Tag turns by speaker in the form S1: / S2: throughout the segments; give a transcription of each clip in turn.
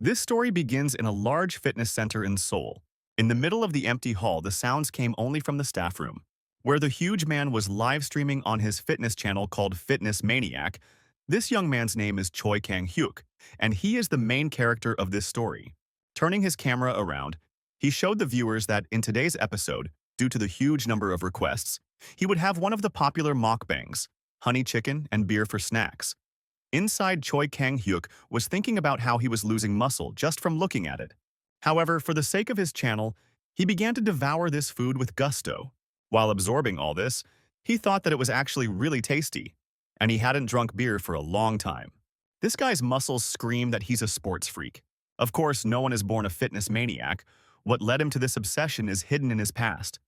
S1: This story begins in a large fitness center in Seoul. In the middle of the empty hall, the sounds came only from the staff room, where the huge man was live streaming on his fitness channel called Fitness Maniac. This young man's name is Choi Kang-hyuk, and he is the main character of this story. Turning his camera around, he showed the viewers that in today's episode, due to the huge number of requests, he would have one of the popular mukbangs, honey chicken and beer for snacks. Inside, Choi Kang-hyuk was thinking about how he was losing muscle just from looking at it. However, for the sake of his channel, he began to devour this food with gusto. While absorbing all this, he thought that it was actually really tasty, and he hadn't drunk beer for a long time. This guy's muscles scream that he's a sports freak. Of course, no one is born a fitness maniac. What led him to this obsession is hidden in his past.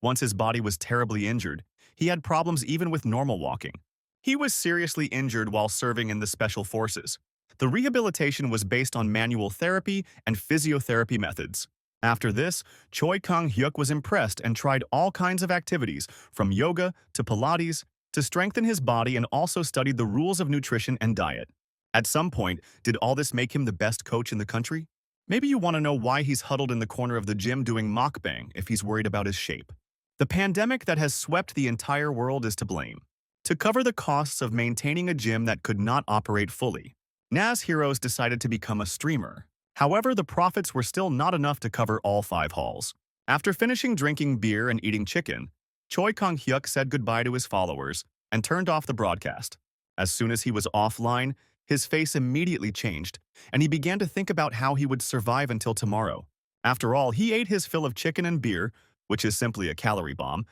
S1: Once his body was terribly injured, he had problems even with normal walking. He was seriously injured while serving in the Special Forces. The rehabilitation was based on manual therapy and physiotherapy methods. After this, Choi Kang-hyuk was impressed and tried all kinds of activities, from yoga to Pilates, to strengthen his body, and also studied the rules of nutrition and diet. At some point, did all this make him the best coach in the country? Maybe you want to know why he's huddled in the corner of the gym doing mukbang if he's worried about his shape. The pandemic that has swept the entire world is to blame. To cover the costs of maintaining a gym that could not operate fully, Nas Heroes decided to become a streamer. However, the profits were still not enough to cover all 5 halls. After finishing drinking beer and eating chicken, Choi Kang-hyuk said goodbye to his followers and turned off the broadcast. As soon as he was offline, his face immediately changed, and he began to think about how he would survive until tomorrow. After all, he ate his fill of chicken and beer, which is simply a calorie bomb,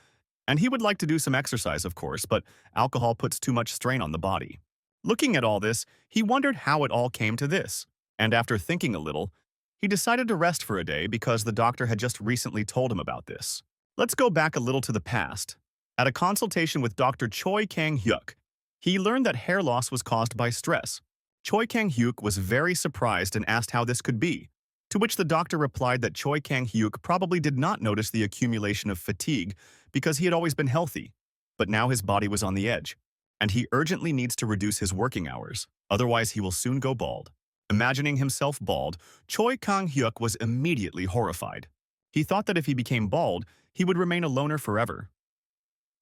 S1: and he would like to do some exercise, of course, but alcohol puts too much strain on the body. Looking at all this, he wondered how it all came to this. And after thinking a little, he decided to rest for a day because the doctor had just recently told him about this. Let's go back a little to the past. At a consultation with Dr. Choi Kang-hyuk, he learned that hair loss was caused by stress. Choi Kang-hyuk was very surprised and asked how this could be, to which the doctor replied that Choi Kang-hyuk probably did not notice the accumulation of fatigue because he had always been healthy, but now his body was on the edge, and he urgently needs to reduce his working hours, otherwise he will soon go bald. Imagining himself bald, Choi Kang-hyuk was immediately horrified. He thought that if he became bald, he would remain a loner forever.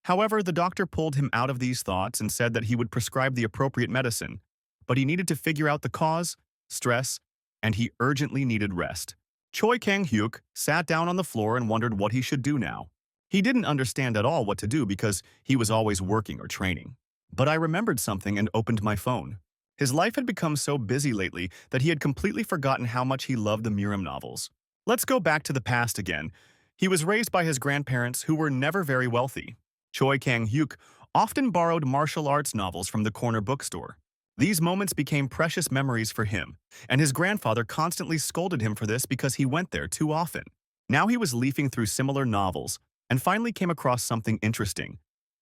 S1: However, the doctor pulled him out of these thoughts and said that he would prescribe the appropriate medicine, but he needed to figure out the cause, stress, and he urgently needed rest. Choi Kang-hyuk sat down on the floor and wondered what he should do now. He didn't understand at all what to do because he was always working or training. But I remembered something and opened my phone. His life had become so busy lately that he had completely forgotten how much he loved the Muram novels. Let's go back to the past again. He was raised by his grandparents who were never very wealthy. Choi Kang-hyuk often borrowed martial arts novels from the corner bookstore. These moments became precious memories for him, and his grandfather constantly scolded him for this because he went there too often. Now he was leafing through similar novels and finally came across something interesting.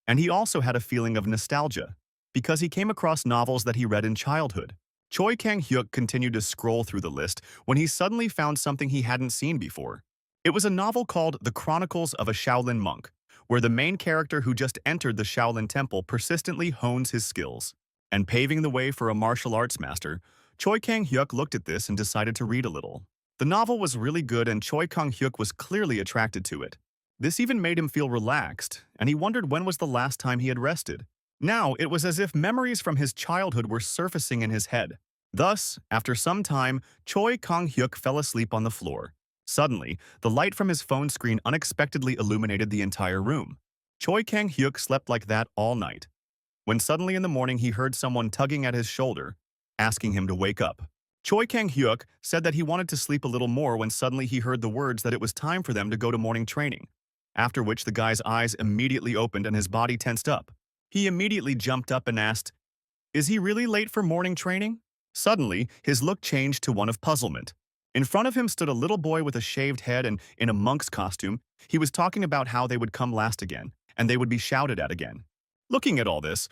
S1: And he also had a feeling of nostalgia, because he came across novels that he read in childhood. Choi Kang-hyuk continued to scroll through the list when he suddenly found something he hadn't seen before. It was a novel called The Chronicles of a Shaolin Monk, where the main character who just entered the Shaolin Temple persistently hones his skills. And paving the way for a martial arts master, Choi Kang-hyuk looked at this and decided to read a little. The novel was really good and Choi Kang-hyuk was clearly attracted to it. This even made him feel relaxed, and he wondered when was the last time he had rested. Now, it was as if memories from his childhood were surfacing in his head. Thus, after some time, Choi Kang-hyuk fell asleep on the floor. Suddenly, the light from his phone screen unexpectedly illuminated the entire room. Choi Kang-hyuk slept like that all night, when suddenly in the morning he heard someone tugging at his shoulder, asking him to wake up. Choi Kang-hyuk said that he wanted to sleep a little more when suddenly he heard the words that it was time for them to go to morning training, after which the guy's eyes immediately opened and his body tensed up. He immediately jumped up and asked, "Is he really late for morning training?" Suddenly, his look changed to one of puzzlement. In front of him stood a little boy with a shaved head and in a monk's costume. He was talking about how they would come last again, and they would be shouted at again. Looking at all this,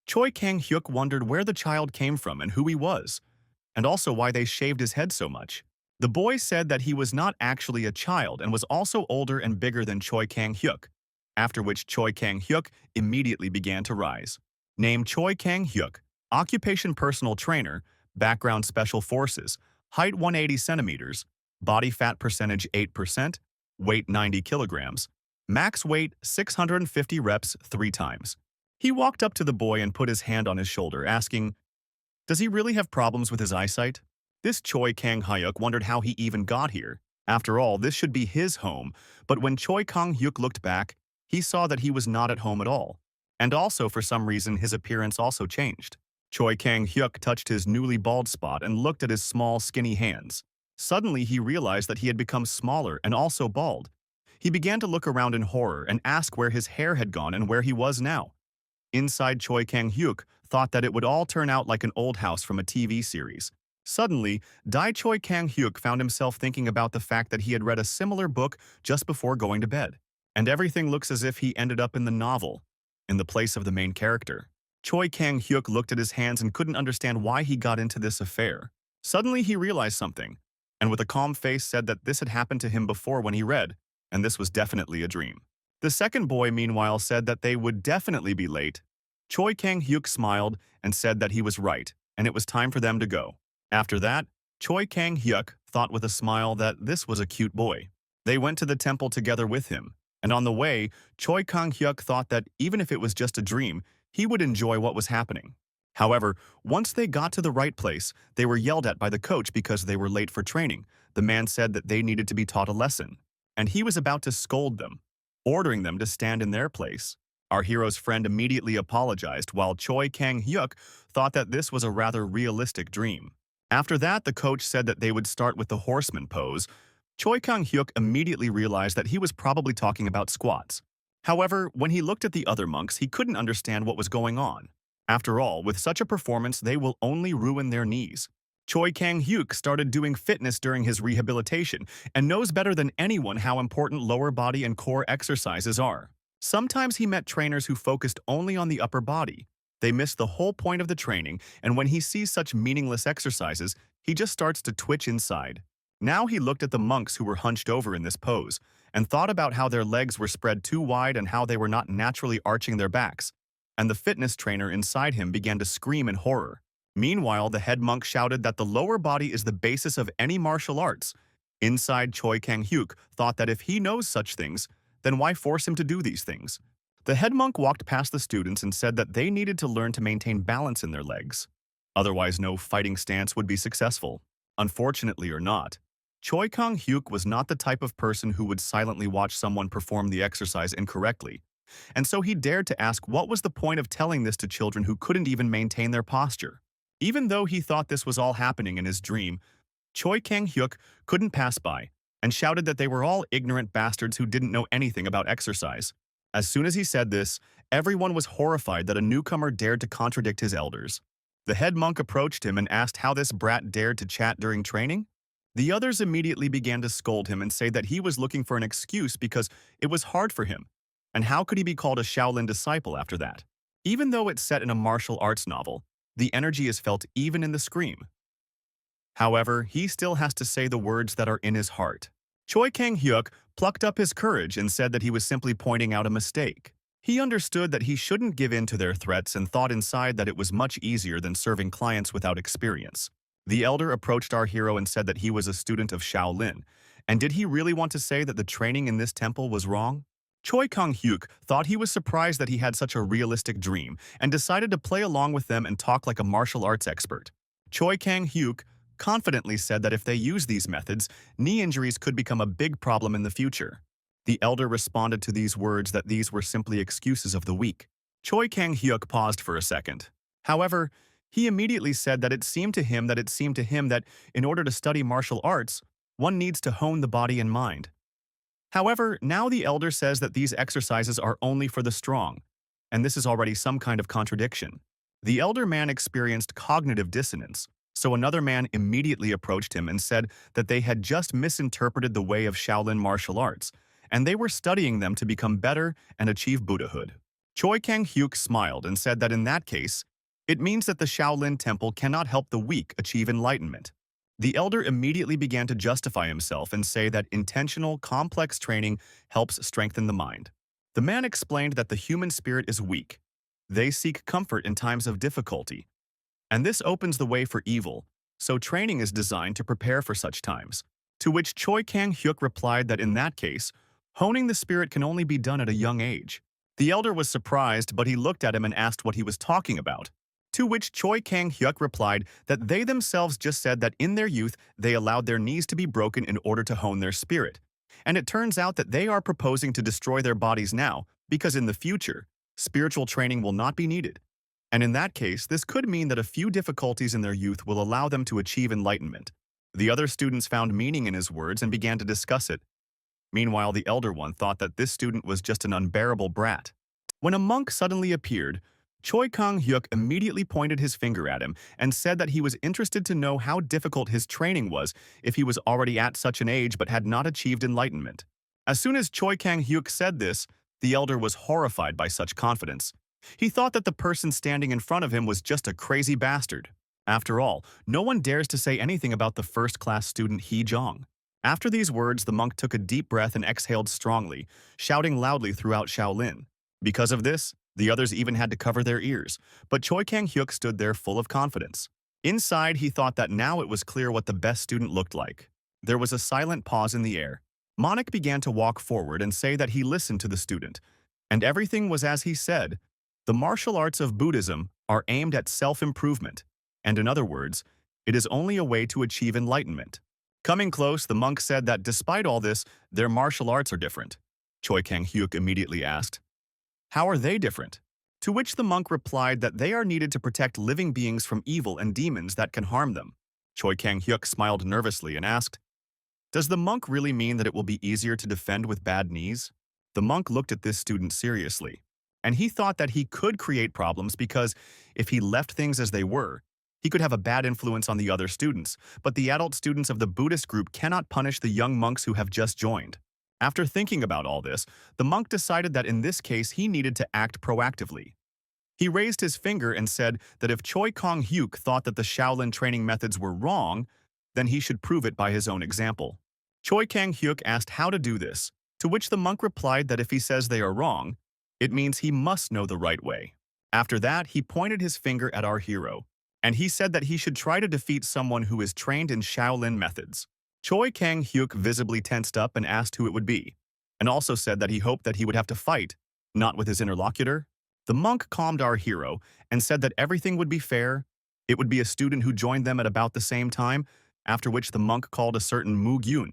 S1: Choi Kang-hyuk wondered where the child came from and who he was, and also why they shaved his head so much. The boy said that he was not actually a child and was also older and bigger than Choi Kang-hyuk, after which Choi Kang-hyuk immediately began to rise. Name Choi Kang-hyuk, occupation personal trainer, background special forces, height 180 centimeters, body fat percentage 8%, weight 90 kilograms, max weight 650 reps 3 times. He walked up to the boy and put his hand on his shoulder, asking, "Does he really have problems with his eyesight?" This Choi Kang-hyuk wondered how he even got here. After all, this should be his home, but when Choi Kang-hyuk looked back, he saw that he was not at home at all. And also, for some reason, his appearance also changed. Choi Kang-hyuk touched his newly bald spot and looked at his small, skinny hands. Suddenly, he realized that he had become smaller and also bald. He began to look around in horror and ask where his hair had gone and where he was now. Inside, Choi Kang-hyuk thought that it would all turn out like an old house from a TV series. Suddenly, Dai Choi Kang-hyuk found himself thinking about the fact that he had read a similar book just before going to bed. And everything looks as if he ended up in the novel, in the place of the main character. Choi Kang-hyuk looked at his hands and couldn't understand why he got into this affair. Suddenly, he realized something, and with a calm face said that this had happened to him before when he read, and this was definitely a dream. The second boy, meanwhile, said that they would definitely be late. Choi Kang-hyuk smiled and said that he was right, and it was time for them to go. After that, Choi Kang-hyuk thought with a smile that this was a cute boy. They went to the temple together with him, and on the way, Choi Kang-hyuk thought that even if it was just a dream, he would enjoy what was happening. However, once they got to the right place, they were yelled at by the coach because they were late for training. The man said that they needed to be taught a lesson, and he was about to scold them, ordering them to stand in their place. Our hero's friend immediately apologized, while Choi Kang-hyuk thought that this was a rather realistic dream. After that, the coach said that they would start with the horseman pose. Choi Kang-hyuk immediately realized that he was probably talking about squats. However, when he looked at the other monks, he couldn't understand what was going on. After all, with such a performance, they will only ruin their knees. Choi Kang-hyuk started doing fitness during his rehabilitation and knows better than anyone how important lower body and core exercises are. Sometimes he met trainers who focused only on the upper body. They missed the whole point of the training, and when he sees such meaningless exercises, he just starts to twitch inside. Now he looked at the monks who were hunched over in this pose and thought about how their legs were spread too wide and how they were not naturally arching their backs. And the fitness trainer inside him began to scream in horror. Meanwhile, the head monk shouted that the lower body is the basis of any martial arts. Inside, Choi Kang-hyuk thought that if he knows such things, then why force him to do these things? The head monk walked past the students and said that they needed to learn to maintain balance in their legs. Otherwise, no fighting stance would be successful. Unfortunately or not, Choi Kang-hyuk was not the type of person who would silently watch someone perform the exercise incorrectly. And so he dared to ask what was the point of telling this to children who couldn't even maintain their posture. Even though he thought this was all happening in his dream, Choi Kang-hyuk couldn't pass by and shouted that they were all ignorant bastards who didn't know anything about exercise. As soon as he said this, everyone was horrified that a newcomer dared to contradict his elders. The head monk approached him and asked how this brat dared to chat during training. The others immediately began to scold him and say that he was looking for an excuse because it was hard for him. And how could he be called a Shaolin disciple after that? Even though it's set in a martial arts novel, the energy is felt even in the scream. However, he still has to say the words that are in his heart. Choi Kang-hyuk plucked up his courage and said that he was simply pointing out a mistake. He understood that he shouldn't give in to their threats and thought inside that it was much easier than serving clients without experience. The elder approached our hero and said that he was a student of Shaolin. And did he really want to say that the training in this temple was wrong? Choi Kang-hyuk thought he was surprised that he had such a realistic dream and decided to play along with them and talk like a martial arts expert. Choi Kang-hyuk confidently said that if they use these methods, knee injuries could become a big problem in the future. The elder responded to these words that these were simply excuses of the weak. Choi Kang-hyuk paused for a second. However, he immediately said that it seemed to him that in order to study martial arts, one needs to hone the body and mind. However, now the elder says that these exercises are only for the strong, and this is already some kind of contradiction. The elder man experienced cognitive dissonance, so another man immediately approached him and said that they had just misinterpreted the way of Shaolin martial arts, and they were studying them to become better and achieve Buddhahood. Choi Kang-hyuk smiled and said that in that case, it means that the Shaolin temple cannot help the weak achieve enlightenment. The elder immediately began to justify himself and say that intentional, complex training helps strengthen the mind. The man explained that the human spirit is weak. They seek comfort in times of difficulty, and this opens the way for evil, so training is designed to prepare for such times. To which Choi Kang-hyuk replied that in that case, honing the spirit can only be done at a young age. The elder was surprised, but he looked at him and asked what he was talking about. To which Choi Kang-hyuk replied that they themselves just said that in their youth they allowed their knees to be broken in order to hone their spirit. And it turns out that they are proposing to destroy their bodies now, because in the future, spiritual training will not be needed. And in that case, this could mean that a few difficulties in their youth will allow them to achieve enlightenment. The other students found meaning in his words and began to discuss it. Meanwhile, the elder one thought that this student was just an unbearable brat. When a monk suddenly appeared, Choi Kang-hyuk immediately pointed his finger at him and said that he was interested to know how difficult his training was if he was already at such an age but had not achieved enlightenment. As soon as Choi Kang-hyuk said this, the elder was horrified by such confidence. He thought that the person standing in front of him was just a crazy bastard. After all, no one dares to say anything about the first-class student He Jong. After these words, the monk took a deep breath and exhaled strongly, shouting loudly throughout Shaolin. Because of this, the others even had to cover their ears, but Choi Kang-hyuk stood there full of confidence. Inside, he thought that now it was clear what the best student looked like. There was a silent pause in the air. Monik began to walk forward and say that he listened to the student, and everything was as he said. The martial arts of Buddhism are aimed at self-improvement, and in other words, it is only a way to achieve enlightenment. Coming close, the monk said that despite all this, their martial arts are different. Choi Kang-hyuk immediately asked, "How are they different?" To which the monk replied that they are needed to protect living beings from evil and demons that can harm them. Choi Kang-hyuk smiled nervously and asked, "Does the monk really mean that it will be easier to defend with bad knees?" The monk looked at this student seriously, and he thought that he could create problems because if he left things as they were, he could have a bad influence on the other students, but the adult students of the Buddhist group cannot punish the young monks who have just joined. After thinking about all this, the monk decided that in this case he needed to act proactively. He raised his finger and said that if Choi Kang-hyuk thought that the Shaolin training methods were wrong, then he should prove it by his own example. Choi Kang-hyuk asked how to do this, to which the monk replied that if he says they are wrong, it means he must know the right way. After that, he pointed his finger at our hero, and he said that he should try to defeat someone who is trained in Shaolin methods. Choi Kang-hyuk visibly tensed up and asked who it would be, and also said that he hoped that he would have to fight, not with his interlocutor. The monk calmed our hero and said that everything would be fair. It would be a student who joined them at about the same time, after which the monk called a certain Mu Gyun.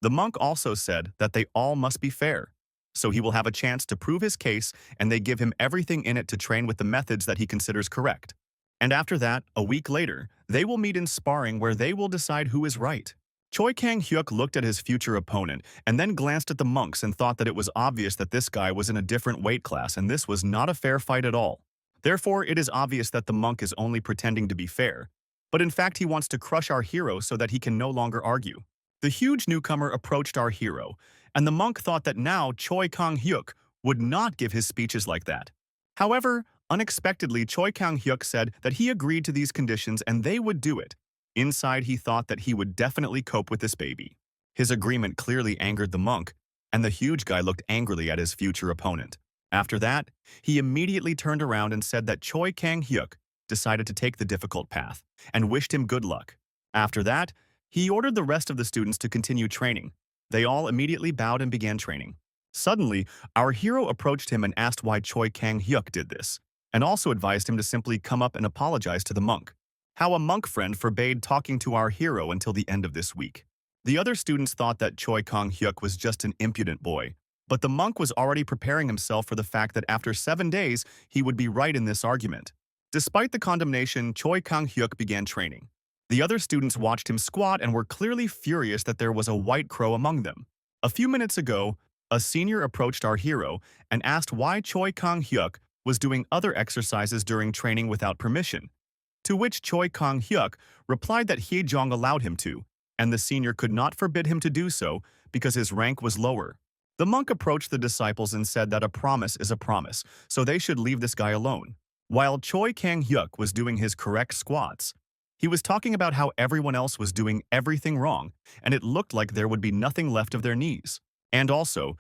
S1: The monk also said that they all must be fair, so he will have a chance to prove his case and they give him everything in it to train with the methods that he considers correct. And after that, a week later, they will meet in sparring where they will decide who is right. Choi Kang-hyuk looked at his future opponent and then glanced at the monks and thought that it was obvious that this guy was in a different weight class and this was not a fair fight at all. Therefore, it is obvious that the monk is only pretending to be fair, but in fact he wants to crush our hero so that he can no longer argue. The huge newcomer approached our hero, and the monk thought that now Choi Kang-hyuk would not give his speeches like that. However, unexpectedly, Choi Kang-hyuk said that he agreed to these conditions and they would do it. Inside, he thought that he would definitely cope with this baby. His agreement clearly angered the monk, and the huge guy looked angrily at his future opponent. After that, he immediately turned around and said that Choi Kang-hyuk decided to take the difficult path and wished him good luck. After that, he ordered the rest of the students to continue training. They all immediately bowed and began training. Suddenly, our hero approached him and asked why Choi Kang-hyuk did this, and also advised him to simply come up and apologize to the monk. How a monk friend forbade talking to our hero until the end of this week. The other students thought that Choi Kang-hyuk was just an impudent boy, but the monk was already preparing himself for the fact that after 7 days, he would be right in this argument. Despite the condemnation, Choi Kang-hyuk began training. The other students watched him squat and were clearly furious that there was a white crow among them. A few minutes ago, a senior approached our hero and asked why Choi Kang-hyuk was doing other exercises during training without permission. To which Choi Kang-hyuk replied that Hye-jong allowed him to, and the senior could not forbid him to do so because his rank was lower. The monk approached the disciples and said that a promise is a promise, so they should leave this guy alone. While Choi Kang-hyuk was doing his correct squats, he was talking about how everyone else was doing everything wrong, and it looked like there would be nothing left of their knees. And also,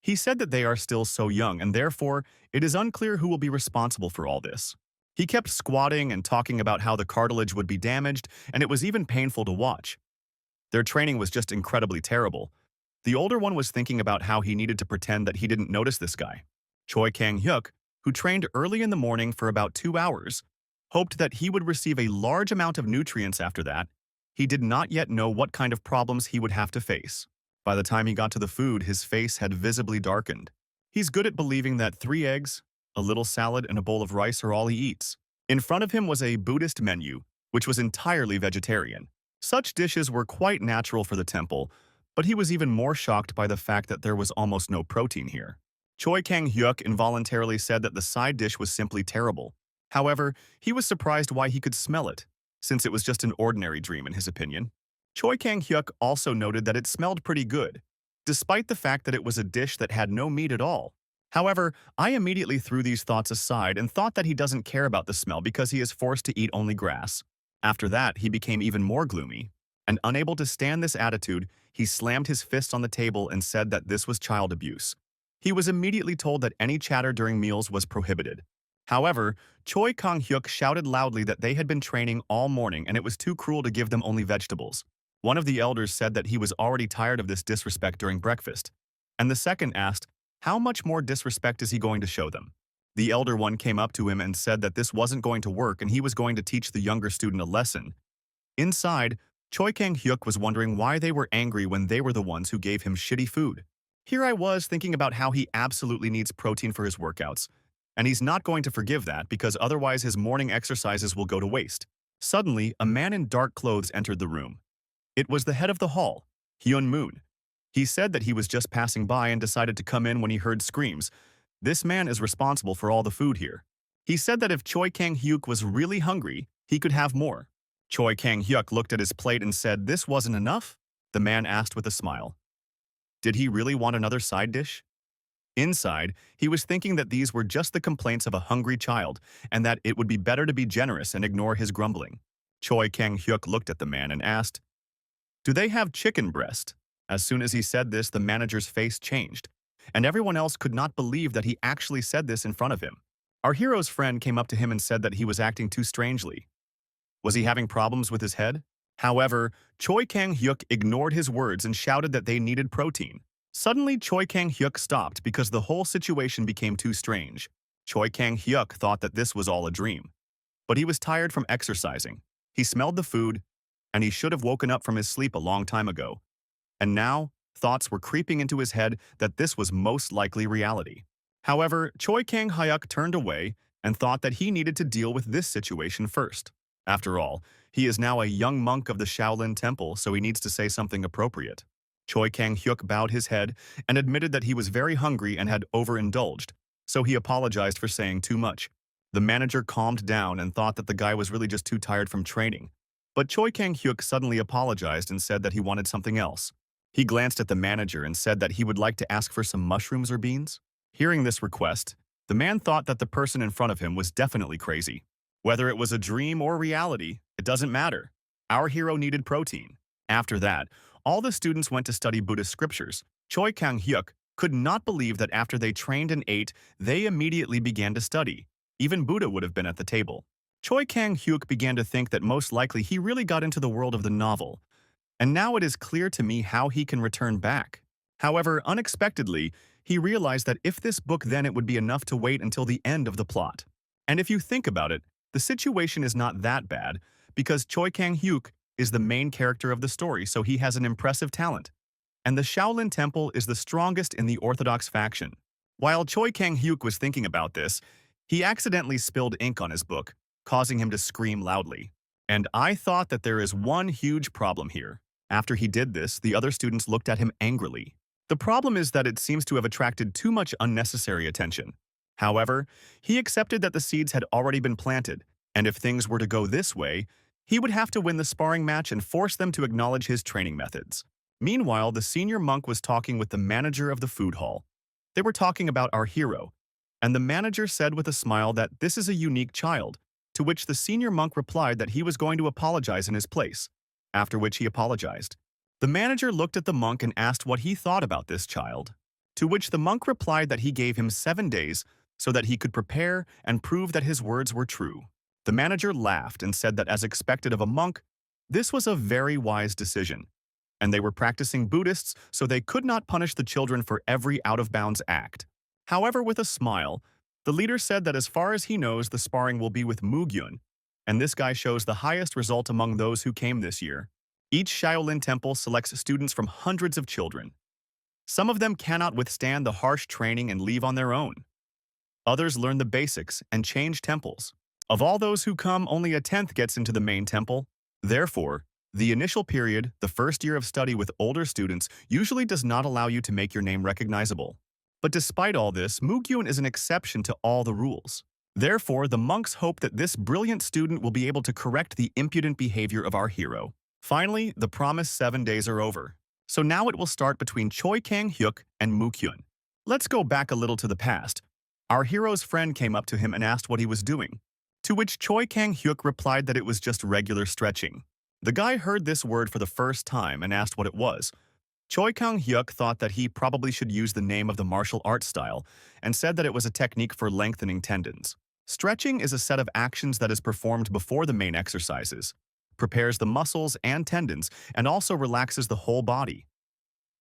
S1: he said that they are still so young, and therefore, it is unclear who will be responsible for all this. He kept squatting and talking about how the cartilage would be damaged, and it was even painful to watch. Their training was just incredibly terrible. The older one was thinking about how he needed to pretend that he didn't notice this guy. Choi Kang-hyuk, who trained early in the morning for about 2 hours, hoped that he would receive a large amount of nutrients after that. He did not yet know what kind of problems he would have to face. By the time he got to the food, his face had visibly darkened. He's good at believing that 3 eggs, a little salad, and a bowl of rice are all he eats. In front of him was a Buddhist menu, which was entirely vegetarian. Such dishes were quite natural for the temple, but he was even more shocked by the fact that there was almost no protein here. Choi Kang-hyuk involuntarily said that the side dish was simply terrible. However, he was surprised why he could smell it, since it was just an ordinary dream in his opinion. Choi Kang-hyuk also noted that it smelled pretty good, despite the fact that it was a dish that had no meat at all. However, I immediately threw these thoughts aside and thought that he doesn't care about the smell because he is forced to eat only grass. After that, he became even more gloomy, and unable to stand this attitude, he slammed his fist on the table and said that this was child abuse. He was immediately told that any chatter during meals was prohibited. However, Choi Kang-hyuk shouted loudly that they had been training all morning and it was too cruel to give them only vegetables. One of the elders said that he was already tired of this disrespect during breakfast, and the second asked, how much more disrespect is he going to show them? The elder one came up to him and said that this wasn't going to work and he was going to teach the younger student a lesson. Inside, Choi Kang-hyuk was wondering why they were angry when they were the ones who gave him shitty food. Here I was thinking about how he absolutely needs protein for his workouts, and he's not going to forgive that because otherwise his morning exercises will go to waste. Suddenly, a man in dark clothes entered the room. It was the head of the hall, Hyun Moon. He said that he was just passing by and decided to come in when he heard screams. This man is responsible for all the food here. He said that if Choi Kang-hyuk was really hungry, he could have more. Choi Kang-hyuk looked at his plate and said this wasn't enough? The man asked with a smile. Did he really want another side dish? Inside, he was thinking that these were just the complaints of a hungry child and that it would be better to be generous and ignore his grumbling. Choi Kang-hyuk looked at the man and asked, do they have chicken breast? As soon as he said this, the manager's face changed, and everyone else could not believe that he actually said this in front of him. Our hero's friend came up to him and said that he was acting too strangely. Was he having problems with his head? However, Choi Kang-hyuk ignored his words and shouted that they needed protein. Suddenly, Choi Kang-hyuk stopped because the whole situation became too strange. Choi Kang-hyuk thought that this was all a dream. But he was tired from exercising. He smelled the food, and he should have woken up from his sleep a long time ago. And now, thoughts were creeping into his head that this was most likely reality. However, Choi Kang-hyuk turned away and thought that he needed to deal with this situation first. After all, he is now a young monk of the Shaolin temple, so he needs to say something appropriate. Choi Kang-hyuk bowed his head and admitted that he was very hungry and had overindulged, so he apologized for saying too much. The manager calmed down and thought that the guy was really just too tired from training. But Choi Kang-hyuk suddenly apologized and said that he wanted something else. He glanced at the manager and said that he would like to ask for some mushrooms or beans. Hearing this request, the man thought that the person in front of him was definitely crazy. Whether it was a dream or reality, it doesn't matter. Our hero needed protein. After that, all the students went to study Buddhist scriptures. Choi Kang-hyuk could not believe that after they trained and ate, they immediately began to study. Even Buddha would have been at the table. Choi Kang-hyuk began to think that most likely he really got into the world of the novel. And now it is clear to me how he can return back. However, unexpectedly, he realized that if this book then it would be enough to wait until the end of the plot. And if you think about it, the situation is not that bad, because Choi Kang-hyuk is the main character of the story, so he has an impressive talent. And the Shaolin Temple is the strongest in the Orthodox faction. While Choi Kang-hyuk was thinking about this, he accidentally spilled ink on his book, causing him to scream loudly. And I thought that there is one huge problem here. After he did this, the other students looked at him angrily. The problem is that it seems to have attracted too much unnecessary attention. However, he accepted that the seeds had already been planted, and if things were to go this way, he would have to win the sparring match and force them to acknowledge his training methods. Meanwhile, the senior monk was talking with the manager of the food hall. They were talking about our hero, and the manager said with a smile that this is a unique child, to which the senior monk replied that he was going to apologize in his place, after which he apologized. The manager looked at the monk and asked what he thought about this child, to which the monk replied that he gave him 7 days so that he could prepare and prove that his words were true. The manager laughed and said that as expected of a monk, this was a very wise decision, and they were practicing Buddhists, so they could not punish the children for every out-of-bounds act. However, with a smile, the leader said that as far as he knows, the sparring will be with Mugyun, and this guy shows the highest result among those who came this year. Each Shaolin temple selects students from hundreds of children. Some of them cannot withstand the harsh training and leave on their own. Others learn the basics and change temples. Of all those who come, only a tenth gets into the main temple. Therefore, the initial period, the first year of study with older students, usually does not allow you to make your name recognizable. But despite all this, Mugyun is an exception to all the rules. Therefore, the monks hope that this brilliant student will be able to correct the impudent behavior of our hero. Finally, the promised 7 days are over. So now it will start between Choi Kang-hyuk and Mugyun. Let's go back a little to the past. Our hero's friend came up to him and asked what he was doing, to which Choi Kang-hyuk replied that it was just regular stretching. The guy heard this word for the first time and asked what it was. Choi Kang-hyuk thought that he probably should use the name of the martial arts style and said that it was a technique for lengthening tendons. Stretching is a set of actions that is performed before the main exercises, prepares the muscles and tendons, and also relaxes the whole body.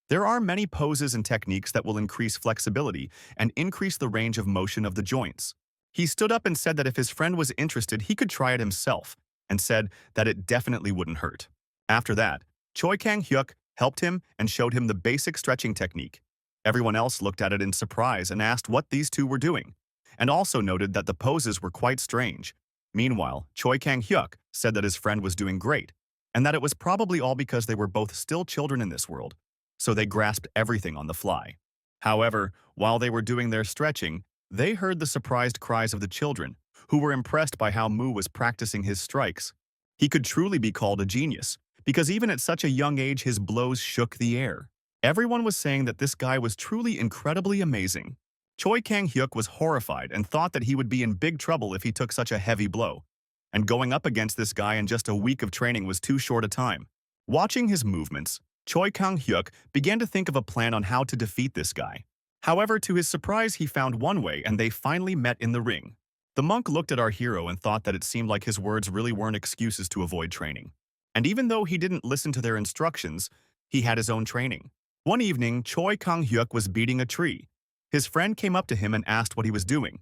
S1: There are many poses and techniques that will increase flexibility and increase the range of motion of the joints. He stood up and said that if his friend was interested, he could try it himself, and said that it definitely wouldn't hurt. After that, Choi Kang-hyuk helped him and showed him the basic stretching technique. Everyone else looked at it in surprise and asked what these two were doing, and also noted that the poses were quite strange. Meanwhile, Choi Kang-hyuk said that his friend was doing great, and that it was probably all because they were both still children in this world, so they grasped everything on the fly. However, while they were doing their stretching, they heard the surprised cries of the children, who were impressed by how Mu was practicing his strikes. He could truly be called a genius, because even at such a young age his blows shook the air. Everyone was saying that this guy was truly incredibly amazing. Choi Kang-hyuk was horrified and thought that he would be in big trouble if he took such a heavy blow. And going up against this guy in just a week of training was too short a time. Watching his movements, Choi Kang-hyuk began to think of a plan on how to defeat this guy. However, to his surprise, he found one way and they finally met in the ring. The monk looked at our hero and thought that it seemed like his words really weren't excuses to avoid training. And even though he didn't listen to their instructions, he had his own training. One evening, Choi Kang-hyuk was beating a tree. His friend came up to him and asked what he was doing,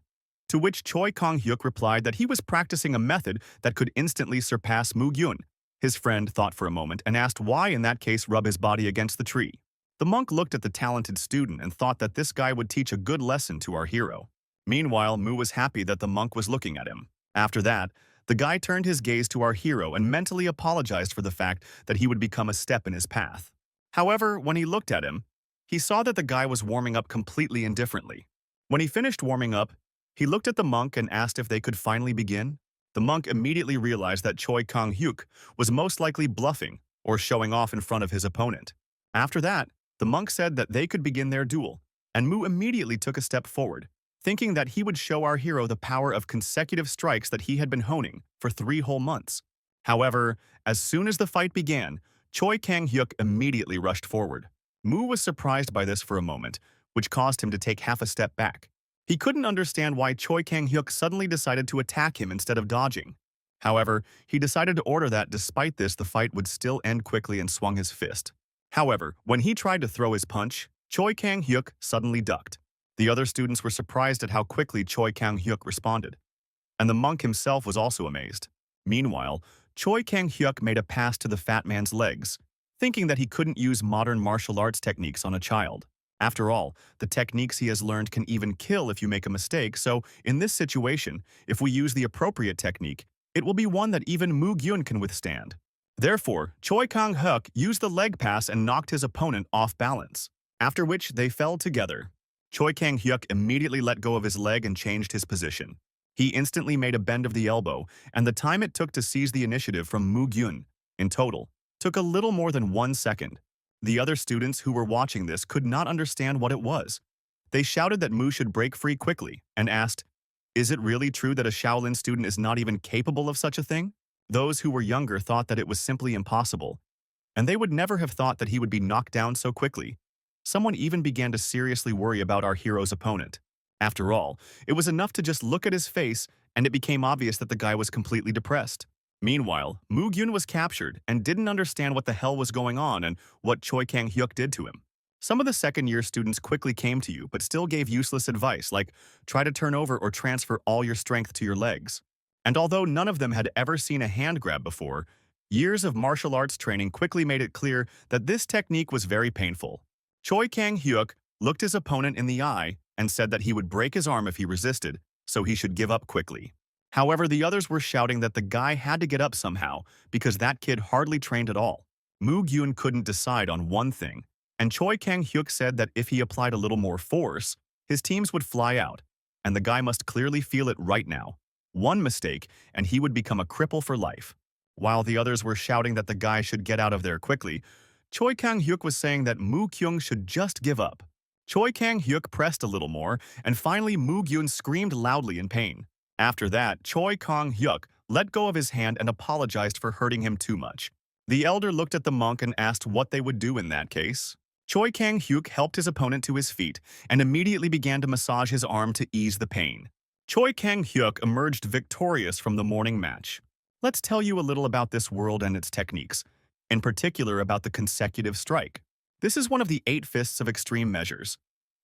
S1: to which Choi Kang-hyuk replied that he was practicing a method that could instantly surpass Mugyun. His friend thought for a moment and asked why in that case rub his body against the tree. The monk looked at the talented student and thought that this guy would teach a good lesson to our hero. Meanwhile, Mu was happy that the monk was looking at him. After that, the guy turned his gaze to our hero and mentally apologized for the fact that he would become a step in his path. However, when he looked at him, he saw that the guy was warming up completely indifferently. When he finished warming up, he looked at the monk and asked if they could finally begin. The monk immediately realized that Choi Kang-hyuk was most likely bluffing or showing off in front of his opponent. After that, the monk said that they could begin their duel, and Mu immediately took a step forward, thinking that he would show our hero the power of consecutive strikes that he had been honing for 3 whole months. However, as soon as the fight began, Choi Kang-hyuk immediately rushed forward. Mu was surprised by this for a moment, which caused him to take half a step back. He couldn't understand why Choi Kang-hyuk suddenly decided to attack him instead of dodging. However, he decided to order that despite this the fight would still end quickly and swung his fist. However, when he tried to throw his punch, Choi Kang-hyuk suddenly ducked. The other students were surprised at how quickly Choi Kang-hyuk responded, and the monk himself was also amazed. Meanwhile, Choi Kang-hyuk made a pass to the fat man's legs, thinking that he couldn't use modern martial arts techniques on a child. After all, the techniques he has learned can even kill if you make a mistake, so in this situation, if we use the appropriate technique, it will be one that even Mugyun can withstand. Therefore, Choi Kang-hyuk used the leg pass and knocked his opponent off balance, after which they fell together. Choi Kang-hyuk immediately let go of his leg and changed his position. He instantly made a bend of the elbow, and the time it took to seize the initiative from Mugyun, in total, took a little more than 1 second. The other students who were watching this could not understand what it was. They shouted that Mu should break free quickly and asked, "Is it really true that a Shaolin student is not even capable of such a thing?" Those who were younger thought that it was simply impossible, and they would never have thought that he would be knocked down so quickly. Someone even began to seriously worry about our hero's opponent. After all, it was enough to just look at his face, and it became obvious that the guy was completely depressed. Meanwhile, Mu-gyun was captured and didn't understand what the hell was going on and what Choi Kang-hyuk did to him. Some of the second-year students quickly came to you but still gave useless advice like try to turn over or transfer all your strength to your legs. And although none of them had ever seen a hand grab before, years of martial arts training quickly made it clear that this technique was very painful. Choi Kang-hyuk looked his opponent in the eye and said that he would break his arm if he resisted, so he should give up quickly. However, the others were shouting that the guy had to get up somehow because that kid hardly trained at all. Mu-gyun couldn't decide on one thing, and Choi Kang-hyuk said that if he applied a little more force, his teams would fly out, and the guy must clearly feel it right now. One mistake, and he would become a cripple for life. While the others were shouting that the guy should get out of there quickly, Choi Kang-hyuk was saying that Mu-kyung should just give up. Choi Kang-hyuk pressed a little more, and finally Mu-gyun screamed loudly in pain. After that, Choi Kang-hyuk let go of his hand and apologized for hurting him too much. The elder looked at the monk and asked what they would do in that case. Choi Kang-hyuk helped his opponent to his feet and immediately began to massage his arm to ease the pain. Choi Kang-hyuk emerged victorious from the morning match. Let's tell you a little about this world and its techniques, in particular about the consecutive strike. This is one of the 8 fists of extreme measures.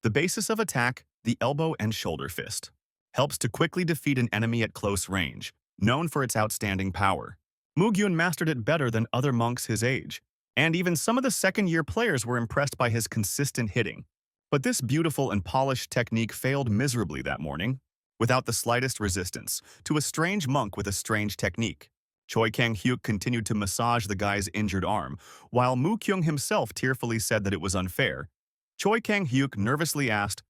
S1: The basis of attack, the elbow and shoulder fist, helps to quickly defeat an enemy at close range, known for its outstanding power. Mu-gyun mastered it better than other monks his age, and even some of the second-year players were impressed by his consistent hitting. But this beautiful and polished technique failed miserably that morning, without the slightest resistance, to a strange monk with a strange technique. Choi Kang-hyuk continued to massage the guy's injured arm, while Mu-kyung himself tearfully said that it was unfair. Choi Kang-hyuk nervously asked,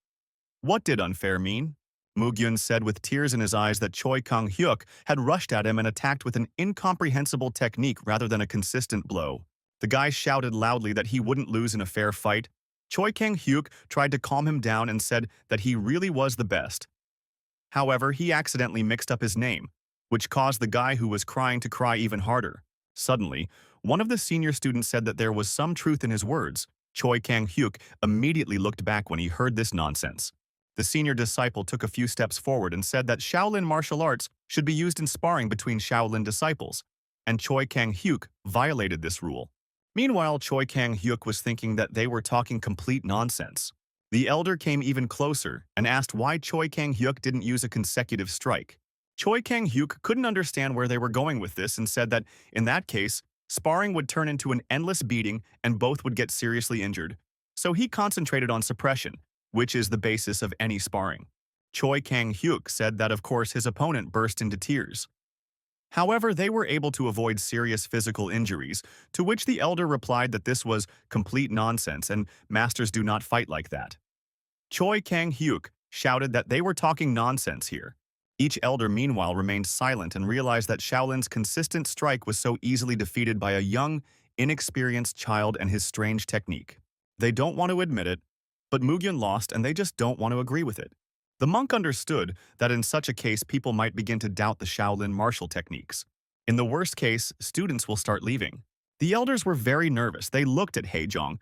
S1: "What did unfair mean?" Mu-gyun said with tears in his eyes that Choi Kang-hyuk had rushed at him and attacked with an incomprehensible technique rather than a consistent blow. The guy shouted loudly that he wouldn't lose in a fair fight. Choi Kang-hyuk tried to calm him down and said that he really was the best. However, he accidentally mixed up his name, which caused the guy who was crying to cry even harder. Suddenly, one of the senior students said that there was some truth in his words. Choi Kang-hyuk immediately looked back when he heard this nonsense. The senior disciple took a few steps forward and said that Shaolin martial arts should be used in sparring between Shaolin disciples, and Choi Kang-hyuk violated this rule. Meanwhile, Choi Kang-hyuk was thinking that they were talking complete nonsense. The elder came even closer and asked why Choi Kang-hyuk didn't use a consecutive strike. Choi Kang-hyuk couldn't understand where they were going with this and said that, in that case, sparring would turn into an endless beating and both would get seriously injured. So he concentrated on suppression, which is the basis of any sparring. Choi Kang-hyuk said that of course his opponent burst into tears. However, they were able to avoid serious physical injuries, to which the elder replied that this was complete nonsense and masters do not fight like that. Choi Kang-hyuk shouted that they were talking nonsense here. Each elder meanwhile remained silent and realized that Shaolin's consistent strike was so easily defeated by a young, inexperienced child and his strange technique. They don't want to admit it, but Mu-gyun lost and they just don't want to agree with it. The monk understood that in such a case people might begin to doubt the Shaolin martial techniques. In the worst case, students will start leaving. The elders were very nervous. They looked at Haejong.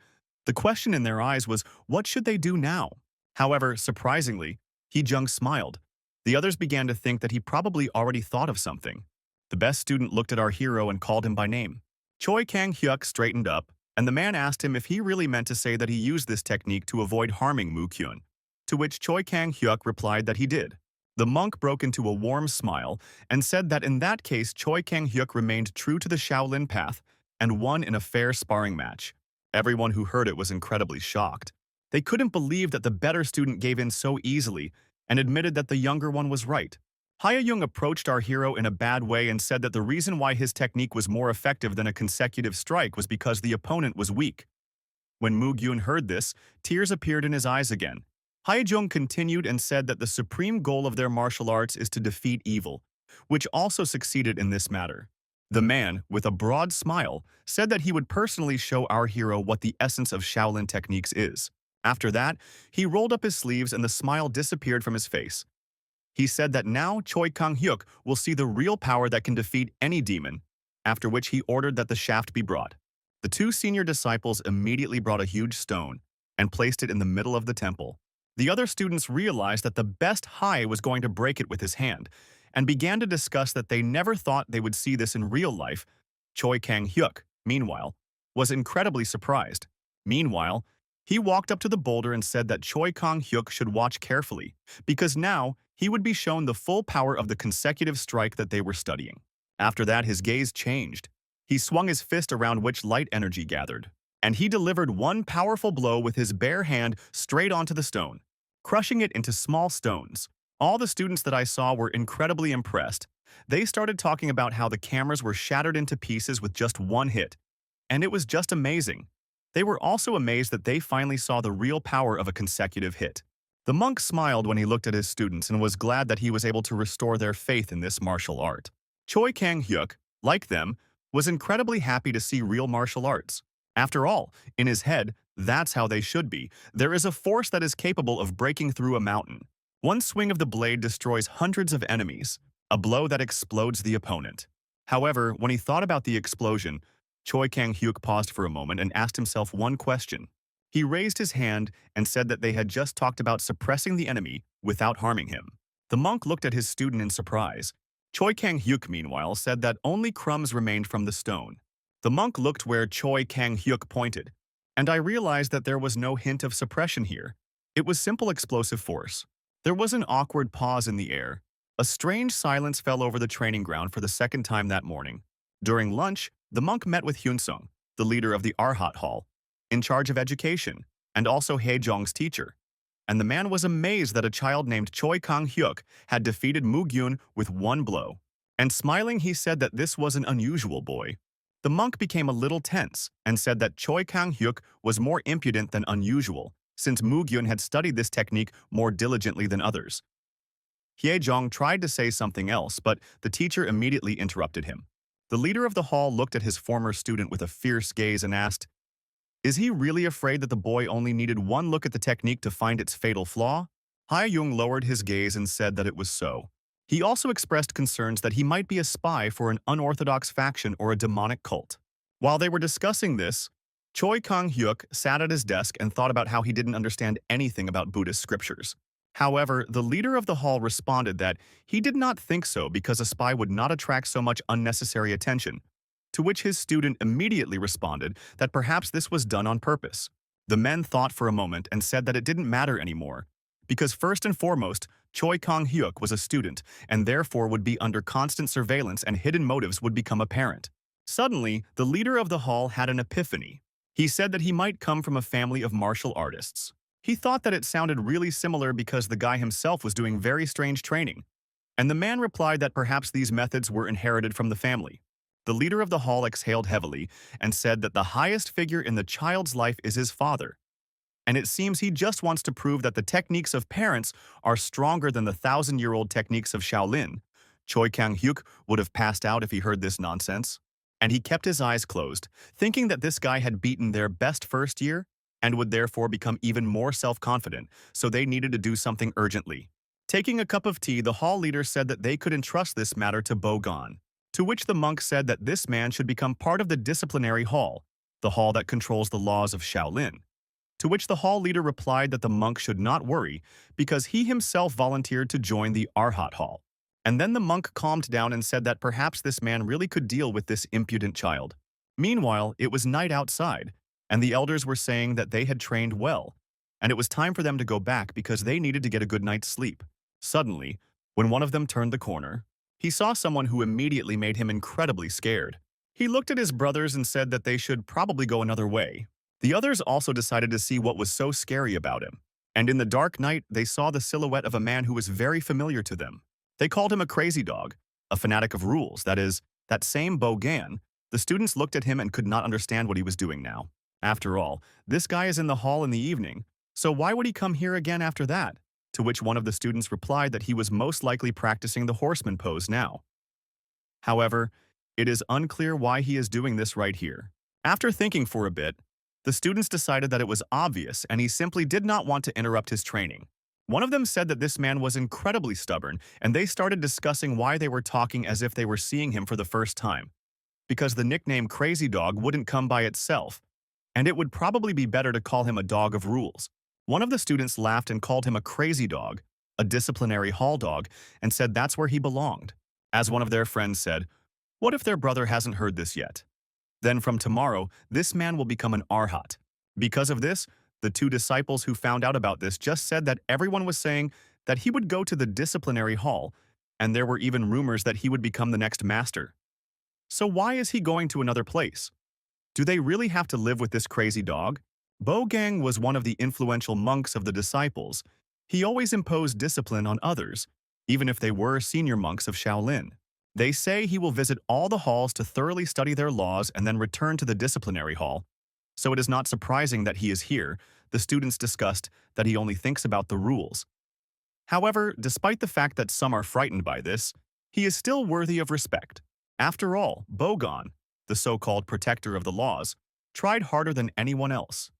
S1: The question in their eyes was, what should they do now? However, surprisingly, Haejong smiled. The others began to think that he probably already thought of something. The best student looked at our hero and called him by name. Choi Kang-hyuk straightened up, and the man asked him if he really meant to say that he used this technique to avoid harming Mu-kyun. To which Choi Kang-hyuk replied that he did. The monk broke into a warm smile and said that in that case Choi Kang-hyuk remained true to the Shaolin path and won in a fair sparring match. Everyone who heard it was incredibly shocked. They couldn't believe that the better student gave in so easily and admitted that the younger one was right. Hae-jung approached our hero in a bad way and said that the reason why his technique was more effective than a consecutive strike was because the opponent was weak. When Mu-gyun heard this, tears appeared in his eyes again. Hae-jung continued and said that the supreme goal of their martial arts is to defeat evil, which also succeeded in this matter. The man, with a broad smile, said that he would personally show our hero what the essence of Shaolin techniques is. After that, he rolled up his sleeves and the smile disappeared from his face. He said that now Choi Kang-hyuk will see the real power that can defeat any demon, after which he ordered that the shaft be brought. The 2 senior disciples immediately brought a huge stone and placed it in the middle of the temple. The other students realized that the best Hai was going to break it with his hand, and began to discuss that they never thought they would see this in real life. Choi Kang-hyuk, meanwhile, was incredibly surprised. Meanwhile, he walked up to the boulder and said that Choi Kang-hyuk should watch carefully, because now he would be shown the full power of the consecutive strike that they were studying. After that, his gaze changed. He swung his fist around which light energy gathered, and he delivered one powerful blow with his bare hand straight onto the stone, crushing it into small stones. All the students that I saw were incredibly impressed. They started talking about how the cameras were shattered into pieces with just one hit, and it was just amazing. They were also amazed that they finally saw the real power of a consecutive hit. The monk smiled when he looked at his students and was glad that he was able to restore their faith in this martial art. Choi Kang-hyuk, like them, was incredibly happy to see real martial arts. After all, in his head, that's how they should be. There is a force that is capable of breaking through a mountain. One swing of the blade destroys hundreds of enemies, a blow that explodes the opponent. However, when he thought about the explosion, Choi Kang-hyuk paused for a moment and asked himself one question. He raised his hand and said that they had just talked about suppressing the enemy without harming him. The monk looked at his student in surprise. Choi Kang-hyuk, meanwhile, said that only crumbs remained from the stone. The monk looked where Choi Kang-hyuk pointed, and I realized that there was no hint of suppression here. It was simple explosive force. There was an awkward pause in the air. A strange silence fell over the training ground for the second time that morning. During lunch, the monk met with Hyunsung, the leader of the Arhat Hall, in charge of education, and also Haejong's teacher. And the man was amazed that a child named Choi Kang-hyuk had defeated Mu-gyun with one blow. And smiling, he said that this was an unusual boy. The monk became a little tense and said that Choi Kang-hyuk was more impudent than unusual, since Mu-gyun had studied this technique more diligently than others. Haejong tried to say something else, but the teacher immediately interrupted him. The leader of the hall looked at his former student with a fierce gaze and asked, "Is he really afraid that the boy only needed one look at the technique to find its fatal flaw?" Hae-young lowered his gaze and said that it was so. He also expressed concerns that he might be a spy for an unorthodox faction or a demonic cult. While they were discussing this, Choi Kang-hyuk sat at his desk and thought about how he didn't understand anything about Buddhist scriptures. However, the leader of the hall responded that he did not think so because a spy would not attract so much unnecessary attention, to which his student immediately responded that perhaps this was done on purpose. The men thought for a moment and said that it didn't matter anymore, because first and foremost, Choi Kang-hyuk was a student and therefore would be under constant surveillance and hidden motives would become apparent. Suddenly, the leader of the hall had an epiphany. He said that he might come from a family of martial artists. He thought that it sounded really similar because the guy himself was doing very strange training, and the man replied that perhaps these methods were inherited from the family. The leader of the hall exhaled heavily and said that the highest figure in the child's life is his father, and it seems he just wants to prove that the techniques of parents are stronger than the 1,000-year-old techniques of Shaolin. Choi Kang-hyuk would have passed out if he heard this nonsense, and he kept his eyes closed, thinking that this guy had beaten their best first year and would therefore become even more self-confident, so they needed to do something urgently. Taking a cup of tea, the hall leader said that they could entrust this matter to Bogon, to which the monk said that this man should become part of the disciplinary hall, the hall that controls the laws of Shaolin. To which the hall leader replied that the monk should not worry because he himself volunteered to join the Arhat Hall. And then the monk calmed down and said that perhaps this man really could deal with this impudent child. Meanwhile, it was night outside, and the elders were saying that they had trained well, and it was time for them to go back because they needed to get a good night's sleep. Suddenly, when one of them turned the corner, he saw someone who immediately made him incredibly scared. He looked at his brothers and said that they should probably go another way. The others also decided to see what was so scary about him, and in the dark night they saw the silhouette of a man who was very familiar to them. They called him a crazy dog, a fanatic of rules, that is, that same Bogan. The students looked at him and could not understand what he was doing now. After all, this guy is in the hall in the evening, so why would he come here again after that? To which one of the students replied that he was most likely practicing the horseman pose now. However, it is unclear why he is doing this right here. After thinking for a bit, the students decided that it was obvious and he simply did not want to interrupt his training. One of them said that this man was incredibly stubborn, and they started discussing why they were talking as if they were seeing him for the first time. Because the nickname Crazy Dog wouldn't come by itself, and it would probably be better to call him a dog of rules. One of the students laughed and called him a crazy dog, a disciplinary hall dog, and said that's where he belonged. As one of their friends said, what if their brother hasn't heard this yet? Then from tomorrow, this man will become an arhat. Because of this, the two disciples who found out about this just said that everyone was saying that he would go to the disciplinary hall, and there were even rumors that he would become the next master. So why is he going to another place? Do they really have to live with this crazy dog? Bogang was one of the influential monks of the disciples. He always imposed discipline on others, even if they were senior monks of Shaolin. They say he will visit all the halls to thoroughly study their laws and then return to the disciplinary hall. So it is not surprising that he is here. The students discussed that he only thinks about the rules. However, despite the fact that some are frightened by this, he is still worthy of respect. After all, Bogon, the so-called protector of the laws, tried harder than anyone else.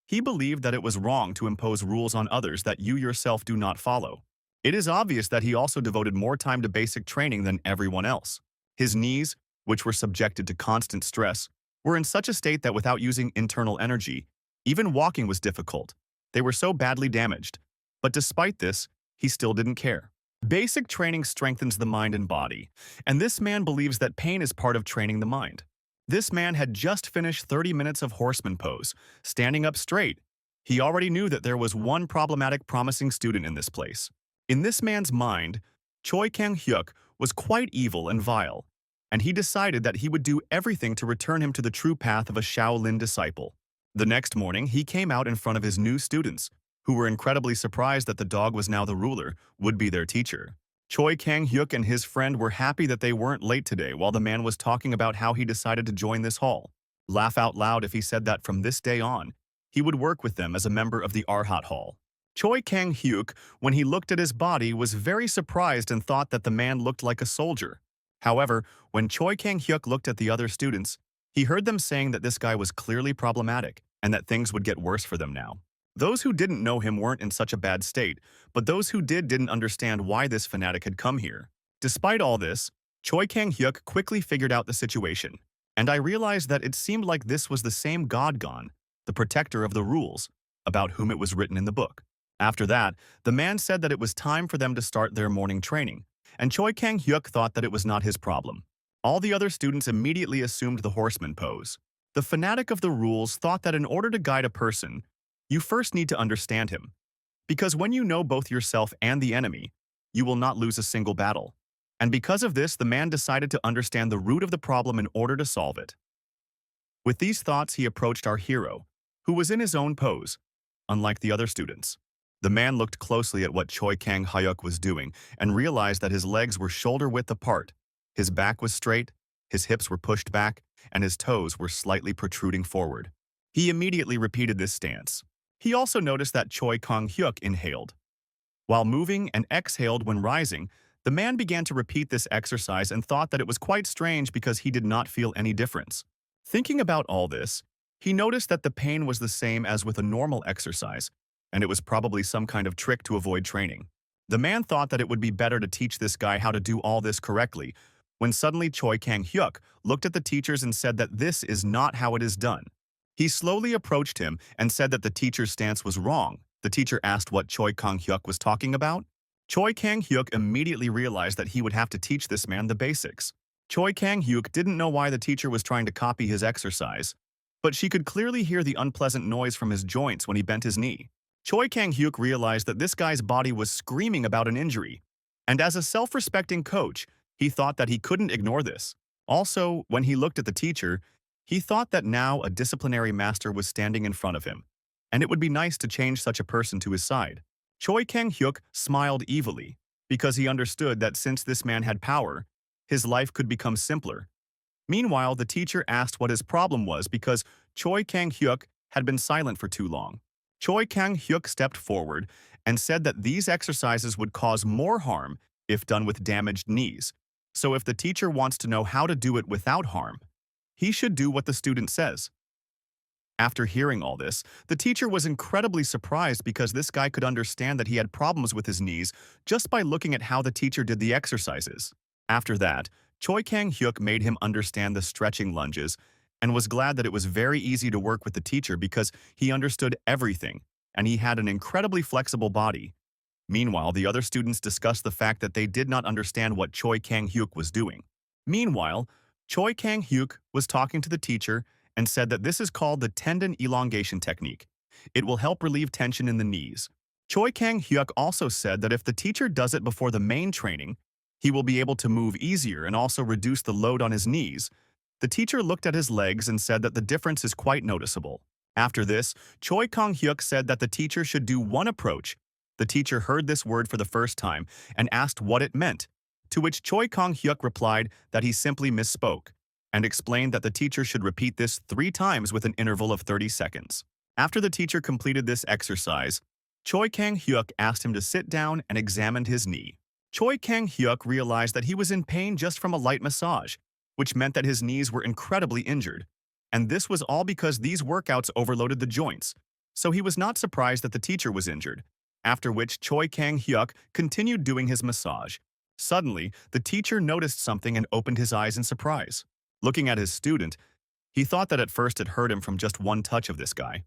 S1: He believed that it was wrong to impose rules on others that you yourself do not follow. It is obvious that he also devoted more time to basic training than everyone else. His knees, which were subjected to constant stress, were in such a state that without using internal energy, even walking was difficult. They were so badly damaged. But despite this, he still didn't care. Basic training strengthens the mind and body, and this man believes that pain is part of training the mind. This man had just finished 30 minutes of horseman pose, standing up straight. He already knew that there was one problematic promising student in this place. In this man's mind, Choi Kang-hyuk was quite evil and vile, and he decided that he would do everything to return him to the true path of a Shaolin disciple. The next morning, he came out in front of his new students, who were incredibly surprised that the dog was now the ruler, would be their teacher. Choi Kang-hyuk and his friend were happy that they weren't late today while the man was talking about how he decided to join this hall. Laugh out loud if he said that from this day on, he would work with them as a member of the Arhat Hall. Choi Kang-hyuk, when he looked at his body, was very surprised and thought that the man looked like a soldier. However, when Choi Kang-hyuk looked at the other students, he heard them saying that this guy was clearly problematic and that things would get worse for them now. Those who didn't know him weren't in such a bad state, but those who didn't understand why this fanatic had come here. Despite all this, Choi Kang-hyuk quickly figured out the situation, and I realized that it seemed like this was the same Godgon, the protector of the rules, about whom it was written in the book. After that, the man said that it was time for them to start their morning training, and Choi Kang-hyuk thought that it was not his problem. All the other students immediately assumed the horseman pose. The fanatic of the rules thought that in order to guide a person, you first need to understand him, because when you know both yourself and the enemy, you will not lose a single battle. And because of this, the man decided to understand the root of the problem in order to solve it. With these thoughts, he approached our hero, who was in his own pose, unlike the other students. The man looked closely at what Choi Kang-hyuk was doing and realized that his legs were shoulder-width apart, his back was straight, his hips were pushed back, and his toes were slightly protruding forward. He immediately repeated this stance. He also noticed that Choi Kang-hyuk inhaled. While moving and exhaled when rising, the man began to repeat this exercise and thought that it was quite strange because he did not feel any difference. Thinking about all this, he noticed that the pain was the same as with a normal exercise, and it was probably some kind of trick to avoid training. The man thought that it would be better to teach this guy how to do all this correctly, when suddenly Choi Kang-hyuk looked at the teachers and said that this is not how it is done. He slowly approached him and said that the teacher's stance was wrong. The teacher asked what Choi Kang-hyuk was talking about. Choi Kang-hyuk immediately realized that he would have to teach this man the basics. Choi Kang-hyuk didn't know why the teacher was trying to copy his exercise, but she could clearly hear the unpleasant noise from his joints when he bent his knee. Choi Kang-hyuk realized that this guy's body was screaming about an injury, and as a self-respecting coach, he thought that he couldn't ignore this. Also, when he looked at the teacher, he thought that now a disciplinary master was standing in front of him, and it would be nice to change such a person to his side. Choi Kang-hyuk smiled evilly, because he understood that since this man had power, his life could become simpler. Meanwhile, the teacher asked what his problem was because Choi Kang-hyuk had been silent for too long. Choi Kang-hyuk stepped forward and said that these exercises would cause more harm if done with damaged knees. So if the teacher wants to know how to do it without harm, he should do what the student says. After hearing all this, the teacher was incredibly surprised because this guy could understand that he had problems with his knees just by looking at how the teacher did the exercises. After that, Choi Kang-hyuk made him understand the stretching lunges and was glad that it was very easy to work with the teacher because he understood everything and he had an incredibly flexible body. Meanwhile, the other students discussed the fact that they did not understand what Choi Kang-hyuk was doing. Meanwhile, Choi Kang-hyuk was talking to the teacher and said that this is called the tendon elongation technique. It will help relieve tension in the knees. Choi Kang-hyuk also said that if the teacher does it before the main training, he will be able to move easier and also reduce the load on his knees. The teacher looked at his legs and said that the difference is quite noticeable. After this, Choi Kang-hyuk said that the teacher should do one approach. The teacher heard this word for the first time and asked what it meant, to which Choi Kang-hyuk replied that he simply misspoke and explained that the teacher should repeat this 3 times with an interval of 30 seconds. After the teacher completed this exercise, Choi Kang-hyuk asked him to sit down and examined his knee. Choi Kang-hyuk realized that he was in pain just from a light massage, which meant that his knees were incredibly injured. And this was all because these workouts overloaded the joints, so he was not surprised that the teacher was injured. After which Choi Kang-hyuk continued doing his massage. Suddenly, the teacher noticed something and opened his eyes in surprise. Looking at his student, he thought that at first it hurt him from just one touch of this guy.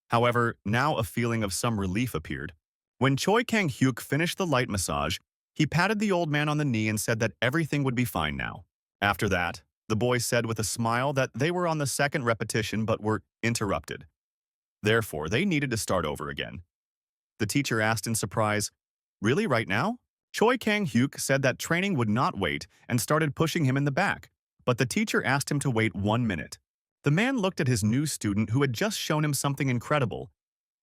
S1: However, now a feeling of some relief appeared. When Choi Kang-hyuk finished the light massage, he patted the old man on the knee and said that everything would be fine now. After that, the boy said with a smile that they were on the second repetition but were interrupted. Therefore, they needed to start over again. The teacher asked in surprise, "Really, right now?" Choi Kang-hyuk said that training would not wait and started pushing him in the back, but the teacher asked him to wait 1 minute. The man looked at his new student who had just shown him something incredible.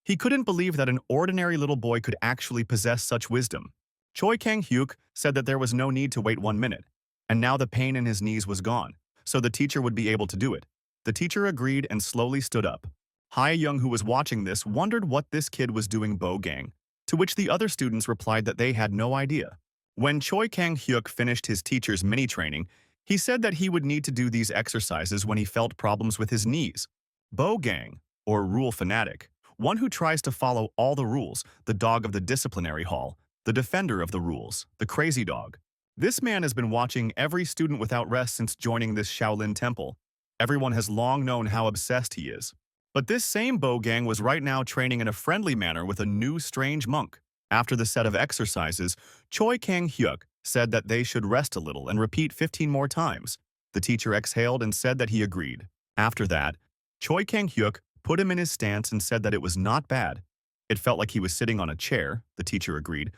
S1: He couldn't believe that an ordinary little boy could actually possess such wisdom. Choi Kang-hyuk said that there was no need to wait 1 minute, and now the pain in his knees was gone, so the teacher would be able to do it. The teacher agreed and slowly stood up. Hae-young, who was watching this, wondered what this kid was doing Bo-gang, to which the other students replied that they had no idea. When Choi Kang-hyuk finished his teacher's mini-training, he said that he would need to do these exercises when he felt problems with his knees. Bo-gang, or rule fanatic, one who tries to follow all the rules, the dog of the disciplinary hall, the defender of the rules, the crazy dog. This man has been watching every student without rest since joining this Shaolin temple. Everyone has long known how obsessed he is. But this same Bo-gang was right now training in a friendly manner with a new strange monk. After the set of exercises, Choi Kang-hyuk said that they should rest a little and repeat 15 more times. The teacher exhaled and said that he agreed. After that, Choi Kang-hyuk put him in his stance and said that it was not bad. It felt like he was sitting on a chair, the teacher agreed,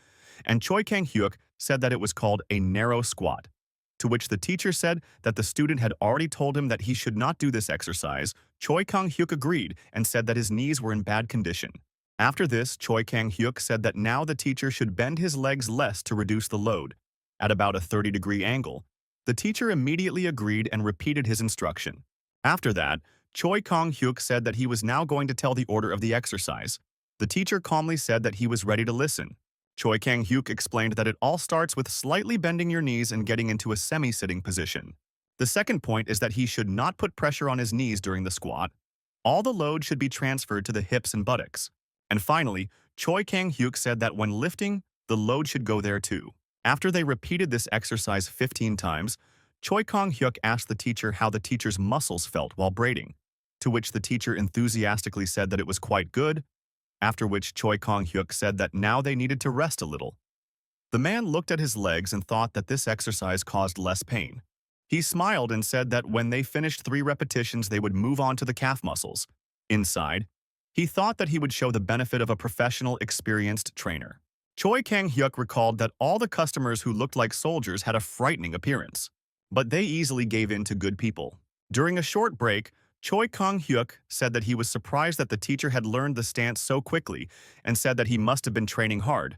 S1: and Choi Kang-hyuk said that it was called a narrow squat, to which the teacher said that the student had already told him that he should not do this exercise. Choi Kang-hyuk agreed and said that his knees were in bad condition. After this, Choi Kang-hyuk said that now the teacher should bend his legs less to reduce the load, at about a 30-degree angle. The teacher immediately agreed and repeated his instruction. After that, Choi Kang-hyuk said that he was now going to tell the order of the exercise. The teacher calmly said that he was ready to listen. Choi Kang-hyuk explained that it all starts with slightly bending your knees and getting into a semi-sitting position. The second point is that he should not put pressure on his knees during the squat. All the load should be transferred to the hips and buttocks. And finally, Choi Kang-hyuk said that when lifting, the load should go there too. After they repeated this exercise 15 times, Choi Kang-hyuk asked the teacher how the teacher's muscles felt while braiding, to which the teacher enthusiastically said that it was quite good, after which Choi Kang-hyuk said that now they needed to rest a little. The man looked at his legs and thought that this exercise caused less pain. He smiled and said that when they finished 3 repetitions they would move on to the calf muscles. Inside, he thought that he would show the benefit of a professional, experienced trainer. Choi Kang-hyuk recalled that all the customers who looked like soldiers had a frightening appearance, but they easily gave in to good people. During a short break, Choi Kang-hyuk said that he was surprised that the teacher had learned the stance so quickly and said that he must have been training hard.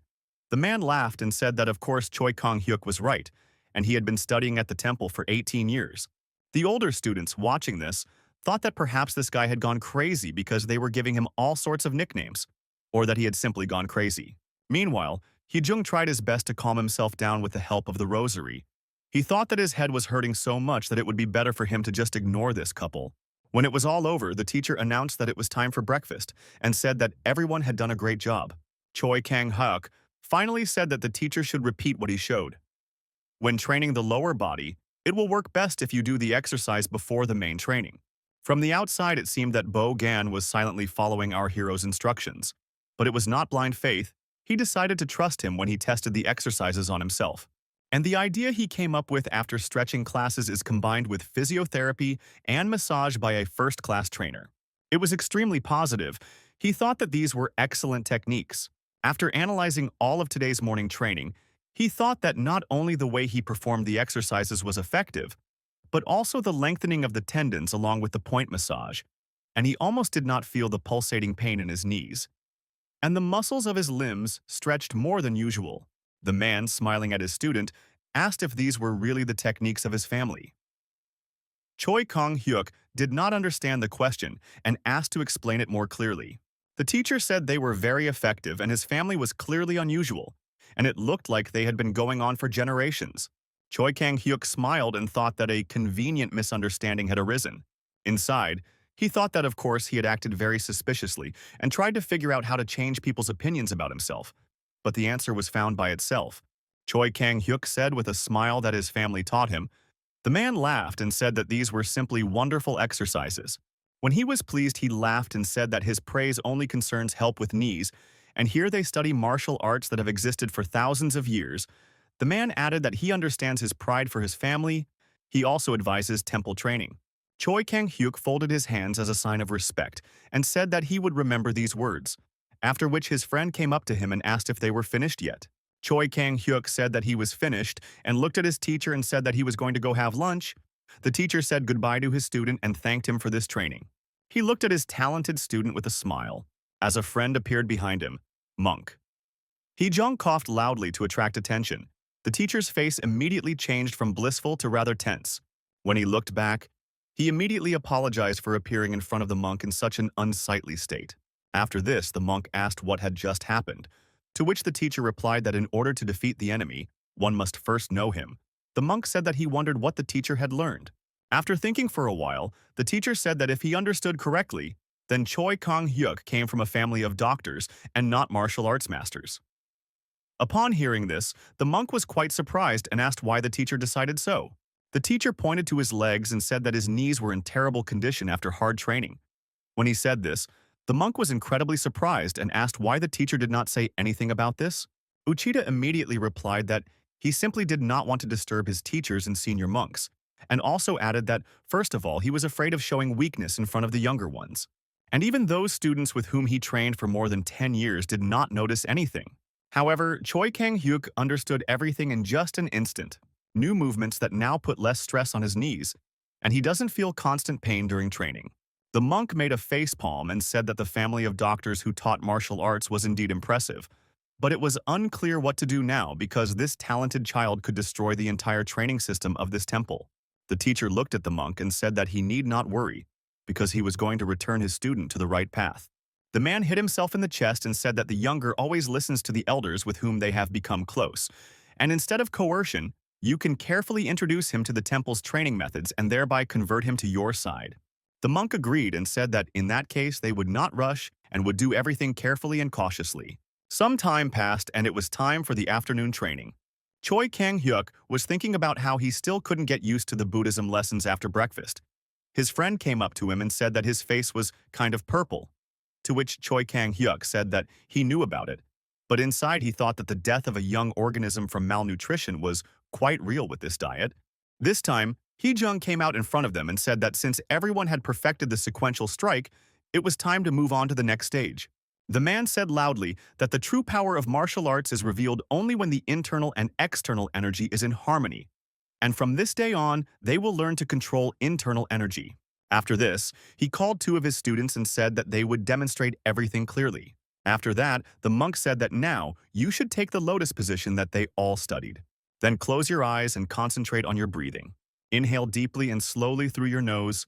S1: The man laughed and said that of course Choi Kang-hyuk was right, and he had been studying at the temple for 18 years. The older students watching this thought that perhaps this guy had gone crazy because they were giving him all sorts of nicknames, or that he had simply gone crazy. Meanwhile, Hee-jung tried his best to calm himself down with the help of the rosary. He thought that his head was hurting so much that it would be better for him to just ignore this couple. When it was all over, the teacher announced that it was time for breakfast and said that everyone had done a great job. Choi Kang-hyuk finally said that the teacher should repeat what he showed. When training the lower body, it will work best if you do the exercise before the main training. From the outside, it seemed that Bo-gan was silently following our hero's instructions. But it was not blind faith. He decided to trust him when he tested the exercises on himself. And the idea he came up with after stretching classes is combined with physiotherapy and massage by a first-class trainer. It was extremely positive. He thought that these were excellent techniques. After analyzing all of today's morning training, he thought that not only the way he performed the exercises was effective, but also the lengthening of the tendons along with the point massage, and he almost did not feel the pulsating pain in his knees. And the muscles of his limbs stretched more than usual. The man, smiling at his student, asked if these were really the techniques of his family. Choi Kong-hyuk did not understand the question and asked to explain it more clearly. The teacher said they were very effective and his family was clearly unusual, and it looked like they had been going on for generations. Choi Kang-hyuk smiled and thought that a convenient misunderstanding had arisen. Inside, he thought that of course he had acted very suspiciously and tried to figure out how to change people's opinions about himself. But the answer was found by itself. Choi Kang-hyuk said with a smile that his family taught him. The man laughed and said that these were simply wonderful exercises. When he was pleased, he laughed and said that his praise only concerns help with knees, and here they study martial arts that have existed for thousands of years. The man added that he understands his pride for his family. He also advises temple training. Choi Kang-hyuk folded his hands as a sign of respect and said that he would remember these words, after which his friend came up to him and asked if they were finished yet. Choi Kang-hyuk said that he was finished and looked at his teacher and said that he was going to go have lunch. The teacher said goodbye to his student and thanked him for this training. He looked at his talented student with a smile, as a friend appeared behind him, Monk. Hee-jung coughed loudly to attract attention. The teacher's face immediately changed from blissful to rather tense. When he looked back, he immediately apologized for appearing in front of the monk in such an unsightly state. After this, the monk asked what had just happened, to which the teacher replied that in order to defeat the enemy, one must first know him. The monk said that he wondered what the teacher had learned. After thinking for a while, the teacher said that if he understood correctly, then Choi Kang-hyuk came from a family of doctors and not martial arts masters. Upon hearing this, the monk was quite surprised and asked why the teacher decided so. The teacher pointed to his legs and said that his knees were in terrible condition after hard training. When he said this, the monk was incredibly surprised and asked why the teacher did not say anything about this. Uchida immediately replied that he simply did not want to disturb his teachers and senior monks, and also added that, first of all, he was afraid of showing weakness in front of the younger ones. And even those students with whom he trained for more than 10 years did not notice anything. However, Choi Kang-hyuk understood everything in just an instant. New movements that now put less stress on his knees, and he doesn't feel constant pain during training. The monk made a facepalm and said that the family of doctors who taught martial arts was indeed impressive, but it was unclear what to do now because this talented child could destroy the entire training system of this temple. The teacher looked at the monk and said that he need not worry, because he was going to return his student to the right path. The man hit himself in the chest and said that the younger always listens to the elders with whom they have become close, and instead of coercion, you can carefully introduce him to the temple's training methods and thereby convert him to your side. The monk agreed and said that in that case they would not rush and would do everything carefully and cautiously. Some time passed and it was time for the afternoon training. Choi Kang-hyuk was thinking about how he still couldn't get used to the Buddhism lessons after breakfast. His friend came up to him and said that his face was kind of purple, to which Choi Kang-hyuk said that he knew about it, but inside he thought that the death of a young organism from malnutrition was quite real with this diet. This time, Hee-jung came out in front of them and said that since everyone had perfected the sequential strike, it was time to move on to the next stage. The man said loudly that the true power of martial arts is revealed only when the internal and external energy is in harmony, and from this day on, they will learn to control internal energy. After this, he called two of his students and said that they would demonstrate everything clearly. After that, the monk said that now you should take the lotus position that they all studied. Then close your eyes and concentrate on your breathing. Inhale deeply and slowly through your nose.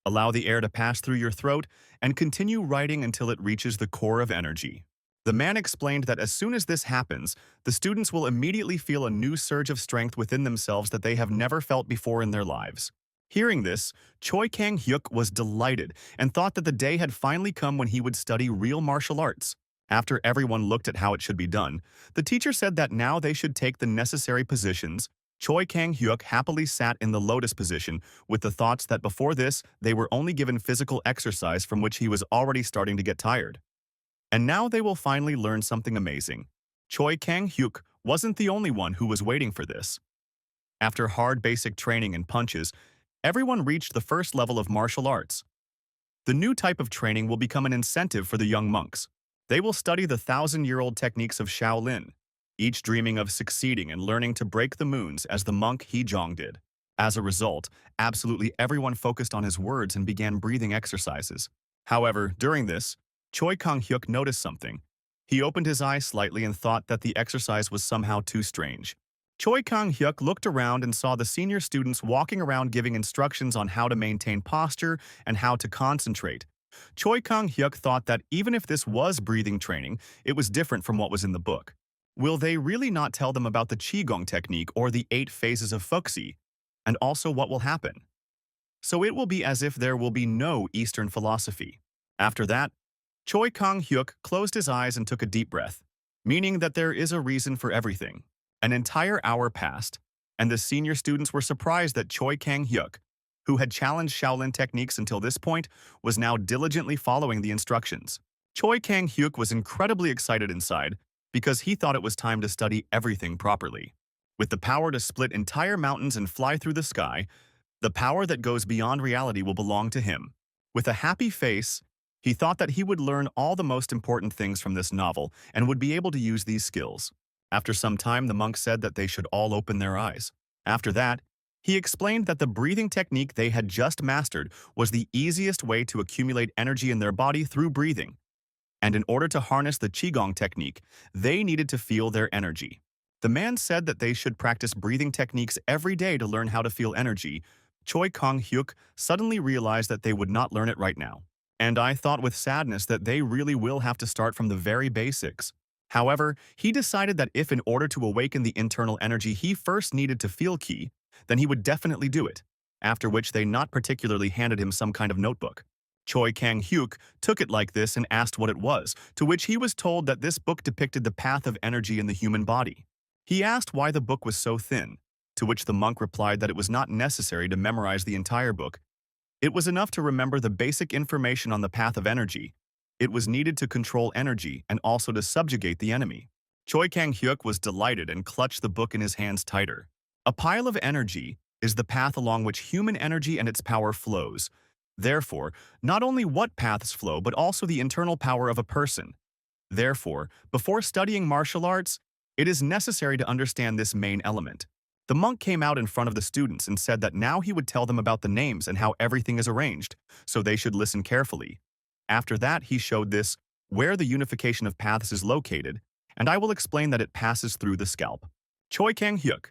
S1: Allow the air to pass through your throat and continue writing until it reaches the core of energy. The man explained that as soon as this happens, the students will immediately feel a new surge of strength within themselves that they have never felt before in their lives. Hearing this, Choi Kang-hyuk was delighted and thought that the day had finally come when he would study real martial arts. After everyone looked at how it should be done, the teacher said that now they should take the necessary positions. Choi Kang-hyuk happily sat in the lotus position with the thoughts that before this they were only given physical exercise from which he was already starting to get tired. And now they will finally learn something amazing. Choi Kang-hyuk wasn't the only one who was waiting for this. After hard basic training and punches, everyone reached the first level of martial arts. The new type of training will become an incentive for the young monks. They will study the thousand-year-old techniques of Shaolin, each dreaming of succeeding and learning to break the moons as the monk He Jong did. As a result, absolutely everyone focused on his words and began breathing exercises. However, during this, Choi Kang-hyuk noticed something. He opened his eyes slightly and thought that the exercise was somehow too strange. Choi Kang-hyuk looked around and saw the senior students walking around giving instructions on how to maintain posture and how to concentrate. Choi Kang-hyuk thought that even if this was breathing training, it was different from what was in the book. Will they really not tell them about the Qigong technique or the 8 phases of Fuxi? And also what will happen? So it will be as if there will be no Eastern philosophy. After that, Choi Kang-hyuk closed his eyes and took a deep breath, meaning that there is a reason for everything. An entire hour passed, and the senior students were surprised that Choi Kang-hyuk, who had challenged Shaolin techniques until this point, was now diligently following the instructions. Choi Kang-hyuk was incredibly excited inside because he thought it was time to study everything properly. With the power to split entire mountains and fly through the sky, the power that goes beyond reality will belong to him. With a happy face, he thought that he would learn all the most important things from this novel and would be able to use these skills. After some time, the monk said that they should all open their eyes. After that, he explained that the breathing technique they had just mastered was the easiest way to accumulate energy in their body through breathing. And in order to harness the Qigong technique, they needed to feel their energy. The man said that they should practice breathing techniques every day to learn how to feel energy. Choi Kang-hyuk suddenly realized that they would not learn it right now. And I thought with sadness that they really will have to start from the very basics. However, he decided that if in order to awaken the internal energy he first needed to feel Qi, then he would definitely do it, after which they not particularly handed him some kind of notebook. Choi Kang-hyuk took it like this and asked what it was, to which he was told that this book depicted the path of energy in the human body. He asked why the book was so thin, to which the monk replied that it was not necessary to memorize the entire book. It was enough to remember the basic information on the path of energy. It was needed to control energy and also to subjugate the enemy. Choi Kang-hyuk was delighted and clutched the book in his hands tighter. A pile of energy is the path along which human energy and its power flows. Therefore, not only what paths flow but also the internal power of a person. Therefore, before studying martial arts, it is necessary to understand this main element. The monk came out in front of the students and said that now he would tell them about the names and how everything is arranged, so they should listen carefully. After that, he showed this, where the unification of paths is located, and I will explain that it passes through the scalp. Choi Kang-hyuk.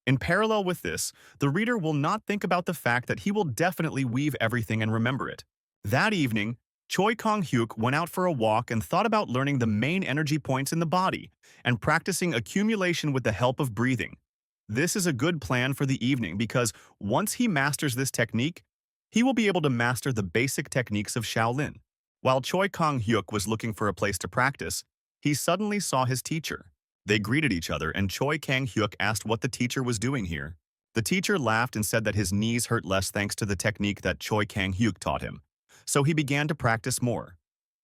S1: In parallel with this, the reader will not think about the fact that he will definitely weave everything and remember it. That evening, Choi Kang-hyuk went out for a walk and thought about learning the main energy points in the body and practicing accumulation with the help of breathing. This is a good plan for the evening because once he masters this technique, he will be able to master the basic techniques of Shaolin. While Choi Kang-hyuk was looking for a place to practice, he suddenly saw his teacher. They greeted each other and Choi Kang-hyuk asked what the teacher was doing here. The teacher laughed and said that his knees hurt less thanks to the technique that Choi Kang-hyuk taught him. So he began to practice more.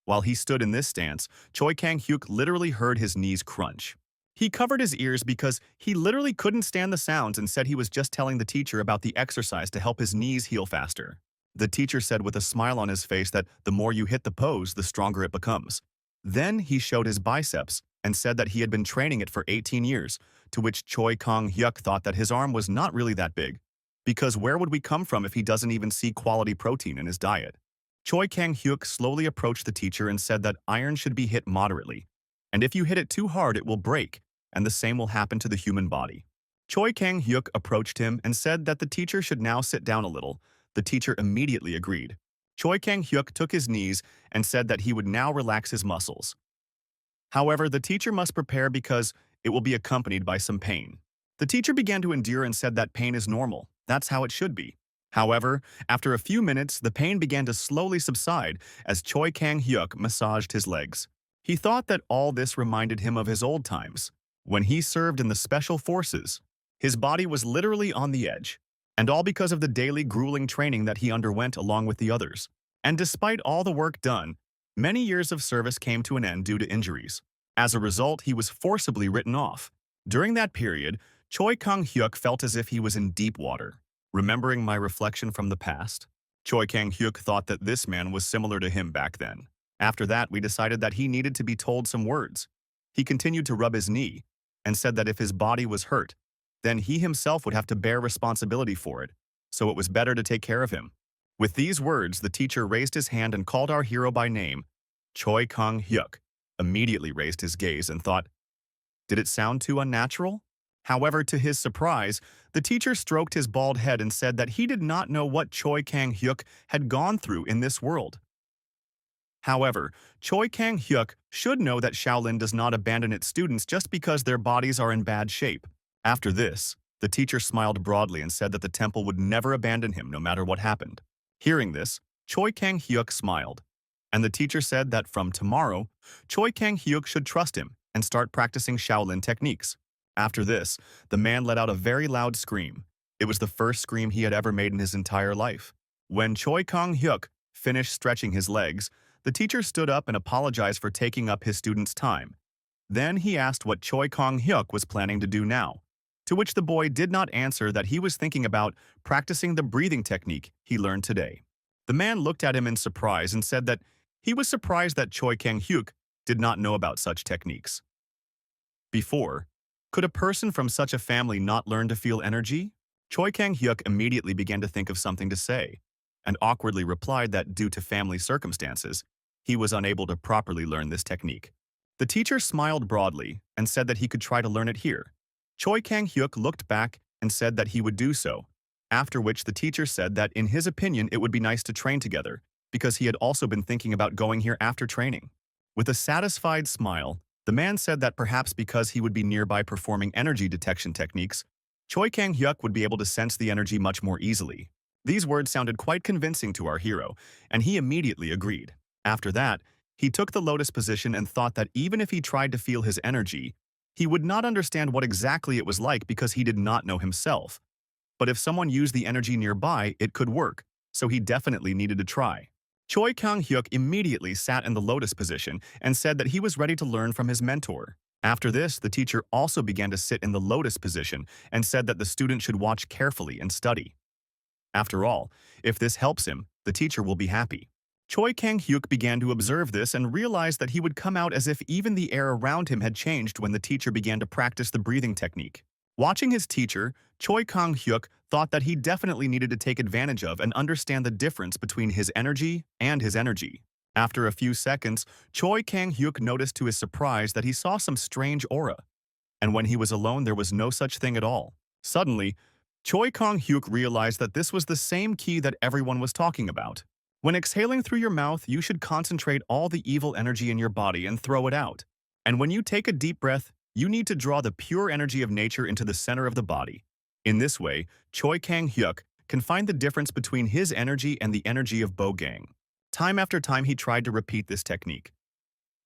S1: While he stood in this stance, Choi Kang-hyuk literally heard his knees crunch. He covered his ears because he literally couldn't stand the sounds and said he was just telling the teacher about the exercise to help his knees heal faster. The teacher said with a smile on his face that the more you hit the pose, the stronger it becomes. Then he showed his biceps and said that he had been training it for 18 years, to which Choi Kang-hyuk thought that his arm was not really that big. Because where would we come from if he doesn't even see quality protein in his diet? Choi Kang-hyuk slowly approached the teacher and said that iron should be hit moderately, and if you hit it too hard it will break, and the same will happen to the human body. Choi Kang-hyuk approached him and said that the teacher should now sit down a little. The teacher immediately agreed. Choi Kang-hyuk took his knees and said that he would now relax his muscles. However, the teacher must prepare because it will be accompanied by some pain. The teacher began to endure and said that pain is normal. That's how it should be. However, after a few minutes, the pain began to slowly subside as Choi Kang-hyuk massaged his legs. He thought that all this reminded him of his old times, when he served in the special forces. His body was literally on the edge, and all because of the daily grueling training that he underwent along with the others. And despite all the work done, Many years of service came to an end due to injuries. As a result, he was forcibly written off. During that period, Choi Kang-hyuk felt as if he was in deep water. Remembering my reflection from the past, Choi Kang-hyuk thought that this man was similar to him back then. After that, we decided that he needed to be told some words. He continued to rub his knee and said that if his body was hurt, then he himself would have to bear responsibility for it, so it was better to take care of him. With these words, the teacher raised his hand and called our hero by name. Choi Kang-hyuk immediately raised his gaze and thought, did it sound too unnatural? However, to his surprise, the teacher stroked his bald head and said that he did not know what Choi Kang-hyuk had gone through in this world. However, Choi Kang-hyuk should know that Shaolin does not abandon its students just because their bodies are in bad shape. After this, the teacher smiled broadly and said that the temple would never abandon him no matter what happened. Hearing this, Choi Kang-hyuk smiled, and the teacher said that from tomorrow, Choi Kang-hyuk should trust him and start practicing Shaolin techniques. After this, the man let out a very loud scream. It was the first scream he had ever made in his entire life. When Choi Kang-hyuk finished stretching his legs, the teacher stood up and apologized for taking up his student's time. Then he asked what Choi Kang-hyuk was planning to do now, to which the boy did not answer that he was thinking about practicing the breathing technique he learned today. The man looked at him in surprise and said that he was surprised that Choi Kang-hyuk did not know about such techniques. Before, could a person from such a family not learn to feel energy? Choi Kang-hyuk immediately began to think of something to say, and awkwardly replied that due to family circumstances, he was unable to properly learn this technique. The teacher smiled broadly and said that he could try to learn it here. Choi Kang-hyuk looked back and said that he would do so, after which the teacher said that in his opinion it would be nice to train together, because he had also been thinking about going here after training. With a satisfied smile, the man said that perhaps because he would be nearby performing energy detection techniques, Choi Kang-hyuk would be able to sense the energy much more easily. These words sounded quite convincing to our hero, and he immediately agreed. After that, he took the lotus position and thought that even if he tried to feel his energy, he would not understand what exactly it was like because he did not know himself. But if someone used the energy nearby, it could work, so he definitely needed to try. Choi Kang-hyuk immediately sat in the lotus position and said that he was ready to learn from his mentor. After this, the teacher also began to sit in the lotus position and said that the student should watch carefully and study. After all, if this helps him, the teacher will be happy. Choi Kang-hyuk began to observe this and realized that he would come out as if even the air around him had changed when the teacher began to practice the breathing technique. Watching his teacher, Choi Kang-hyuk thought that he definitely needed to take advantage of and understand the difference between his energy and his energy. After a few seconds, Choi Kang-hyuk noticed to his surprise that he saw some strange aura. And when he was alone, there was no such thing at all. Suddenly, Choi Kang-hyuk realized that this was the same key that everyone was talking about. When exhaling through your mouth, you should concentrate all the evil energy in your body and throw it out. And when you take a deep breath, you need to draw the pure energy of nature into the center of the body. In this way, Choi Kang-hyuk can find the difference between his energy and the energy of Bo-gang. Time after time he tried to repeat this technique.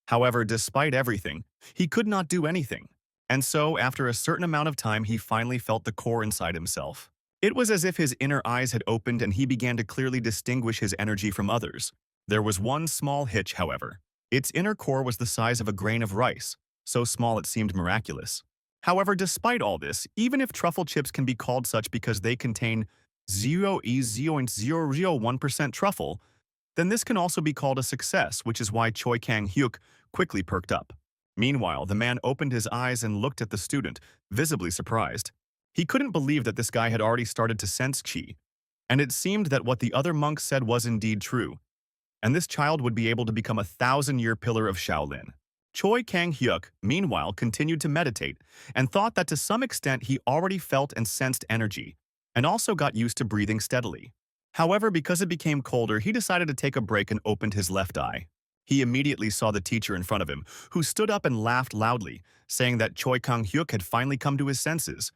S1: However, despite everything, he could not do anything. And so, after a certain amount of time, he finally felt the core inside himself. It was as if his inner eyes had opened and he began to clearly distinguish his energy from others. There was one small hitch, however. Its inner core was the size of a grain of rice, so small it seemed miraculous. However, despite all this, even if truffle chips can be called such because they contain 0.001% truffle, then this can also be called a success, which is why Choi Kang-hyuk quickly perked up. Meanwhile, the man opened his eyes and looked at the student, visibly surprised. He couldn't believe that this guy had already started to sense qi, and it seemed that what the other monks said was indeed true, and this child would be able to become a 1,000-year pillar of Shaolin. Choi Kang-hyuk, meanwhile, continued to meditate and thought that to some extent he already felt and sensed energy, and also got used to breathing steadily. However, because it became colder, he decided to take a break and opened his left eye. He immediately saw the teacher in front of him, who stood up and laughed loudly, saying that Choi Kang-hyuk had finally come to his senses.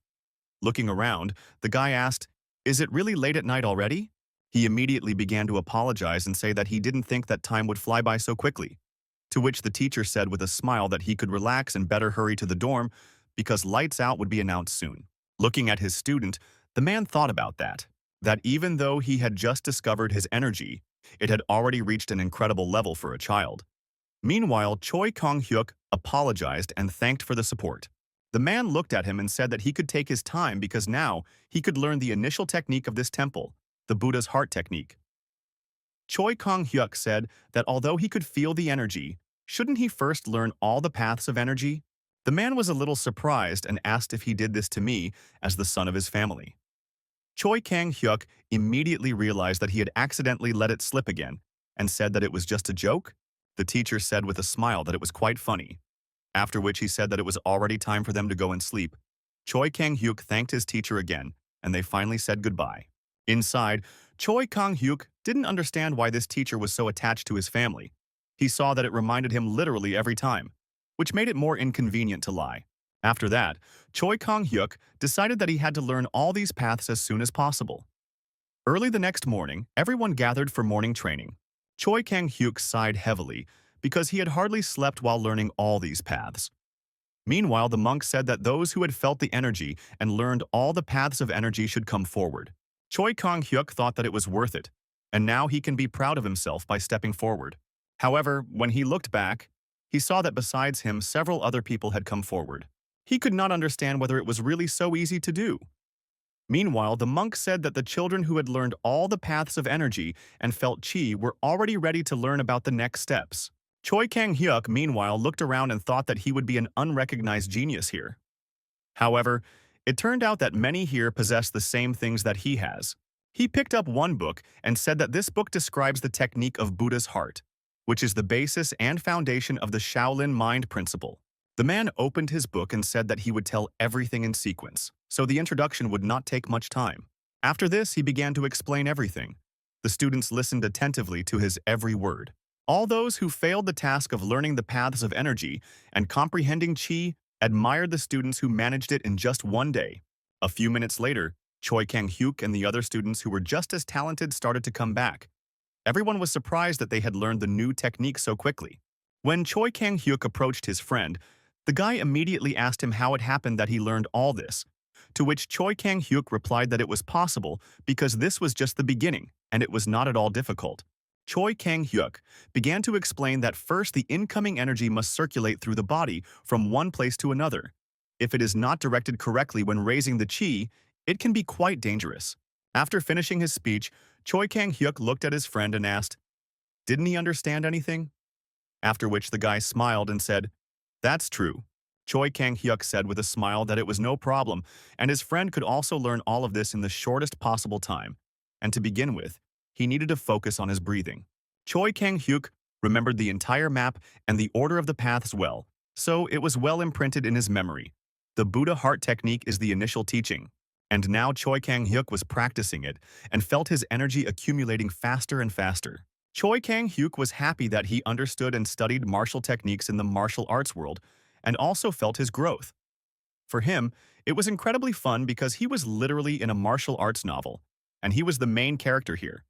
S1: Looking around, the guy asked, "Is it really late at night already?" He immediately began to apologize and say that he didn't think that time would fly by so quickly. To which the teacher said with a smile that he could relax and better hurry to the dorm because lights out would be announced soon. Looking at his student, the man thought about that even though he had just discovered his energy, It had already reached an incredible level for a child. Meanwhile, Choi Kong-hyuk apologized and thanked for the support. The man looked at him and said that he could take his time because now he could learn the initial technique of this temple, the Buddha's heart technique. Choi Kong-hyuk said that although he could feel the energy, shouldn't he first learn all the paths of energy? The man was a little surprised and asked if he did this to me as the son of his family. Choi Kang-hyuk immediately realized that he had accidentally let it slip again and said that it was just a joke. The teacher said with a smile that it was quite funny, after which he said that it was already time for them to go and sleep. Choi Kang-hyuk thanked his teacher again, and they finally said goodbye. Inside, Choi Kang-hyuk didn't understand why this teacher was so attached to his family. He saw that it reminded him literally every time, which made it more inconvenient to lie. After that, Choi Kang-hyuk decided that he had to learn all these paths as soon as possible. Early the next morning, everyone gathered for morning training. Choi Kang-hyuk sighed heavily because he had hardly slept while learning all these paths. Meanwhile, the monk said that those who had felt the energy and learned all the paths of energy should come forward. Choi Kang-hyuk thought that it was worth it, and now he can be proud of himself by stepping forward. However, when he looked back, he saw that besides him, several other people had come forward. He could not understand whether it was really so easy to do. Meanwhile, the monk said that the children who had learned all the paths of energy and felt chi were already ready to learn about the next steps. Choi Kang-hyuk, meanwhile, looked around and thought that he would be an unrecognized genius here. However, it turned out that many here possessed the same things that he has. He picked up one book and said that this book describes the technique of Buddha's heart, which is the basis and foundation of the Shaolin mind principle. The man opened his book and said that he would tell everything in sequence, so the introduction would not take much time. After this, he began to explain everything. The students listened attentively to his every word. All those who failed the task of learning the paths of energy and comprehending chi admired the students who managed it in just one day. A few minutes later, Choi Kang-hyuk and the other students who were just as talented started to come back. Everyone was surprised that they had learned the new technique so quickly. When Choi Kang-hyuk approached his friend, the guy immediately asked him how it happened that he learned all this, to which Choi Kang-hyuk replied that it was possible because this was just the beginning and it was not at all difficult. Choi Kang-hyuk began to explain that first the incoming energy must circulate through the body from one place to another. If it is not directed correctly when raising the chi, it can be quite dangerous. After finishing his speech, Choi Kang-hyuk looked at his friend and asked, "Didn't he understand anything?" After which the guy smiled and said, "That's true." Choi Kang-hyuk said with a smile that it was no problem, and his friend could also learn all of this in the shortest possible time. And to begin with, he needed to focus on his breathing. Choi Kang-hyuk remembered the entire map and the order of the paths well, so it was well imprinted in his memory. The Buddha heart technique is the initial teaching, and now Choi Kang-hyuk was practicing it and felt his energy accumulating faster and faster. Choi Kang-hyuk was happy that he understood and studied martial techniques in the martial arts world and also felt his growth. For him, it was incredibly fun because he was literally in a martial arts novel, and he was the main character here.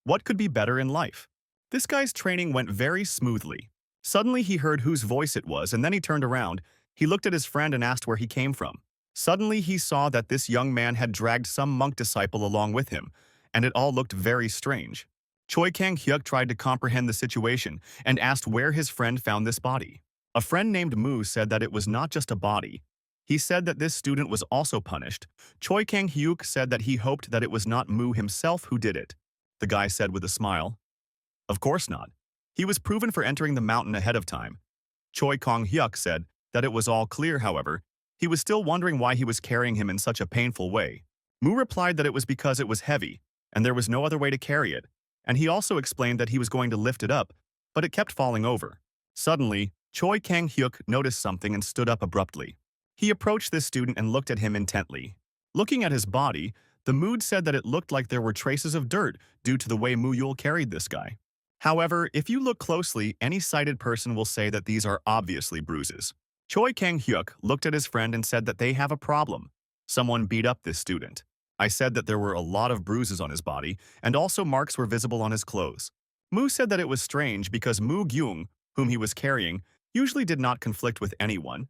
S1: What could be better in life? This guy's training went very smoothly. Suddenly he heard whose voice it was, and then he turned around. He looked at his friend and asked where he came from. Suddenly he saw that this young man had dragged some monk disciple along with him, and it all looked very strange. Choi Kang-hyuk tried to comprehend the situation and asked where his friend found this body. A friend named Mu said that it was not just a body. He said that this student was also punished. Choi Kang-hyuk said that he hoped that it was not Mu himself who did it. The guy said with a smile, "Of course not. He was proven for entering the mountain ahead of time." Choi Kang-hyuk said that it was all clear, however. He was still wondering why he was carrying him in such a painful way. Mu replied that it was because it was heavy, and there was no other way to carry it, and he also explained that he was going to lift it up, but it kept falling over. Suddenly, Choi Kang-hyuk noticed something and stood up abruptly. He approached this student and looked at him intently. Looking at his body, the mood said that it looked like there were traces of dirt due to the way Muyul carried this guy. However, if you look closely, any sighted person will say that these are obviously bruises. Choi Kang-hyuk looked at his friend and said that they have a problem. Someone beat up this student. I said that there were a lot of bruises on his body, and also marks were visible on his clothes. Mu said that it was strange because Mu Gyung, whom he was carrying, usually did not conflict with anyone.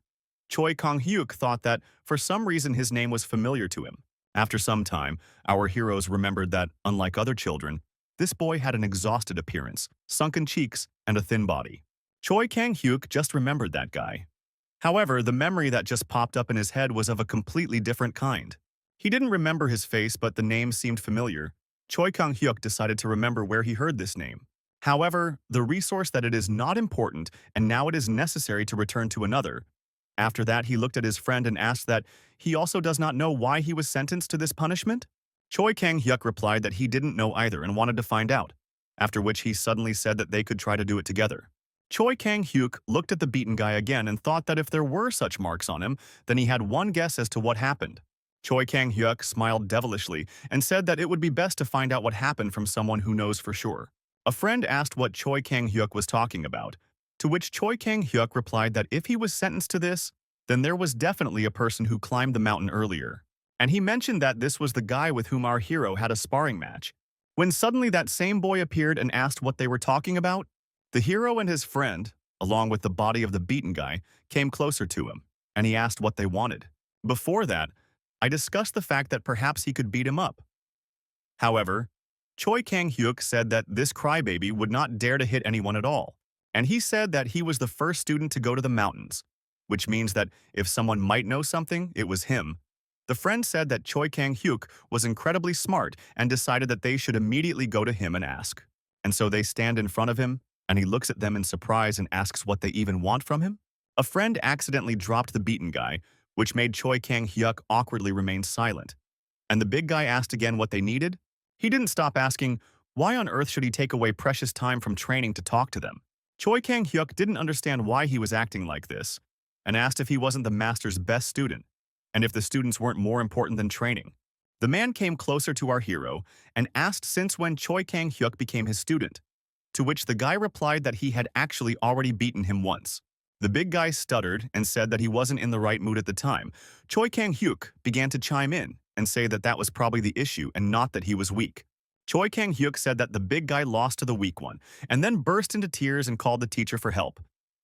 S1: Choi Kang-hyuk thought that, for some reason, his name was familiar to him. After some time, our heroes remembered that, unlike other children, This boy had an exhausted appearance, sunken cheeks, and a thin body. Choi Kang-hyuk just remembered that guy. However, the memory that just popped up in his head was of a completely different kind. He didn't remember his face, but the name seemed familiar. Choi Kang-hyuk decided to remember where he heard this name. However, the resource that it is not important, and now it is necessary to return to another. After that, he looked at his friend and asked that he also does not know why he was sentenced to this punishment. Choi Kang-hyuk replied that he didn't know either and wanted to find out, after which he suddenly said that they could try to do it together. Choi Kang-hyuk looked at the beaten guy again and thought that if there were such marks on him, then he had one guess as to what happened. Choi Kang-hyuk smiled devilishly and said that it would be best to find out what happened from someone who knows for sure. A friend asked what Choi Kang-hyuk was talking about, to which Choi Kang-hyuk replied that if he was sentenced to this, then there was definitely a person who climbed the mountain earlier. And he mentioned that this was the guy with whom our hero had a sparring match. When suddenly that same boy appeared and asked what they were talking about, the hero and his friend, along with the body of the beaten guy, came closer to him, and he asked what they wanted. Before that, I discussed the fact that perhaps he could beat him up. However, Choi Kang-hyuk said that this crybaby would not dare to hit anyone at all, and he said that he was the first student to go to the mountains, which means that if someone might know something, it was him. The friend said that Choi Kang-hyuk was incredibly smart and decided that they should immediately go to him and ask. And so they stand in front of him, and he looks at them in surprise and asks what they even want from him. A friend accidentally dropped the beaten guy, which made Choi Kang-hyuk awkwardly remain silent. And the big guy asked again what they needed. He didn't stop asking, why on earth should he take away precious time from training to talk to them? Choi Kang-hyuk didn't understand why he was acting like this, and asked if he wasn't the master's best student, and if the students weren't more important than training. The man came closer to our hero and asked since when Choi Kang-hyuk became his student, to which the guy replied that he had actually already beaten him once. The big guy stuttered and said that he wasn't in the right mood at the time. Choi Kang-hyuk began to chime in and say that that was probably the issue and not that he was weak. Choi Kang-hyuk said that the big guy lost to the weak one, and then burst into tears and called the teacher for help.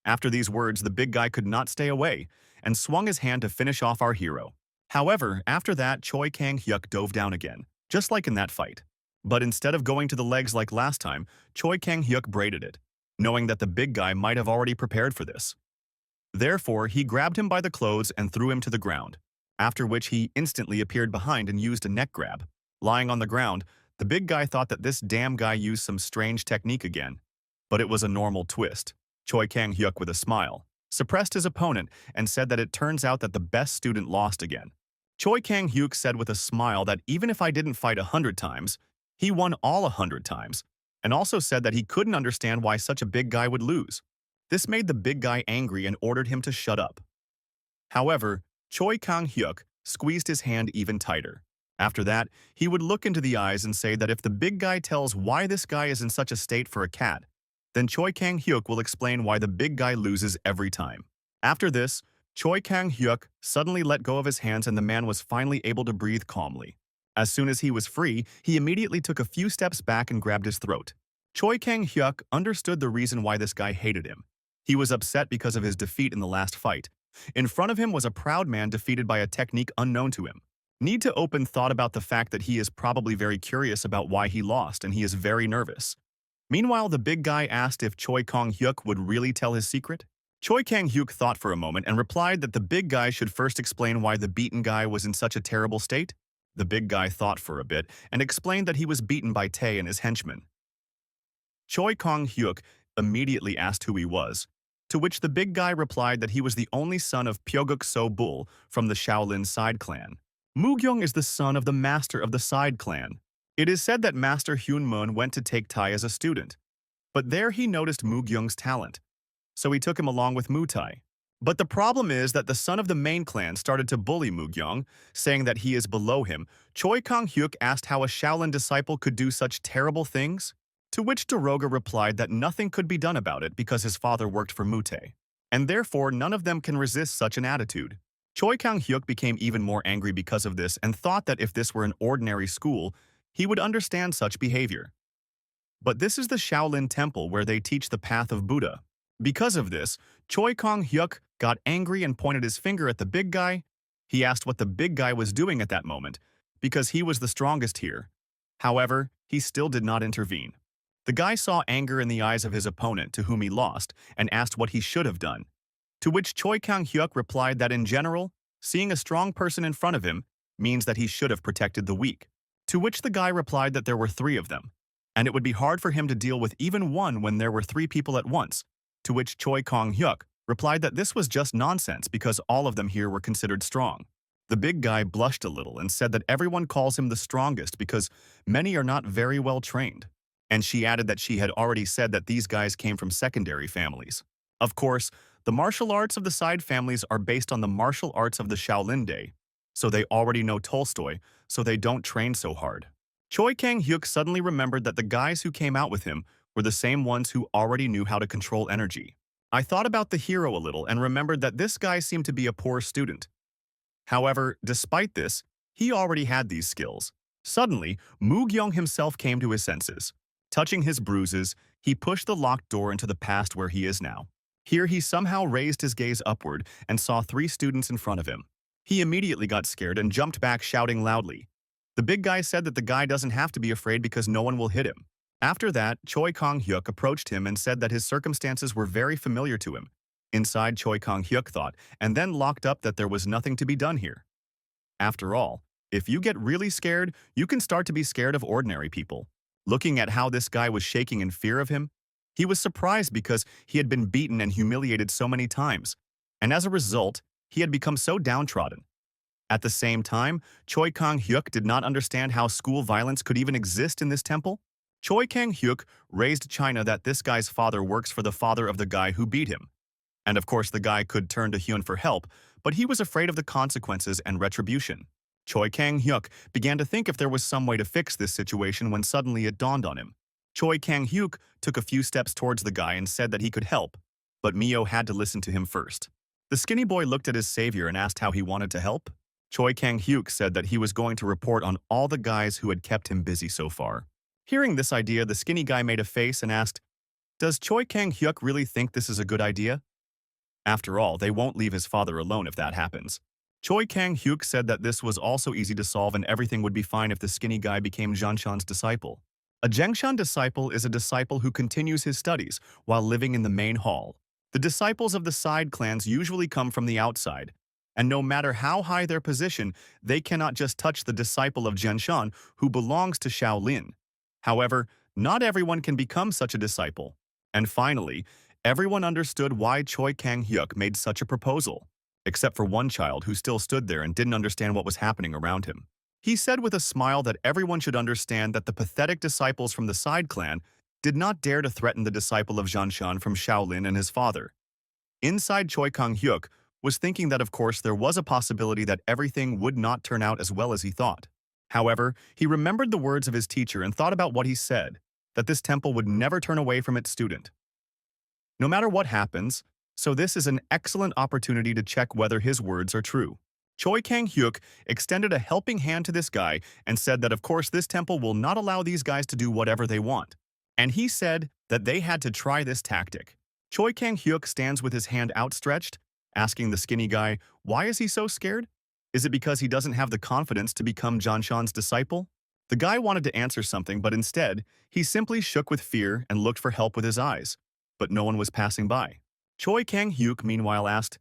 S1: After these words, the big guy could not stay away and swung his hand to finish off our hero. However, after that, Choi Kang-hyuk dove down again, just like in that fight. But instead of going to the legs like last time, Choi Kang-hyuk braided it, knowing that the big guy might have already prepared for this. Therefore, he grabbed him by the clothes and threw him to the ground, after which he instantly appeared behind and used a neck grab. Lying on the ground, the big guy thought that this damn guy used some strange technique again. But it was a normal twist. Choi Kang-hyuk, with a smile, suppressed his opponent and said that it turns out that the best student lost again. Choi Kang-hyuk said with a smile that even if I didn't fight 100 times, he won all 100 times, and also said that he couldn't understand why such a big guy would lose. This made the big guy angry and ordered him to shut up. However, Choi Kang-hyuk squeezed his hand even tighter. After that, he would look into the eyes and say that if the big guy tells why this guy is in such a state for a cat, then Choi Kang-hyuk will explain why the big guy loses every time. After this, Choi Kang-hyuk suddenly let go of his hands and the man was finally able to breathe calmly. As soon as he was free, he immediately took a few steps back and grabbed his throat. Choi Kang-hyuk understood the reason why this guy hated him. He was upset because of his defeat in the last fight. In front of him was a proud man defeated by a technique unknown to him. Need to open thought about the fact that he is probably very curious about why he lost and he is very nervous. Meanwhile, the big guy asked if Choi Kang-hyuk would really tell his secret. Choi Kang-hyuk thought for a moment and replied that the big guy should first explain why the beaten guy was in such a terrible state. The big guy thought for a bit and explained that he was beaten by Tae and his henchmen. Choi Kang-hyuk immediately asked who he was, to which the big guy replied that he was the only son of Pyeoguk So-bul from the Shaolin side clan. Mugyong is the son of the master of the side clan. It is said that Master Hyun-moon went to take Tai as a student, but there he noticed Mugyong's talent, so he took him along with Mutai. But the problem is that the son of the main clan started to bully Mugyong, saying that he is below him. Choi Kang-hyuk asked how a Shaolin disciple could do such terrible things, to which Daroga replied that nothing could be done about it because his father worked for Mute, and therefore none of them can resist such an attitude. Choi Kang-hyuk became even more angry because of this and thought that if this were an ordinary school, he would understand such behavior. But this is the Shaolin temple where they teach the path of Buddha. Because of this, Choi Kang-hyuk got angry and pointed his finger at the big guy. He asked what the big guy was doing at that moment, because he was the strongest here. However, he still did not intervene. The guy saw anger in the eyes of his opponent to whom he lost and asked what he should have done. To which Choi Kang-hyuk replied that in general, seeing a strong person in front of him means that he should have protected the weak. To which the guy replied that there were three of them, and it would be hard for him to deal with even one when there were three people at once. To which Choi Kang-hyuk replied that this was just nonsense because all of them here were considered strong. The big guy blushed a little and said that everyone calls him the strongest because many are not very well trained. And she added that she had already said that these guys came from secondary families. Of course, the martial arts of the side families are based on the martial arts of the Shaolin day, so they already know Tolstoy, so they don't train so hard. Choi Kang-hyuk suddenly remembered that the guys who came out with him were the same ones who already knew how to control energy. I thought about the hero a little and remembered that this guy seemed to be a poor student. However, despite this, he already had these skills. Suddenly, Moo Gyung himself came to his senses. Touching his bruises, he pushed the locked door into the past where he is now. Here he somehow raised his gaze upward and saw three students in front of him. He immediately got scared and jumped back shouting loudly. The big guy said that the guy doesn't have to be afraid because no one will hit him. After that, Choi Kang-hyuk approached him and said that his circumstances were very familiar to him. Inside, Choi Kang-hyuk thought, and then locked up that there was nothing to be done here. After all, if you get really scared, you can start to be scared of ordinary people. Looking at how this guy was shaking in fear of him, he was surprised because he had been beaten and humiliated so many times, and as a result, he had become so downtrodden. At the same time, Choi Kang-hyuk did not understand how school violence could even exist in this temple. Choi Kang-hyuk raised China that this guy's father works for the father of the guy who beat him. And of course the guy could turn to Hyun for help, but he was afraid of the consequences and retribution. Choi Kang-hyuk began to think if there was some way to fix this situation when suddenly it dawned on him. Choi Kang-hyuk took a few steps towards the guy and said that he could help, but Mio had to listen to him first. The skinny boy looked at his savior and asked how he wanted to help. Choi Kang-hyuk said that he was going to report on all the guys who had kept him busy so far. Hearing this idea, the skinny guy made a face and asked, "Does Choi Kang-hyuk really think this is a good idea?" After all, they won't leave his father alone if that happens. Choi Kang-hyuk said that this was also easy to solve and everything would be fine if the skinny guy became Zhanshan's disciple. A Zhengshan disciple is a disciple who continues his studies while living in the main hall. The disciples of the side clans usually come from the outside, and no matter how high their position, they cannot just touch the disciple of Zhenshan who belongs to Shaolin. However, not everyone can become such a disciple. And finally, everyone understood why Choi Kang-hyuk made such a proposal, except for one child who still stood there and didn't understand what was happening around him. He said with a smile that everyone should understand that the pathetic disciples from the side clan did not dare to threaten the disciple of Zhanshan from Shaolin and his father. Inside, Choi Kang-hyuk was thinking that of course there was a possibility that everything would not turn out as well as he thought. However, he remembered the words of his teacher and thought about what he said, that this temple would never turn away from its student. No matter what happens, so this is an excellent opportunity to check whether his words are true. Choi Kang-hyuk extended a helping hand to this guy and said that of course this temple will not allow these guys to do whatever they want. And he said that they had to try this tactic. Choi Kang-hyuk stands with his hand outstretched, asking the skinny guy, why is he so scared? Is it because he doesn't have the confidence to become Zhanshan's disciple? The guy wanted to answer something, but instead, he simply shook with fear and looked for help with his eyes. But no one was passing by. Choi Kang-hyuk meanwhile asked,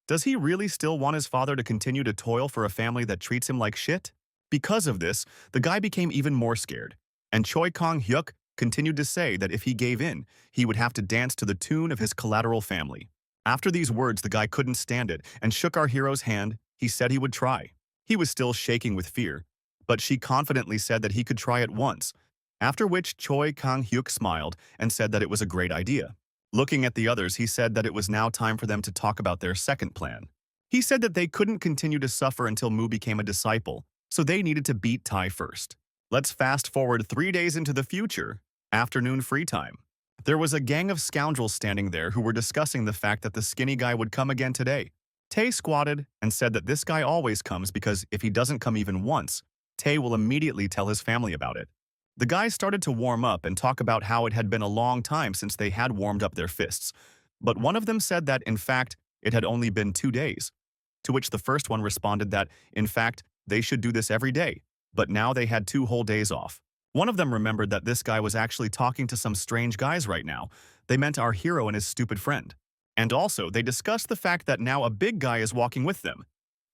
S1: does he really still want his father to continue to toil for a family that treats him like shit? Because of this, the guy became even more scared, and Choi Kang-hyuk continued to say that if he gave in, he would have to dance to the tune of his collateral family. After these words, the guy couldn't stand it and shook our hero's hand. He said he would try. He was still shaking with fear, but she confidently said that he could try it once, after which Choi Kang-hyuk smiled and said that it was a great idea. Looking at the others, he said that it was now time for them to talk about their second plan. He said that they couldn't continue to suffer until Mu became a disciple, so they needed to beat Tai first. Let's fast forward 3 days into the future, afternoon free time. There was a gang of scoundrels standing there who were discussing the fact that the skinny guy would come again today. Tae squatted and said that this guy always comes because if he doesn't come even once, Tae will immediately tell his family about it. The guys started to warm up and talk about how it had been a long time since they had warmed up their fists, but one of them said that, in fact, it had only been 2 days, to which the first one responded that, in fact, they should do this every day, but now they had 2 whole days off. One of them remembered that this guy was actually talking to some strange guys right now. They meant our hero and his stupid friend. And also, they discussed the fact that now a big guy is walking with them.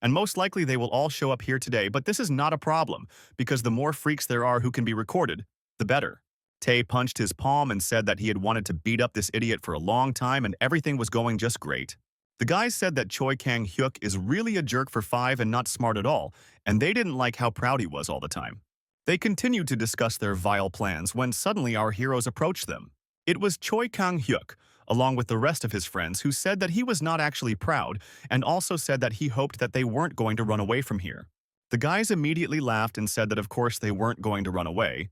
S1: And most likely they will all show up here today, but this is not a problem, because the more freaks there are who can be recorded, the better. Tae punched his palm and said that he had wanted to beat up this idiot for a long time and everything was going just great. The guys said that Choi Kang-hyuk is really a jerk for 5 and not smart at all, and they didn't like how proud he was all the time. They continued to discuss their vile plans when suddenly our heroes approached them. It was Choi Kang-hyuk, along with the rest of his friends, who said that he was not actually proud and also said that he hoped that they weren't going to run away from here. The guys immediately laughed and said that of course they weren't going to run away.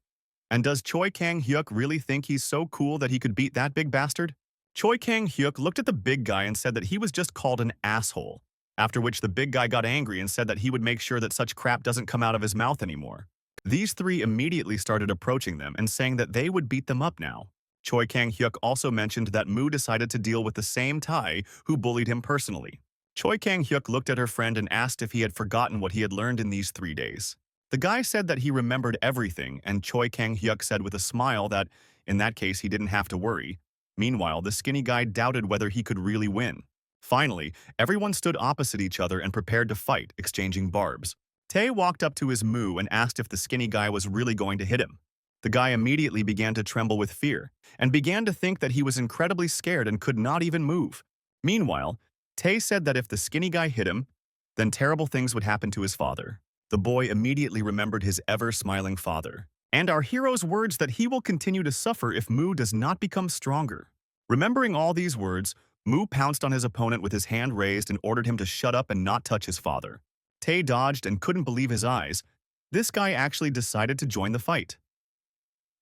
S1: And does Choi Kang-hyuk really think he's so cool that he could beat that big bastard? Choi Kang-hyuk looked at the big guy and said that he was just called an asshole, after which the big guy got angry and said that he would make sure that such crap doesn't come out of his mouth anymore. These three immediately started approaching them and saying that they would beat them up now. Choi Kang-hyuk also mentioned that Moo decided to deal with the same Tae who bullied him personally. Choi Kang-hyuk looked at her friend and asked if he had forgotten what he had learned in these 3 days. The guy said that he remembered everything, and Choi Kang-hyuk said with a smile that, in that case, he didn't have to worry. Meanwhile, the skinny guy doubted whether he could really win. Finally, everyone stood opposite each other and prepared to fight, exchanging barbs. Tae walked up to his Moo and asked if the skinny guy was really going to hit him. The guy immediately began to tremble with fear, and began to think that he was incredibly scared and could not even move. Meanwhile, Tae said that if the skinny guy hit him, then terrible things would happen to his father. The boy immediately remembered his ever-smiling father, and our hero's words that he will continue to suffer if Moo does not become stronger. Remembering all these words, Moo pounced on his opponent with his hand raised and ordered him to shut up and not touch his father. Tae dodged and couldn't believe his eyes. This guy actually decided to join the fight.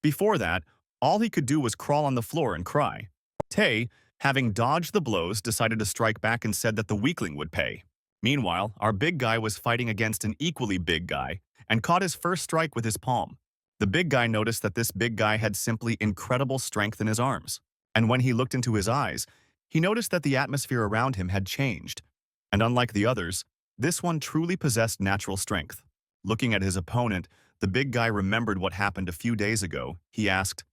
S1: Before that, all he could do was crawl on the floor and cry. Tae, having dodged the blows, decided to strike back and said that the weakling would pay. Meanwhile, our big guy was fighting against an equally big guy and caught his first strike with his palm. The big guy noticed that this big guy had simply incredible strength in his arms. And when he looked into his eyes, he noticed that the atmosphere around him had changed. And unlike the others, this one truly possessed natural strength. Looking at his opponent, the big guy remembered what happened a few days ago. He asked,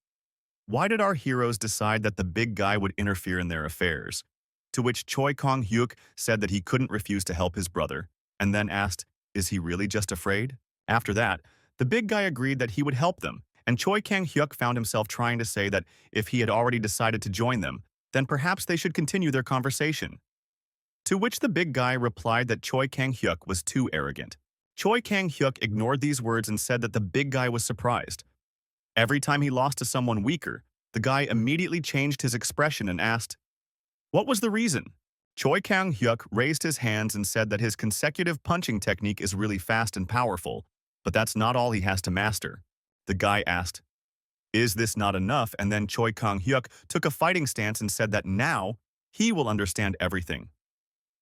S1: "Why did our heroes decide that the big guy would interfere in their affairs?" To which Choi Kang-hyuk said that he couldn't refuse to help his brother, and then asked, "Is he really just afraid?" After that, the big guy agreed that he would help them, and Choi Kang-hyuk found himself trying to say that if he had already decided to join them, then perhaps they should continue their conversation. To which the big guy replied that Choi Kang-hyuk was too arrogant. Choi Kang-hyuk ignored these words and said that the big guy was surprised. Every time he lost to someone weaker, the guy immediately changed his expression and asked, "What was the reason?" Choi Kang-hyuk raised his hands and said that his consecutive punching technique is really fast and powerful, but that's not all he has to master. The guy asked, "Is this not enough?" And then Choi Kang-hyuk took a fighting stance and said that now he will understand everything.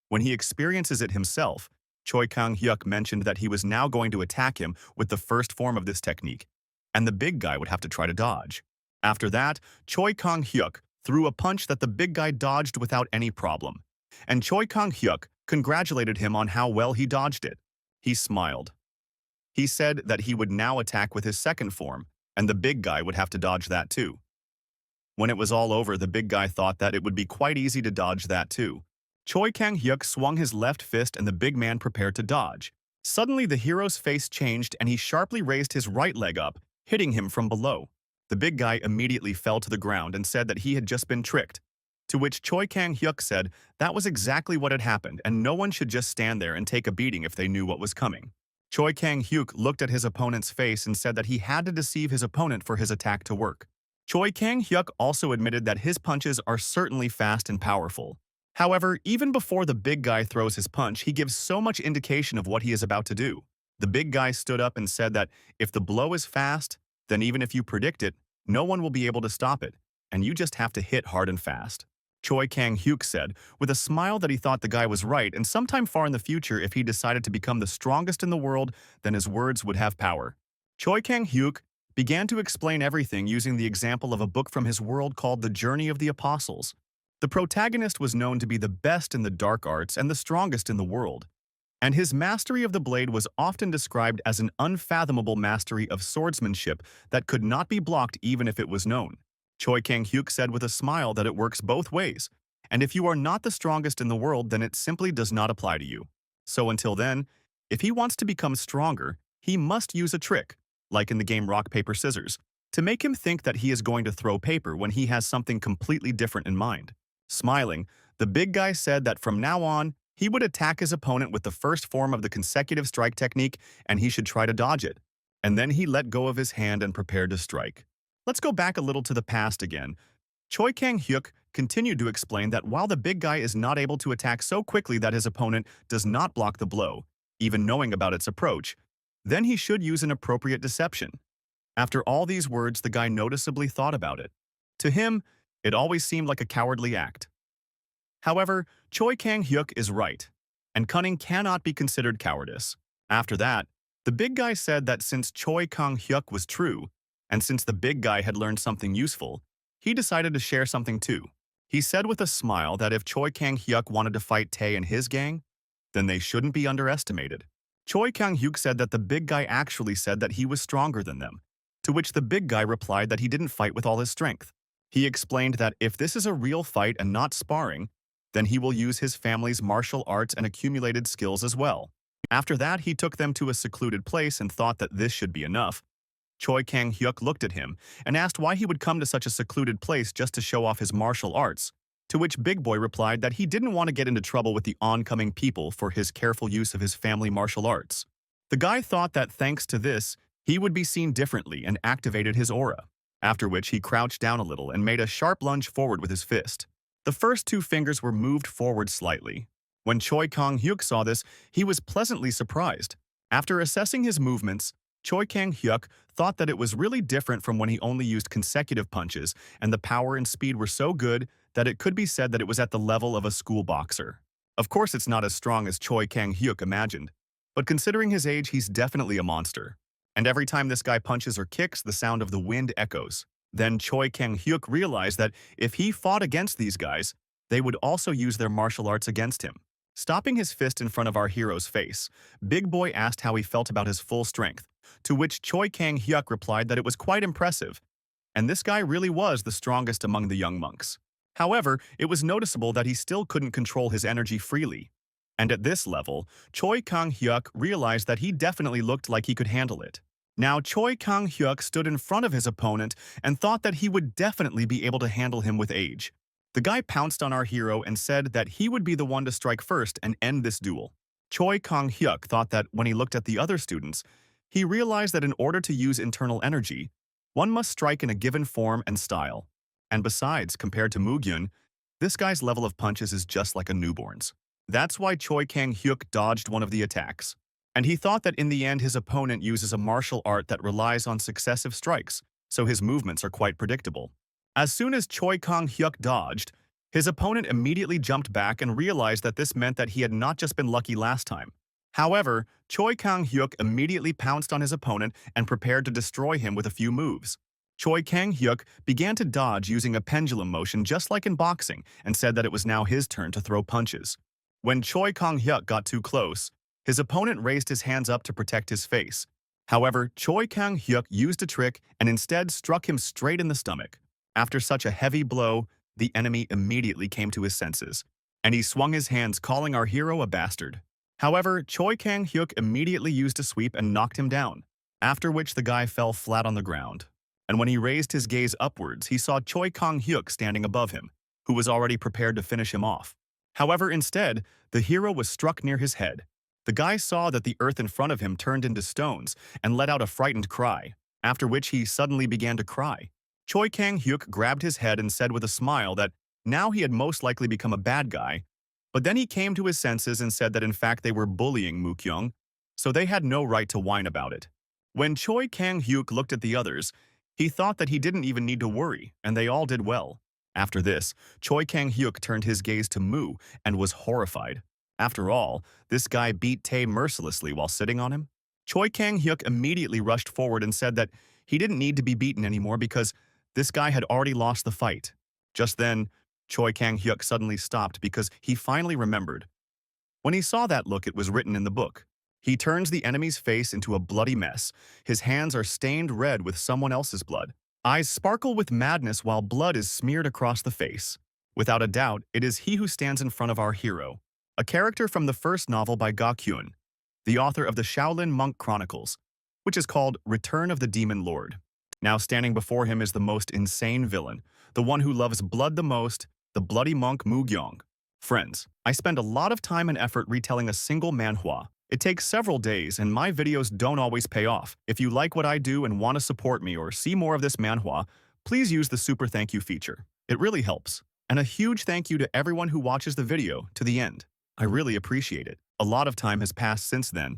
S1: When he experiences it himself, Choi Kang-hyuk mentioned that he was now going to attack him with the first form of this technique, and the big guy would have to try to dodge. After that, Choi Kang-hyuk threw a punch that the big guy dodged without any problem, and Choi Kang-hyuk congratulated him on how well he dodged it. He smiled. He said that he would now attack with his second form, and the big guy would have to dodge that too. When it was all over, the big guy thought that it would be quite easy to dodge that too. Choi Kang-hyuk swung his left fist and the big man prepared to dodge. Suddenly, the hero's face changed and he sharply raised his right leg up, hitting him from below. The big guy immediately fell to the ground and said that he had just been tricked. To which Choi Kang-hyuk said that was exactly what had happened and no one should just stand there and take a beating if they knew what was coming. Choi Kang-hyuk looked at his opponent's face and said that he had to deceive his opponent for his attack to work. Choi Kang-hyuk also admitted that his punches are certainly fast and powerful. However, even before the big guy throws his punch, he gives so much indication of what he is about to do. The big guy stood up and said that if the blow is fast, then even if you predict it, no one will be able to stop it, and you just have to hit hard and fast. Choi Kang-hyuk said, with a smile, that he thought the guy was right, and sometime far in the future, if he decided to become the strongest in the world, then his words would have power. Choi Kang-hyuk began to explain everything using the example of a book from his world called The Journey of the Apostles. The protagonist was known to be the best in the dark arts and the strongest in the world. and his mastery of the blade was often described as an unfathomable mastery of swordsmanship that could not be blocked even if it was known. Choi Kang-hyuk said with a smile that it works both ways, and if you are not the strongest in the world, then it simply does not apply to you. So until then, if he wants to become stronger, he must use a trick, like in the game Rock, Paper, Scissors, to make him think that he is going to throw paper when he has something completely different in mind. Smiling, the big guy said that from now on, he would attack his opponent with the first form of the consecutive strike technique and he should try to dodge it. And then he let go of his hand and prepared to strike. Let's go back a little to the past again. Choi Kang-hyuk continued to explain that while the big guy is not able to attack so quickly that his opponent does not block the blow, even knowing about its approach, then he should use an appropriate deception. After all these words, the guy noticeably thought about it. To him, it always seemed like a cowardly act. However, Choi Kang-hyuk is right, and cunning cannot be considered cowardice. After that, the big guy said that since Choi Kang-hyuk was true, and since the big guy had learned something useful, he decided to share something too. He said with a smile that if Choi Kang-hyuk wanted to fight Tae and his gang, then they shouldn't be underestimated. Choi Kang-hyuk said that the big guy actually said that he was stronger than them, to which the big guy replied that he didn't fight with all his strength. He explained that if this is a real fight and not sparring, then he will use his family's martial arts and accumulated skills as well. After that, he took them to a secluded place and thought that this should be enough. Choi Kang-hyuk looked at him and asked why he would come to such a secluded place just to show off his martial arts, to which Big Boy replied that he didn't want to get into trouble with the oncoming people for his careful use of his family martial arts. The guy thought that thanks to this, he would be seen differently and activated his aura, after which he crouched down a little and made a sharp lunge forward with his fist. The first two fingers were moved forward slightly. When Choi Kang-hyuk saw this, he was pleasantly surprised. After assessing his movements, Choi Kang-hyuk thought that it was really different from when he only used consecutive punches, and the power and speed were so good that it could be said that it was at the level of a school boxer. Of course, it's not as strong as Choi Kang-hyuk imagined, but considering his age, he's definitely a monster. And every time this guy punches or kicks, the sound of the wind echoes. Then Choi Kang-hyuk realized that if he fought against these guys, they would also use their martial arts against him. Stopping his fist in front of our hero's face, Big Boy asked how he felt about his full strength, to which Choi Kang-hyuk replied that it was quite impressive, and this guy really was the strongest among the young monks. However, it was noticeable that he still couldn't control his energy freely. And at this level, Choi Kang-hyuk realized that he definitely looked like he could handle it. Now, Choi Kang-hyuk stood in front of his opponent and thought that he would definitely be able to handle him with age. The guy pounced on our hero and said that he would be the one to strike first and end this duel. Choi Kang-hyuk thought that when he looked at the other students, he realized that in order to use internal energy, one must strike in a given form and style. And besides, compared to Mugyun, this guy's level of punches is just like a newborn's. That's why Choi Kang-hyuk dodged one of the attacks. And he thought that in the end his opponent uses a martial art that relies on successive strikes, so his movements are quite predictable. As soon as Choi Kang-hyuk dodged, his opponent immediately jumped back and realized that this meant that he had not just been lucky last time. However, Choi Kang-hyuk immediately pounced on his opponent and prepared to destroy him with a few moves. Choi Kang-hyuk began to dodge using a pendulum motion just like in boxing and said that it was now his turn to throw punches. When Choi Kang-hyuk got too close, his opponent raised his hands up to protect his face. However, Choi Kang-hyuk used a trick and instead struck him straight in the stomach. After such a heavy blow, the enemy immediately came to his senses, and he swung his hands, calling our hero a bastard. However, Choi Kang-hyuk immediately used a sweep and knocked him down, after which the guy fell flat on the ground. And when he raised his gaze upwards, he saw Choi Kang-hyuk standing above him, who was already prepared to finish him off. However, instead, the hero was struck near his head. The guy saw that the earth in front of him turned into stones and let out a frightened cry, after which he suddenly began to cry. Choi Kang-hyuk grabbed his head and said with a smile that now he had most likely become a bad guy, but then he came to his senses and said that in fact they were bullying Mukyung, so they had no right to whine about it. When Choi Kang-hyuk looked at the others, he thought that he didn't even need to worry, and they all did well. After this, Choi Kang-hyuk turned his gaze to Mu and was horrified. After all, this guy beat Tae mercilessly while sitting on him. Choi Kang-hyuk immediately rushed forward and said that he didn't need to be beaten anymore because this guy had already lost the fight. Just then, Choi Kang-hyuk suddenly stopped because he finally remembered. When he saw that look, it was written in the book. He turns the enemy's face into a bloody mess. His hands are stained red with someone else's blood. Eyes sparkle with madness while blood is smeared across the face. Without a doubt, it is he who stands in front of our hero, a character from the first novel by Ga Kyun, the author of the Shaolin Monk Chronicles, which is called Return of the Demon Lord. Now standing before him is the most insane villain, the one who loves blood the most, the bloody monk Mu Gyong. Friends, I spend a lot of time and effort retelling a single manhwa. It takes several days, and my videos don't always pay off. If you like what I do and want to support me or see more of this manhwa, please use the super thank you feature. It really helps. And a huge thank you to everyone who watches the video to the end. I really appreciate it. A lot of time has passed since then,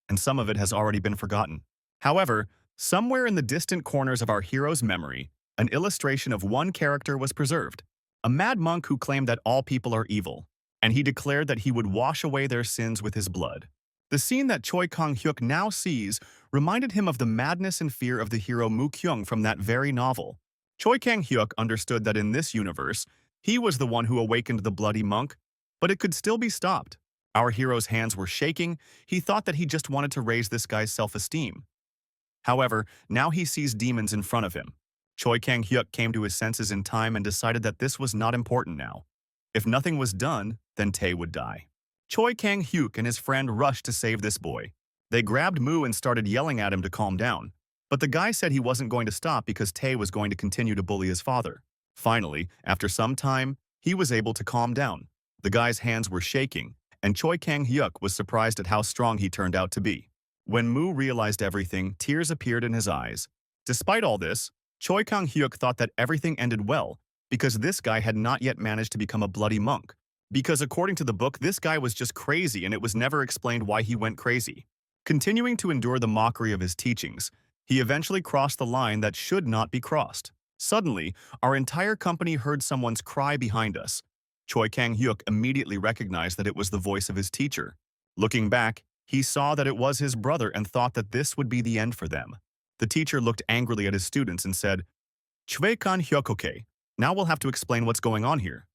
S1: and some of it has already been forgotten. However, somewhere in the distant corners of our hero's memory, an illustration of one character was preserved. A mad monk who claimed that all people are evil, and he declared that he would wash away their sins with his blood. The scene that Choi Kang-hyuk now sees reminded him of the madness and fear of the hero Mu Kyung from that very novel. Choi Kang-hyuk understood that in this universe, he was the one who awakened the bloody monk, but it could still be stopped. Our hero's hands were shaking. He thought that he just wanted to raise this guy's self-esteem. However, now he sees demons in front of him. Choi Kang-hyuk came to his senses in time and decided that this was not important now. If nothing was done, then Tae would die. Choi Kang-hyuk and his friend rushed to save this boy. They grabbed Mu and started yelling at him to calm down. But the guy said he wasn't going to stop because Tae was going to continue to bully his father. Finally, after some time, he was able to calm down. The guy's hands were shaking, and Choi Kang-hyuk was surprised at how strong he turned out to be. When Mu realized everything, tears appeared in his eyes. Despite all this, Choi Kang-hyuk thought that everything ended well because this guy had not yet managed to become a bloody monk. Because according to the book, this guy was just crazy and it was never explained why he went crazy. Continuing to endure the mockery of his teachings, he eventually crossed the line that should not be crossed. Suddenly, our entire company heard someone's cry behind us. Choi Kang-hyuk immediately recognized that it was the voice of his teacher. Looking back, he saw that it was his brother and thought that this would be the end for them. The teacher looked angrily at his students and said, "Choi Kang-hyuk, okay, now we'll have to explain what's going on here."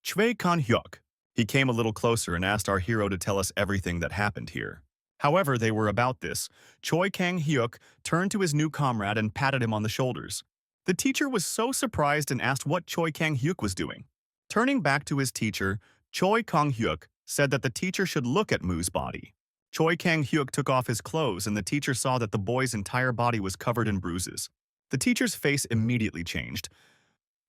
S1: Choi Kang-hyuk. He came a little closer and asked our hero to tell us everything that happened here. However, they were about this. Choi Kang-hyuk turned to his new comrade and patted him on the shoulders. The teacher was so surprised and asked what Choi Kang-hyuk was doing. Turning back to his teacher, Choi Kang-hyuk said that the teacher should look at Mu's body. Choi Kang-hyuk took off his clothes and the teacher saw that the boy's entire body was covered in bruises. The teacher's face immediately changed.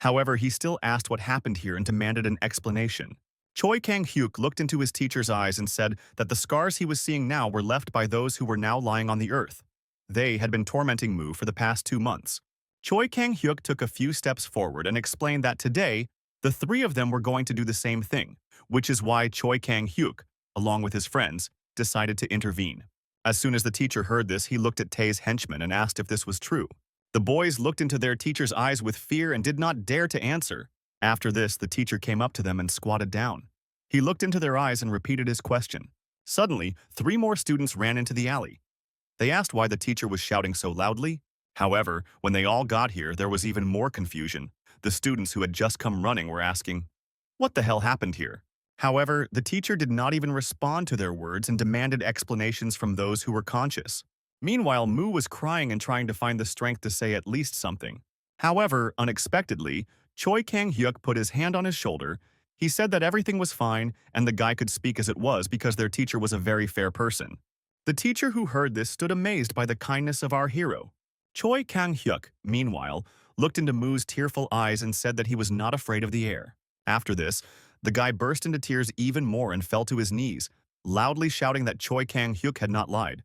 S1: However, he still asked what happened here and demanded an explanation. Choi Kang-hyuk looked into his teacher's eyes and said that the scars he was seeing now were left by those who were now lying on the earth. They had been tormenting Mu for the past 2 months. Choi Kang-hyuk took a few steps forward and explained that today, the three of them were going to do the same thing, which is why Choi Kang-hyuk, along with his friends, decided to intervene. As soon as the teacher heard this, he looked at Tae's henchmen and asked if this was true. The boys looked into their teacher's eyes with fear and did not dare to answer. After this, the teacher came up to them and squatted down. He looked into their eyes and repeated his question. Suddenly, 3 more students ran into the alley. They asked why the teacher was shouting so loudly. However, when they all got here, there was even more confusion. The students who had just come running were asking, "What the hell happened here?" However, the teacher did not even respond to their words and demanded explanations from those who were conscious. Meanwhile, Mu was crying and trying to find the strength to say at least something. However, unexpectedly, Choi Kang-hyuk put his hand on his shoulder. He said that everything was fine and the guy could speak as it was because their teacher was a very fair person. The teacher who heard this stood amazed by the kindness of our hero. Choi Kang-hyuk, meanwhile, looked into Mu's tearful eyes and said that he was not afraid of the air. After this, the guy burst into tears even more and fell to his knees, loudly shouting that Choi Kang-hyuk had not lied,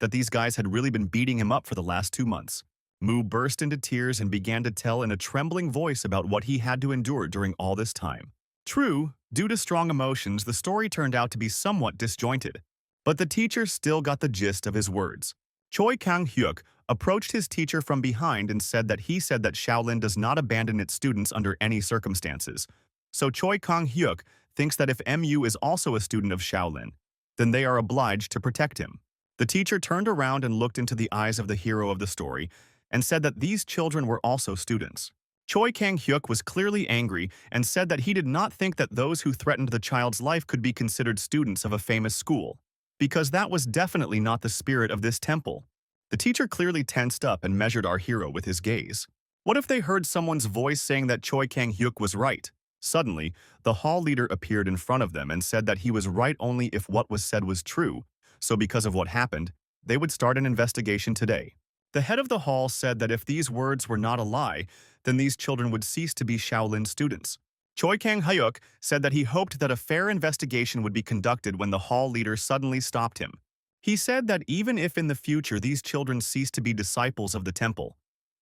S1: that these guys had really been beating him up for the last 2 months. Mu burst into tears and began to tell in a trembling voice about what he had to endure during all this time. True, due to strong emotions, the story turned out to be somewhat disjointed, but the teacher still got the gist of his words. Choi Kang-hyuk approached his teacher from behind and said that Shaolin does not abandon its students under any circumstances. So Choi Kang-hyuk thinks that if MU is also a student of Shaolin, then they are obliged to protect him. The teacher turned around and looked into the eyes of the hero of the story and said that these children were also students. Choi Kang-hyuk was clearly angry and said that he did not think that those who threatened the child's life could be considered students of a famous school, because that was definitely not the spirit of this temple. The teacher clearly tensed up and measured our hero with his gaze. What if they heard someone's voice saying that Choi Kang-hyuk was right? Suddenly, the hall leader appeared in front of them and said that he was right only if what was said was true, so because of what happened, they would start an investigation today. The head of the hall said that if these words were not a lie, then these children would cease to be Shaolin students. Choi Kang-hyuk said that he hoped that a fair investigation would be conducted when the hall leader suddenly stopped him. He said that even if in the future these children cease to be disciples of the temple,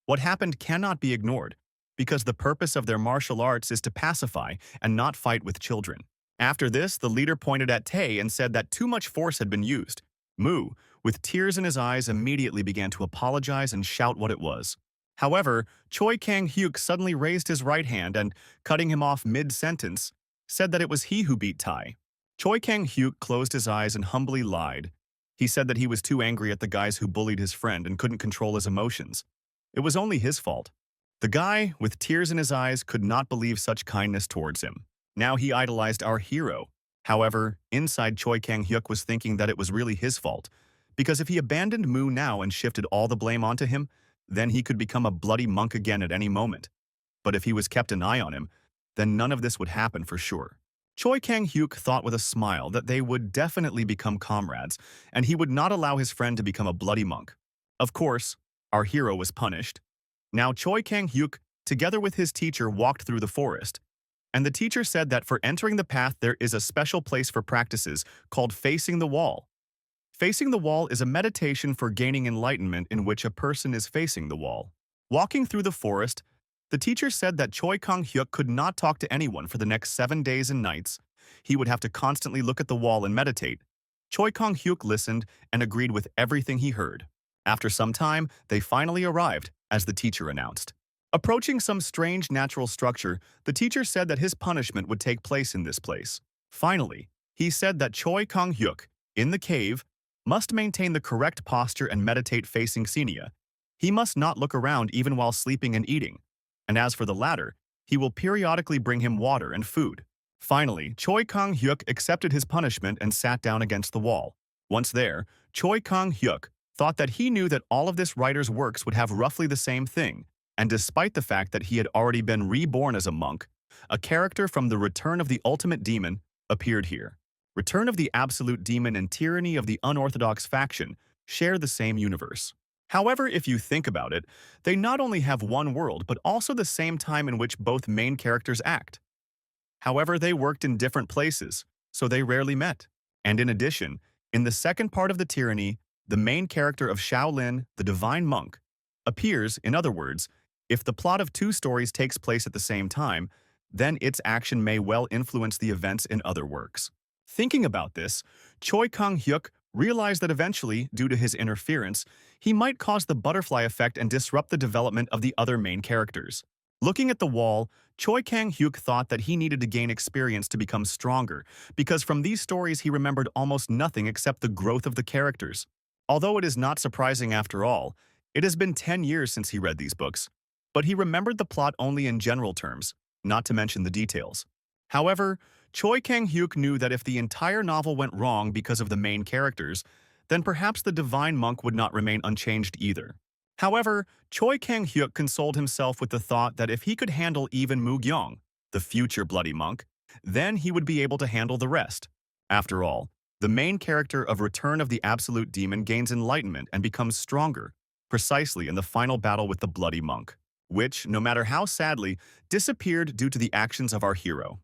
S1: what happened cannot be ignored, because the purpose of their martial arts is to pacify and not fight with children. After this, the leader pointed at Tae and said that too much force had been used. Mu, with tears in his eyes, immediately began to apologize and shout what it was. However, Choi Kang-hyuk suddenly raised his right hand and, cutting him off mid-sentence, said that it was he who beat Tai. Choi Kang-hyuk closed his eyes and humbly lied. He said that he was too angry at the guys who bullied his friend and couldn't control his emotions. It was only his fault. The guy, with tears in his eyes, could not believe such kindness towards him. Now he idolized our hero. However, inside Choi Kang-hyuk was thinking that it was really his fault, because if he abandoned Mu now and shifted all the blame onto him, then he could become a bloody monk again at any moment. But if he was kept an eye on him, then none of this would happen for sure. Choi Kang-hyuk thought with a smile that they would definitely become comrades, and he would not allow his friend to become a bloody monk. Of course, our hero was punished. Now Choi Kang-hyuk, together with his teacher, walked through the forest, and the teacher said that for entering the path there is a special place for practices called facing the wall. Facing the wall is a meditation for gaining enlightenment in which a person is facing the wall. Walking through the forest, the teacher said that Choi Kang-hyuk could not talk to anyone for the next 7 days and nights. He would have to constantly look at the wall and meditate. Choi Kang-hyuk listened and agreed with everything he heard. After some time, they finally arrived, as the teacher announced. Approaching some strange natural structure, the teacher said that his punishment would take place in this place. Finally, he said that Choi Kang-hyuk, in the cave, must maintain the correct posture and meditate facing Senia. He must not look around even while sleeping and eating. And as for the latter, he will periodically bring him water and food. Finally, Choi Kang-hyuk accepted his punishment and sat down against the wall. Once there, Choi Kang-hyuk thought that he knew that all of this writer's works would have roughly the same thing, and despite the fact that he had already been reborn as a monk, a character from the Return of the Ultimate Demon appeared here. Return of the Absolute Demon and Tyranny of the Unorthodox Faction share the same universe. However, if you think about it, they not only have one world but also the same time in which both main characters act. However, they worked in different places, so they rarely met. And in addition, in the second part of the Tyranny, the main character of Shaolin, the Divine Monk, appears. In other words, if the plot of two stories takes place at the same time, then its action may well influence the events in other works. Thinking about this, Choi Kang-hyuk realized that eventually, due to his interference, he might cause the butterfly effect and disrupt the development of the other main characters. Looking at the wall, Choi Kang-hyuk thought that he needed to gain experience to become stronger, because from these stories he remembered almost nothing except the growth of the characters. Although it is not surprising after all, it has been 10 years since he read these books, but he remembered the plot only in general terms, not to mention the details. However, Choi Kang-hyuk knew that if the entire novel went wrong because of the main characters, then perhaps the Divine Monk would not remain unchanged either. However, Choi Kang-hyuk consoled himself with the thought that if he could handle even Mu Gyeong, the future Bloody Monk, then he would be able to handle the rest. After all, the main character of Return of the Absolute Demon gains enlightenment and becomes stronger, precisely in the final battle with the Bloody Monk, which, no matter how sadly, disappeared due to the actions of our hero.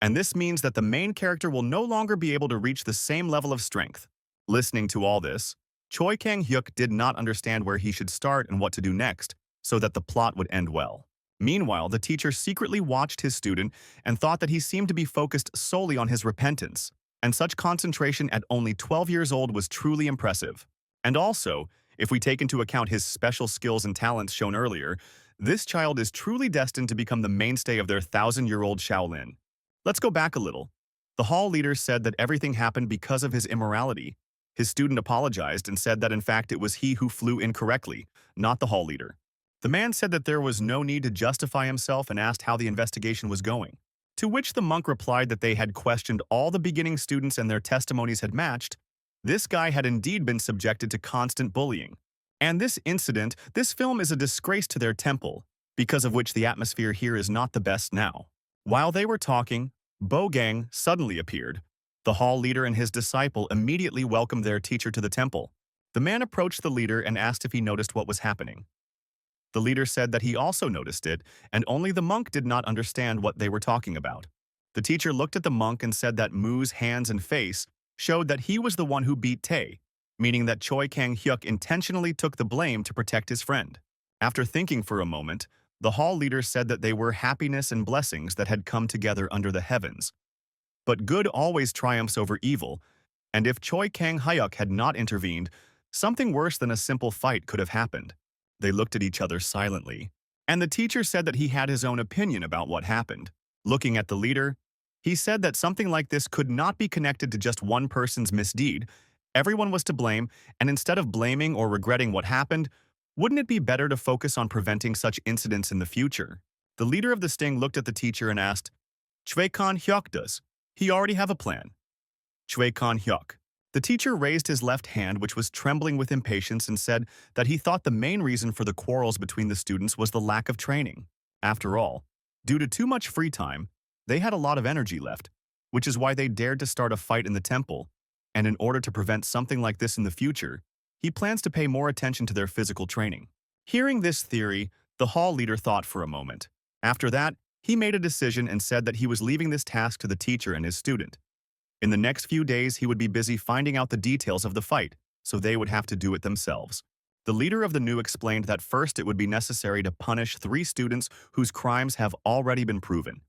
S1: And this means that the main character will no longer be able to reach the same level of strength. Listening to all this, Choi Kang-hyuk did not understand where he should start and what to do next, so that the plot would end well. Meanwhile, the teacher secretly watched his student and thought that he seemed to be focused solely on his repentance, and such concentration at only 12 years old was truly impressive. And also, if we take into account his special skills and talents shown earlier, this child is truly destined to become the mainstay of their 1,000-year-old Shaolin. Let's go back a little. The hall leader said that everything happened because of his immorality. His student apologized and said that in fact it was he who flew incorrectly, not the hall leader. The man said that there was no need to justify himself and asked how the investigation was going. To which the monk replied that they had questioned all the beginning students and their testimonies had matched. This guy had indeed been subjected to constant bullying. And this film is a disgrace to their temple, because of which the atmosphere here is not the best now. While they were talking, Bogang suddenly appeared. The hall leader and his disciple immediately welcomed their teacher to the temple. The man approached the leader and asked if he noticed what was happening. The leader said that he also noticed it, and only the monk did not understand what they were talking about. The teacher looked at the monk and said that Mu's hands and face showed that he was the one who beat Tae, meaning that Choi Kang-hyuk intentionally took the blame to protect his friend. After thinking for a moment, the hall leader said that they were happiness and blessings that had come together under the heavens. But good always triumphs over evil, and if Choi Kang-hyuk had not intervened, something worse than a simple fight could have happened. They looked at each other silently, and the teacher said that he had his own opinion about what happened. Looking at the leader, he said that something like this could not be connected to just one person's misdeed. Everyone was to blame, and instead of blaming or regretting what happened, wouldn't it be better to focus on preventing such incidents in the future? The leader of the sting looked at the teacher and asked, Choi Kang-hyuk does he already have a plan? Choi Kang-hyuk. The teacher raised his left hand, which was trembling with impatience, and said that he thought the main reason for the quarrels between the students was the lack of training. After all, due to too much free time, they had a lot of energy left, which is why they dared to start a fight in the temple. And in order to prevent something like this in the future, he plans to pay more attention to their physical training. Hearing this theory, the hall leader thought for a moment. After that, he made a decision and said that he was leaving this task to the teacher and his student. In the next few days, he would be busy finding out the details of the fight, so they would have to do it themselves. The leader of the new explained that first it would be necessary to punish 3 students whose crimes have already been proven.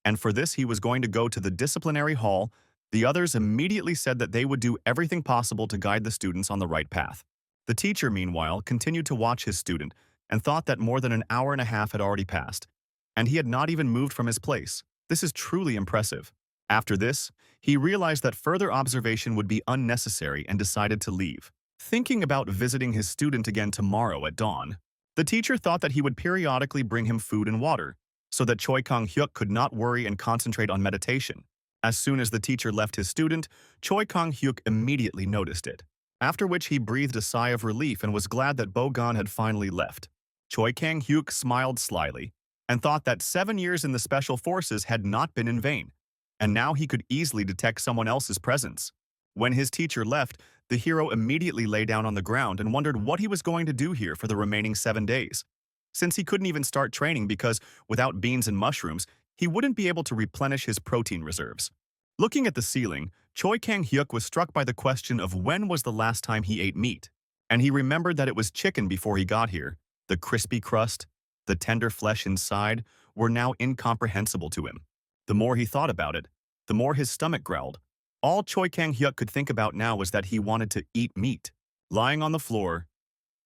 S1: And for this, he was going to go to the disciplinary hall. The others immediately said that they would do everything possible to guide the students on the right path. The teacher, meanwhile, continued to watch his student and thought that more than an hour and a half had already passed, and he had not even moved from his place. This is truly impressive. After this, he realized that further observation would be unnecessary and decided to leave. Thinking about visiting his student again tomorrow at dawn, the teacher thought that he would periodically bring him food and water, so that Choi Kang-hyuk could not worry and concentrate on meditation. As soon as the teacher left his student, Choi Kang-hyuk immediately noticed it, after which he breathed a sigh of relief and was glad that Bogan had finally left. Choi Kang-hyuk smiled slyly and thought that 7 years in the Special Forces had not been in vain, and now he could easily detect someone else's presence. When his teacher left, the hero immediately lay down on the ground and wondered what he was going to do here for the remaining 7 days. Since he couldn't even start training because, without beans and mushrooms, he wouldn't be able to replenish his protein reserves. Looking at the ceiling, Choi Kang-hyuk was struck by the question of when was the last time he ate meat, and he remembered that it was chicken before he got here. The crispy crust, the tender flesh inside, were now incomprehensible to him. The more he thought about it, the more his stomach growled. All Choi Kang-hyuk could think about now was that he wanted to eat meat. Lying on the floor,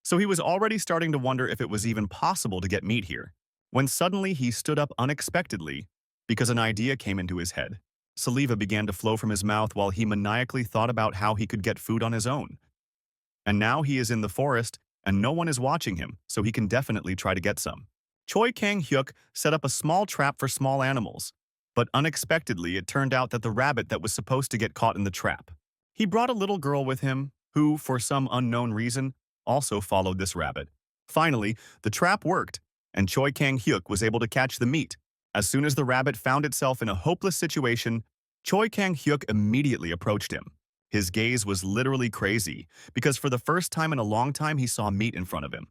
S1: so he was already starting to wonder if it was even possible to get meat here, when suddenly he stood up unexpectedly because an idea came into his head. Saliva began to flow from his mouth while he maniacally thought about how he could get food on his own. And now he is in the forest, and no one is watching him, so he can definitely try to get some. Choi Kang-hyuk set up a small trap for small animals, but unexpectedly it turned out that the rabbit that was supposed to get caught in the trap. He brought a little girl with him, who, for some unknown reason, also followed this rabbit. Finally, the trap worked, and Choi Kang-hyuk was able to catch the meat. As soon as the rabbit found itself in a hopeless situation, Choi Kang-hyuk immediately approached him. His gaze was literally crazy, because for the first time in a long time he saw meat in front of him.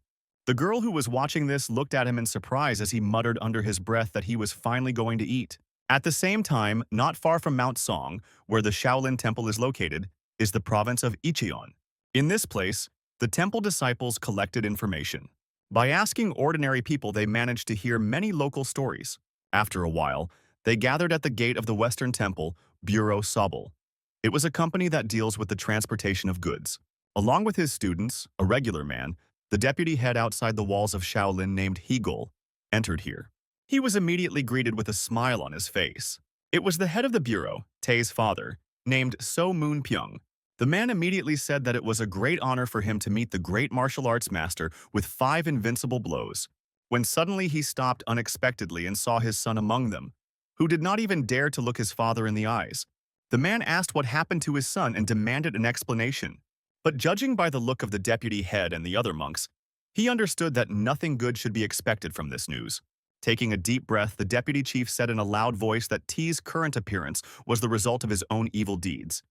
S1: The girl who was watching this looked at him in surprise as he muttered under his breath that he was finally going to eat. At the same time, not far from Mount Song, where the Shaolin Temple is located, is the province of Icheon. In this place, the temple disciples collected information. By asking ordinary people, they managed to hear many local stories. After a while, they gathered at the gate of the Western Temple, Bureau Sobel. It was a company that deals with the transportation of goods. Along with his students, a regular man, the deputy head outside the walls of Shaolin named Hegel, entered here. He was immediately greeted with a smile on his face. It was the head of the bureau, Tae's father, named So Moon Pyung. The man immediately said that it was a great honor for him to meet the great martial arts master with 5 invincible blows. when suddenly he stopped unexpectedly and saw his son among them, who did not even dare to look his father in the eyes. The man asked what happened to his son and demanded an explanation. But judging by the look of the deputy head and the other monks, he understood that nothing good should be expected from this news. Taking a deep breath, the deputy chief said in a loud voice that T's current appearance was the result of his own evil deeds.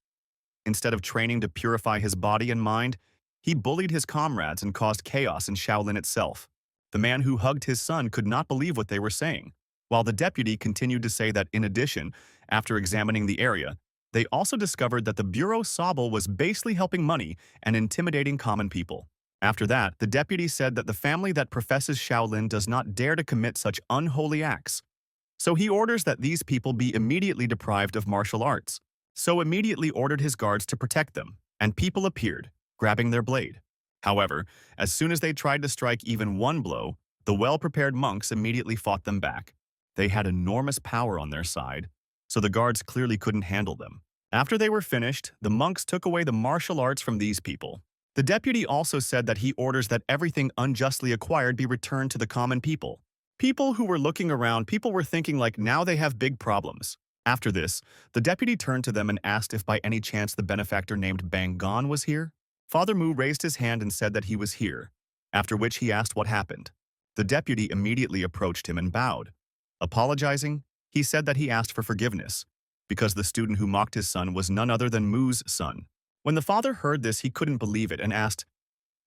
S1: Instead of training to purify his body and mind, he bullied his comrades and caused chaos in Shaolin itself. The man who hugged his son could not believe what they were saying, while the deputy continued to say that in addition, after examining the area, they also discovered that the Bureau Sabal was basely helping money and intimidating common people. After that, the deputy said that the family that professes Shaolin does not dare to commit such unholy acts. So he orders that these people be immediately deprived of martial arts. So immediately ordered his guards to protect them, and people appeared, grabbing their blade. However, as soon as they tried to strike even one blow, the well-prepared monks immediately fought them back. They had enormous power on their side, so the guards clearly couldn't handle them. After they were finished, the monks took away the martial arts from these people. The deputy also said that he orders that everything unjustly acquired be returned to the common people. People who were looking around, people were thinking like now they have big problems. After this, the deputy turned to them and asked if by any chance the benefactor named Bangon was here. Father Mu raised his hand and said that he was here, after which he asked what happened. The deputy immediately approached him and bowed. Apologizing, he said that he asked for forgiveness, because the student who mocked his son was none other than Mu's son. When the father heard this, he couldn't believe it and asked,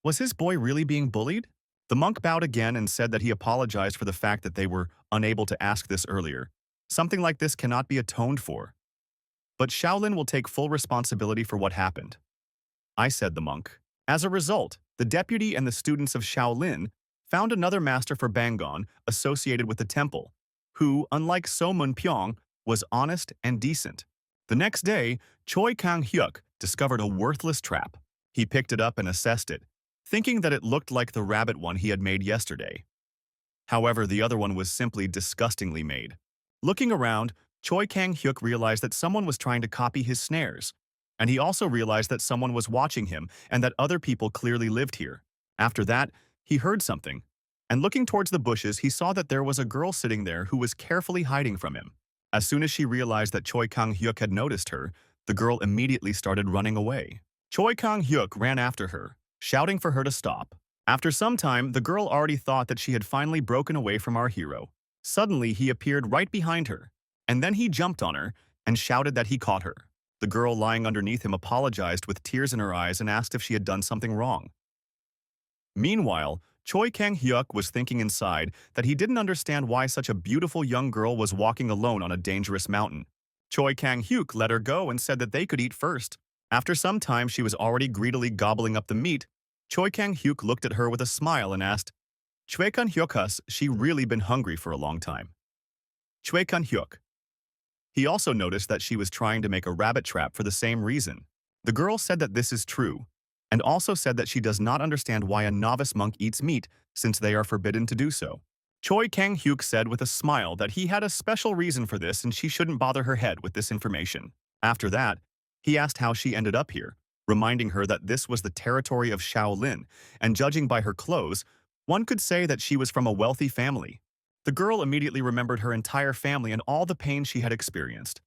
S1: was his boy really being bullied? The monk bowed again and said that he apologized for the fact that they were unable to ask this earlier. Something like this cannot be atoned for. But Shaolin will take full responsibility for what happened. I said the monk. As a result, the deputy and the students of Shaolin found another master for Bangon associated with the temple, who, unlike So Mun Pyong, was honest and decent. The next day, Choi Kang-hyuk discovered a worthless trap. He picked it up and assessed it, thinking that it looked like the rabbit one he had made yesterday. However, the other one was simply disgustingly made. Looking around, Choi Kang-hyuk realized that someone was trying to copy his snares, and he also realized that someone was watching him and that other people clearly lived here. After that, he heard something, and looking towards the bushes, he saw that there was a girl sitting there who was carefully hiding from him. As soon as she realized that Choi Kang-hyuk had noticed her, the girl immediately started running away. Choi Kang-hyuk ran after her, shouting for her to stop. After some time, the girl already thought that she had finally broken away from our hero. Suddenly, he appeared right behind her, and then he jumped on her and shouted that he caught her. The girl lying underneath him apologized with tears in her eyes and asked if she had done something wrong. Meanwhile, Choi Kang-hyuk was thinking inside that he didn't understand why such a beautiful young girl was walking alone on a dangerous mountain. Choi Kang-hyuk let her go and said that they could eat first. After some time, she was already greedily gobbling up the meat. Choi Kang-hyuk looked at her with a smile and asked, Choi Kang-hyuk, has she really been hungry for a long time? Choi Kang-hyuk. He also noticed that she was trying to make a rabbit trap for the same reason. The girl said that this is true, and also said that she does not understand why a novice monk eats meat since they are forbidden to do so. Choi Kang-hyuk said with a smile that he had a special reason for this and she shouldn't bother her head with this information. After that, he asked how she ended up here, reminding her that this was the territory of Shaolin, and judging by her clothes, one could say that she was from a wealthy family. The girl immediately remembered her entire family and all the pain she had experienced.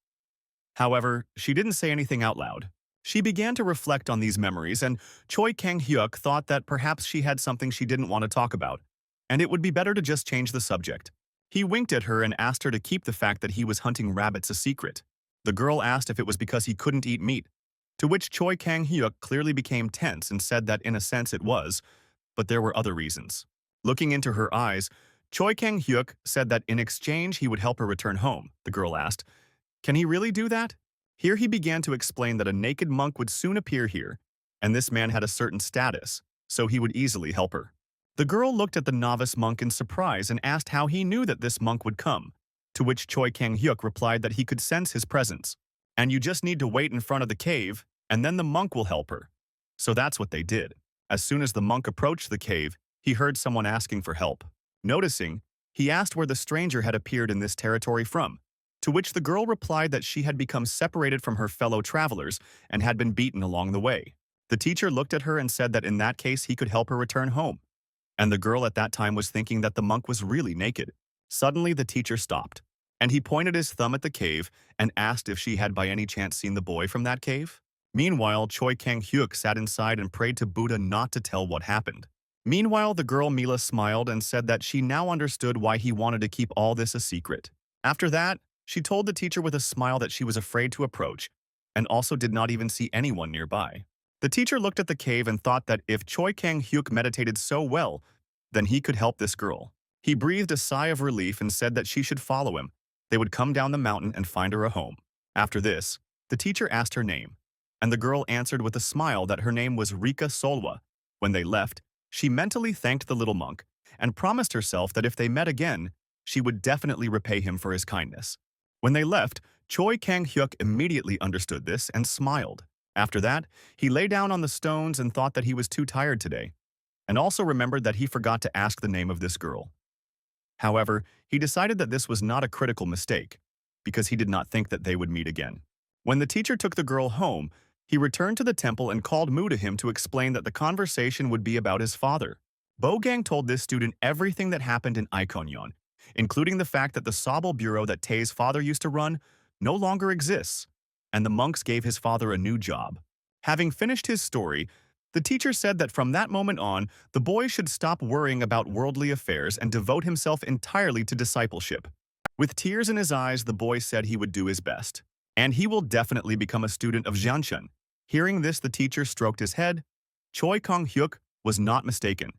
S1: However, she didn't say anything out loud. She began to reflect on these memories, and Choi Kang-hyuk thought that perhaps she had something she didn't want to talk about, and it would be better to just change the subject. He winked at her and asked her to keep the fact that he was hunting rabbits a secret. The girl asked if it was because he couldn't eat meat, to which Choi Kang-hyuk clearly became tense and said that in a sense it was, but there were other reasons. Looking into her eyes, Choi Kang-hyuk said that in exchange he would help her return home. The girl asked, can he really do that? Here he began to explain that a naked monk would soon appear here, and this man had a certain status, so he would easily help her. The girl looked at the novice monk in surprise and asked how he knew that this monk would come, to which Choi Kang-hyuk replied that he could sense his presence, and you just need to wait in front of the cave, and then the monk will help her. So that's what they did. As soon as the monk approached the cave, he heard someone asking for help. Noticing, he asked where the stranger had appeared in this territory from, to which the girl replied that she had become separated from her fellow travelers and had been beaten along the way. The teacher looked at her and said that in that case he could help her return home. and the girl at that time was thinking that the monk was really naked. Suddenly, the teacher stopped, and he pointed his thumb at the cave and asked if she had by any chance seen the boy from that cave. Meanwhile, Choi Kang-hyuk sat inside and prayed to Buddha not to tell what happened. Meanwhile, the girl Mila smiled and said that she now understood why he wanted to keep all this a secret. After that, she told the teacher with a smile that she was afraid to approach, and also did not even see anyone nearby. The teacher looked at the cave and thought that if Choi Kang-hyuk meditated so well, then he could help this girl. He breathed a sigh of relief and said that she should follow him. They would come down the mountain and find her a home. After this, the teacher asked her name, and the girl answered with a smile that her name was Rika Solwa. When they left, she mentally thanked the little monk and promised herself that if they met again, she would definitely repay him for his kindness. When they left, Choi Kang-hyuk immediately understood this and smiled. After that, he lay down on the stones and thought that he was too tired today, and also remembered that he forgot to ask the name of this girl. However, he decided that this was not a critical mistake, because he did not think that they would meet again. When the teacher took the girl home, he returned to the temple and called Mu to him to explain that the conversation would be about his father. Bogang told this student everything that happened in Ikonyon, including the fact that the Sobel bureau that Tae's father used to run no longer exists, and the monks gave his father a new job. Having finished his story, the teacher said that from that moment on, the boy should stop worrying about worldly affairs and devote himself entirely to discipleship. With tears in his eyes, the boy said he would do his best, and he will definitely become a student of Jianshan. Hearing this, the teacher stroked his head. Choi Kang-hyuk was not mistaken.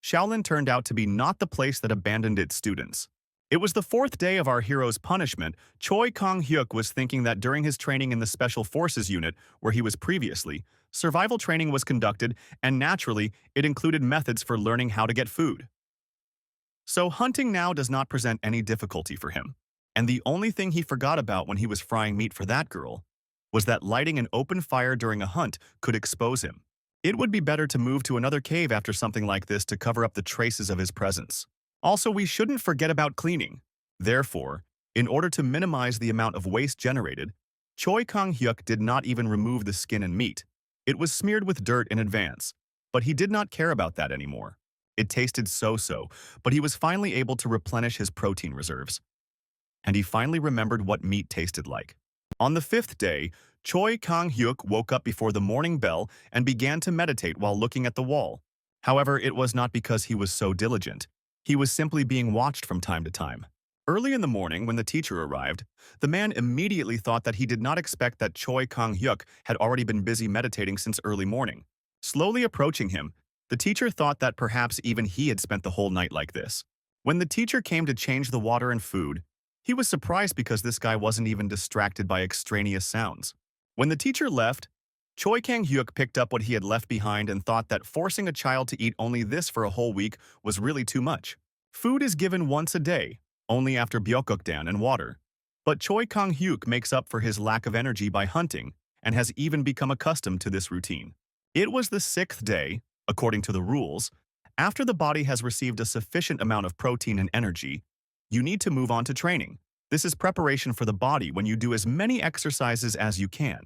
S1: Shaolin turned out to be not the place that abandoned its students. It was the fourth day of our hero's punishment. Choi Kang-hyuk was thinking that during his training in the Special Forces unit, where he was previously, survival training was conducted, and naturally, it included methods for learning how to get food. So hunting now does not present any difficulty for him. And the only thing he forgot about when he was frying meat for that girl was that lighting an open fire during a hunt could expose him. It would be better to move to another cave after something like this to cover up the traces of his presence. Also, we shouldn't forget about cleaning. Therefore, in order to minimize the amount of waste generated, Choi Kang-hyuk did not even remove the skin and meat. It was smeared with dirt in advance, but he did not care about that anymore. It tasted so-so, but he was finally able to replenish his protein reserves. And he finally remembered what meat tasted like. On the fifth day, Choi Kang-hyuk woke up before the morning bell and began to meditate while looking at the wall. However, it was not because he was so diligent. He was simply being watched from time to time. Early in the morning, when the teacher arrived, the man immediately thought that he did not expect that Choi Kang-hyuk had already been busy meditating since early morning. Slowly approaching him, the teacher thought that perhaps even he had spent the whole night like this. When the teacher came to change the water and food, he was surprised because this guy wasn't even distracted by extraneous sounds. When the teacher left, Choi Kang-hyuk picked up what he had left behind and thought that forcing a child to eat only this for a whole week was really too much. Food is given once a day, only after Byeokgukdan and water. But Choi Kang-hyuk makes up for his lack of energy by hunting and has even become accustomed to this routine. It was the sixth day, according to the rules. After the body has received a sufficient amount of protein and energy, you need to move on to training. This is preparation for the body when you do as many exercises as you can.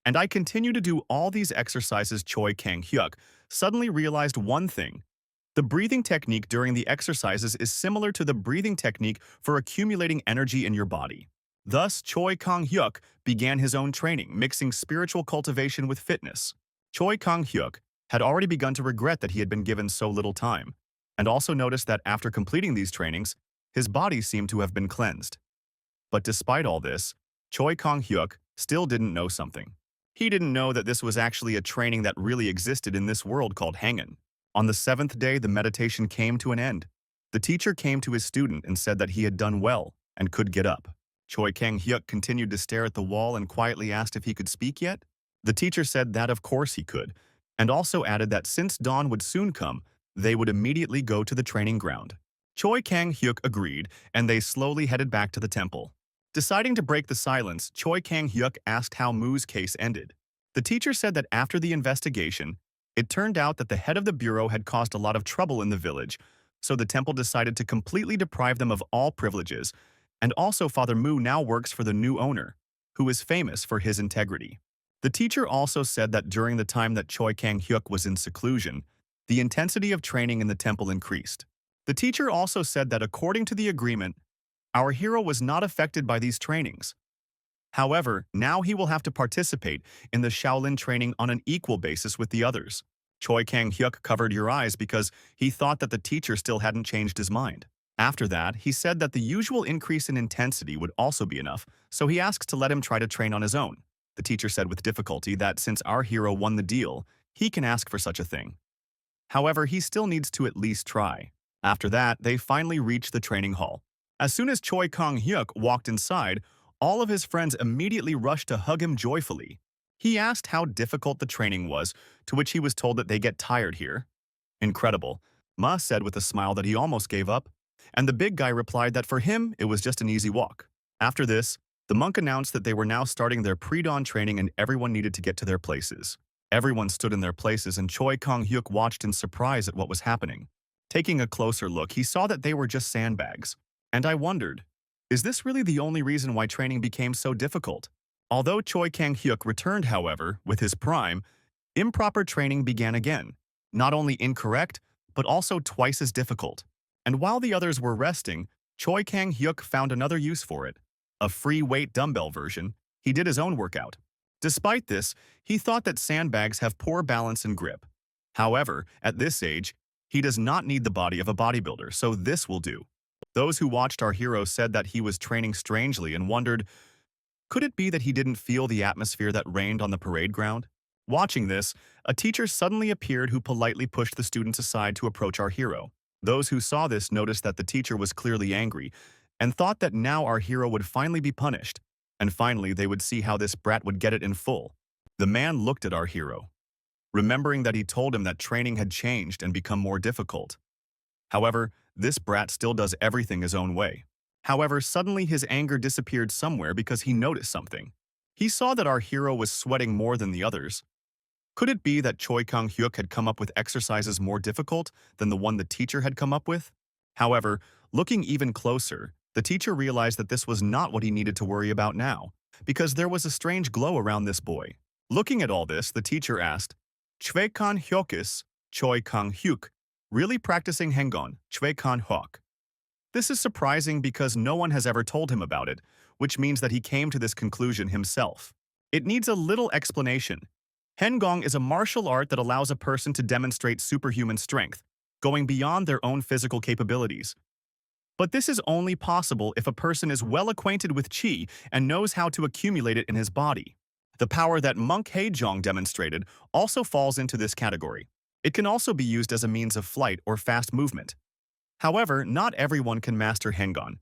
S1: And I continue to do all these exercises. Choi Kang-hyuk suddenly realized one thing. The breathing technique during the exercises is similar to the breathing technique for accumulating energy in your body. Thus, Choi Kang-hyuk began his own training, mixing spiritual cultivation with fitness. Choi Kang-hyuk had already begun to regret that he had been given so little time, and also noticed that after completing these trainings, his body seemed to have been cleansed. But despite all this, Choi Kang-hyuk still didn't know something. He didn't know that this was actually a training that really existed in this world called Hangen. On the seventh day, the meditation came to an end. The teacher came to his student and said that he had done well and could get up. Choi Kang-hyuk continued to stare at the wall and quietly asked if he could speak yet. The teacher said that of course he could, and also added that since dawn would soon come, they would immediately go to the training ground. Choi Kang-hyuk agreed, and they slowly headed back to the temple. Deciding to break the silence, Choi Kang-hyuk asked how Mu's case ended. The teacher said that after the investigation, it turned out that the head of the bureau had caused a lot of trouble in the village, so the temple decided to completely deprive them of all privileges, and also Father Mu now works for the new owner, who is famous for his integrity. The teacher also said that during the time that Choi Kang-hyuk was in seclusion, The intensity of training in the temple increased. The teacher also said that according to the agreement, our hero was not affected by these trainings. However, now he will have to participate in the Shaolin training on an equal basis with the others. Choi Kang-hyuk covered your eyes because he thought that the teacher still hadn't changed his mind. After that, he said that the usual increase in intensity would also be enough, so he asked to let him try to train on his own. The teacher said with difficulty that since our hero won the deal, he can ask for such a thing. However, he still needs to at least try. After that, they finally reached the training hall. As soon as Choi Kang-hyuk walked inside, all of his friends immediately rushed to hug him joyfully. He asked how difficult the training was, to which he was told that they get tired here. Incredible, Ma said with a smile that he almost gave up, and the big guy replied that for him, it was just an easy walk. After this, the monk announced that they were now starting their pre-dawn training and everyone needed to get to their places. Everyone stood in their places and Choi Kang-hyuk watched in surprise at what was happening. Taking a closer look, he saw that they were just sandbags. And I wondered, is this really the only reason why training became so difficult? Although Choi Kang-hyuk returned, however, with his prime, improper training began again. Not only incorrect, but also twice as difficult. And while the others were resting, Choi Kang-hyuk found another use for it. A free weight dumbbell version, he did his own workout. Despite this, he thought that sandbags have poor balance and grip. However, at this age, he does not need the body of a bodybuilder, so this will do. Those who watched our hero said that he was training strangely and wondered, could it be that he didn't feel the atmosphere that reigned on the parade ground? Watching this, a teacher suddenly appeared who politely pushed the students aside to approach our hero. Those who saw this noticed that the teacher was clearly angry and thought that now our hero would finally be punished, and finally they would see how this brat would get it in full. The man looked at our hero, remembering that he told him that training had changed and become more difficult. However, this brat still does everything his own way. However, suddenly his anger disappeared somewhere because he noticed something. He saw that our hero was sweating more than the others. Could it be that Choi Kang-hyuk had come up with exercises more difficult than the one the teacher had come up with? However, looking even closer, the teacher realized that this was not what he needed to worry about now, because there was a strange glow around this boy. Looking at all this, the teacher asked, Choi Kang-hyuk Choi Kang-hyuk, really practicing Hengon, Choi Kang-hyuk? This is surprising because no one has ever told him about it, which means that he came to this conclusion himself. It needs a little explanation. Hengong is a martial art that allows a person to demonstrate superhuman strength, going beyond their own physical capabilities. But this is only possible if a person is well acquainted with qi and knows how to accumulate it in his body. The power that Monk Haejong demonstrated also falls into this category. It can also be used as a means of flight or fast movement. However, not everyone can master Hengon.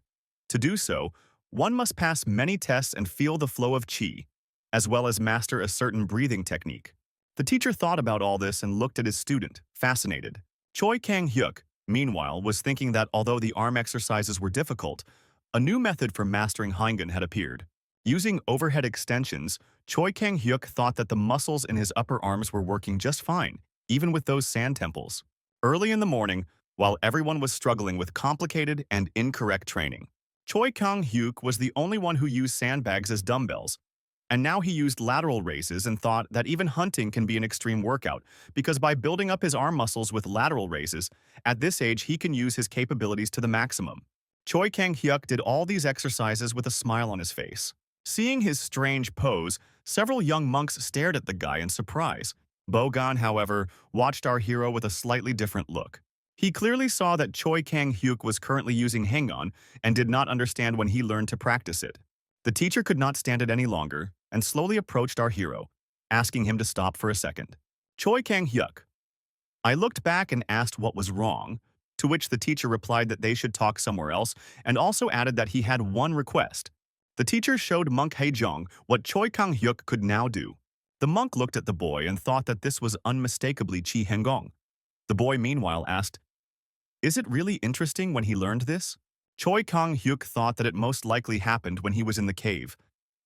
S1: To do so, one must pass many tests and feel the flow of qi, as well as master a certain breathing technique. The teacher thought about all this and looked at his student, fascinated. Choi Kang-hyuk, meanwhile, was thinking that although the arm exercises were difficult, a new method for mastering Hengon had appeared. Using overhead extensions, Choi Kang-hyuk thought that the muscles in his upper arms were working just fine, even with those sand temples. Early in the morning, while everyone was struggling with complicated and incorrect training, Choi Kang-hyuk was the only one who used sandbags as dumbbells. And now he used lateral raises and thought that even hunting can be an extreme workout, because by building up his arm muscles with lateral raises, at this age he can use his capabilities to the maximum. Choi Kang-hyuk did all these exercises with a smile on his face. Seeing his strange pose, several young monks stared at the guy in surprise. Bogan, however, watched our hero with a slightly different look. He clearly saw that Choi Kang-hyuk was currently using Hengon and did not understand when he learned to practice it. The teacher could not stand it any longer and slowly approached our hero, asking him to stop for a second. Choi Kang-hyuk. I looked back and asked what was wrong, to which the teacher replied that they should talk somewhere else and also added that he had one request. The teacher showed Monk Haejong what Choi Kang-hyuk could now do. The monk looked at the boy and thought that this was unmistakably Chi Hengong. The boy meanwhile asked, is it really interesting when he learned this? Choi Kang-hyuk thought that it most likely happened when he was in the cave.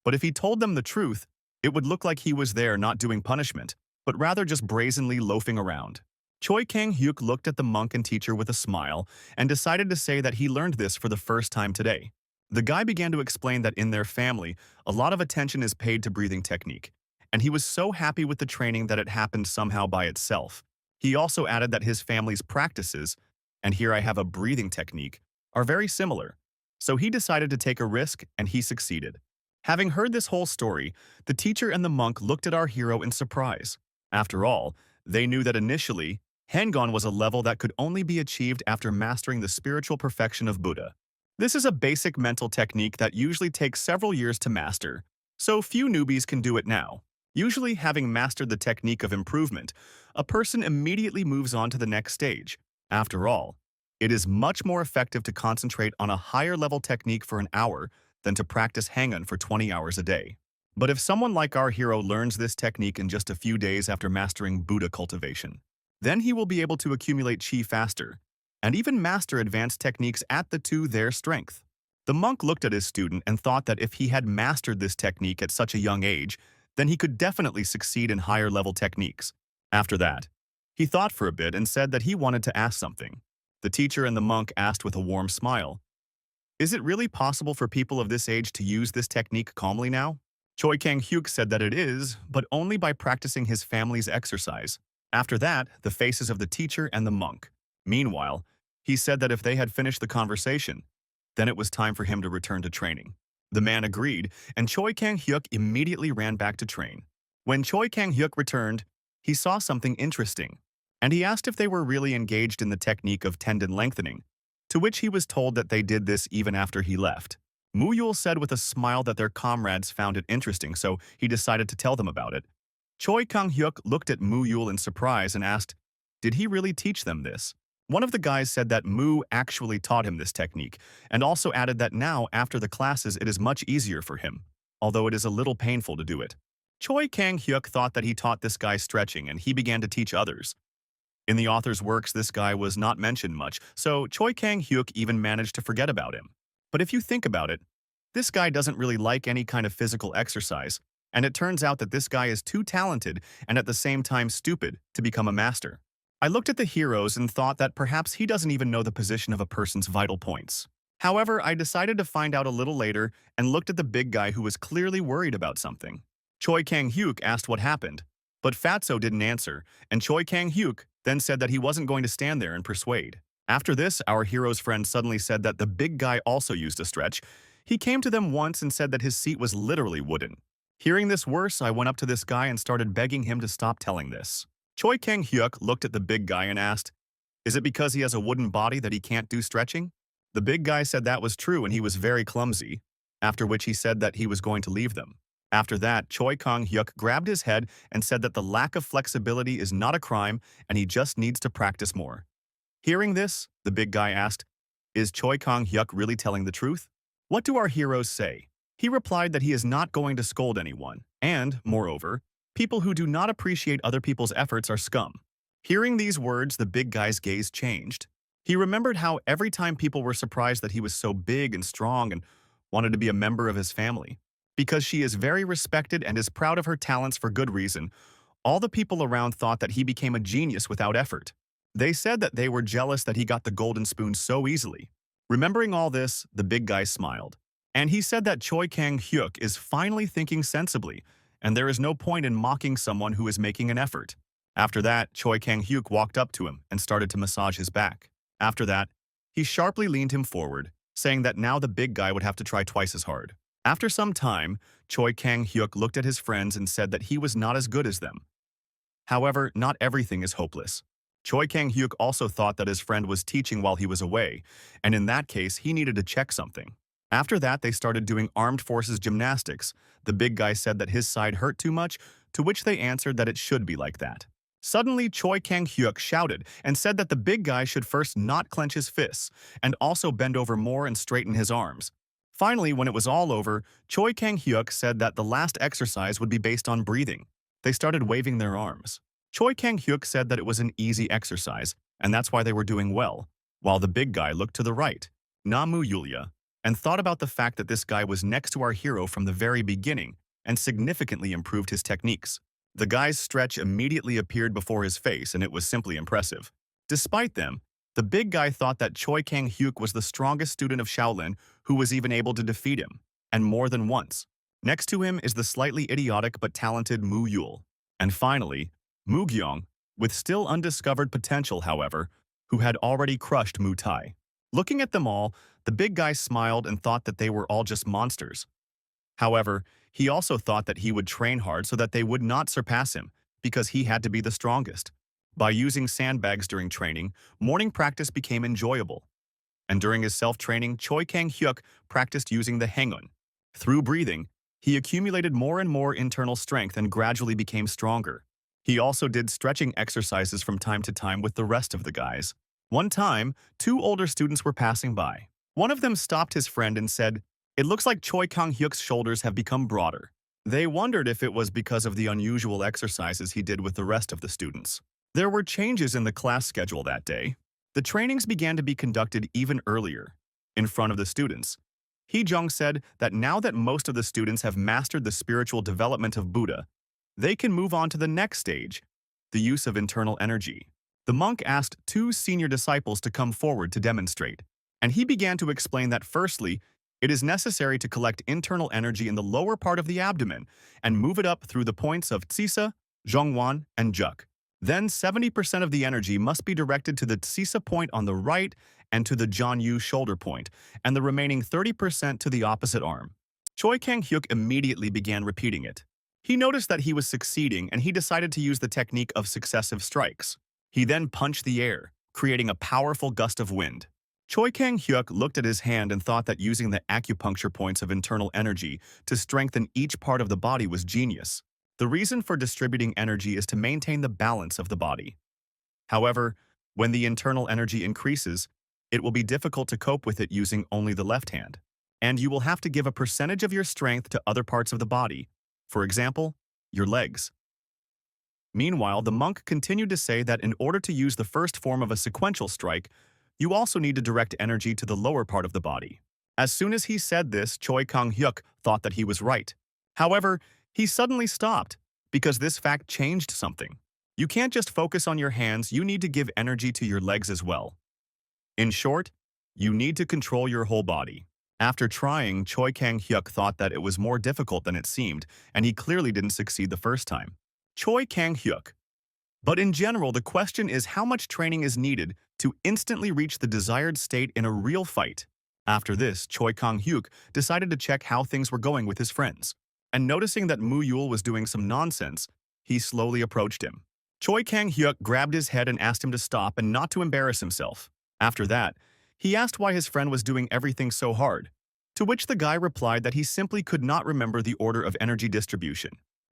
S1: But if he told them the truth, it would look like he was there not doing punishment, but rather just brazenly loafing around. Choi Kang-hyuk looked at the monk and teacher with a smile and decided to say that he learned this for the first time today. The guy began to explain that in their family, a lot of attention is paid to breathing technique, and he was so happy with the training that it happened somehow by itself. He also added that his family's practices, and here I have a breathing technique, are very similar. So he decided to take a risk, and he succeeded. Having heard this whole story, the teacher and the monk looked at our hero in surprise. After all, they knew that initially, Hengon was a level that could only be achieved after mastering the spiritual perfection of Buddha. This is a basic mental technique that usually takes several years to master, so few newbies can do it now. Usually, having mastered the technique of improvement, a person immediately moves on to the next stage. After all, it is much more effective to concentrate on a higher level technique for an hour than to practice Hangun for 20 hours a day. But if someone like our hero learns this technique in just a few days after mastering Buddha cultivation, then he will be able to accumulate chi faster, and even master advanced techniques at their strength. The monk looked at his student and thought that if he had mastered this technique at such a young age, then he could definitely succeed in higher level techniques. After that, he thought for a bit and said that he wanted to ask something. The teacher and the monk asked with a warm smile, "Is it really possible for people of this age to use this technique calmly now?" Choi Kang-hyuk said that it is, but only by practicing his family's exercise. After that, the faces of the teacher and the monk. Meanwhile, he said that if they had finished the conversation, then it was time for him to return to training. The man agreed, and Choi Kang-hyuk immediately ran back to train. When Choi Kang-hyuk returned, he saw something interesting, and he asked if they were really engaged in the technique of tendon lengthening, to which he was told that they did this even after he left. Muyul said with a smile that their comrades found it interesting, so he decided to tell them about it. Choi Kang-hyuk looked at Muyul in surprise and asked, "Did he really teach them this?" One of the guys said that Mu actually taught him this technique, and also added that now, after the classes, it is much easier for him, although it is a little painful to do it. Choi Kang-hyuk thought that he taught this guy stretching, and he began to teach others. In the author's works, this guy was not mentioned much, so Choi Kang-hyuk even managed to forget about him. But if you think about it, this guy doesn't really like any kind of physical exercise, and it turns out that this guy is too talented and at the same time stupid to become a master. I looked at the heroes and thought that perhaps he doesn't even know the position of a person's vital points. However, I decided to find out a little later and looked at the big guy who was clearly worried about something. Choi Kang-hyuk asked what happened, but Fatso didn't answer, and Choi Kang-hyuk then said that he wasn't going to stand there and persuade. After this, our hero's friend suddenly said that the big guy also used a stretch. He came to them once and said that his seat was literally wooden. Hearing this worse, I went up to this guy and started begging him to stop telling this. Choi Kang-hyuk looked at the big guy and asked, "Is it because he has a wooden body that he can't do stretching?" The big guy said that was true and he was very clumsy, after which he said that he was going to leave them. After that, Choi Kang-hyuk grabbed his head and said that the lack of flexibility is not a crime and he just needs to practice more. Hearing this, the big guy asked, "Is Choi Kang-hyuk really telling the truth?" What do our heroes say? He replied that he is not going to scold anyone, and, moreover, people who do not appreciate other people's efforts are scum. Hearing these words, the big guy's gaze changed. He remembered how every time people were surprised that he was so big and strong and wanted to be a member of his family. Because she is very respected and is proud of her talents for good reason, all the people around thought that he became a genius without effort. They said that they were jealous that he got the golden spoon so easily. Remembering all this, the big guy smiled. And he said that Choi Kang-hyuk is finally thinking sensibly, and there is no point in mocking someone who is making an effort. After that, Choi Kang-hyuk walked up to him and started to massage his back. After that, he sharply leaned him forward, saying that now the big guy would have to try twice as hard. After some time, Choi Kang-hyuk looked at his friends and said that he was not as good as them. However, not everything is hopeless. Choi Kang-hyuk also thought that his friend was teaching while he was away, and in that case, he needed to check something. After that, they started doing armed forces gymnastics. The big guy said that his side hurt too much, to which they answered that it should be like that. Suddenly, Choi Kang-hyuk shouted and said that the big guy should first not clench his fists and also bend over more and straighten his arms. Finally, when it was all over, Choi Kang-hyuk said that the last exercise would be based on breathing. They started waving their arms. Choi Kang-hyuk said that it was an easy exercise, and that's why they were doing well, while the big guy looked to the right, Namu Yulia, and thought about the fact that this guy was next to our hero from the very beginning and significantly improved his techniques. The guy's stretch immediately appeared before his face, and it was simply impressive. Despite them, the big guy thought that Choi Kang-hyuk was the strongest student of Shaolin who was even able to defeat him, and more than once. Next to him is the slightly idiotic but talented Mu Yul. And finally, Mu Gyong, with still undiscovered potential, however, who had already crushed Mu Tai. Looking at them all, the big guy smiled and thought that they were all just monsters. However, he also thought that he would train hard so that they would not surpass him, because he had to be the strongest. By using sandbags during training, morning practice became enjoyable. And during his self-training, Choi Kang-hyuk practiced using the Hangun. Through breathing, he accumulated more and more internal strength and gradually became stronger. He also did stretching exercises from time to time with the rest of the guys. One time, two older students were passing by. One of them stopped his friend and said, "It looks like Choi Kang-hyuk's shoulders have become broader." They wondered if it was because of the unusual exercises he did with the rest of the students. There were changes in the class schedule that day. The trainings began to be conducted even earlier, in front of the students. Hee-jung said that now that most of the students have mastered the spiritual development of Buddha, they can move on to the next stage, the use of internal energy. The monk asked two senior disciples to come forward to demonstrate, and he began to explain that firstly, it is necessary to collect internal energy in the lower part of the abdomen and move it up through the points of Tsisa, Zhongwan, and Juk. Then 70% of the energy must be directed to the Tsisa point on the right and to the Jianyu shoulder point, and the remaining 30% to the opposite arm. Choi Kang-hyuk immediately began repeating it. He noticed that he was succeeding and he decided to use the technique of successive strikes. He then punched the air, creating a powerful gust of wind. Choi Kang-hyuk looked at his hand and thought that using the acupuncture points of internal energy to strengthen each part of the body was genius. The reason for distributing energy is to maintain the balance of the body. However, when the internal energy increases, it will be difficult to cope with it using only the left hand, and you will have to give a percentage of your strength to other parts of the body, for example, your legs. Meanwhile, the monk continued to say that in order to use the first form of a sequential strike, you also need to direct energy to the lower part of the body. As soon as he said this, Choi Kang-hyuk thought that he was right. However, he suddenly stopped, because this fact changed something. You can't just focus on your hands, you need to give energy to your legs as well. In short, you need to control your whole body. After trying, Choi Kang-hyuk thought that it was more difficult than it seemed, and he clearly didn't succeed the first time. Choi Kang-hyuk. But in general, the question is how much training is needed to instantly reach the desired state in a real fight. After this, Choi Kang-hyuk decided to check how things were going with his friends. And noticing that Mu Yul was doing some nonsense, he slowly approached him. Choi Kang-hyuk grabbed his head and asked him to stop and not to embarrass himself. After that, he asked why his friend was doing everything so hard, to which the guy replied that he simply could not remember the order of energy distribution.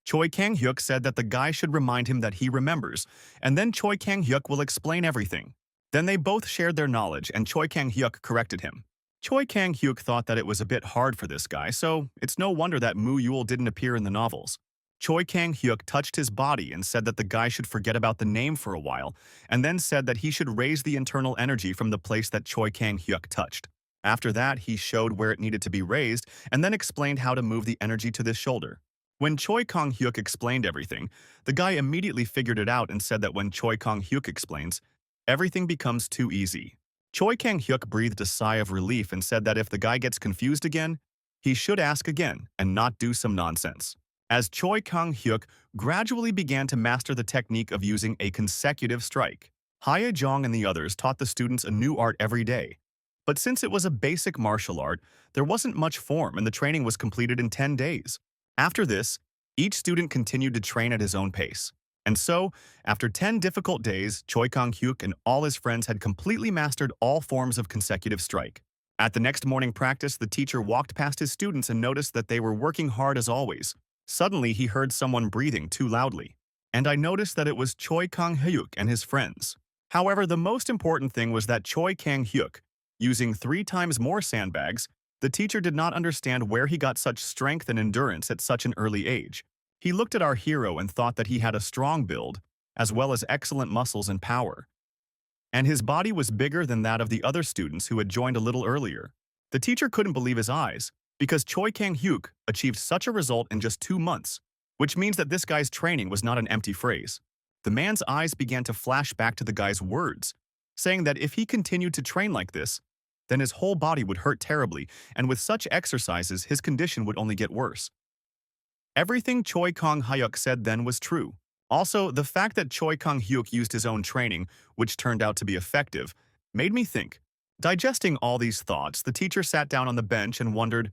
S1: Choi Kang-hyuk said that the guy should remind him that he remembers, and then Choi Kang-hyuk will explain everything. Then they both shared their knowledge, and Choi Kang-hyuk corrected him. Choi Kang-hyuk thought that it was a bit hard for this guy, so it's no wonder that Mu Yul didn't appear in the novels. Choi Kang-hyuk touched his body and said that the guy should forget about the name for a while, and then said that he should raise the internal energy from the place that Choi Kang-hyuk touched. After that, he showed where it needed to be raised, and then explained how to move the energy to this shoulder. When Choi Kang-hyuk explained everything, the guy immediately figured it out and said that when Choi Kang-hyuk explains, everything becomes too easy. Choi Kang-hyuk breathed a sigh of relief and said that if the guy gets confused again, he should ask again and not do some nonsense. As Choi Kang-hyuk gradually began to master the technique of using a consecutive strike, Hye-jong and the others taught the students a new art every day. But since it was a basic martial art, there wasn't much form and the training was completed in 10 days. After this, each student continued to train at his own pace. And so, after 10 difficult days, Choi Kang-hyuk and all his friends had completely mastered all forms of consecutive strike. At the next morning practice, the teacher walked past his students and noticed that they were working hard as always. Suddenly, he heard someone breathing too loudly, and I noticed that it was Choi Kang-hyuk and his friends. However, the most important thing was that Choi Kang-hyuk, using 3 times more sandbags, the teacher did not understand where he got such strength and endurance at such an early age. He looked at our hero and thought that he had a strong build, as well as excellent muscles and power. And his body was bigger than that of the other students who had joined a little earlier. The teacher couldn't believe his eyes, because Choi Kang-hyuk achieved such a result in just 2 months, which means that this guy's training was not an empty phrase. The man's eyes began to flash back to the guy's words, saying that if he continued to train like this, then his whole body would hurt terribly, and with such exercises, his condition would only get worse. Everything Choi Kang-hyuk said then was true. Also, the fact that Choi Kang-hyuk used his own training, which turned out to be effective, made me think. Digesting all these thoughts, the teacher sat down on the bench and wondered,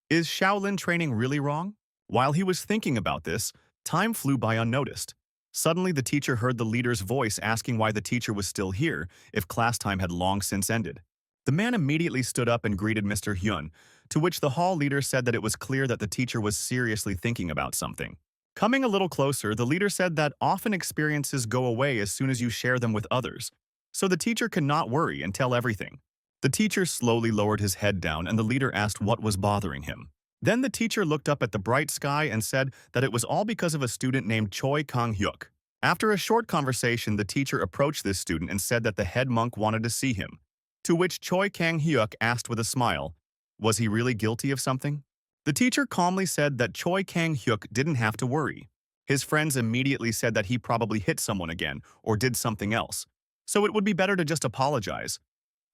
S1: is Shaolin training really wrong? While he was thinking about this, time flew by unnoticed. Suddenly, the teacher heard the leader's voice asking why the teacher was still here, if class time had long since ended. The man immediately stood up and greeted Mr. Hyun, to which the hall leader said that it was clear that the teacher was seriously thinking about something. Coming a little closer, the leader said that often experiences go away as soon as you share them with others, so the teacher could not worry and tell everything. The teacher slowly lowered his head down and the leader asked what was bothering him. Then the teacher looked up at the bright sky and said that it was all because of a student named Choi Kang-hyuk. After a short conversation, the teacher approached this student and said that the head monk wanted to see him. To which Choi Kang-hyuk asked with a smile, was he really guilty of something? The teacher calmly said that Choi Kang-hyuk didn't have to worry. His friends immediately said that he probably hit someone again or did something else, so it would be better to just apologize.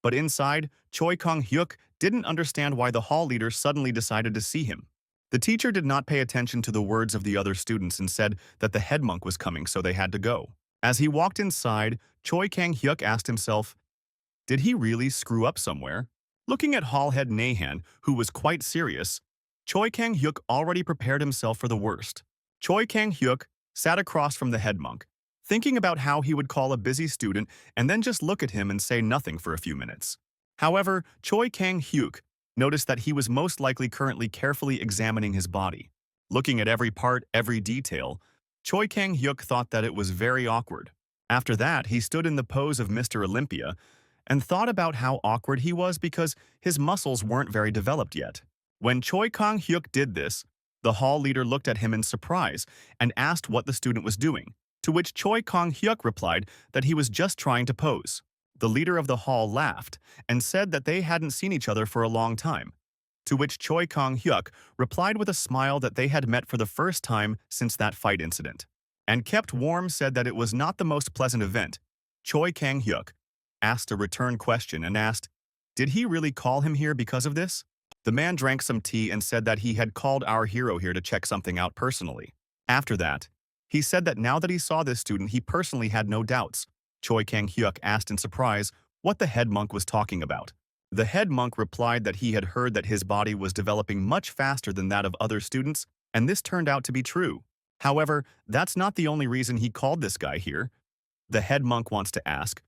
S1: But inside, Choi Kang-hyuk didn't understand why the hall leader suddenly decided to see him. The teacher did not pay attention to the words of the other students and said that the head monk was coming, so they had to go. As he walked inside, Choi Kang-hyuk asked himself, did he really screw up somewhere? Looking at hall head Nahan, who was quite serious, Choi Kang-hyuk already prepared himself for the worst. Choi Kang-hyuk sat across from the head monk, thinking about how he would call a busy student and then just look at him and say nothing for a few minutes. However, Choi Kang-hyuk noticed that he was most likely currently carefully examining his body. Looking at every part, every detail, Choi Kang-hyuk thought that it was very awkward. After that, he stood in the pose of Mr. Olympia and thought about how awkward he was because his muscles weren't very developed yet. When Choi Kang-hyuk did this, the hall leader looked at him in surprise and asked what the student was doing, to which Choi Kang-hyuk replied that he was just trying to pose. The leader of the hall laughed and said that they hadn't seen each other for a long time, to which Choi Kang-hyuk replied with a smile that they had met for the first time since that fight incident. And kept warm said that it was not the most pleasant event. Choi Kang-hyuk asked a return question and asked, did he really call him here because of this? The man drank some tea and said that he had called our hero here to check something out personally. After that, he said that now that he saw this student, he personally had no doubts. Choi Kang-hyuk asked in surprise what the head monk was talking about. The head monk replied that he had heard that his body was developing much faster than that of other students, and this turned out to be true. However, that's not the only reason he called this guy here. The head monk wants to ask,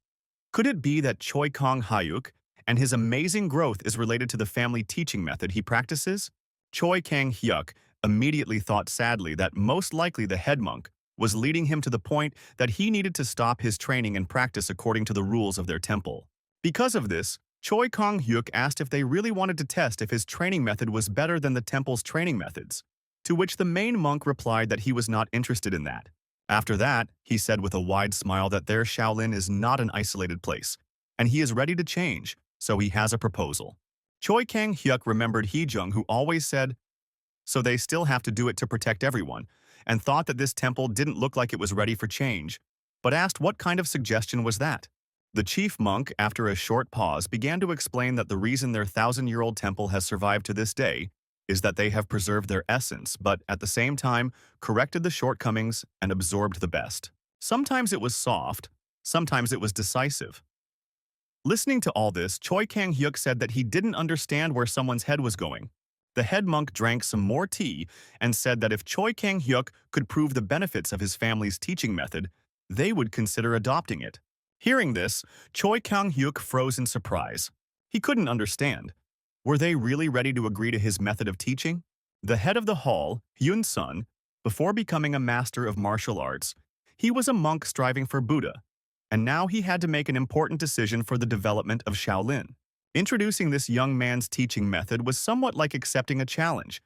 S1: could it be that Choi Kang-hyuk and his amazing growth is related to the family teaching method he practices? Choi Kang-hyuk immediately thought sadly that most likely the head monk was leading him to the point that he needed to stop his training and practice according to the rules of their temple. Because of this, Choi Kang-hyuk asked if they really wanted to test if his training method was better than the temple's training methods, to which the main monk replied that he was not interested in that. After that, he said with a wide smile that their Shaolin is not an isolated place, and he is ready to change, so he has a proposal. Choi Kang-hyuk remembered Hee-jung, who always said, so they still have to do it to protect everyone, and thought that this temple didn't look like it was ready for change, but asked what kind of suggestion was that. The chief monk, after a short pause, began to explain that the reason their 1,000-year-old temple has survived to this day is that they have preserved their essence, but at the same time corrected the shortcomings and absorbed the best. Sometimes it was soft, sometimes it was decisive. Listening to all this, Choi Kang-hyuk said that he didn't understand where someone's head was going. The head monk drank some more tea and said that if Choi Kang-hyuk could prove the benefits of his family's teaching method, they would consider adopting it. Hearing this, Choi Kang-hyuk froze in surprise. He couldn't understand. Were they really ready to agree to his method of teaching? The head of the hall, Hyun-sun, before becoming a master of martial arts, he was a monk striving for Buddha, and now he had to make an important decision for the development of Shaolin. Introducing this young man's teaching method was somewhat like accepting a challenge,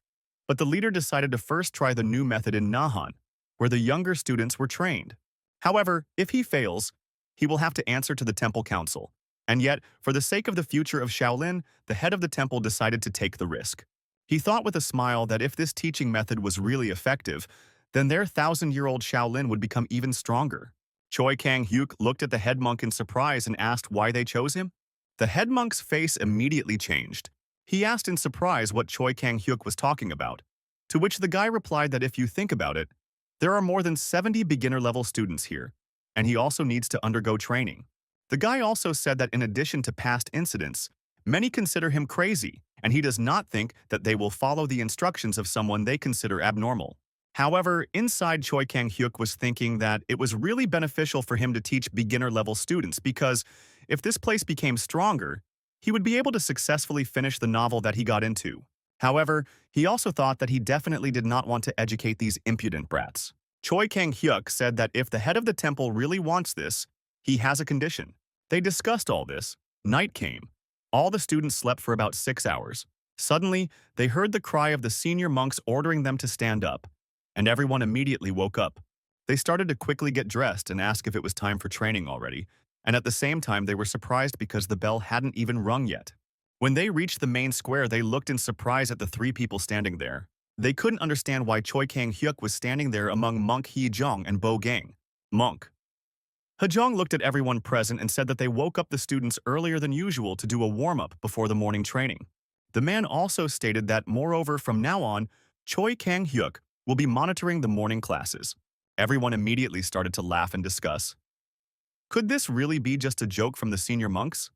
S1: but the leader decided to first try the new method in Nahan, where the younger students were trained. However, if he fails, he will have to answer to the temple council. And yet, for the sake of the future of Shaolin, the head of the temple decided to take the risk. He thought with a smile that if this teaching method was really effective, then their 1,000-year-old Shaolin would become even stronger. Choi Kang-hyuk looked at the head monk in surprise and asked why they chose him. The head monk's face immediately changed. He asked in surprise what Choi Kang-hyuk was talking about, to which the guy replied that if you think about it, There are more than 70 beginner-level students here, and he also needs to undergo training. The guy also said that in addition to past incidents, many consider him crazy, and he does not think that they will follow the instructions of someone they consider abnormal. However, inside Choi Kang-hyuk was thinking that it was really beneficial for him to teach beginner-level students because if this place became stronger, he would be able to successfully finish the novel that he got into. However, he also thought that he definitely did not want to educate these impudent brats. Choi Kang-hyuk said that if the head of the temple really wants this, he has a condition. They discussed all this. Night came. All the students slept for about 6 hours. Suddenly, they heard the cry of the senior monks ordering them to stand up, and everyone immediately woke up. They started to quickly get dressed and ask if it was time for training already, and at the same time they were surprised because the bell hadn't even rung yet. When they reached the main square, they looked in surprise at the three people standing there. They couldn't understand why Choi Kang-hyuk was standing there among Monk Hee-jong and Bo Gang. Monk Hee-jong looked at everyone present and said that they woke up the students earlier than usual to do a warm-up before the morning training. The man also stated that, moreover, from now on, Choi Kang-hyuk will be monitoring the morning classes. Everyone immediately started to laugh and discuss. Could this really be just a joke from the senior monks?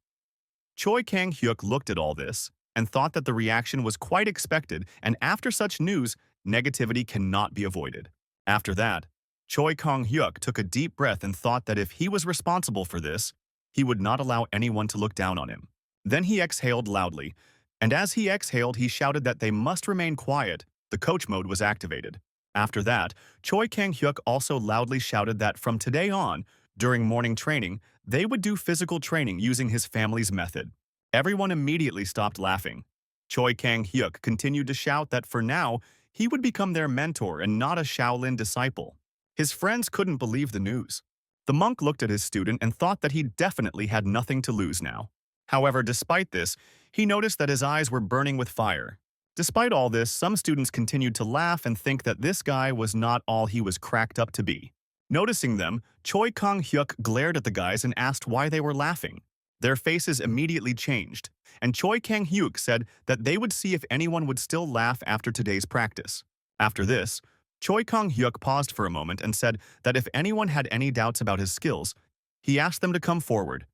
S1: Choi Kang-hyuk looked at all this and thought that the reaction was quite expected, and after such news, negativity cannot be avoided. After that, Choi Kang-hyuk took a deep breath and thought that if he was responsible for this, he would not allow anyone to look down on him. Then he exhaled loudly, and as he exhaled, he shouted that they must remain quiet. The coach mode was activated. After that, Choi Kang-hyuk also loudly shouted that from today on, during morning training, they would do physical training using his family's method. Everyone immediately stopped laughing. Choi Kang-hyuk continued to shout that for now, he would become their mentor and not a Shaolin disciple. His friends couldn't believe the news. The monk looked at his student and thought that he definitely had nothing to lose now. However, despite this, he noticed that his eyes were burning with fire. Despite all this, some students continued to laugh and think that this guy was not all he was cracked up to be. Noticing them, Choi Kang-hyuk glared at the guys and asked why they were laughing. Their faces immediately changed, and Choi Kang-hyuk said that they would see if anyone would still laugh after today's practice. After this, Choi Kang-hyuk paused for a moment and said that if anyone had any doubts about his skills, he asked them to come forward.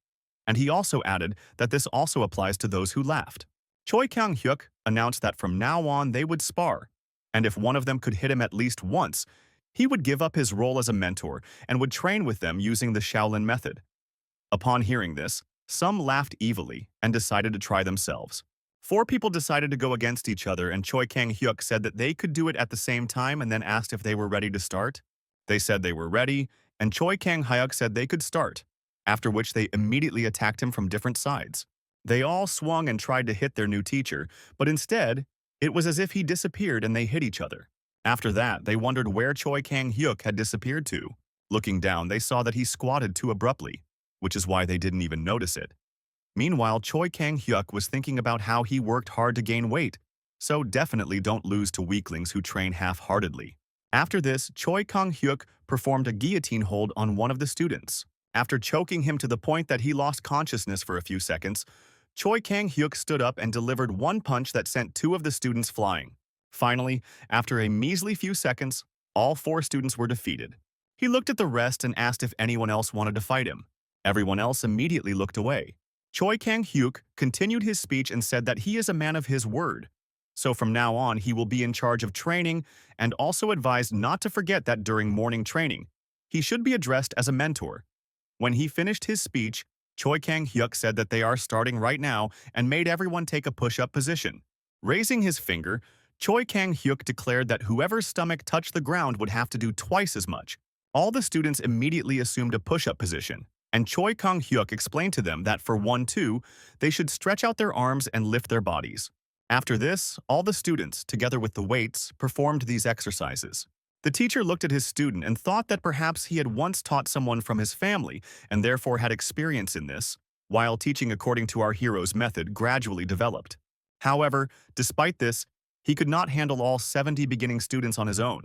S1: And he also added that this also applies to those who laughed. Choi Kang-hyuk announced that from now on they would spar, and if one of them could hit him at least once, he would give up his role as a mentor and would train with them using the Shaolin method. Upon hearing this, some laughed evilly and decided to try themselves. 4 people decided to go against each other, and Choi Kang-hyuk said that they could do it at the same time and then asked if they were ready to start. They said they were ready, and Choi Kang-hyuk said they could start, after which they immediately attacked him from different sides. They all swung and tried to hit their new teacher, but instead, it was as if he disappeared and they hit each other. After that, they wondered where Choi Kang-hyuk had disappeared to. Looking down, they saw that he squatted too abruptly, which is why they didn't even notice it. Meanwhile, Choi Kang-hyuk was thinking about how he worked hard to gain weight, so definitely don't lose to weaklings who train half-heartedly. After this, Choi Kang-hyuk performed a guillotine hold on one of the students. After choking him to the point that he lost consciousness for a few seconds, Choi Kang-hyuk stood up and delivered one punch that sent 2 of the students flying. Finally, after a measly few seconds, all 4 students were defeated. He looked at the rest and asked if anyone else wanted to fight him. Everyone else immediately looked away. Choi Kang-hyuk continued his speech and said that he is a man of his word. So from now on, he will be in charge of training and also advised not to forget that during morning training, he should be addressed as a mentor. When he finished his speech, Choi Kang-hyuk said that they are starting right now and made everyone take a push-up position. Raising his finger, Choi Kang-hyuk declared that whoever's stomach touched the ground would have to do twice as much. All the students immediately assumed a push-up position, and Choi Kang-hyuk explained to them that for 1-2, they should stretch out their arms and lift their bodies. After this, all the students, together with the weights, performed these exercises. The teacher looked at his student and thought that perhaps he had once taught someone from his family and therefore had experience in this, while teaching according to our hero's method gradually developed. However, despite this, he could not handle all 70 beginning students on his own,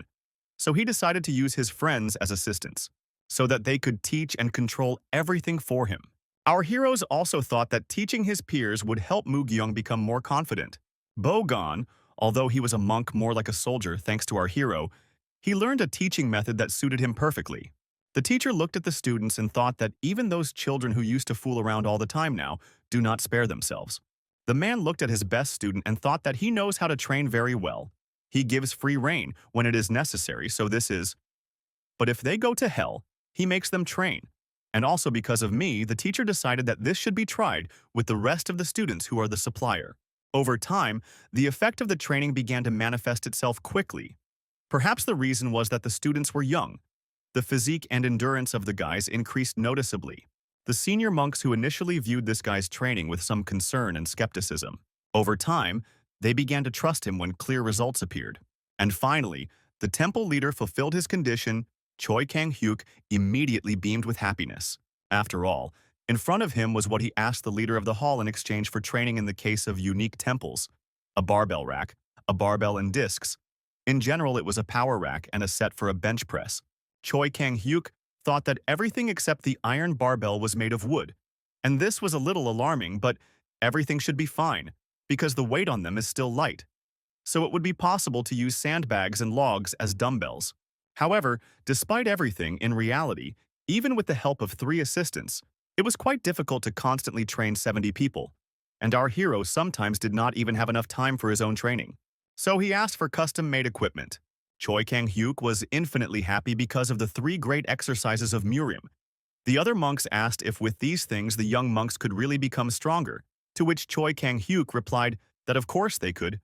S1: so he decided to use his friends as assistants, so that they could teach and control everything for him. Our heroes also thought that teaching his peers would help Mu-gyung become more confident. Bo-gon, although he was a monk more like a soldier thanks to our hero, He learned a teaching method that suited him perfectly. The teacher looked at the students and thought that even those children who used to fool around all the time now do not spare themselves. The man looked at his best student and thought that he knows how to train very well. He gives free rein when it is necessary, so this is. But if they go to hell, he makes them train. And also because of me, the teacher decided that this should be tried with the rest of the students who are the supplier. Over time, the effect of the training began to manifest itself quickly. Perhaps the reason was that the students were young. The physique and endurance of the guys increased noticeably. The senior monks who initially viewed this guy's training with some concern and skepticism. Over time, they began to trust him when clear results appeared. And finally, the temple leader fulfilled his condition. Choi Kang-hyuk immediately beamed with happiness. After all, in front of him was what he asked the leader of the hall in exchange for training in the case of unique temples: a barbell rack, a barbell and discs. In general, it was a power rack and a set for a bench press. Choi Kang-hyuk thought that everything except the iron barbell was made of wood. And this was a little alarming, but everything should be fine, because the weight on them is still light. So it would be possible to use sandbags and logs as dumbbells. However, despite everything, in reality, even with the help of 3 assistants, it was quite difficult to constantly train 70 people, and our hero sometimes did not even have enough time for his own training. So he asked for custom-made equipment. Choi Kang-hyuk was infinitely happy because of the 3 great exercises of Murim. The other monks asked if with these things the young monks could really become stronger, to which Choi Kang-hyuk replied that of course they could.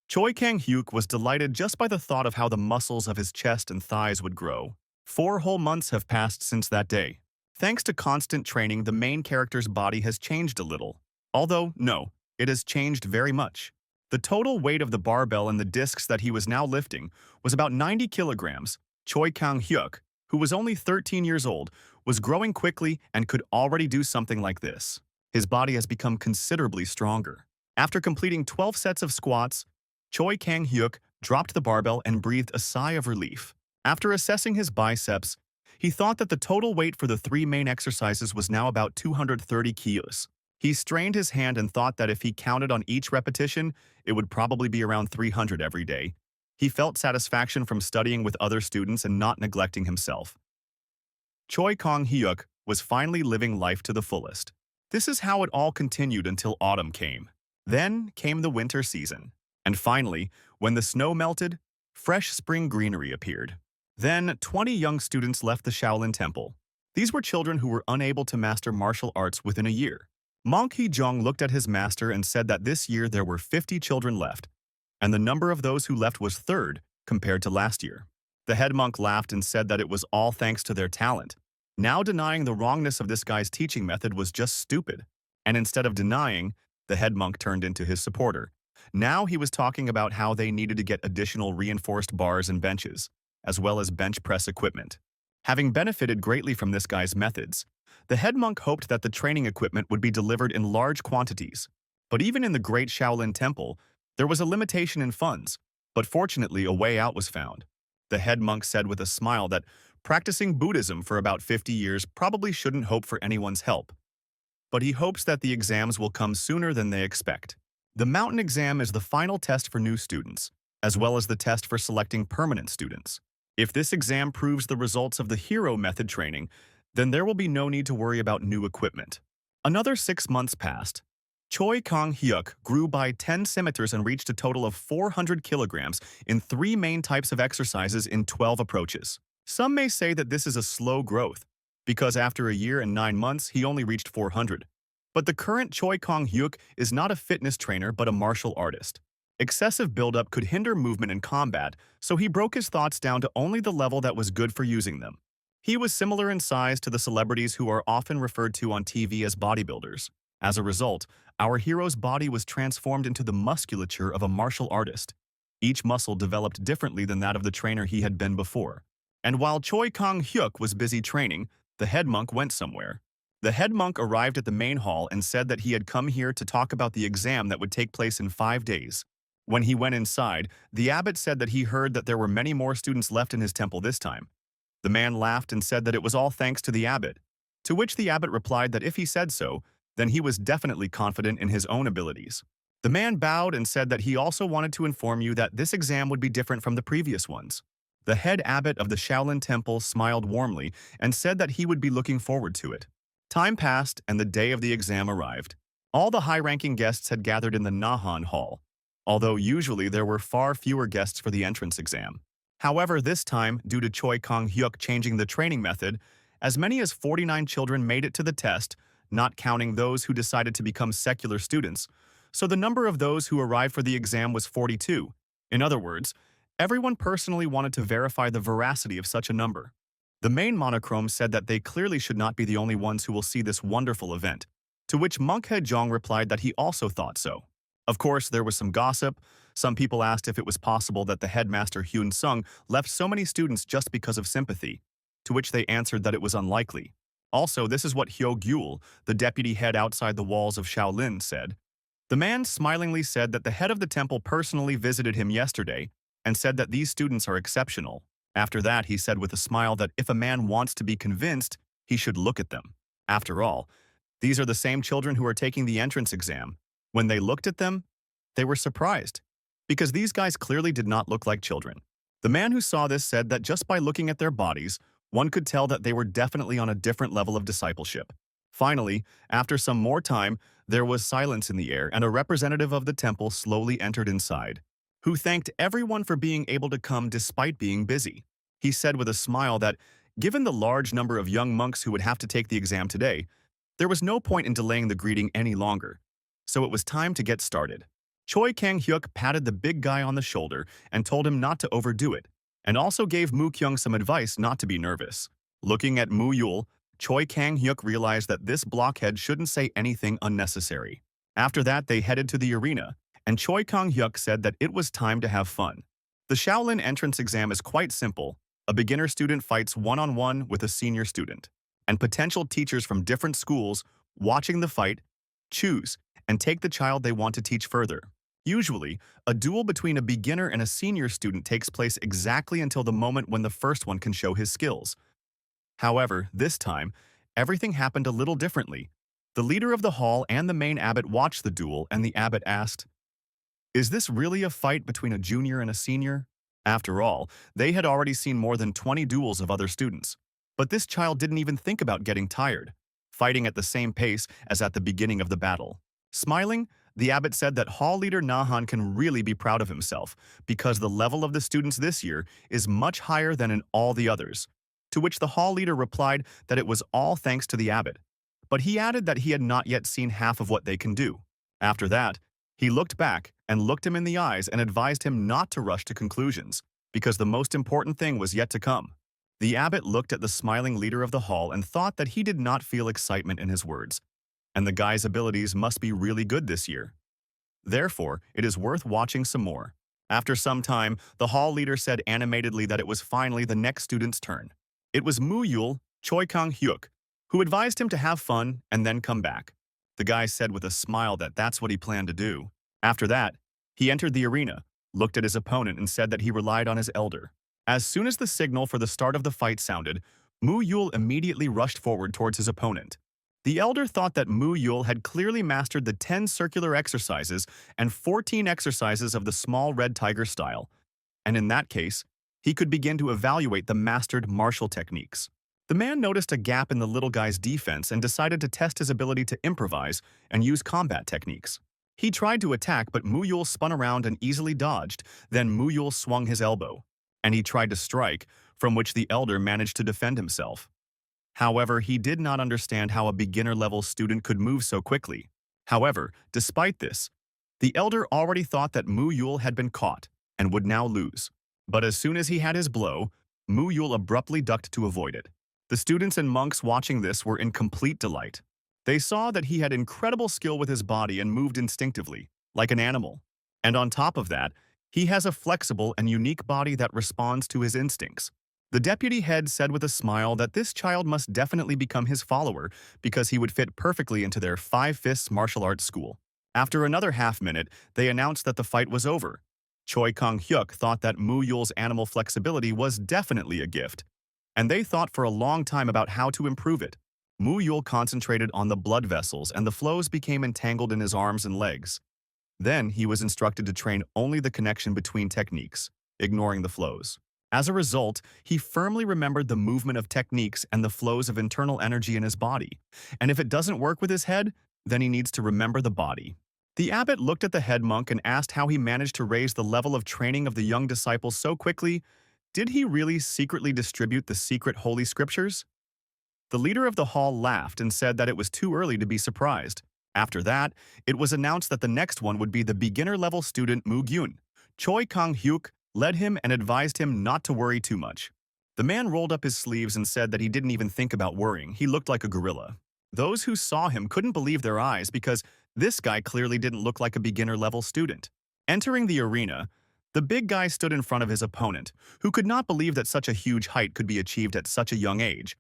S1: Choi Kang-hyuk was delighted just by the thought of how the muscles of his chest and thighs would grow. 4 whole months have passed since that day. Thanks to constant training, the main character's body has changed a little. Although, no, it has changed very much. The total weight of the barbell and the discs that he was now lifting was about 90 kilograms. Choi Kang-hyuk, who was only 13 years old, was growing quickly and could already do something like this. His body has become considerably stronger. After completing 12 sets of squats, Choi Kang-hyuk dropped the barbell and breathed a sigh of relief. After assessing his biceps, he thought that the total weight for the 3 main exercises was now about 230 kilos. He strained his hand and thought that if he counted on each repetition, it would probably be around 300 every day. He felt satisfaction from studying with other students and not neglecting himself. Choi Kang-hyuk was finally living life to the fullest. This is how it all continued until autumn came. Then came the winter season. And finally, when the snow melted, fresh spring greenery appeared. Then 20 young students left the Shaolin Temple. These were children who were unable to master martial arts within a year. Monk Hee-jong looked at his master and said that this year there were 50 children left, and the number of those who left was third compared to last year. The head monk laughed and said that it was all thanks to their talent. Now denying the wrongness of this guy's teaching method was just stupid. And instead of denying, the head monk turned into his supporter. Now he was talking about how they needed to get additional reinforced bars and benches, as well as bench press equipment. Having benefited greatly from this guy's methods, the head monk hoped that the training equipment would be delivered in large quantities. But even in the great Shaolin Temple, there was a limitation in funds, but fortunately a way out was found. The head monk said with a smile that practicing Buddhism for about 50 years probably shouldn't hope for anyone's help. But he hopes that the exams will come sooner than they expect. The mountain exam is the final test for new students, as well as the test for selecting permanent students. If this exam proves the results of the hero method training, then there will be no need to worry about new equipment. Another 6 months passed. Choi Kang-hyuk grew by 10 centimeters and reached a total of 400 kilograms in 3 main types of exercises in 12 approaches. Some may say that this is a slow growth, because after a year and 9 months he only reached 400. But the current Choi Kang-hyuk is not a fitness trainer but a martial artist. Excessive buildup could hinder movement in combat, so he broke his thoughts down to only the level that was good for using them. He was similar in size to the celebrities who are often referred to on TV as bodybuilders. As a result, our hero's body was transformed into the musculature of a martial artist. Each muscle developed differently than that of the trainer he had been before. And while Choi Kang-hyuk was busy training, the head monk went somewhere. The head monk arrived at the main hall and said that he had come here to talk about the exam that would take place in 5 days. When he went inside, the abbot said that he heard that there were many more students left in his temple this time. The man laughed and said that it was all thanks to the abbot, to which the abbot replied that if he said so, then he was definitely confident in his own abilities. The man bowed and said that he also wanted to inform you that this exam would be different from the previous ones. The head abbot of the Shaolin temple smiled warmly and said that he would be looking forward to it. Time passed and the day of the exam arrived. All the high-ranking guests had gathered in the Nahan Hall, although usually there were far fewer guests for the entrance exam. However, this time, due to Choi Kong-hyuk changing the training method, as many as 49 children made it to the test, not counting those who decided to become secular students, so the number of those who arrived for the exam was 42. In other words, everyone personally wanted to verify the veracity of such a number. The main monochrome said that they clearly should not be the only ones who will see this wonderful event, to which Monk He-jong replied that he also thought so. Of course, there was some gossip. Some people asked if it was possible that the headmaster Hyun Sung left so many students just because of sympathy, to which they answered that it was unlikely. Also, this is what Hyo Gyul, the deputy head outside the walls of Shaolin, said. The man smilingly said that the head of the temple personally visited him yesterday and said that these students are exceptional. After that, he said with a smile that if a man wants to be convinced, he should look at them. After all, these are the same children who are taking the entrance exam. When they looked at them, they were surprised, because these guys clearly did not look like children. The man who saw this said that just by looking at their bodies, one could tell that they were definitely on a different level of discipleship. Finally, after some more time, there was silence in the air and a representative of the temple slowly entered inside, who thanked everyone for being able to come despite being busy. He said with a smile that, given the large number of young monks who would have to take the exam today, there was no point in delaying the greeting any longer. So it was time to get started. Choi Kang-hyuk patted the big guy on the shoulder and told him not to overdo it, and also gave Moo Kyung some advice not to be nervous. Looking at Moo Yul, Choi Kang-hyuk realized that this blockhead shouldn't say anything unnecessary. After that, they headed to the arena, and Choi Kang-hyuk said that it was time to have fun. The Shaolin entrance exam is quite simple. A beginner student fights one-on-one with a senior student, and potential teachers from different schools, watching the fight, choose and take the child they want to teach further. Usually, a duel between a beginner and a senior student takes place exactly until the moment when the first one can show his skills. However, this time, everything happened a little differently. The leader of the hall and the main abbot watched the duel, and the abbot asked, "Is this really a fight between a junior and a senior?" After all, they had already seen more than 20 duels of other students. But this child didn't even think about getting tired, fighting at the same pace as at the beginning of the battle. Smiling, the abbot said that hall leader Nahan can really be proud of himself because the level of the students this year is much higher than in all the others, to which the hall leader replied that it was all thanks to the abbot. But he added that he had not yet seen half of what they can do. After that, he looked back and looked him in the eyes and advised him not to rush to conclusions, because the most important thing was yet to come. The abbot looked at the smiling leader of the hall and thought that he did not feel excitement in his words, and the guy's abilities must be really good this year. Therefore, it is worth watching some more. After some time, the hall leader said animatedly that it was finally the next student's turn. It was Moo Yul, Choi Kang-hyuk, who advised him to have fun and then come back. The guy said with a smile that that's what he planned to do. After that, he entered the arena, looked at his opponent and said that he relied on his elder. As soon as the signal for the start of the fight sounded, Moo Yul immediately rushed forward towards his opponent. The elder thought that Moo Yul had clearly mastered the 10 circular exercises and 14 exercises of the small red tiger style, and in that case, he could begin to evaluate the mastered martial techniques. The man noticed a gap in the little guy's defense and decided to test his ability to improvise and use combat techniques. He tried to attack, but Moo Yul spun around and easily dodged. Then Moo Yul swung his elbow, and he tried to strike, from which the elder managed to defend himself. However, he did not understand how a beginner-level student could move so quickly. However, despite this, the elder already thought that Moo Yul had been caught and would now lose. But as soon as he had his blow, Moo Yul abruptly ducked to avoid it. The students and monks watching this were in complete delight. They saw that he had incredible skill with his body and moved instinctively, like an animal. And on top of that, he has a flexible and unique body that responds to his instincts. The deputy head said with a smile that this child must definitely become his follower because he would fit perfectly into their Five Fists martial arts school. After another half-minute, they announced that the fight was over. Choi Kang-hyuk thought that Moo Yul's animal flexibility was definitely a gift, and they thought for a long time about how to improve it. Moo Yul concentrated on the blood vessels and the flows became entangled in his arms and legs. Then he was instructed to train only the connection between techniques, ignoring the flows. As a result, he firmly remembered the movement of techniques and the flows of internal energy in his body. And if it doesn't work with his head, then he needs to remember the body. The abbot looked at the head monk and asked how he managed to raise the level of training of the young disciple so quickly. Did he really secretly distribute the secret holy scriptures? The leader of the hall laughed and said that it was too early to be surprised. After that, it was announced that the next one would be the beginner-level student Mu Gyun. Choi Kang-hyuk led him and advised him not to worry too much. The man rolled up his sleeves and said that he didn't even think about worrying. He looked like a gorilla. Those who saw him couldn't believe their eyes because this guy clearly didn't look like a beginner-level student. Entering the arena, the big guy stood in front of his opponent, who could not believe that such a huge height could be achieved at such a young age.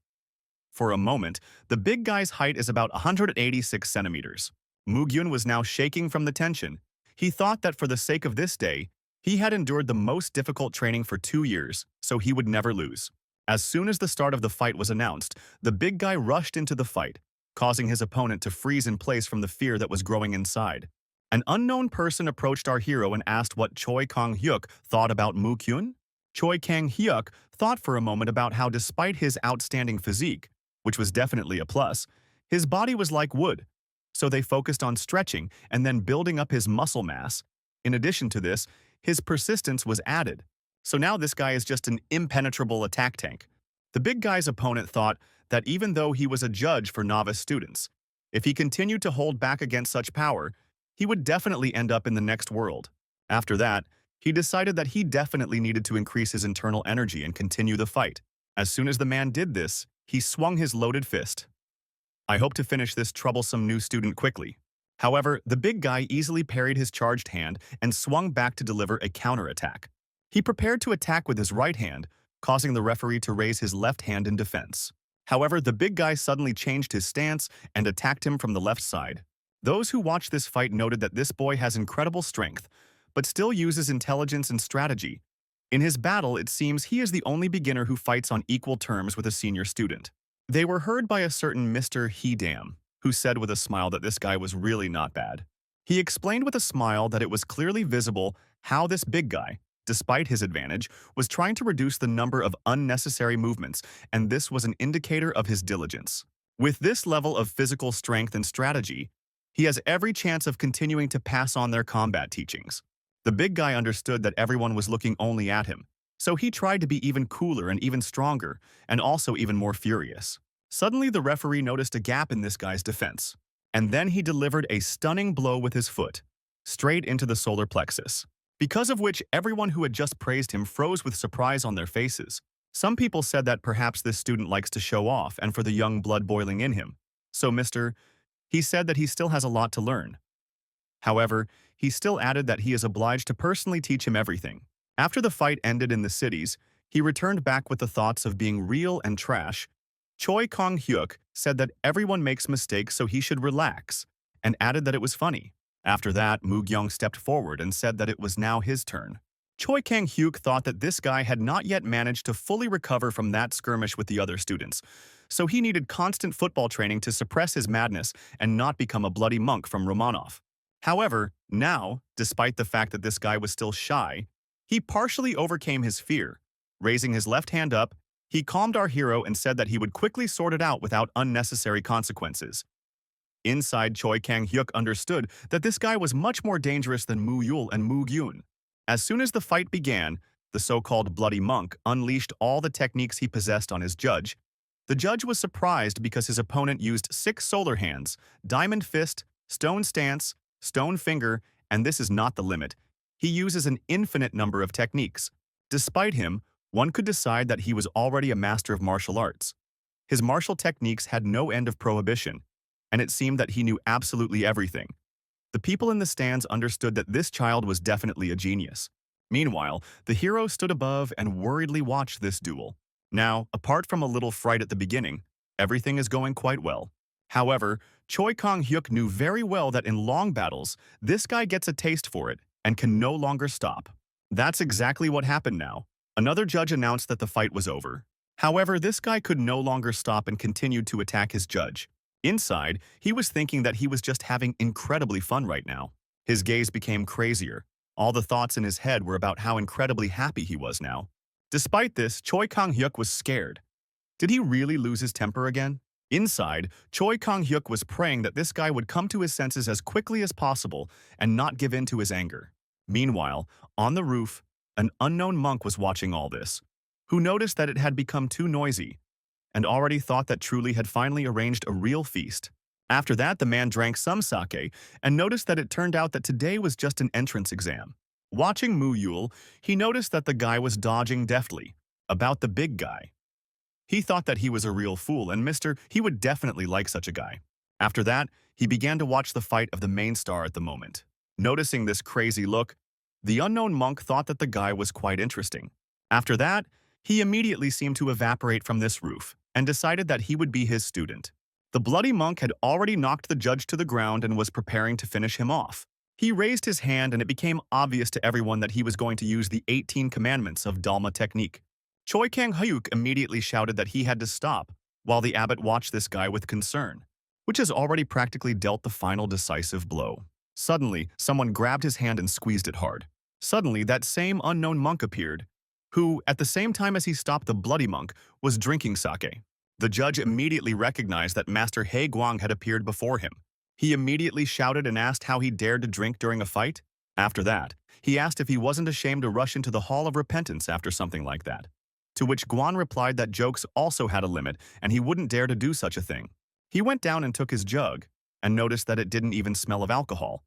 S1: For a moment, the big guy's height is about 186 centimeters. Mugyun was now shaking from the tension. He thought that for the sake of this day, he had endured the most difficult training for 2 years, so he would never lose. As soon as the start of the fight was announced, the big guy rushed into the fight, causing his opponent to freeze in place from the fear that was growing inside. An unknown person approached our hero and asked what Choi Kang-hyuk thought about Mugyun. Choi Kang-hyuk thought for a moment about how despite his outstanding physique, which was definitely a plus, his body was like wood, so they focused on stretching and then building up his muscle mass. In addition to this, his persistence was added. So now this guy is just an impenetrable attack tank. The big guy's opponent thought that even though he was a judge for novice students, if he continued to hold back against such power, he would definitely end up in the next world. After that, he decided that he definitely needed to increase his internal energy and continue the fight. As soon as the man did this, he swung his loaded fist. I hope to finish this troublesome new student quickly. However, the big guy easily parried his charged hand and swung back to deliver a counterattack. He prepared to attack with his right hand, causing the referee to raise his left hand in defense. However, the big guy suddenly changed his stance and attacked him from the left side. Those who watched this fight noted that this boy has incredible strength, but still uses intelligence and strategy. In his battle, it seems he is the only beginner who fights on equal terms with a senior student. They were heard by a certain Mr. He-Dam, who said with a smile that this guy was really not bad. He explained with a smile that it was clearly visible how this big guy, despite his advantage, was trying to reduce the number of unnecessary movements, and this was an indicator of his diligence. With this level of physical strength and strategy, he has every chance of continuing to pass on their combat teachings. The big guy understood that everyone was looking only at him, so he tried to be even cooler and even stronger, and also even more furious. Suddenly, the referee noticed a gap in this guy's defense, and then he delivered a stunning blow with his foot, straight into the solar plexus, because of which everyone who had just praised him froze with surprise on their faces. Some people said that perhaps this student likes to show off and for the young blood boiling in him. So he said that he still has a lot to learn. However, he still added that he is obliged to personally teach him everything. After the fight ended in the cities, he returned back with the thoughts of being real and trash. Choi Kang-hyuk said that everyone makes mistakes so he should relax, and added that it was funny. After that, Mu-gyung stepped forward and said that it was now his turn. Choi Kang-hyuk thought that this guy had not yet managed to fully recover from that skirmish with the other students, so he needed constant football training to suppress his madness and not become a bloody monk from Romanov. However, now, despite the fact that this guy was still shy, he partially overcame his fear. Raising his left hand up, he calmed our hero and said that he would quickly sort it out without unnecessary consequences. Inside, Choi Kang-hyuk understood that this guy was much more dangerous than Mu Yul and Mu Gyun. As soon as the fight began, the so-called bloody monk unleashed all the techniques he possessed on his judge. The judge was surprised because his opponent used 6 solar hands, diamond fist, stone stance, stone finger, and this is not the limit. He uses an infinite number of techniques. Despite him, one could decide that he was already a master of martial arts. His martial techniques had no end of prohibition, and it seemed that he knew absolutely everything. The people in the stands understood that this child was definitely a genius. Meanwhile, the hero stood above and worriedly watched this duel. Now, apart from a little fright at the beginning, everything is going quite well. However, Choi Kang-hyuk knew very well that in long battles, this guy gets a taste for it and can no longer stop. That's exactly what happened now. Another judge announced that the fight was over. However, this guy could no longer stop and continued to attack his judge. Inside, he was thinking that he was just having incredibly fun right now. His gaze became crazier. All the thoughts in his head were about how incredibly happy he was now. Despite this, Choi Kang-hyuk was scared. Did he really lose his temper again? Inside, Choi Kang-hyuk was praying that this guy would come to his senses as quickly as possible and not give in to his anger. Meanwhile, on the roof, an unknown monk was watching all this, who noticed that it had become too noisy and already thought that Truly had finally arranged a real feast. After that, the man drank some sake and noticed that it turned out that today was just an entrance exam. Watching Mu Yul, he noticed that the guy was dodging deftly about the big guy. He thought that he was a real fool, and he would definitely like such a guy. After that, he began to watch the fight of the main star at the moment. Noticing this crazy look, the unknown monk thought that the guy was quite interesting. After that, he immediately seemed to evaporate from this roof and decided that he would be his student. The bloody monk had already knocked the judge to the ground and was preparing to finish him off. He raised his hand and it became obvious to everyone that he was going to use the 18 commandments of Dalma technique. Choi Kang-hyuk immediately shouted that he had to stop, while the abbot watched this guy with concern, which has already practically dealt the final decisive blow. Suddenly, someone grabbed his hand and squeezed it hard. Suddenly, that same unknown monk appeared, who, at the same time as he stopped the bloody monk, was drinking sake. The judge immediately recognized that Master He Guang had appeared before him. He immediately shouted and asked how he dared to drink during a fight. After that, he asked if he wasn't ashamed to rush into the Hall of Repentance after something like that. To which Guan replied that jokes also had a limit and he wouldn't dare to do such a thing. He went down and took his jug and noticed that it didn't even smell of alcohol.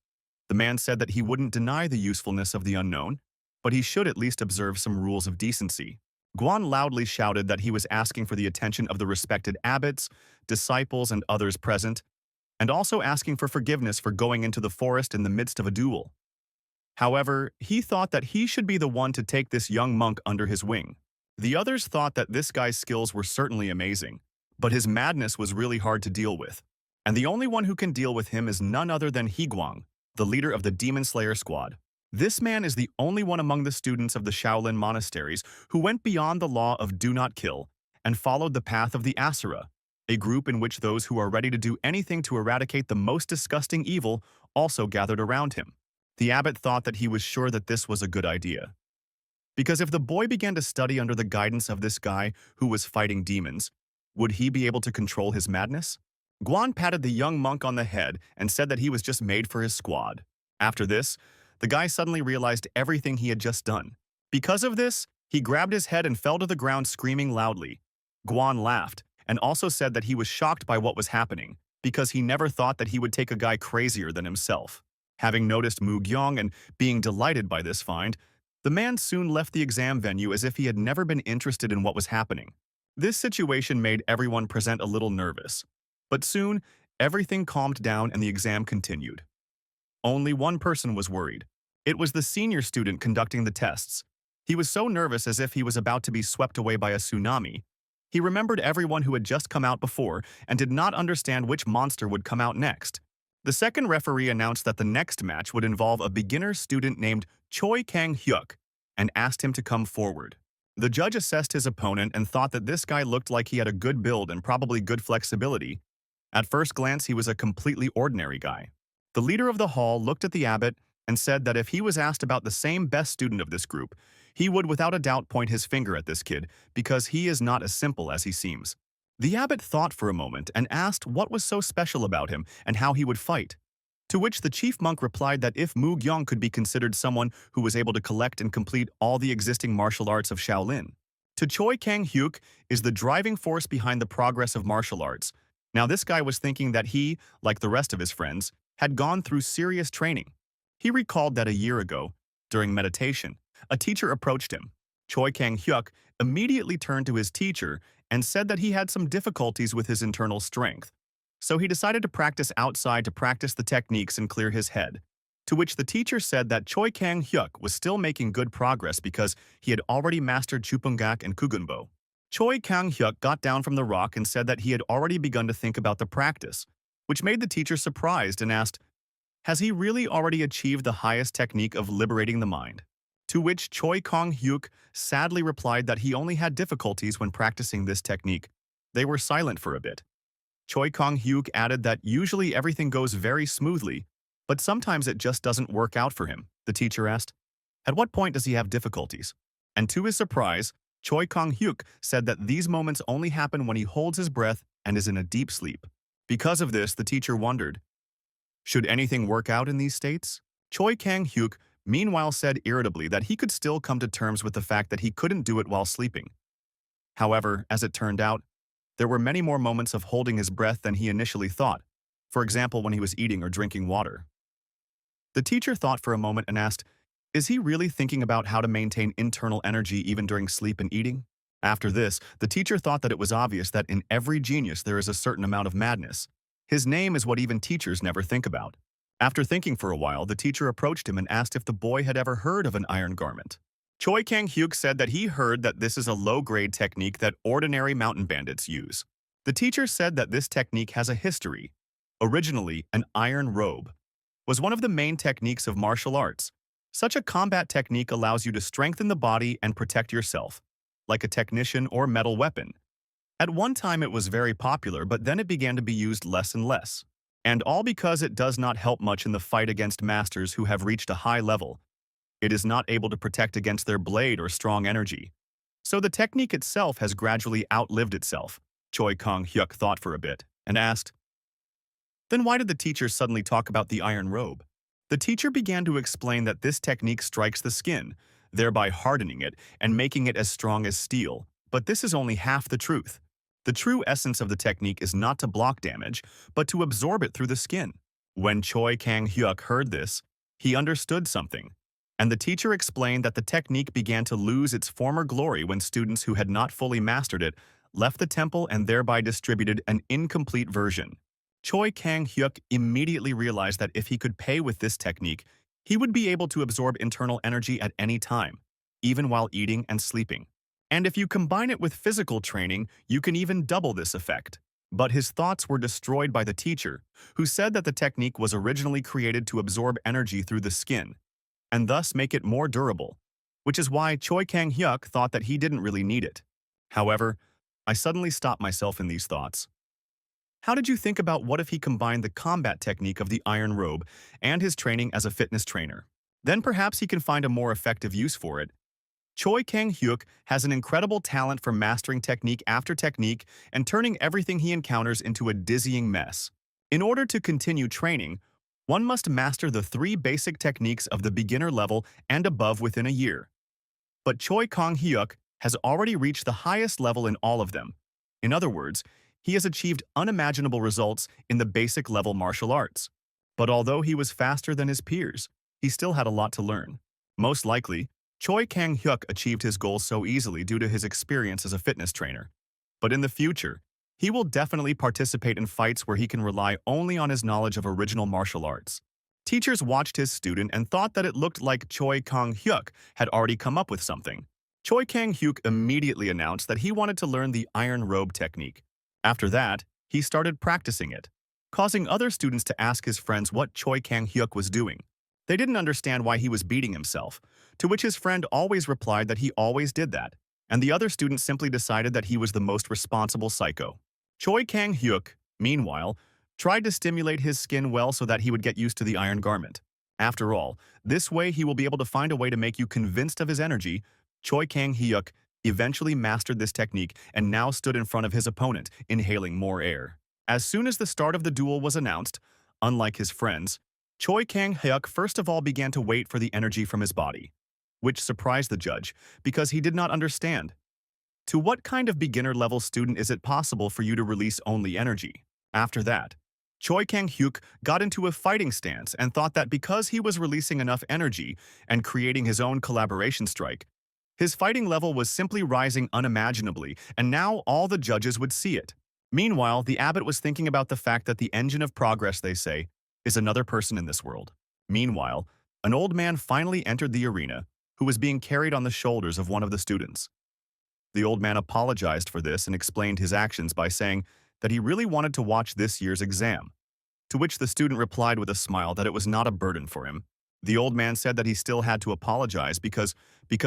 S1: The man said that he wouldn't deny the usefulness of the unknown, but he should at least observe some rules of decency. Guan loudly shouted that he was asking for the attention of the respected abbots, disciples, and others present, and also asking for forgiveness for going into the forest in the midst of a duel. However, he thought that he should be the one to take this young monk under his wing. The others thought that this guy's skills were certainly amazing, but his madness was really hard to deal with. And the only one who can deal with him is none other than He Guang, the leader of the Demon Slayer squad. This man is the only one among the students of the Shaolin monasteries who went beyond the law of do not kill and followed the path of the Asura, a group in which those who are ready to do anything to eradicate the most disgusting evil also gathered around him. The abbot thought that he was sure that this was a good idea. Because if the boy began to study under the guidance of this guy who was fighting demons, would he be able to control his madness? Guan patted the young monk on the head and said that he was just made for his squad. After this, the guy suddenly realized everything he had just done. Because of this, he grabbed his head and fell to the ground screaming loudly. Guan laughed and also said that he was shocked by what was happening because he never thought that he would take a guy crazier than himself. Having noticed Mu Gyong and being delighted by this find, the man soon left the exam venue as if he had never been interested in what was happening. This situation made everyone present a little nervous. But soon, everything calmed down and the exam continued. Only one person was worried. It was the senior student conducting the tests. He was so nervous as if he was about to be swept away by a tsunami. He remembered everyone who had just come out before and did not understand which monster would come out next. The second referee announced that the next match would involve a beginner student named Choi Kang-hyuk and asked him to come forward. The judge assessed his opponent and thought that this guy looked like he had a good build and probably good flexibility. At first glance, he was a completely ordinary guy. The leader of the hall looked at the abbot and said that if he was asked about the same best student of this group, he would without a doubt point his finger at this kid because he is not as simple as he seems. The abbot thought for a moment and asked what was so special about him and how he would fight. To which the chief monk replied that if Mu Gyong could be considered someone who was able to collect and complete all the existing martial arts of Shaolin, to Choi Kang-hyuk is the driving force behind the progress of martial arts. Now this guy was thinking that he, like the rest of his friends, had gone through serious training. He recalled that a year ago, during meditation, a teacher approached him. Choi Kang-hyuk immediately turned to his teacher and said that he had some difficulties with his internal strength. So he decided to practice outside to practice the techniques and clear his head. To which the teacher said that Choi Kang-hyuk was still making good progress because he had already mastered Chupungak and Kugunbo. Choi Kang-hyuk got down from the rock and said that he had already begun to think about the practice, which made the teacher surprised and asked, "Has he really already achieved the highest technique of liberating the mind?" To which Choi Kang-hyuk sadly replied that he only had difficulties when practicing this technique. They were silent for a bit. Choi Kang-hyuk added that usually everything goes very smoothly, but sometimes it just doesn't work out for him. The teacher asked, "At what point does he have difficulties?" And to his surprise, Choi Kong-hyuk said that these moments only happen when he holds his breath and is in a deep sleep. Because of this, the teacher wondered, should anything work out in these states? Choi Kang-hyuk meanwhile said irritably that he could still come to terms with the fact that he couldn't do it while sleeping. However, as it turned out, there were many more moments of holding his breath than he initially thought, for example when he was eating or drinking water. The teacher thought for a moment and asked, is he really thinking about how to maintain internal energy even during sleep and eating? After this, the teacher thought that it was obvious that in every genius there is a certain amount of madness. His name is what even teachers never think about. After thinking for a while, the teacher approached him and asked if the boy had ever heard of an iron garment. Choi Kang-hyuk said that he heard that this is a low-grade technique that ordinary mountain bandits use. The teacher said that this technique has a history. Originally, an iron robe was one of the main techniques of martial arts. Such a combat technique allows you to strengthen the body and protect yourself, like a technician or metal weapon. At one time it was very popular, but then it began to be used less and less. And all because it does not help much in the fight against masters who have reached a high level. It is not able to protect against their blade or strong energy. So the technique itself has gradually outlived itself. Choi Kong-hyuk thought for a bit and asked, then why did the teacher suddenly talk about the iron robe? The teacher began to explain that this technique strikes the skin, thereby hardening it and making it as strong as steel. But this is only half the truth. The true essence of the technique is not to block damage, but to absorb it through the skin. When Choi Kang-hyuk heard this, he understood something. And the teacher explained that the technique began to lose its former glory when students who had not fully mastered it left the temple and thereby distributed an incomplete version. Choi Kang-hyuk immediately realized that if he could pay with this technique, he would be able to absorb internal energy at any time, even while eating and sleeping. And if you combine it with physical training, you can even double this effect. But his thoughts were destroyed by the teacher, who said that the technique was originally created to absorb energy through the skin, and thus make it more durable, which is why Choi Kang-hyuk thought that he didn't really need it. However, I suddenly stopped myself in these thoughts. How did you think about what if he combined the combat technique of the iron robe and his training as a fitness trainer? Then perhaps he can find a more effective use for it. Choi Kang-hyuk has an incredible talent for mastering technique after technique and turning everything he encounters into a dizzying mess. In order to continue training, one must master the 3 basic techniques of the beginner level and above within a year. But Choi Kang-hyuk has already reached the highest level in all of them. In other words, he has achieved unimaginable results in the basic level martial arts. But although he was faster than his peers, he still had a lot to learn. Most likely, Choi Kang-hyuk achieved his goals so easily due to his experience as a fitness trainer. But in the future, he will definitely participate in fights where he can rely only on his knowledge of original martial arts. Teachers watched his student and thought that it looked like Choi Kang-hyuk had already come up with something. Choi Kang-hyuk immediately announced that he wanted to learn the iron robe technique. After that, he started practicing it, causing other students to ask his friends what Choi Kang-hyuk was doing. They didn't understand why he was beating himself, to which his friend always replied that he always did that, and the other students simply decided that he was the most responsible psycho. Choi Kang-hyuk, meanwhile, tried to stimulate his skin well so that he would get used to the iron garment. After all, this way he will be able to find a way to make you convinced of his energy. Choi Kang-hyuk eventually mastered this technique and now stood in front of his opponent, inhaling more air. As soon as the start of the duel was announced, unlike his friends, Choi Kang-hyuk first of all began to wait for the energy from his body, which surprised the judge because he did not understand. To what kind of beginner-level student is it possible for you to release only energy? After that, Choi Kang-hyuk got into a fighting stance and thought that because he was releasing enough energy and creating his own collaboration strike, his fighting level was simply rising unimaginably, and now all the judges would see it. Meanwhile, the abbot was thinking about the fact that the engine of progress, they say, is another person in this world. Meanwhile, an old man finally entered the arena, who was being carried on the shoulders of one of the students. The old man apologized for this and explained his actions by saying that he really wanted to watch this year's exam, to which the student replied with a smile that it was not a burden for him. The old man said that he still had to apologize because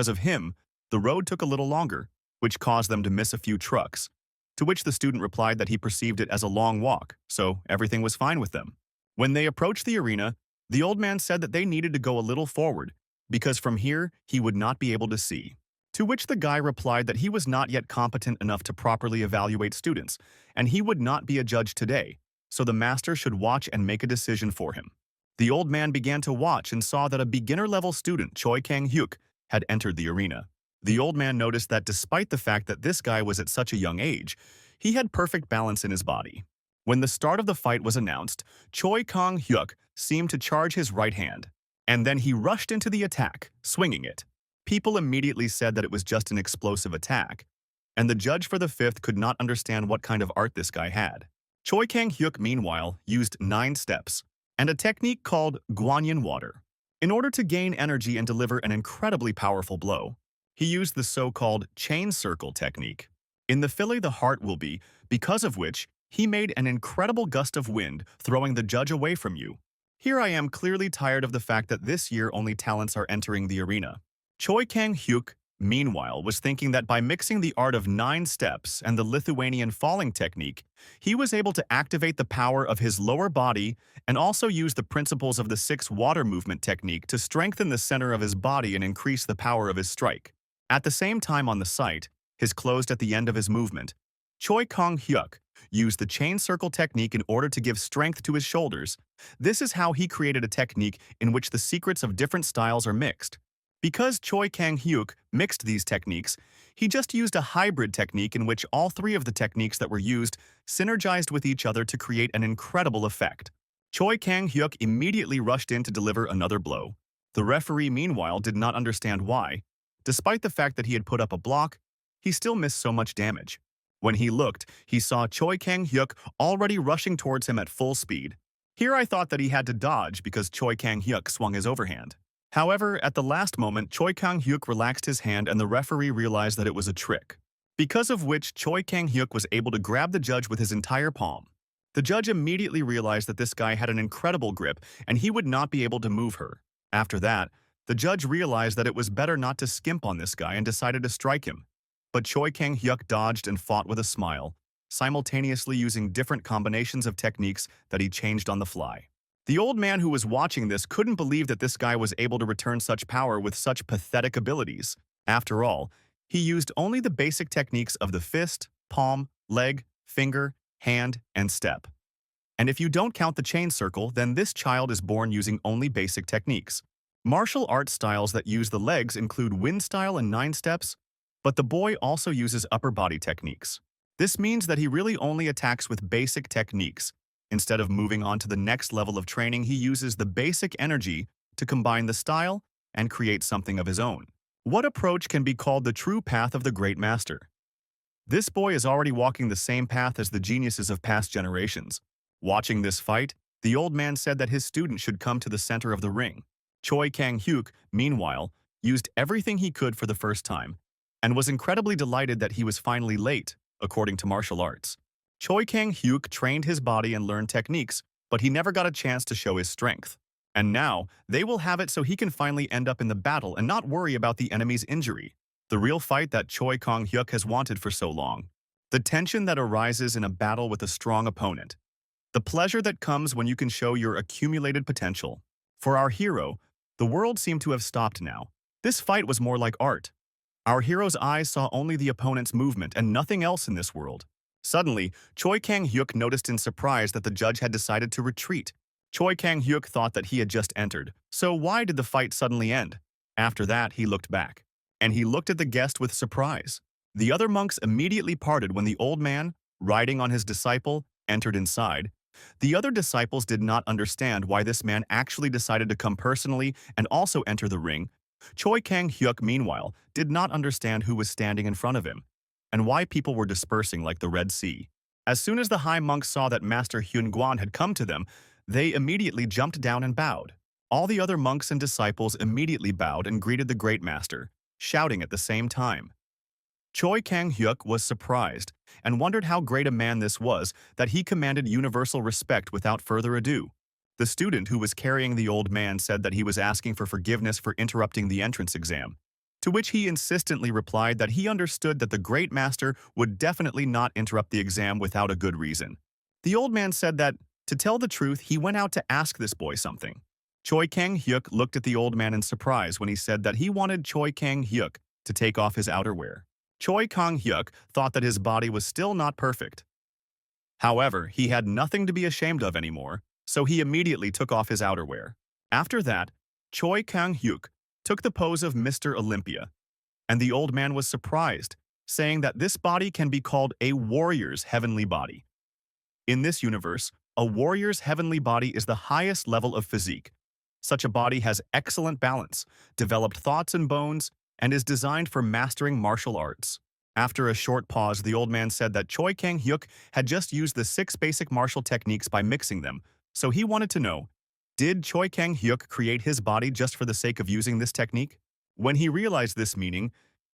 S1: of him, the road took a little longer, which caused them to miss a few trucks, to which the student replied that he perceived it as a long walk, so everything was fine with them. When they approached the arena, the old man said that they needed to go a little forward, because from here he would not be able to see. To which the guy replied that he was not yet competent enough to properly evaluate students, and he would not be a judge today, so the master should watch and make a decision for him. The old man began to watch and saw that a beginner-level student, Choi Kang-hyuk, had entered the arena. The old man noticed that despite the fact that this guy was at such a young age, he had perfect balance in his body. When the start of the fight was announced, Choi Kang-hyuk seemed to charge his right hand, and then he rushed into the attack, swinging it. People immediately said that it was just an explosive attack, and the judge for the fifth could not understand what kind of art this guy had. Choi Kang-hyuk, meanwhile, used 9 steps and a technique called Guanyin water. In order to gain energy and deliver an incredibly powerful blow, he used the so-called chain circle technique. In the filly the heart will be, because of which he made an incredible gust of wind, throwing the judge away from you. Here I am clearly tired of the fact that this year only talents are entering the arena. Choi Kang-hyuk, meanwhile, was thinking that by mixing the art of 9 steps and the Lithuanian falling technique, he was able to activate the power of his lower body and also use the principles of the 6 water movement technique to strengthen the center of his body and increase the power of his strike. At the same time on the site, his closed at the end of his movement, Choi Kang-hyuk used the chain circle technique in order to give strength to his shoulders. This is how he created a technique in which the secrets of different styles are mixed. Because Choi Kang-hyuk mixed these techniques, he just used a hybrid technique in which all 3 of the techniques that were used synergized with each other to create an incredible effect. Choi Kang-hyuk immediately rushed in to deliver another blow. The referee, meanwhile, did not understand why. Despite the fact that he had put up a block, he still missed so much damage. When he looked, he saw Choi Kang-hyuk already rushing towards him at full speed. Here I thought that he had to dodge because Choi Kang-hyuk swung his overhand. However, at the last moment, Choi Kang-hyuk relaxed his hand and the referee realized that it was a trick, because of which Choi Kang-hyuk was able to grab the judge with his entire palm. The judge immediately realized that this guy had an incredible grip and he would not be able to move her. After that, the judge realized that it was better not to skimp on this guy and decided to strike him. But Choi Kang-hyuk dodged and fought with a smile, simultaneously using different combinations of techniques that he changed on the fly. The old man who was watching this couldn't believe that this guy was able to return such power with such pathetic abilities. After all, he used only the basic techniques of the fist, palm, leg, finger, hand, and step. And if you don't count the chain circle, then this child is born using only basic techniques. Martial arts styles that use the legs include wind style and 9 steps, but the boy also uses upper body techniques. This means that he really only attacks with basic techniques. Instead of moving on to the next level of training, he uses the basic energy to combine the style and create something of his own. What approach can be called the true path of the great master? This boy is already walking the same path as the geniuses of past generations. Watching this fight, the old man said that his student should come to the center of the ring. Choi Kang-hyuk, meanwhile, used everything he could for the first time, and was incredibly delighted that he was finally late, according to martial arts. Choi Kang-hyuk trained his body and learned techniques, but he never got a chance to show his strength. And now, they will have it so he can finally end up in the battle and not worry about the enemy's injury. The real fight that Choi Kang-hyuk has wanted for so long. The tension that arises in a battle with a strong opponent. The pleasure that comes when you can show your accumulated potential. For our hero, the world seemed to have stopped now. This fight was more like art. Our hero's eyes saw only the opponent's movement and nothing else in this world. Suddenly, Choi Kang-hyuk noticed in surprise that the judge had decided to retreat. Choi Kang-hyuk thought that he had just entered, so why did the fight suddenly end? After that, he looked back, and he looked at the guest with surprise. The other monks immediately parted when the old man, riding on his disciple, entered inside. The other disciples did not understand why this man actually decided to come personally and also enter the ring. Choi Kang-hyuk, meanwhile, did not understand who was standing in front of him, and why people were dispersing like the Red Sea. As soon as the high monks saw that Master Hyun-gwan had come to them, they immediately jumped down and bowed. All the other monks and disciples immediately bowed and greeted the great master, shouting at the same time. Choi Kang-hyuk was surprised and wondered how great a man this was that he commanded universal respect without further ado. The student who was carrying the old man said that he was asking for forgiveness for interrupting the entrance exam, to which he insistently replied that he understood that the great master would definitely not interrupt the exam without a good reason. The old man said that, to tell the truth, he went out to ask this boy something. Choi Kang-hyuk looked at the old man in surprise when he said that he wanted Choi Kang-hyuk to take off his outerwear. Choi Kang-hyuk thought that his body was still not perfect. However, he had nothing to be ashamed of anymore, so he immediately took off his outerwear. After that, Choi Kang-hyuk took the pose of Mr. Olympia, and the old man was surprised, saying that this body can be called a warrior's heavenly body. In this universe, a warrior's heavenly body is the highest level of physique. Such a body has excellent balance, developed thoughts and bones, and is designed for mastering martial arts. After a short pause, the old man said that Choi Kang-hyuk had just used the 6 basic martial techniques by mixing them, so he wanted to know, did Choi Kang-hyuk create his body just for the sake of using this technique? When he realized this meaning,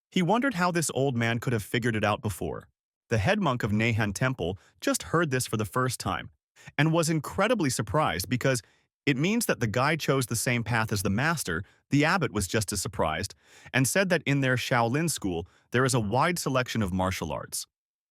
S1: he wondered how this old man could have figured it out before. The head monk of Nahan Temple just heard this for the first time, and was incredibly surprised because it means that the guy chose the same path as the master. The abbot was just as surprised, and said that in their Shaolin school, there is a wide selection of martial arts.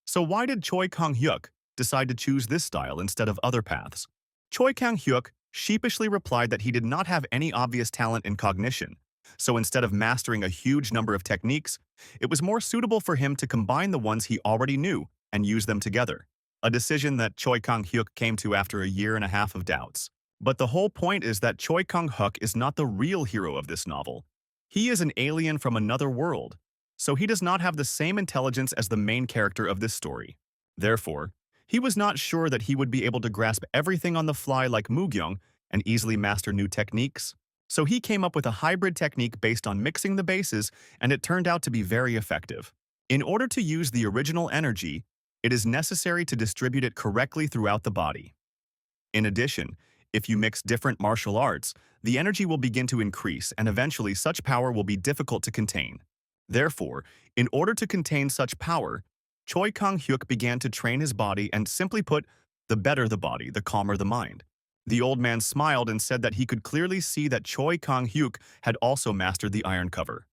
S1: So why did Choi Kang-hyuk decide to choose this style instead of other paths? Choi Kang-hyuk sheepishly replied that he did not have any obvious talent in cognition, so instead of mastering a huge number of techniques, it was more suitable for him to combine the ones he already knew and use them together. A decision that Choi Kang-hyuk came to after a year and a half of doubts. But the whole point is that Choi Kang-hyuk is not the real hero of this novel. He is an alien from another world, so he does not have the same intelligence as the main character of this story. Therefore, he was not sure that he would be able to grasp everything on the fly like Mugyong and easily master new techniques. So he came up with a hybrid technique based on mixing the bases, and it turned out to be very effective. In order to use the original energy, it is necessary to distribute it correctly throughout the body. In addition, if you mix different martial arts, the energy will begin to increase, and eventually such power will be difficult to contain. Therefore, in order to contain such power, Choi Kang-hyuk began to train his body, and simply put, the better the body, the calmer the mind. The old man smiled and said that he could clearly see that Choi Kang-hyuk had also mastered the iron cover.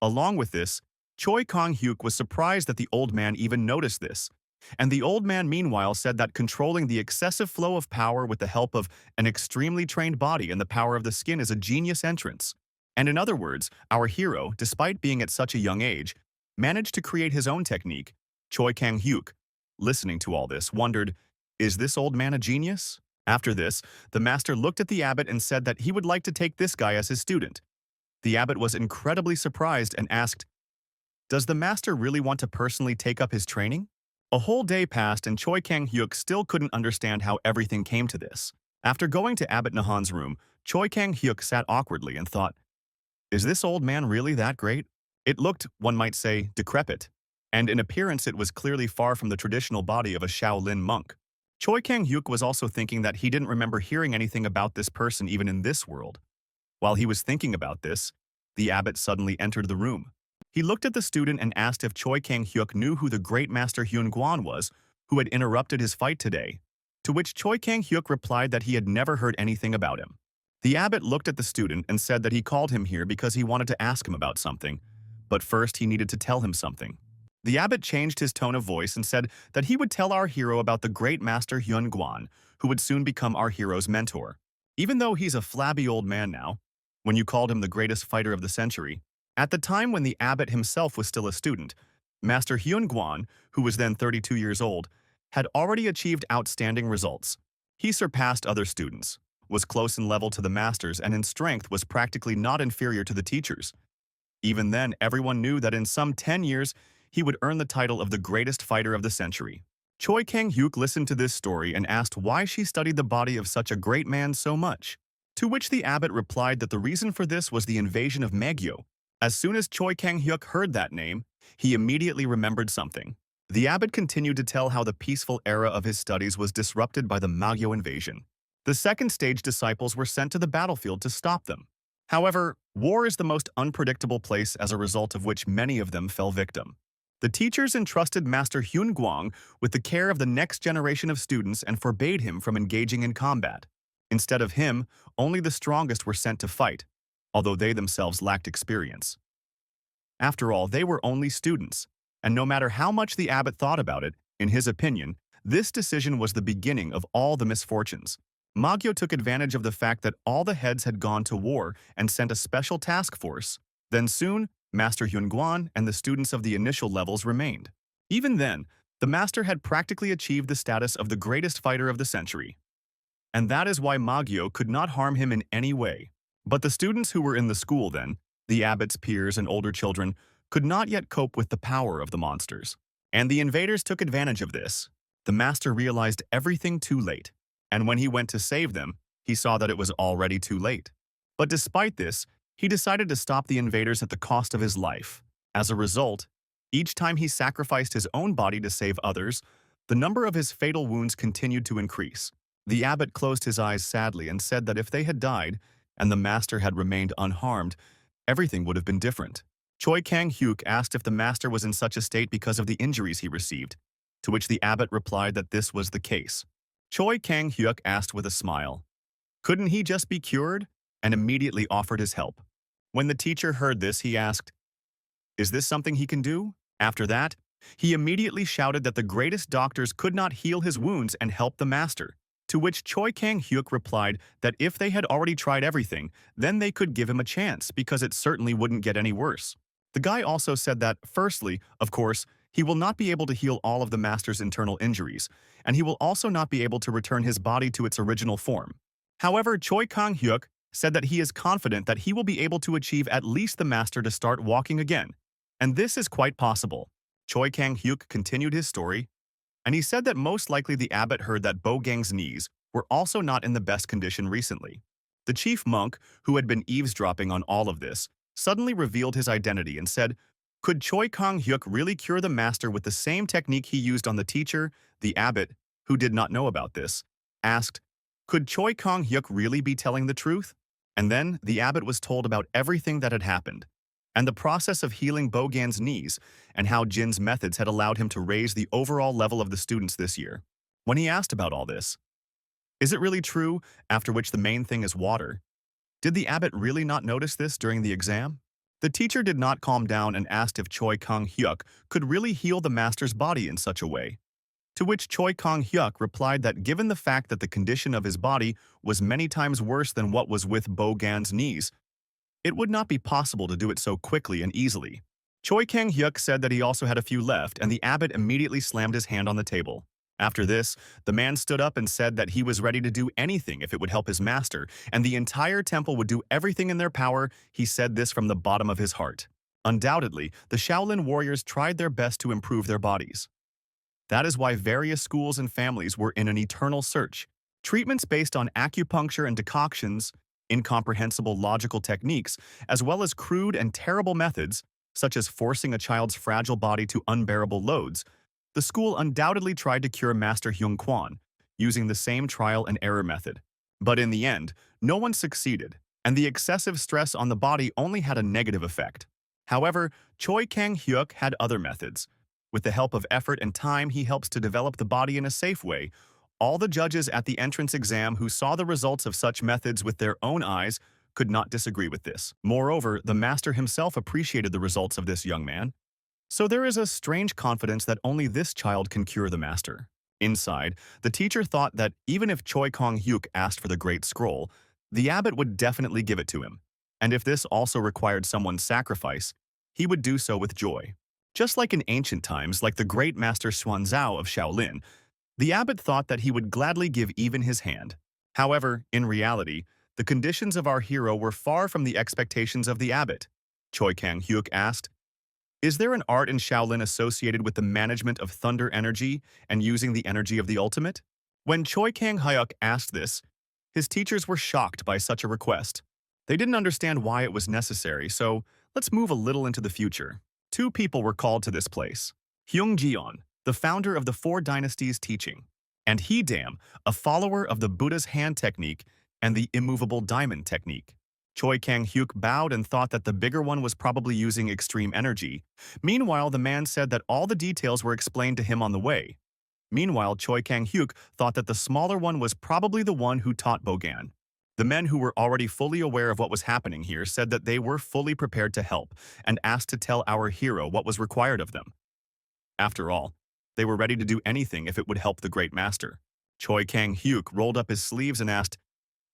S1: Along with this, Choi Kang-hyuk was surprised that the old man even noticed this, and the old man meanwhile said that controlling the excessive flow of power with the help of an extremely trained body and the power of the skin is a genius entrance. And in other words, our hero, despite being at such a young age, managed to create his own technique. Choi Kang-hyuk, listening to all this, wondered, is this old man a genius? After this, the master looked at the abbot and said that he would like to take this guy as his student. The abbot was incredibly surprised and asked, does the master really want to personally take up his training? A whole day passed and Choi Kang-hyuk still couldn't understand how everything came to this. After going to Abbot Nahan's room, Choi Kang-hyuk sat awkwardly and thought, is this old man really that great? It looked, one might say, decrepit, and in appearance it was clearly far from the traditional body of a Shaolin monk. Choi Kang-hyuk was also thinking that he didn't remember hearing anything about this person even in this world. While he was thinking about this, the abbot suddenly entered the room. He looked at the student and asked if Choi Kang-hyuk knew who the great master Hyun Guan was, who had interrupted his fight today, to which Choi Kang-hyuk replied that he had never heard anything about him. The abbot looked at the student and said that he called him here because he wanted to ask him about something, but first he needed to tell him something. The abbot changed his tone of voice and said that he would tell our hero about the great master Hyun Guan, who would soon become our hero's mentor. Even though he's a flabby old man now, when you called him the greatest fighter of the century, at the time when the abbot himself was still a student, Master Hyun Guan, who was then 32 years old, had already achieved outstanding results. He surpassed other students, was close in level to the masters, and in strength was practically not inferior to the teachers. Even then, everyone knew that in some 10 years, he would earn the title of the greatest fighter of the century. Choi Kang-hyuk listened to this story and asked why she studied the body of such a great man so much, to which the abbot replied that the reason for this was the invasion of Megyo. As soon as Choi Kang-hyuk heard that name, he immediately remembered something. The abbot continued to tell how the peaceful era of his studies was disrupted by the Megyo invasion. The second stage disciples were sent to the battlefield to stop them. However, war is the most unpredictable place, as a result of which many of them fell victim. The teachers entrusted Master Hyun Guang with the care of the next generation of students and forbade him from engaging in combat. Instead of him, only the strongest were sent to fight, although they themselves lacked experience. After all, they were only students, and no matter how much the abbot thought about it, in his opinion, this decision was the beginning of all the misfortunes. Magyo took advantage of the fact that all the heads had gone to war and sent a special task force. Then soon, Master Hyunguan and the students of the initial levels remained. Even then, the master had practically achieved the status of the greatest fighter of the century. And that is why Magyo could not harm him in any way. But the students who were in the school then, the abbot's peers and older children, could not yet cope with the power of the monsters. And the invaders took advantage of this. The master realized everything too late, and when he went to save them, he saw that it was already too late. But despite this, he decided to stop the invaders at the cost of his life. As a result, each time he sacrificed his own body to save others, the number of his fatal wounds continued to increase. The abbot closed his eyes sadly and said that if they had died, and the master had remained unharmed, everything would have been different. Choi Kang-hyuk asked if the master was in such a state because of the injuries he received, to which the abbot replied that this was the case. Choi Kang-hyuk asked with a smile, "Couldn't he just be cured?" and immediately offered his help. When the teacher heard this, he asked, "Is this something he can do?" After that, he immediately shouted that the greatest doctors could not heal his wounds and help the master, to which Choi Kang-hyuk replied that if they had already tried everything, then they could give him a chance because it certainly wouldn't get any worse. The guy also said that, firstly, of course, he will not be able to heal all of the master's internal injuries, and he will also not be able to return his body to its original form. However, Choi Kang-hyuk said that he is confident that he will be able to achieve at least the master to start walking again. And this is quite possible. Choi Kang-hyuk continued his story, and he said that most likely the abbot heard that Bo Gang's knees were also not in the best condition recently. The chief monk, who had been eavesdropping on all of this, suddenly revealed his identity and said, "Could Choi Kang-hyuk really cure the master with the same technique he used on the teacher?" The abbot, who did not know about this, asked, "Could Choi Kang-hyuk really be telling the truth?" And then the abbot was told about everything that had happened, and the process of healing Bogan's knees, and how Jin's methods had allowed him to raise the overall level of the students this year. When he asked about all this, "Is it really true?" after which the main thing is water, did the abbot really not notice this during the exam? The teacher did not calm down and asked if Choi Kang-hyuk could really heal the master's body in such a way. To which Choi Kang-hyuk replied that given the fact that the condition of his body was many times worse than what was with Bogan's knees, it would not be possible to do it so quickly and easily. Choi Kang-hyuk said that he also had a few left, and the abbot immediately slammed his hand on the table. After this, the man stood up and said that he was ready to do anything if it would help his master, and the entire temple would do everything in their power. He said this from the bottom of his heart. Undoubtedly, the Shaolin warriors tried their best to improve their bodies. That is why various schools and families were in an eternal search. Treatments based on acupuncture and decoctions, incomprehensible logical techniques, as well as crude and terrible methods, such as forcing a child's fragile body to unbearable loads, the school undoubtedly tried to cure Master Hyung Kwan, using the same trial and error method. But in the end, no one succeeded, and the excessive stress on the body only had a negative effect. However, Choi Kang-hyuk had other methods. With the help of effort and time, he helps to develop the body in a safe way. All the judges at the entrance exam who saw the results of such methods with their own eyes could not disagree with this. Moreover, the master himself appreciated the results of this young man. So there is a strange confidence that only this child can cure the master. Inside, the teacher thought that even if Choi Kang-hyuk asked for the Great Scroll, the abbot would definitely give it to him. And if this also required someone's sacrifice, he would do so with joy. Just like in ancient times, like the great master Xuanzao of Shaolin, the abbot thought that he would gladly give even his hand. However, in reality, the conditions of our hero were far from the expectations of the abbot. Choi Kang-hyuk asked, "Is there an art in Shaolin associated with the management of thunder energy and using the energy of the ultimate?" When Choi Kang-hyuk asked this, his teachers were shocked by such a request. They didn't understand why it was necessary, so let's move a little into the future. Two people were called to this place: Hyung Jeon, the founder of the Four Dynasties teaching, and Hee Dam, a follower of the Buddha's hand technique and the immovable diamond technique. Choi Kang-hyuk bowed and thought that the bigger one was probably using extreme energy. Meanwhile, the man said that all the details were explained to him on the way. Meanwhile, Choi Kang-hyuk thought that the smaller one was probably the one who taught Bogan. The men who were already fully aware of what was happening here said that they were fully prepared to help and asked to tell our hero what was required of them. After all, they were ready to do anything if it would help the great master. Choi Kang-hyuk rolled up his sleeves and asked,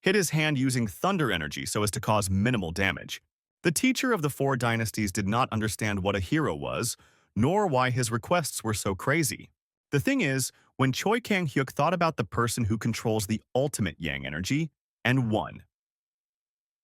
S1: "Hit his hand using thunder energy so as to cause minimal damage." The teacher of the four dynasties did not understand what a hero was, nor why his requests were so crazy. The thing is, when Choi Kang-hyuk thought about the person who controls the ultimate yang energy, and won.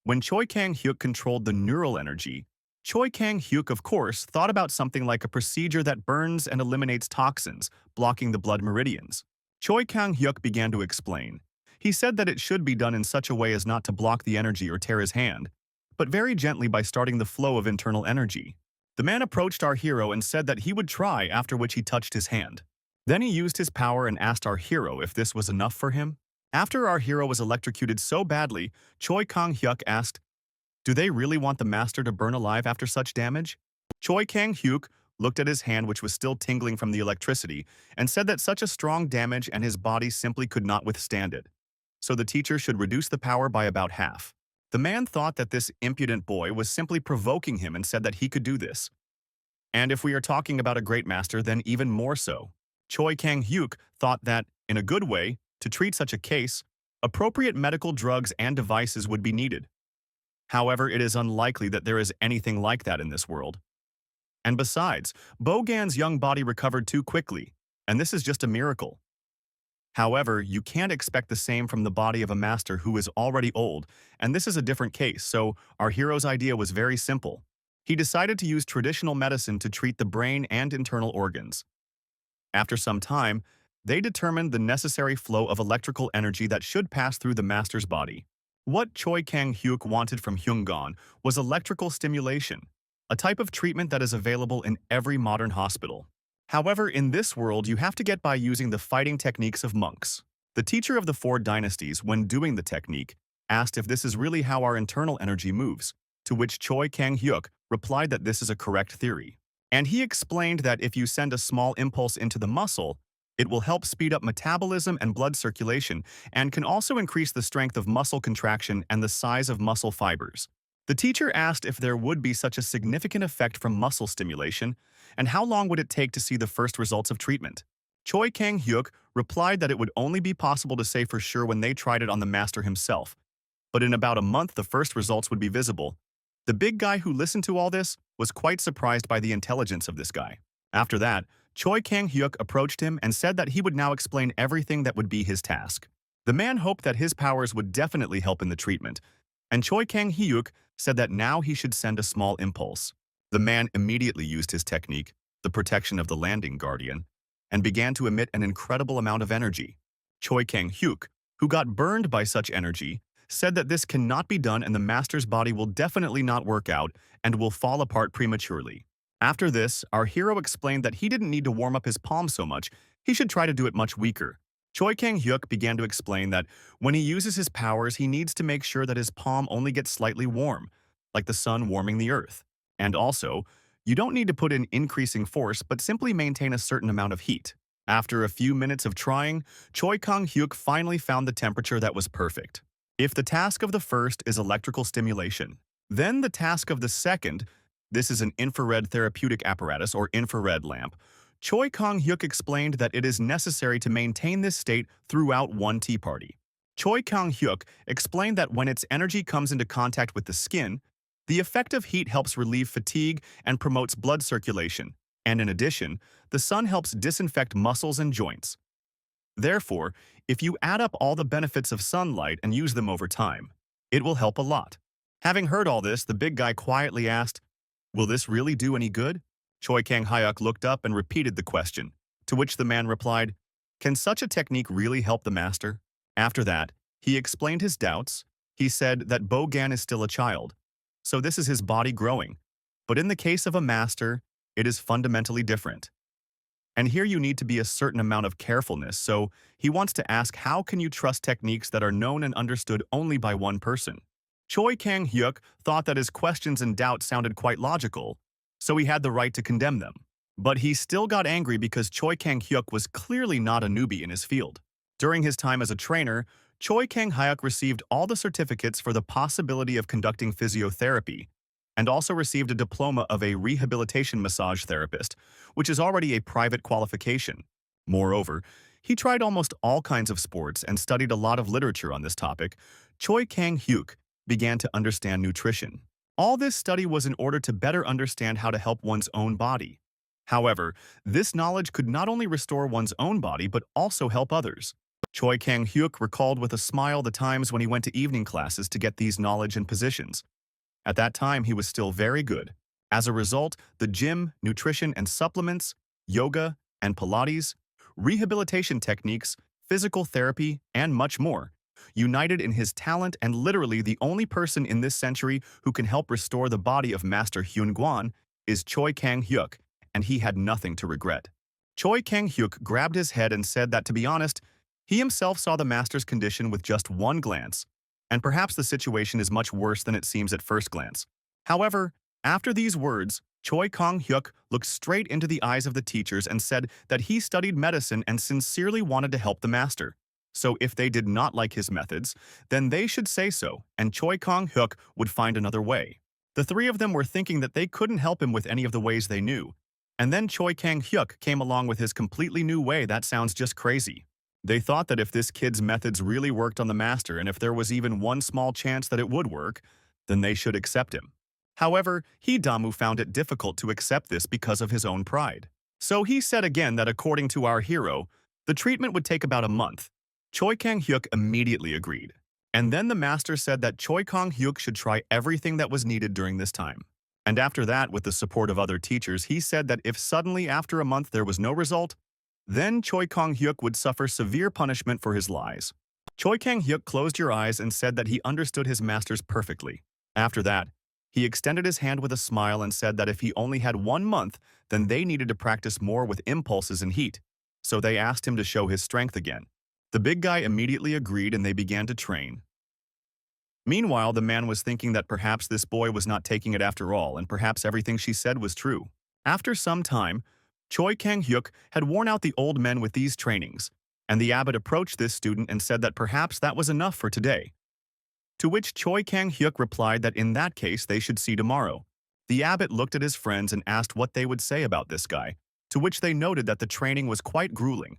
S1: When Choi Kang-hyuk controlled the neural energy, Choi Kang-hyuk, of course, thought about something like a procedure that burns and eliminates toxins, blocking the blood meridians. Choi Kang-hyuk began to explain. He said that it should be done in such a way as not to block the energy or tear his hand, but very gently by starting the flow of internal energy. The man approached our hero and said that he would try, after which he touched his hand. Then he used his power and asked our hero if this was enough for him. After our hero was electrocuted so badly, Choi Kang-hyuk asked, "Do they really want the master to burn alive after such damage?" Choi Kang-hyuk looked at his hand, which was still tingling from the electricity, and said that such a strong damage and his body simply could not withstand it. So the teacher should reduce the power by about half. The man thought that this impudent boy was simply provoking him and said that he could do this. And if we are talking about a great master, then even more so. Choi Kang-hyuk thought that, in a good way, to treat such a case, appropriate medical drugs and devices would be needed. However, it is unlikely that there is anything like that in this world. And besides, Bogan's young body recovered too quickly, and this is just a miracle. However, you can't expect the same from the body of a master who is already old, and this is a different case, so our hero's idea was very simple. He decided to use traditional medicine to treat the brain and internal organs. After some time, they determined the necessary flow of electrical energy that should pass through the master's body. What Choi Kang-hyuk wanted from Hyungan was electrical stimulation, a type of treatment that is available in every modern hospital. However, in this world, you have to get by using the fighting techniques of monks. The teacher of the four dynasties, when doing the technique, asked if this is really how our internal energy moves, to which Choi Kang-hyuk replied that this is a correct theory. And he explained that if you send a small impulse into the muscle, it will help speed up metabolism and blood circulation and can also increase the strength of muscle contraction and the size of muscle fibers. The teacher asked if there would be such a significant effect from muscle stimulation, and how long would it take to see the first results of treatment. Choi Kang-hyuk replied that it would only be possible to say for sure when they tried it on the master himself, but in about a month the first results would be visible. The big guy who listened to all this was quite surprised by the intelligence of this guy. After that, Choi Kang-hyuk approached him and said that he would now explain everything that would be his task. The man hoped that his powers would definitely help in the treatment, and Choi Kang-hyuk said that now he should send a small impulse. The man immediately used his technique, the protection of the landing guardian, and began to emit an incredible amount of energy. Choi Kang-hyuk, who got burned by such energy, said that this cannot be done and the master's body will definitely not work out and will fall apart prematurely. After this, our hero explained that he didn't need to warm up his palm so much, he should try to do it much weaker. Choi Kang-hyuk began to explain that when he uses his powers, he needs to make sure that his palm only gets slightly warm, like the sun warming the earth. And also, you don't need to put in increasing force, but simply maintain a certain amount of heat. After a few minutes of trying, Choi Kang-hyuk finally found the temperature that was perfect. If the task of the first is electrical stimulation, then the task of the second, this is an infrared therapeutic apparatus or infrared lamp, Choi Kang-hyuk explained that it is necessary to maintain this state throughout one tea party. Choi Kang-hyuk explained that when its energy comes into contact with the skin, the effect of heat helps relieve fatigue and promotes blood circulation, and in addition, the sun helps disinfect muscles and joints. Therefore, if you add up all the benefits of sunlight and use them over time, it will help a lot. Having heard all this, the big guy quietly asked, "Will this really do any good?" Choi Kang-hyuk looked up and repeated the question, to which the man replied, "Can such a technique really help the master?" After that, he explained his doubts. He said that Bogan is still a child, so this is his body growing. But in the case of a master, it is fundamentally different. And here you need to be a certain amount of carefulness, so he wants to ask how can you trust techniques that are known and understood only by one person? Choi Kang-hyuk thought that his questions and doubts sounded quite logical, so he had the right to condemn them. But he still got angry because Choi Kang-hyuk was clearly not a newbie in his field. During his time as a trainer, Choi Kang-hyuk received all the certificates for the possibility of conducting physiotherapy, and also received a diploma of a rehabilitation massage therapist, which is already a private qualification. Moreover, he tried almost all kinds of sports and studied a lot of literature on this topic. Choi Kang-hyuk began to understand nutrition. All this study was in order to better understand how to help one's own body. However, this knowledge could not only restore one's own body but also help others. Choi Kang-hyuk recalled with a smile the times when he went to evening classes to get these knowledge and positions. At that time, he was still very good. As a result, the gym, nutrition and supplements, yoga and Pilates, rehabilitation techniques, physical therapy, and much more, united in his talent and literally the only person in this century who can help restore the body of Master Hyun Gwan is Choi Kang-hyuk, and he had nothing to regret. Choi Kang-hyuk grabbed his head and said that, to be honest, he himself saw the master's condition with just one glance, and perhaps the situation is much worse than it seems at first glance. However, after these words, Choi Kang-hyuk looked straight into the eyes of the teachers and said that he studied medicine and sincerely wanted to help the master. So if they did not like his methods, then they should say so, and Choi Kang-hyuk would find another way. The three of them were thinking that they couldn't help him with any of the ways they knew. And then Choi Kang-hyuk came along with his completely new way that sounds just crazy. They thought that if this kid's methods really worked on the master and if there was even one small chance that it would work, then they should accept him. However, Damu found it difficult to accept this because of his own pride. So he said again that according to our hero, the treatment would take about a month. Choi Kang-hyuk immediately agreed. And then the master said that Choi Kang-hyuk should try everything that was needed during this time. And after that, with the support of other teachers, he said that if suddenly after a month there was no result, then Choi Kang-hyuk would suffer severe punishment for his lies. Choi Kang-hyuk closed your eyes and said that he understood his masters perfectly. After that, he extended his hand with a smile and said that if he only had 1 month, then they needed to practice more with impulses and heat. So they asked him to show his strength again. The big guy immediately agreed and they began to train. Meanwhile, the man was thinking that perhaps this boy was not taking it after all and perhaps everything she said was true. After some time, Choi Kang-hyuk had worn out the old men with these trainings, and the abbot approached this student and said that perhaps that was enough for today. To which Choi Kang-hyuk replied that in that case they should see tomorrow. The abbot looked at his friends and asked what they would say about this guy, to which they noted that the training was quite grueling,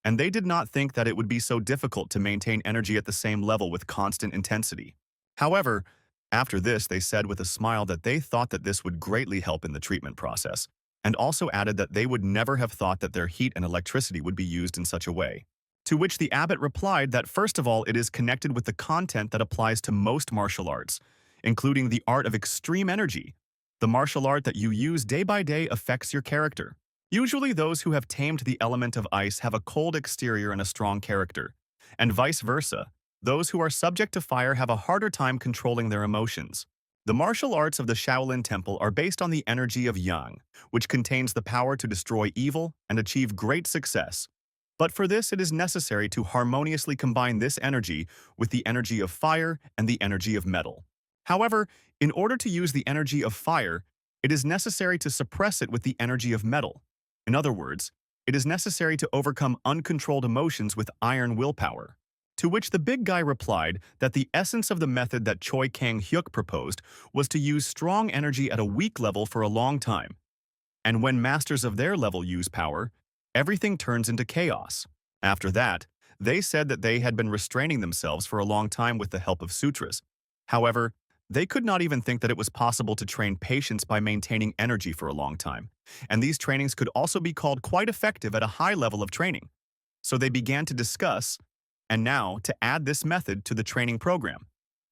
S1: and they did not think that it would be so difficult to maintain energy at the same level with constant intensity. However, after this they said with a smile that they thought that this would greatly help in the treatment process, and also added that they would never have thought that their heat and electricity would be used in such a way. To which the abbot replied that first of all it is connected with the content that applies to most martial arts, including the art of extreme energy. The martial art that you use day by day affects your character. Usually those who have tamed the element of ice have a cold exterior and a strong character, and vice versa. Those who are subject to fire have a harder time controlling their emotions. The martial arts of the Shaolin Temple are based on the energy of Yang, which contains the power to destroy evil and achieve great success. But for this, it is necessary to harmoniously combine this energy with the energy of fire and the energy of metal. However, in order to use the energy of fire, it is necessary to suppress it with the energy of metal. In other words, it is necessary to overcome uncontrolled emotions with iron willpower. To which the big guy replied that the essence of the method that Choi Kang-hyuk proposed was to use strong energy at a weak level for a long time. And when masters of their level use power, everything turns into chaos. After that, they said that they had been restraining themselves for a long time with the help of sutras. However, they could not even think that it was possible to train patience by maintaining energy for a long time. And these trainings could also be called quite effective at a high level of training. So they began to discuss, and now to add this method to the training program.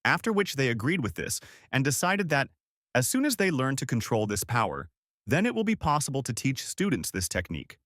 S1: After which they agreed with this and decided that as soon as they learn to control this power, then it will be possible to teach students this technique.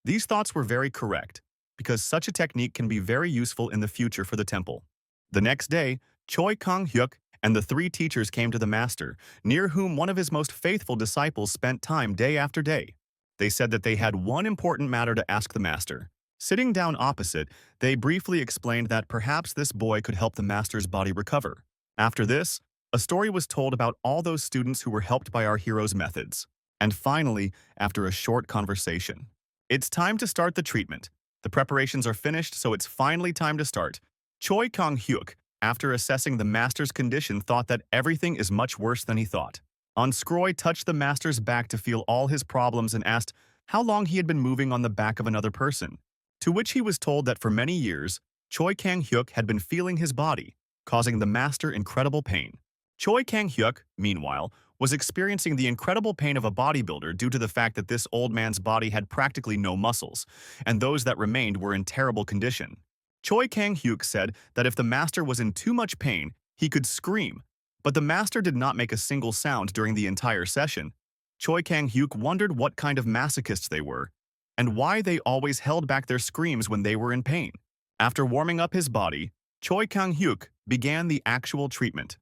S1: These thoughts were very correct, because such a technique can be very useful in the future for the temple. The next day, Choi Kang-hyuk and the 3 teachers came to the master, near whom one of his most faithful disciples spent time day after day. They said that they had one important matter to ask the master. Sitting down opposite, they briefly explained that perhaps this boy could help the master's body recover. After this, a story was told about all those students who were helped by our hero's methods. And finally, after a short conversation, it's time to start the treatment. The preparations are finished, so it's finally time to start. Choi Kang-hyuk, after assessing the master's condition, thought that everything is much worse than he thought. Skroy touched the master's back to feel all his problems and asked how long he had been moving on the back of another person. To which he was told that for many years, Choi Kang-hyuk had been feeling his body, causing the master incredible pain. Choi Kang-hyuk, meanwhile, was experiencing the incredible pain of a bodybuilder due to the fact that this old man's body had practically no muscles, and those that remained were in terrible condition. Choi Kang-hyuk said that if the master was in too much pain, he could scream, but the master did not make a single sound during the entire session. Choi Kang-hyuk wondered what kind of masochists they were, and why they always held back their screams when they were in pain. After warming up his body, Choi Kang-hyuk began the actual treatment.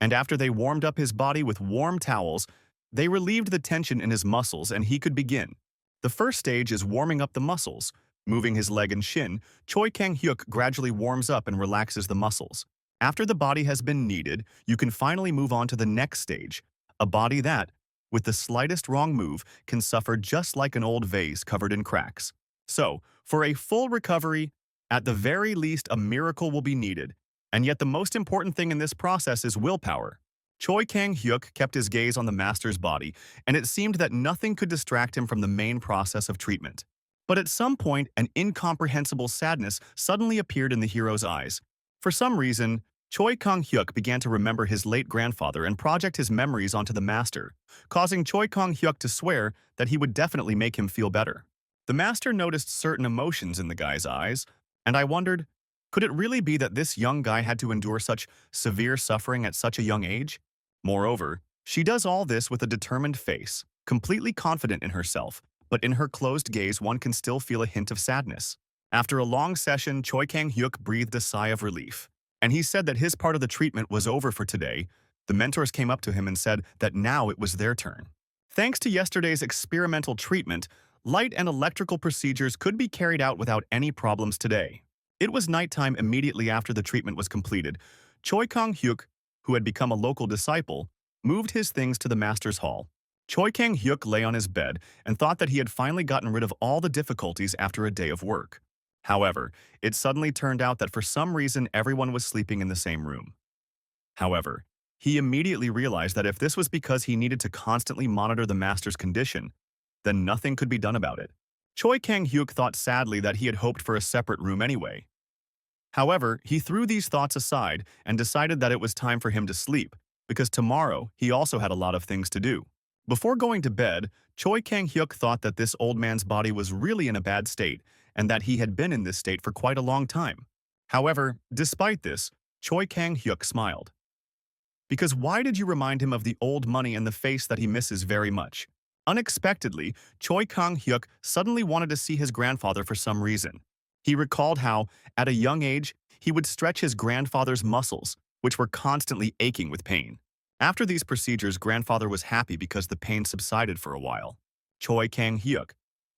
S1: And after they warmed up his body with warm towels, they relieved the tension in his muscles and he could begin. The first stage is warming up the muscles. Moving his leg and shin, Choi Kang-hyuk gradually warms up and relaxes the muscles. After the body has been kneaded, you can finally move on to the next stage, a body that, with the slightest wrong move, can suffer just like an old vase covered in cracks. So, for a full recovery, at the very least a miracle will be needed. And yet the most important thing in this process is willpower. Choi Kang-hyuk kept his gaze on the master's body, and it seemed that nothing could distract him from the main process of treatment. But at some point, an incomprehensible sadness suddenly appeared in the hero's eyes. For some reason, Choi Kang-hyuk began to remember his late grandfather and project his memories onto the master, causing Choi Kang-hyuk to swear that he would definitely make him feel better. The master noticed certain emotions in the guy's eyes, and I wondered, could it really be that this young guy had to endure such severe suffering at such a young age? Moreover, she does all this with a determined face, completely confident in herself, but in her closed gaze one can still feel a hint of sadness. After a long session, Choi Kang-hyuk breathed a sigh of relief, and he said that his part of the treatment was over for today. The mentors came up to him and said that now it was their turn. Thanks to yesterday's experimental treatment, light and electrical procedures could be carried out without any problems today. It was nighttime immediately after the treatment was completed. Choi Kang-hyuk, who had become a local disciple, moved his things to the master's hall. Choi Kang-hyuk lay on his bed and thought that he had finally gotten rid of all the difficulties after a day of work. However, it suddenly turned out that for some reason everyone was sleeping in the same room. However, he immediately realized that if this was because he needed to constantly monitor the master's condition, then nothing could be done about it. Choi Kang-hyuk thought sadly that he had hoped for a separate room anyway. However, he threw these thoughts aside and decided that it was time for him to sleep, because tomorrow he also had a lot of things to do. Before going to bed, Choi Kang-hyuk thought that this old man's body was really in a bad state and that he had been in this state for quite a long time. However, despite this, Choi Kang-hyuk smiled. Because why did you remind him of the old money and the face that he misses very much? Unexpectedly, Choi Kang-hyuk suddenly wanted to see his grandfather for some reason. He recalled how, at a young age, he would stretch his grandfather's muscles, which were constantly aching with pain. After these procedures, grandfather was happy because the pain subsided for a while. Choi Kang-hyuk.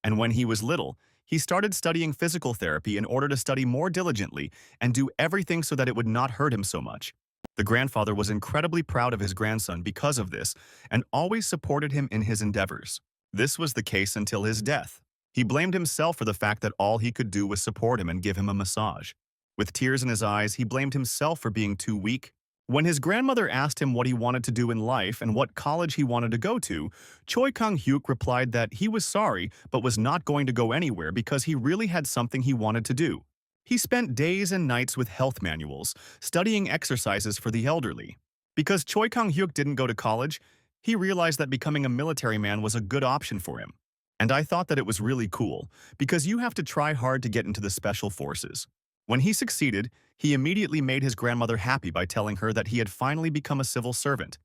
S1: And when he was little, he started studying physical therapy in order to study more diligently and do everything so that it would not hurt him so much. The grandfather was incredibly proud of his grandson because of this and always supported him in his endeavors. This was the case until his death. He blamed himself for the fact that all he could do was support him and give him a massage. With tears in his eyes, he blamed himself for being too weak. When his grandmother asked him what he wanted to do in life and what college he wanted to go to, Choi Kang-hyuk replied that he was sorry but was not going to go anywhere because he really had something he wanted to do. He spent days and nights with health manuals, studying exercises for the elderly. Because Choi Kang-hyuk didn't go to college, he realized that becoming a military man was a good option for him. And I thought that it was really cool, because you have to try hard to get into the special forces. When he succeeded, he immediately made his grandmother happy by telling her that he had finally become a civil servant.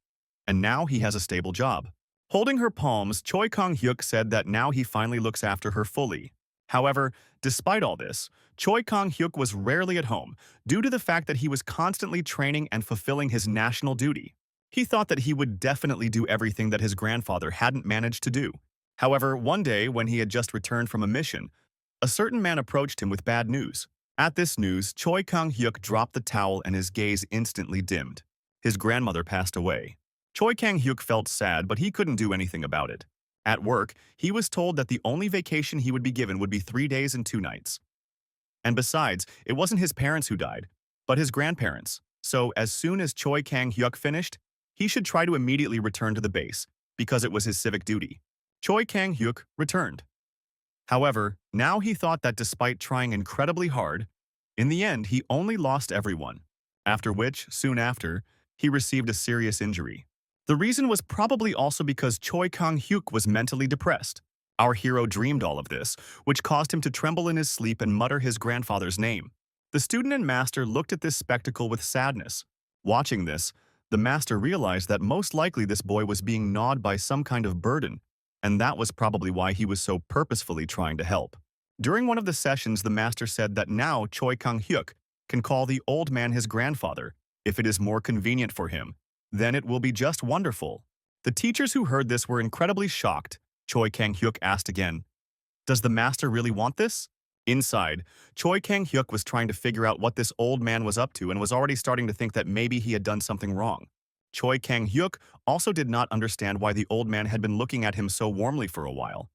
S1: And now he has a stable job. Holding her palms, Choi Kang-hyuk said that now he finally looks after her fully. However, despite all this, Choi Kang-hyuk was rarely at home due to the fact that he was constantly training and fulfilling his national duty. He thought that he would definitely do everything that his grandfather hadn't managed to do. However, one day when he had just returned from a mission, a certain man approached him with bad news. At this news, Choi Kang-hyuk dropped the towel and his gaze instantly dimmed. His grandmother passed away. Choi Kang-hyuk felt sad, but he couldn't do anything about it. At work, he was told that the only vacation he would be given would be 3 days and 2 nights. And besides, it wasn't his parents who died, but his grandparents. So as soon as Choi Kang-hyuk finished, he should try to immediately return to the base, because it was his civic duty. Choi Kang-hyuk returned. However, now he thought that despite trying incredibly hard, in the end he only lost everyone. After which, soon after, he received a serious injury. The reason was probably also because Choi Kang-hyuk was mentally depressed. Our hero dreamed all of this, which caused him to tremble in his sleep and mutter his grandfather's name. The student and master looked at this spectacle with sadness. Watching this, the master realized that most likely this boy was being gnawed by some kind of burden, and that was probably why he was so purposefully trying to help. During one of the sessions, the master said that now Choi Kang-hyuk can call the old man his grandfather if it is more convenient for him. Then it will be just wonderful. The teachers who heard this were incredibly shocked. Choi Kang-hyuk asked again, "Does the master really want this?" Inside, Choi Kang-hyuk was trying to figure out what this old man was up to and was already starting to think that maybe he had done something wrong. Choi Kang-hyuk also did not understand why the old man had been looking at him so warmly for a while.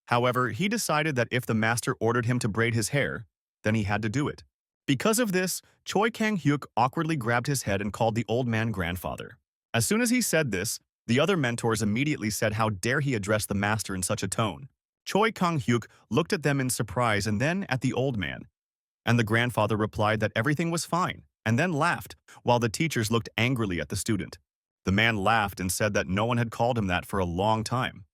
S1: However, he decided that if the master ordered him to braid his hair, then he had to do it. Because of this, Choi Kang-hyuk awkwardly grabbed his head and called the old man grandfather. As soon as he said this, the other mentors immediately said how dare he address the master in such a tone. Choi Kang-hyuk looked at them in surprise and then at the old man. And the grandfather replied that everything was fine, and then laughed, while the teachers looked angrily at the student. The man laughed and said that no one had called him that for a long time.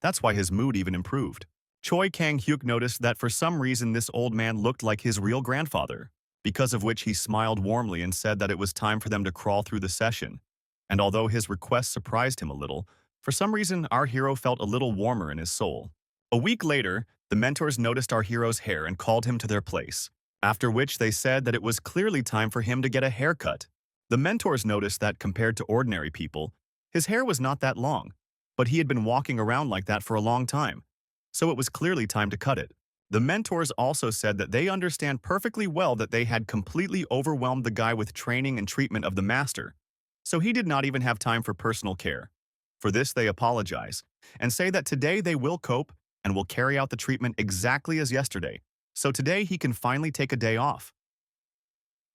S1: That's why his mood even improved. Choi Kang-hyuk noticed that for some reason this old man looked like his real grandfather, because of which he smiled warmly and said that it was time for them to crawl through the session. And although his request surprised him a little, for some reason our hero felt a little warmer in his soul. A week later, the mentors noticed our hero's hair and called him to their place, after which they said that it was clearly time for him to get a haircut. The mentors noticed that compared to ordinary people, his hair was not that long, but he had been walking around like that for a long time, so it was clearly time to cut it. The mentors also said that they understand perfectly well that they had completely overwhelmed the guy with training and treatment of the master, so he did not even have time for personal care. For this, they apologize and say that today they will cope and will carry out the treatment exactly as yesterday, so today he can finally take a day off.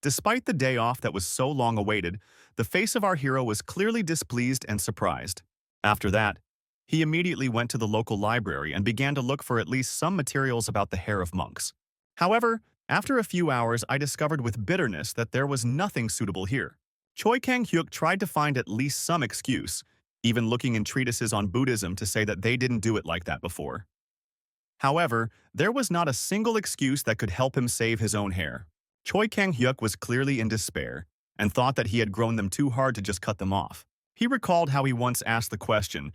S1: Despite the day off that was so long awaited, the face of our hero was clearly displeased and surprised. After that, he immediately went to the local library and began to look for at least some materials about the hair of monks. However, after a few hours, I discovered with bitterness that there was nothing suitable here. Choi Kang-hyuk tried to find at least some excuse, even looking in treatises on Buddhism to say that they didn't do it like that before. However, there was not a single excuse that could help him save his own hair. Choi Kang-hyuk was clearly in despair and thought that he had grown them too hard to just cut them off. He recalled how he once asked the question,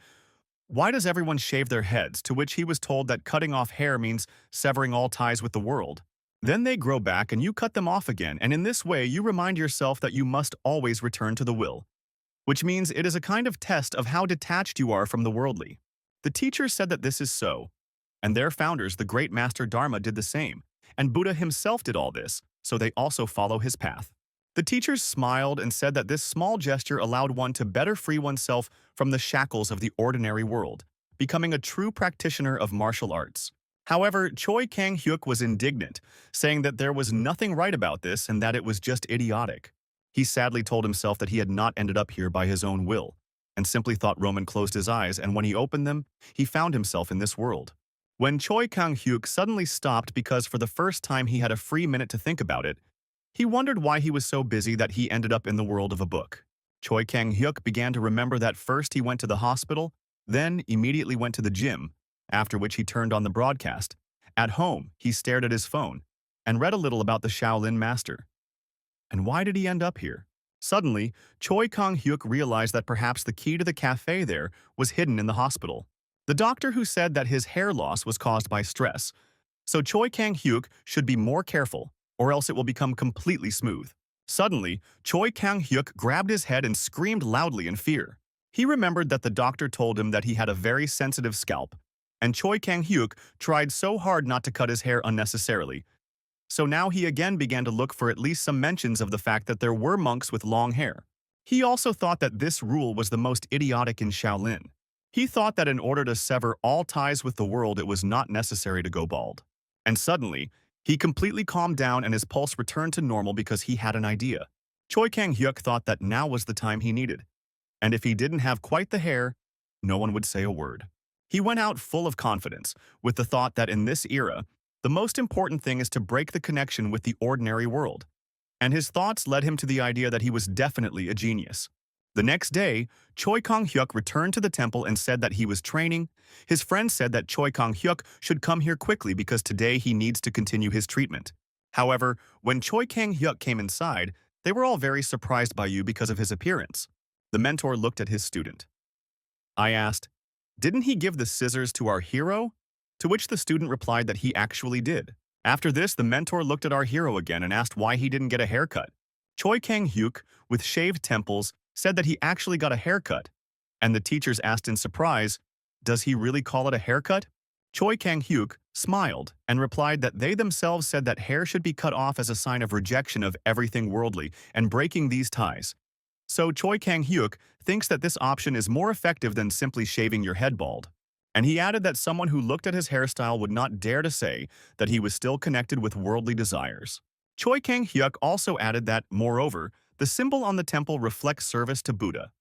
S1: "Why does everyone shave their heads?" To which he was told that cutting off hair means severing all ties with the world. Then they grow back and you cut them off again, and in this way you remind yourself that you must always return to the will, which means it is a kind of test of how detached you are from the worldly. The teachers said that this is so, and their founders, the great master Dharma, did the same, and Buddha himself did all this, so they also follow his path. The teachers smiled and said that this small gesture allowed one to better free oneself from the shackles of the ordinary world, becoming a true practitioner of martial arts. However, Choi Kang-hyuk was indignant, saying that there was nothing right about this and that it was just idiotic. He sadly told himself that he had not ended up here by his own will, and simply thought Roman closed his eyes, and when he opened them, he found himself in this world. When Choi Kang-hyuk suddenly stopped because for the first time he had a free minute to think about it, he wondered why he was so busy that he ended up in the world of a book. Choi Kang-hyuk began to remember that first he went to the hospital, then immediately went to the gym, after which he turned on the broadcast. At home, he stared at his phone and read a little about the Shaolin master. And why did he end up here? Suddenly, Choi Kang-hyuk realized that perhaps the key to the cafe there was hidden in the hospital. The doctor who said that his hair loss was caused by stress, so Choi Kang-hyuk should be more careful, or else it will become completely smooth. Suddenly, Choi Kang-hyuk grabbed his head and screamed loudly in fear. He remembered that the doctor told him that he had a very sensitive scalp, and Choi Kang-hyuk tried so hard not to cut his hair unnecessarily. So now he again began to look for at least some mentions of the fact that there were monks with long hair. He also thought that this rule was the most idiotic in Shaolin. He thought that in order to sever all ties with the world, it was not necessary to go bald. And suddenly, he completely calmed down and his pulse returned to normal because he had an idea. Choi Kang-hyuk thought that now was the time he needed. And if he didn't have quite the hair, no one would say a word. He went out full of confidence, with the thought that in this era, the most important thing is to break the connection with the ordinary world. and his thoughts led him to the idea that he was definitely a genius. The next day, Choi Kang-hyuk returned to the temple and said that he was training. His friend said that Choi Kang-hyuk should come here quickly because today he needs to continue his treatment. However, when Choi Kang-hyuk came inside, they were all very surprised by you because of his appearance. The mentor looked at his student. I asked, "Didn't he give the scissors to our hero?" To which the student replied that he actually did. After this, the mentor looked at our hero again and asked why he didn't get a haircut. Choi Kang-hyuk, with shaved temples, said that he actually got a haircut. And the teachers asked in surprise, "Does he really call it a haircut?" Choi Kang-hyuk smiled and replied that they themselves said that hair should be cut off as a sign of rejection of everything worldly and breaking these ties. So Choi Kang-hyuk thinks that this option is more effective than simply shaving your head bald. And he added that someone who looked at his hairstyle would not dare to say that he was still connected with worldly desires. Choi Kang-hyuk also added that, moreover, the symbol on the temple reflects service to Buddha.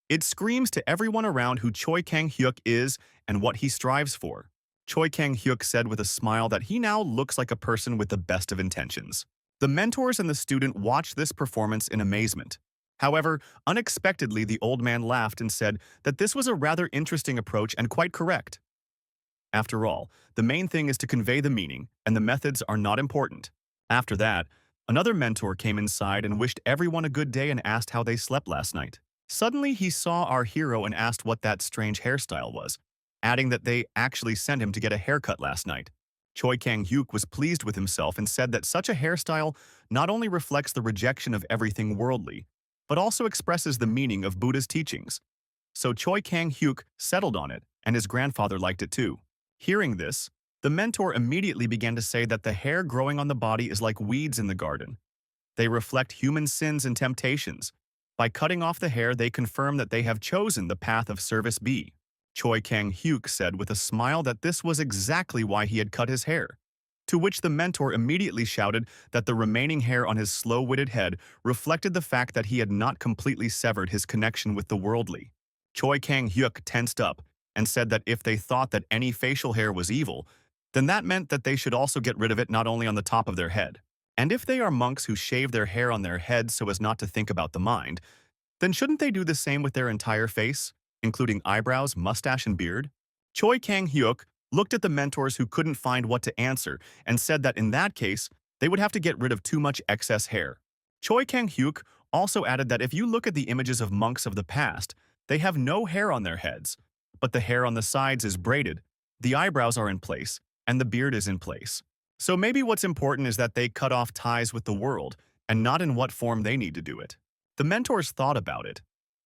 S1: It screams to everyone around who Choi Kang-hyuk is and what he strives for. Choi Kang-hyuk said with a smile that he now looks like a person with the best of intentions. The mentors and the student watched this performance in amazement. However, unexpectedly the old man laughed and said that this was a rather interesting approach and quite correct. After all, the main thing is to convey the meaning, and the methods are not important. After that, another mentor came inside and wished everyone a good day and asked how they slept last night. Suddenly he saw our hero and asked what that strange hairstyle was, adding that they actually sent him to get a haircut last night. Choi Kang-hyuk was pleased with himself and said that such a hairstyle not only reflects the rejection of everything worldly, but also expresses the meaning of Buddha's teachings. So Choi Kang-hyuk settled on it, and his grandfather liked it too. Hearing this, the mentor immediately began to say that the hair growing on the body is like weeds in the garden. They reflect human sins and temptations. By cutting off the hair, they confirm that they have chosen the path of service B. Choi Kang-hyuk said with a smile that this was exactly why he had cut his hair. To which the mentor immediately shouted that the remaining hair on his slow-witted head reflected the fact that he had not completely severed his connection with the worldly. Choi Kang-hyuk tensed up and said that if they thought that any facial hair was evil, then that meant that they should also get rid of it not only on the top of their head. And if they are monks who shave their hair on their heads so as not to think about the mind, then shouldn't they do the same with their entire face, including eyebrows, mustache, and beard? Choi Kang-hyuk looked at the mentors who couldn't find what to answer and said that in that case, they would have to get rid of too much excess hair. Choi Kang-hyuk also added that if you look at the images of monks of the past, they have no hair on their heads, but the hair on the sides is braided, the eyebrows are in place, and the beard is in place. So maybe what's important is that they cut off ties with the world, and not in what form they need to do it. The mentors thought about it,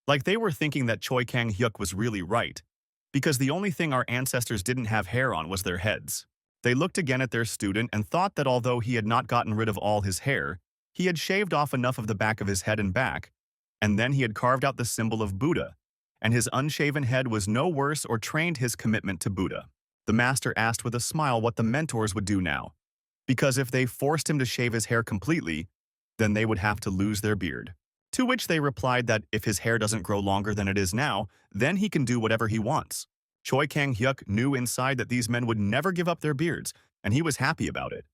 S1: like they were thinking that Choi Kang-hyuk was really right, because the only thing our ancestors didn't have hair on was their heads. They looked again at their student and thought that although he had not gotten rid of all his hair, he had shaved off enough of the back of his head and back, and then he had carved out the symbol of Buddha, and his unshaven head was no worse or trained his commitment to Buddha. The master asked with a smile what the mentors would do now, because if they forced him to shave his hair completely, then they would have to lose their beard. To which they replied that if his hair doesn't grow longer than it is now, then he can do whatever he wants. Choi Kang-hyuk knew inside that these men would never give up their beards, and he was happy about it.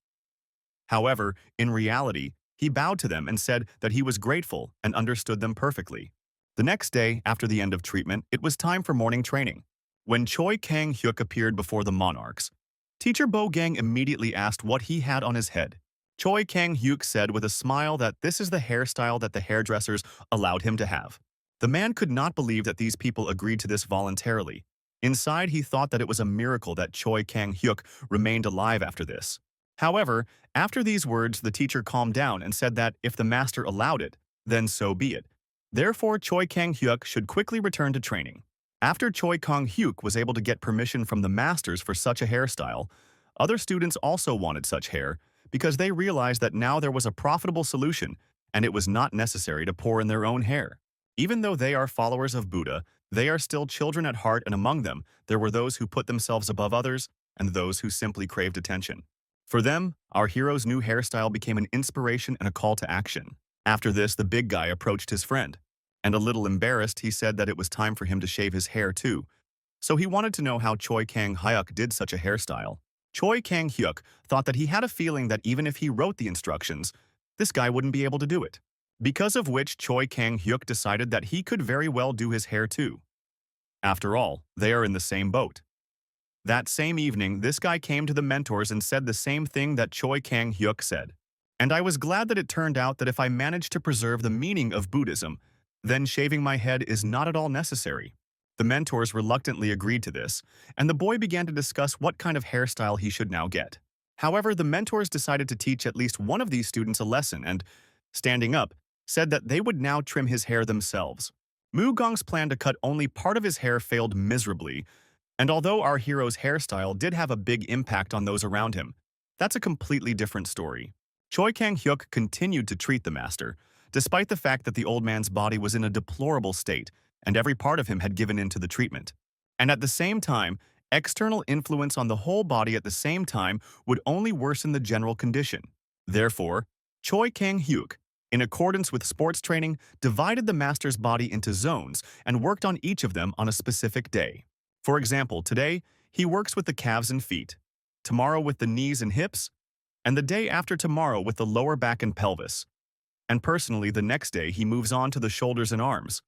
S1: However, in reality, he bowed to them and said that he was grateful and understood them perfectly. The next day, after the end of treatment, it was time for morning training. When Choi Kang-hyuk appeared before the monarchs, Teacher Bo Gang immediately asked what he had on his head. Choi Kang-hyuk said with a smile that this is the hairstyle that the hairdressers allowed him to have. The man could not believe that these people agreed to this voluntarily. Inside, he thought that it was a miracle that Choi Kang-hyuk remained alive after this. However, after these words, the teacher calmed down and said that if the master allowed it, then so be it. Therefore, Choi Kang-hyuk should quickly return to training. After Choi Kang-hyuk was able to get permission from the masters for such a hairstyle, other students also wanted such hair, because they realized that now there was a profitable solution and it was not necessary to pour in their own hair. Even though they are followers of Buddha, they are still children at heart, and among them, there were those who put themselves above others and those who simply craved attention. For them, our hero's new hairstyle became an inspiration and a call to action. After this, the big guy approached his friend, and a little embarrassed, he said that it was time for him to shave his hair too. So he wanted to know how Choi Kang-hyuk did such a hairstyle. Choi Kang-hyuk thought that he had a feeling that even if he wrote the instructions, this guy wouldn't be able to do it. Because of which Choi Kang-hyuk decided that he could very well do his hair too. After all, they are in the same boat. That same evening, this guy came to the mentors and said the same thing that Choi Kang-hyuk said. And I was glad that it turned out that if I managed to preserve the meaning of Buddhism, then shaving my head is not at all necessary. The mentors reluctantly agreed to this, and the boy began to discuss what kind of hairstyle he should now get. However, the mentors decided to teach at least one of these students a lesson and, standing up, said that they would now trim his hair themselves. Mu Gong's plan to cut only part of his hair failed miserably, and although our hero's hairstyle did have a big impact on those around him, that's a completely different story. Choi Kang-hyuk continued to treat the master, despite the fact that the old man's body was in a deplorable state and every part of him had given in to the treatment. And at the same time, external influence on the whole body at the same time would only worsen the general condition. Therefore, Choi Kang-hyuk, in accordance with sports training, divided the master's body into zones and worked on each of them on a specific day. For example, today, he works with the calves and feet, tomorrow with the knees and hips, and the day after tomorrow with the lower back and pelvis. And personally, the next day he moves on to the shoulders and arms.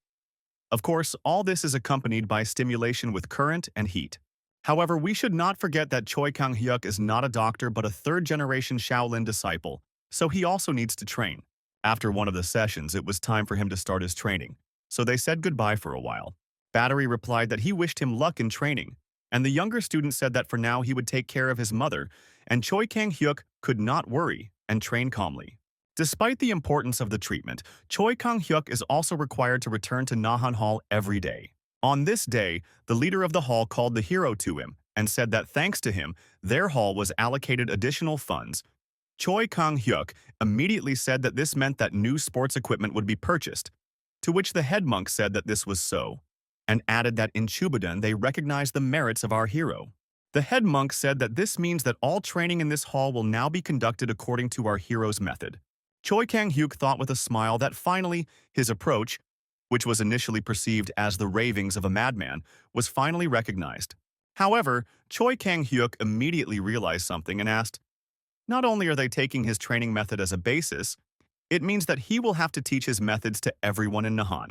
S1: Of course, all this is accompanied by stimulation with current and heat. However, we should not forget that Choi Kang-hyuk is not a doctor but a third-generation Shaolin disciple, so he also needs to train. After one of the sessions, it was time for him to start his training, so they said goodbye for a while. Battery replied that he wished him luck in training, and the younger student said that for now he would take care of his mother, and Choi Kang-hyuk could not worry and train calmly. Despite the importance of the treatment, Choi Kang-hyuk is also required to return to Nahan Hall every day. On this day, the leader of the hall called the hero to him and said that thanks to him, their hall was allocated additional funds. Choi Kang-hyuk immediately said that this meant that new sports equipment would be purchased, to which the head monk said that this was so, and added that in Chubadan they recognized the merits of our hero. The head monk said that this means that all training in this hall will now be conducted according to our hero's method. Choi Kang-hyuk thought with a smile that finally his approach, which was initially perceived as the ravings of a madman, was finally recognized. However, Choi Kang-hyuk immediately realized something and asked, not only are they taking his training method as a basis, it means that he will have to teach his methods to everyone in Nahan.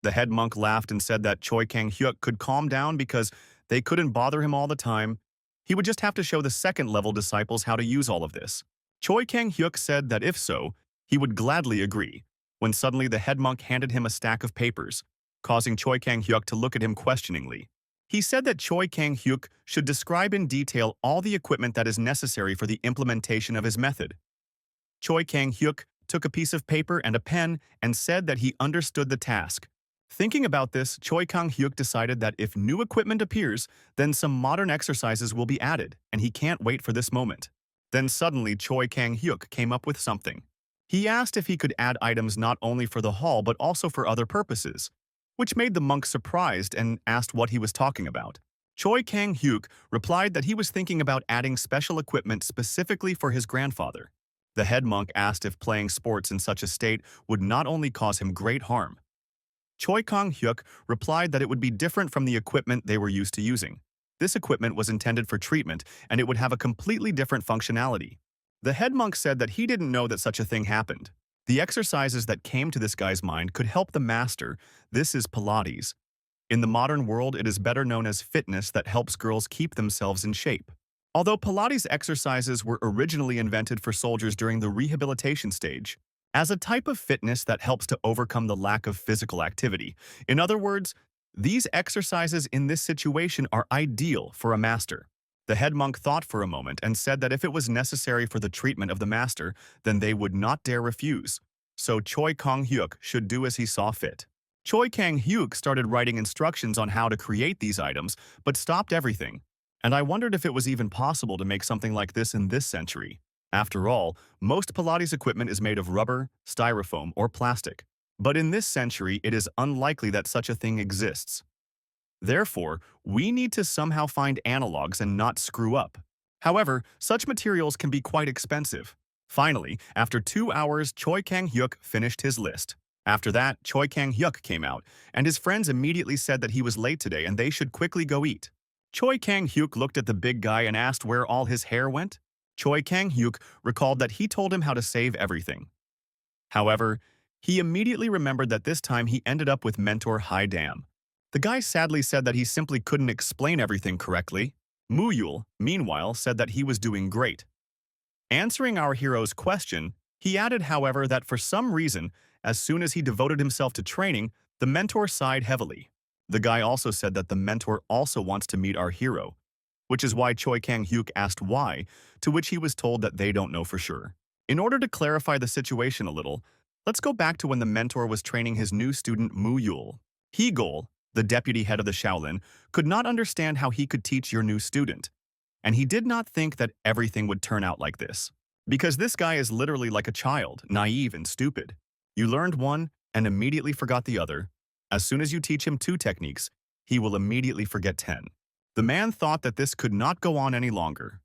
S1: The head monk laughed and said that Choi Kang-hyuk could calm down because they couldn't bother him all the time. He would just have to show the second-level disciples how to use all of this. Choi Kang-hyuk said that if so, he would gladly agree, when suddenly the head monk handed him a stack of papers, causing Choi Kang-hyuk to look at him questioningly. He said that Choi Kang-hyuk should describe in detail all the equipment that is necessary for the implementation of his method. Choi Kang-hyuk took a piece of paper and a pen and said that he understood the task. Thinking about this, Choi Kang-hyuk decided that if new equipment appears, then some modern exercises will be added, and he can't wait for this moment. Then suddenly Choi Kang-hyuk came up with something. He asked if he could add items not only for the hall but also for other purposes, which made the monk surprised and asked what he was talking about. Choi Kang-hyuk replied that he was thinking about adding special equipment specifically for his grandfather. The head monk asked if playing sports in such a state would not only cause him great harm. Choi Kang-hyuk replied that it would be different from the equipment they were used to using. This equipment was intended for treatment, and it would have a completely different functionality. The head monk said that he didn't know that such a thing happened. The exercises that came to this guy's mind could help the master. This is Pilates. In the modern world, it is better known as fitness that helps girls keep themselves in shape. Although Pilates exercises were originally invented for soldiers during the rehabilitation stage, as a type of fitness that helps to overcome the lack of physical activity. In other words, these exercises in this situation are ideal for a master. The head monk thought for a moment and said that if it was necessary for the treatment of the master, then they would not dare refuse. So Choi Kang-hyuk should do as he saw fit. Choi Kang-hyuk started writing instructions on how to create these items, but stopped everything. And I wondered if it was even possible to make something like this in this century. After all, most Pilates equipment is made of rubber, styrofoam, or plastic. But in this century, it is unlikely that such a thing exists. Therefore, we need to somehow find analogs and not screw up. However, such materials can be quite expensive. Finally, after 2 hours, Choi Kang-hyuk finished his list. After that, Choi Kang-hyuk came out, and his friends immediately said that he was late today and they should quickly go eat. Choi Kang-hyuk looked at the big guy and asked where all his hair went. Choi Kang-hyuk recalled that he told him how to save everything. However, he immediately remembered that this time he ended up with mentor Hai Dam. The guy sadly said that he simply couldn't explain everything correctly. Muyul, meanwhile, said that he was doing great. Answering our hero's question, he added, however, that for some reason, as soon as he devoted himself to training, the mentor sighed heavily. The guy also said that the mentor also wants to meet our hero, which is why Choi Kang-hyuk asked why, to which he was told that they don't know for sure. In order to clarify the situation a little, let's go back to when the mentor was training his new student Mu Yul. He-gol, the deputy head of the Shaolin, could not understand how he could teach your new student, and he did not think that everything would turn out like this. Because this guy is literally like a child, naive and stupid. You learned one and immediately forgot the other. As soon as you teach him 2 techniques, he will immediately forget 10. The man thought that this could not go on any longer.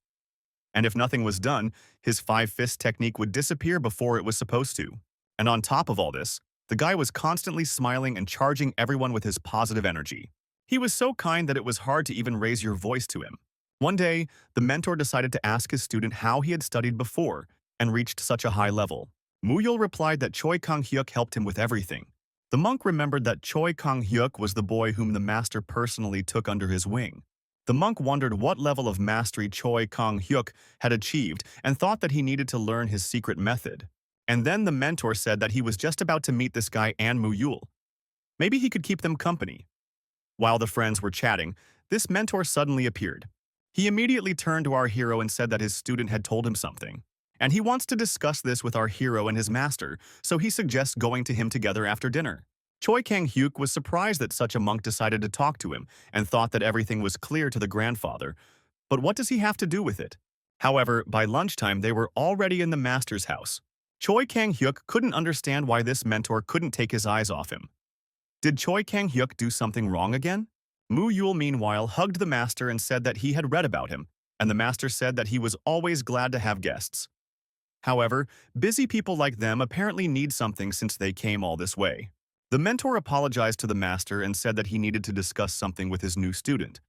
S1: And if nothing was done, his 5-fist technique would disappear before it was supposed to. And on top of all this, the guy was constantly smiling and charging everyone with his positive energy. He was so kind that it was hard to even raise your voice to him. One day, the mentor decided to ask his student how he had studied before and reached such a high level. Muyul replied that Choi Kang-hyuk helped him with everything. The monk remembered that Choi Kang-hyuk was the boy whom the master personally took under his wing. The monk wondered what level of mastery Choi Kang-hyuk had achieved and thought that he needed to learn his secret method. And then the mentor said that he was just about to meet this guy and Muyul. Maybe he could keep them company. While the friends were chatting, this mentor suddenly appeared. He immediately turned to our hero and said that his student had told him something. And he wants to discuss this with our hero and his master, so he suggests going to him together after dinner. Choi Kang-hyuk was surprised that such a monk decided to talk to him and thought that everything was clear to the grandfather. But what does he have to do with it? However, by lunchtime they were already in the master's house. Choi Kang-hyuk couldn't understand why this mentor couldn't take his eyes off him. Did Choi Kang-hyuk do something wrong again? Mu Yul meanwhile hugged the master and said that he had read about him, and the master said that he was always glad to have guests. However, busy people like them apparently need something since they came all this way. The mentor apologized to the master and said that he needed to discuss something with his new student,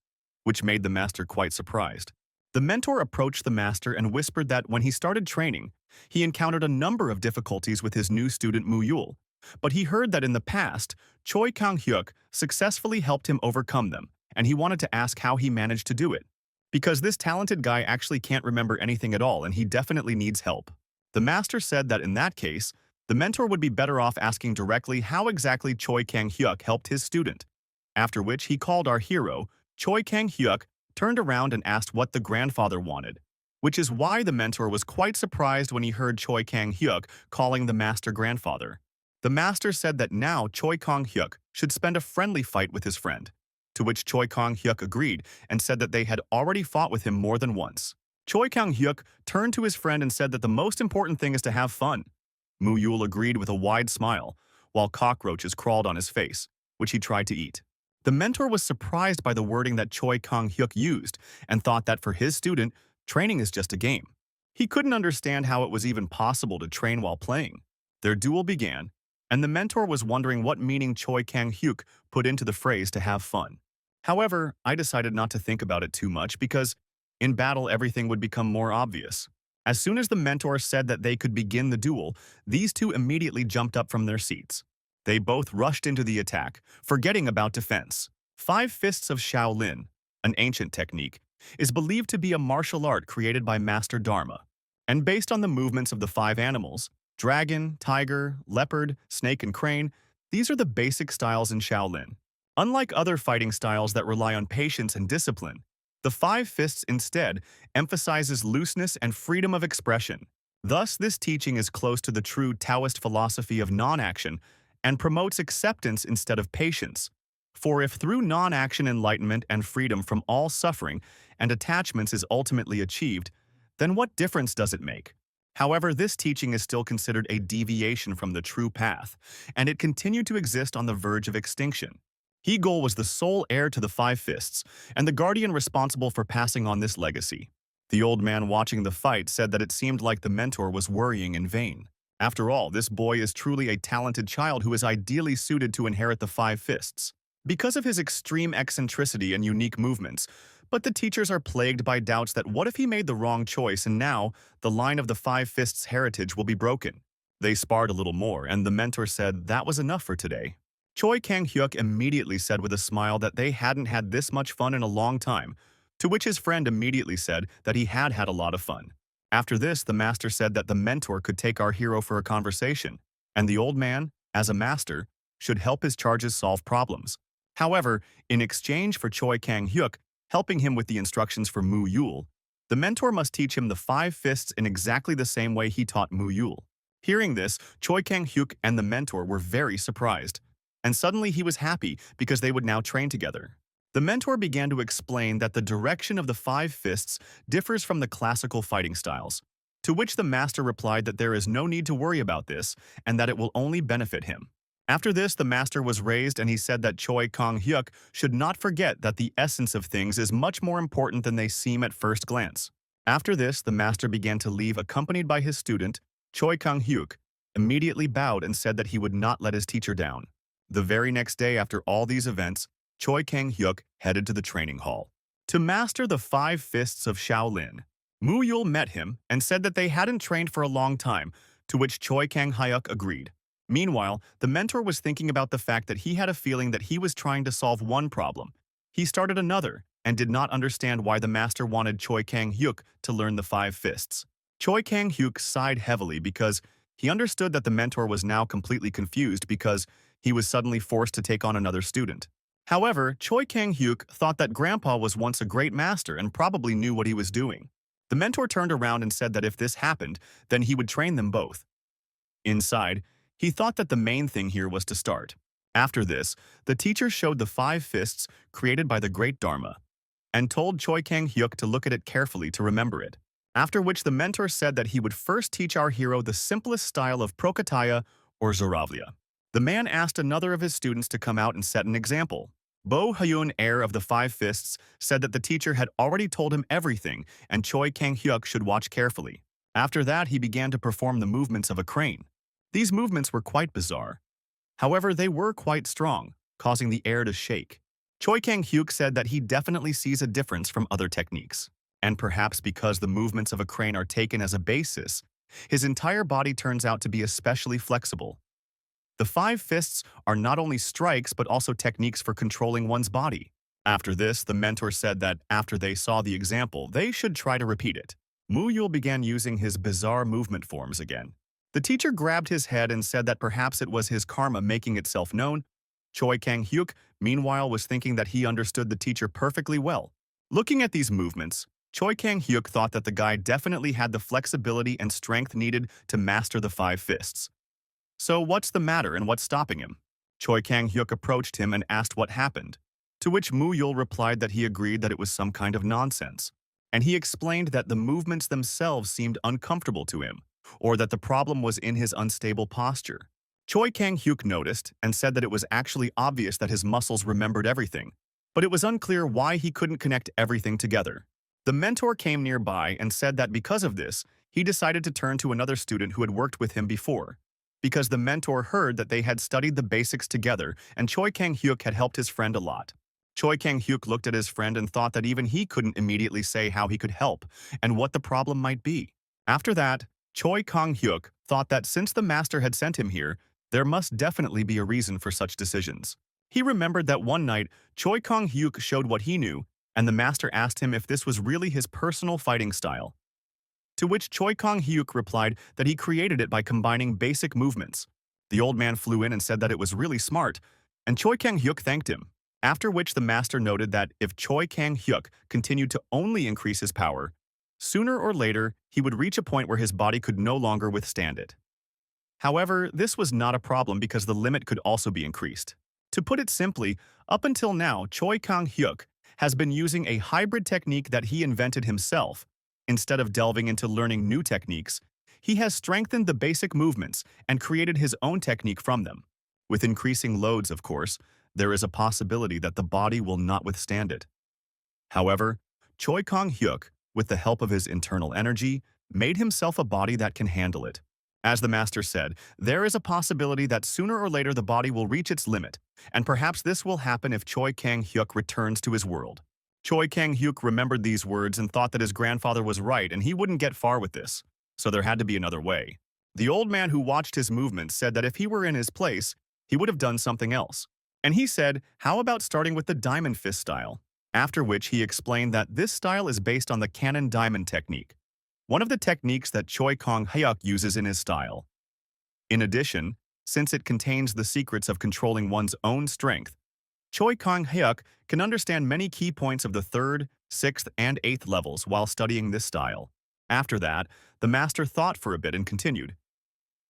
S1: which made the master quite surprised. The mentor approached the master and whispered that when he started training, he encountered a number of difficulties with his new student Mu Yul, but he heard that in the past, Choi Kang-hyuk successfully helped him overcome them, and he wanted to ask how he managed to do it. Because this talented guy actually can't remember anything at all and he definitely needs help. The master said that in that case, the mentor would be better off asking directly how exactly Choi Kang-hyuk helped his student. After which he called our hero. Choi Kang-hyuk turned around and asked what the grandfather wanted, which is why the mentor was quite surprised when he heard Choi Kang-hyuk calling the master grandfather. The master said that now Choi Kang-hyuk should spend a friendly fight with his friend, to which Choi Kang-hyuk agreed and said that they had already fought with him more than once. Choi Kang-hyuk turned to his friend and said that the most important thing is to have fun. Mu Yul agreed with a wide smile, while cockroaches crawled on his face, which he tried to eat. The mentor was surprised by the wording that Choi Kang-hyuk used and thought that for his student, training is just a game. He couldn't understand how it was even possible to train while playing. Their duel began, and the mentor was wondering what meaning Choi Kang-hyuk put into the phrase to have fun. However, I decided not to think about it too much because in battle everything would become more obvious. As soon as the mentor said that they could begin the duel, these two immediately jumped up from their seats. They both rushed into the attack, forgetting about defense. 5 Fists of Shaolin, an ancient technique, is believed to be a martial art created by Master Dharma, and based on the movements of the 5 animals, dragon, tiger, leopard, snake, and crane, these are the basic styles in Shaolin. Unlike other fighting styles that rely on patience and discipline, the 5 Fists instead emphasizes looseness and freedom of expression. Thus, this teaching is close to the true Taoist philosophy of non-action and promotes acceptance instead of patience. For if through non-action enlightenment and freedom from all suffering and attachments is ultimately achieved, then what difference does it make? However, this teaching is still considered a deviation from the true path, and it continued to exist on the verge of extinction. He-gol was the sole heir to the 5 Fists, and the guardian responsible for passing on this legacy. The old man watching the fight said that it seemed like the mentor was worrying in vain. After all, this boy is truly a talented child who is ideally suited to inherit the 5 Fists, because of his extreme eccentricity and unique movements. But the teachers are plagued by doubts that what if he made the wrong choice and now the line of the 5 Fists heritage will be broken. They sparred a little more, and the mentor said that was enough for today. Choi Kang-hyuk immediately said with a smile that they hadn't had this much fun in a long time, to which his friend immediately said that he had had a lot of fun. After this, the master said that the mentor could take our hero for a conversation, and the old man, as a master, should help his charges solve problems. However, in exchange for Choi Kang-hyuk helping him with the instructions for Mu Yul, the mentor must teach him the five fists in exactly the same way he taught Mu Yul. Hearing this, Choi Kang-hyuk and the mentor were very surprised, and suddenly he was happy because they would now train together. The mentor began to explain that the direction of the five fists differs from the classical fighting styles, to which the master replied that there is no need to worry about this and that it will only benefit him. After this, the master was raised and he said that Choi Kang-hyuk should not forget that the essence of things is much more important than they seem at first glance. After this, the master began to leave accompanied by his student, Choi Kang-hyuk, immediately bowed and said that he would not let his teacher down. The very next day after all these events, Choi Kang-hyuk headed to the training hall. To master the five fists of Shaolin, Mu Yul met him and said that they hadn't trained for a long time, to which Choi Kang-hyuk agreed. Meanwhile, the mentor was thinking about the fact that he had a feeling that he was trying to solve one problem. He started another and did not understand why the master wanted Choi Kang-hyuk to learn the five fists. Choi Kang-hyuk sighed heavily because he understood that the mentor was now completely confused because he was suddenly forced to take on another student. However, Choi Kang-hyuk thought that Grandpa was once a great master and probably knew what he was doing. The mentor turned around and said that if this happened, then he would train them both. Inside, he thought that the main thing here was to start. After this, the teacher showed the five fists created by the great Dharma and told Choi Kang-hyuk to look at it carefully to remember it. After which the mentor said that he would first teach our hero the simplest style of Prokataya or Zoravlia. The man asked another of his students to come out and set an example. Bo Hyun, heir of the Five Fists, said that the teacher had already told him everything and Choi Kang-hyuk should watch carefully. After that, he began to perform the movements of a crane. These movements were quite bizarre. However, they were quite strong, causing the air to shake. Choi Kang-hyuk said that he definitely sees a difference from other techniques, and perhaps because the movements of a crane are taken as a basis, his entire body turns out to be especially flexible. The five fists are not only strikes but also techniques for controlling one's body. After this, the mentor said that after they saw the example, they should try to repeat it. Mu Yul began using his bizarre movement forms again. The teacher grabbed his head and said that perhaps it was his karma making itself known. Choi Kang-hyuk, meanwhile, was thinking that he understood the teacher perfectly well. Looking at these movements, Choi Kang-hyuk thought that the guy definitely had the flexibility and strength needed to master the five fists. So what's the matter and what's stopping him? Choi Kang-hyuk approached him and asked what happened, to which Mu Yul replied that he agreed that it was some kind of nonsense, and he explained that the movements themselves seemed uncomfortable to him, or that the problem was in his unstable posture. Choi Kang-hyuk noticed and said that it was actually obvious that his muscles remembered everything, but it was unclear why he couldn't connect everything together. The mentor came nearby and said that because of this, he decided to turn to another student who had worked with him before, because the mentor heard that they had studied the basics together and Choi Kang-hyuk had helped his friend a lot. Choi Kang-hyuk looked at his friend and thought that even he couldn't immediately say how he could help and what the problem might be. After that, Choi Kang-hyuk thought that since the master had sent him here, there must definitely be a reason for such decisions. He remembered that one night, Choi Kang-hyuk showed what he knew, and the master asked him if this was really his personal fighting style. To which Choi Kang-hyuk replied that he created it by combining basic movements. The old man flew in and said that it was really smart, and Choi Kang-hyuk thanked him. After which the master noted that if Choi Kang-hyuk continued to only increase his power, sooner or later, he would reach a point where his body could no longer withstand it. However, this was not a problem because the limit could also be increased. To put it simply, up until now, Choi Kang-hyuk has been using a hybrid technique that he invented himself. Instead of delving into learning new techniques, he has strengthened the basic movements and created his own technique from them. With increasing loads, of course, there is a possibility that the body will not withstand it. However, Choi Kang-hyuk, with the help of his internal energy, made himself a body that can handle it. As the master said, there is a possibility that sooner or later the body will reach its limit, and perhaps this will happen if Choi Kang-hyuk returns to his world. Choi Kang-hyuk remembered these words and thought that his grandfather was right and he wouldn't get far with this, so there had to be another way. The old man who watched his movements said that if he were in his place, he would have done something else. And he said, how about starting with the diamond fist style? After which he explained that this style is based on the cannon diamond technique, one of the techniques that Choi Kong-hyuk uses in his style. In addition, since it contains the secrets of controlling one's own strength, Choi Kong-hyuk can understand many key points of the 3rd, 6th, and 8th levels while studying this style. After that, the master thought for a bit and continued.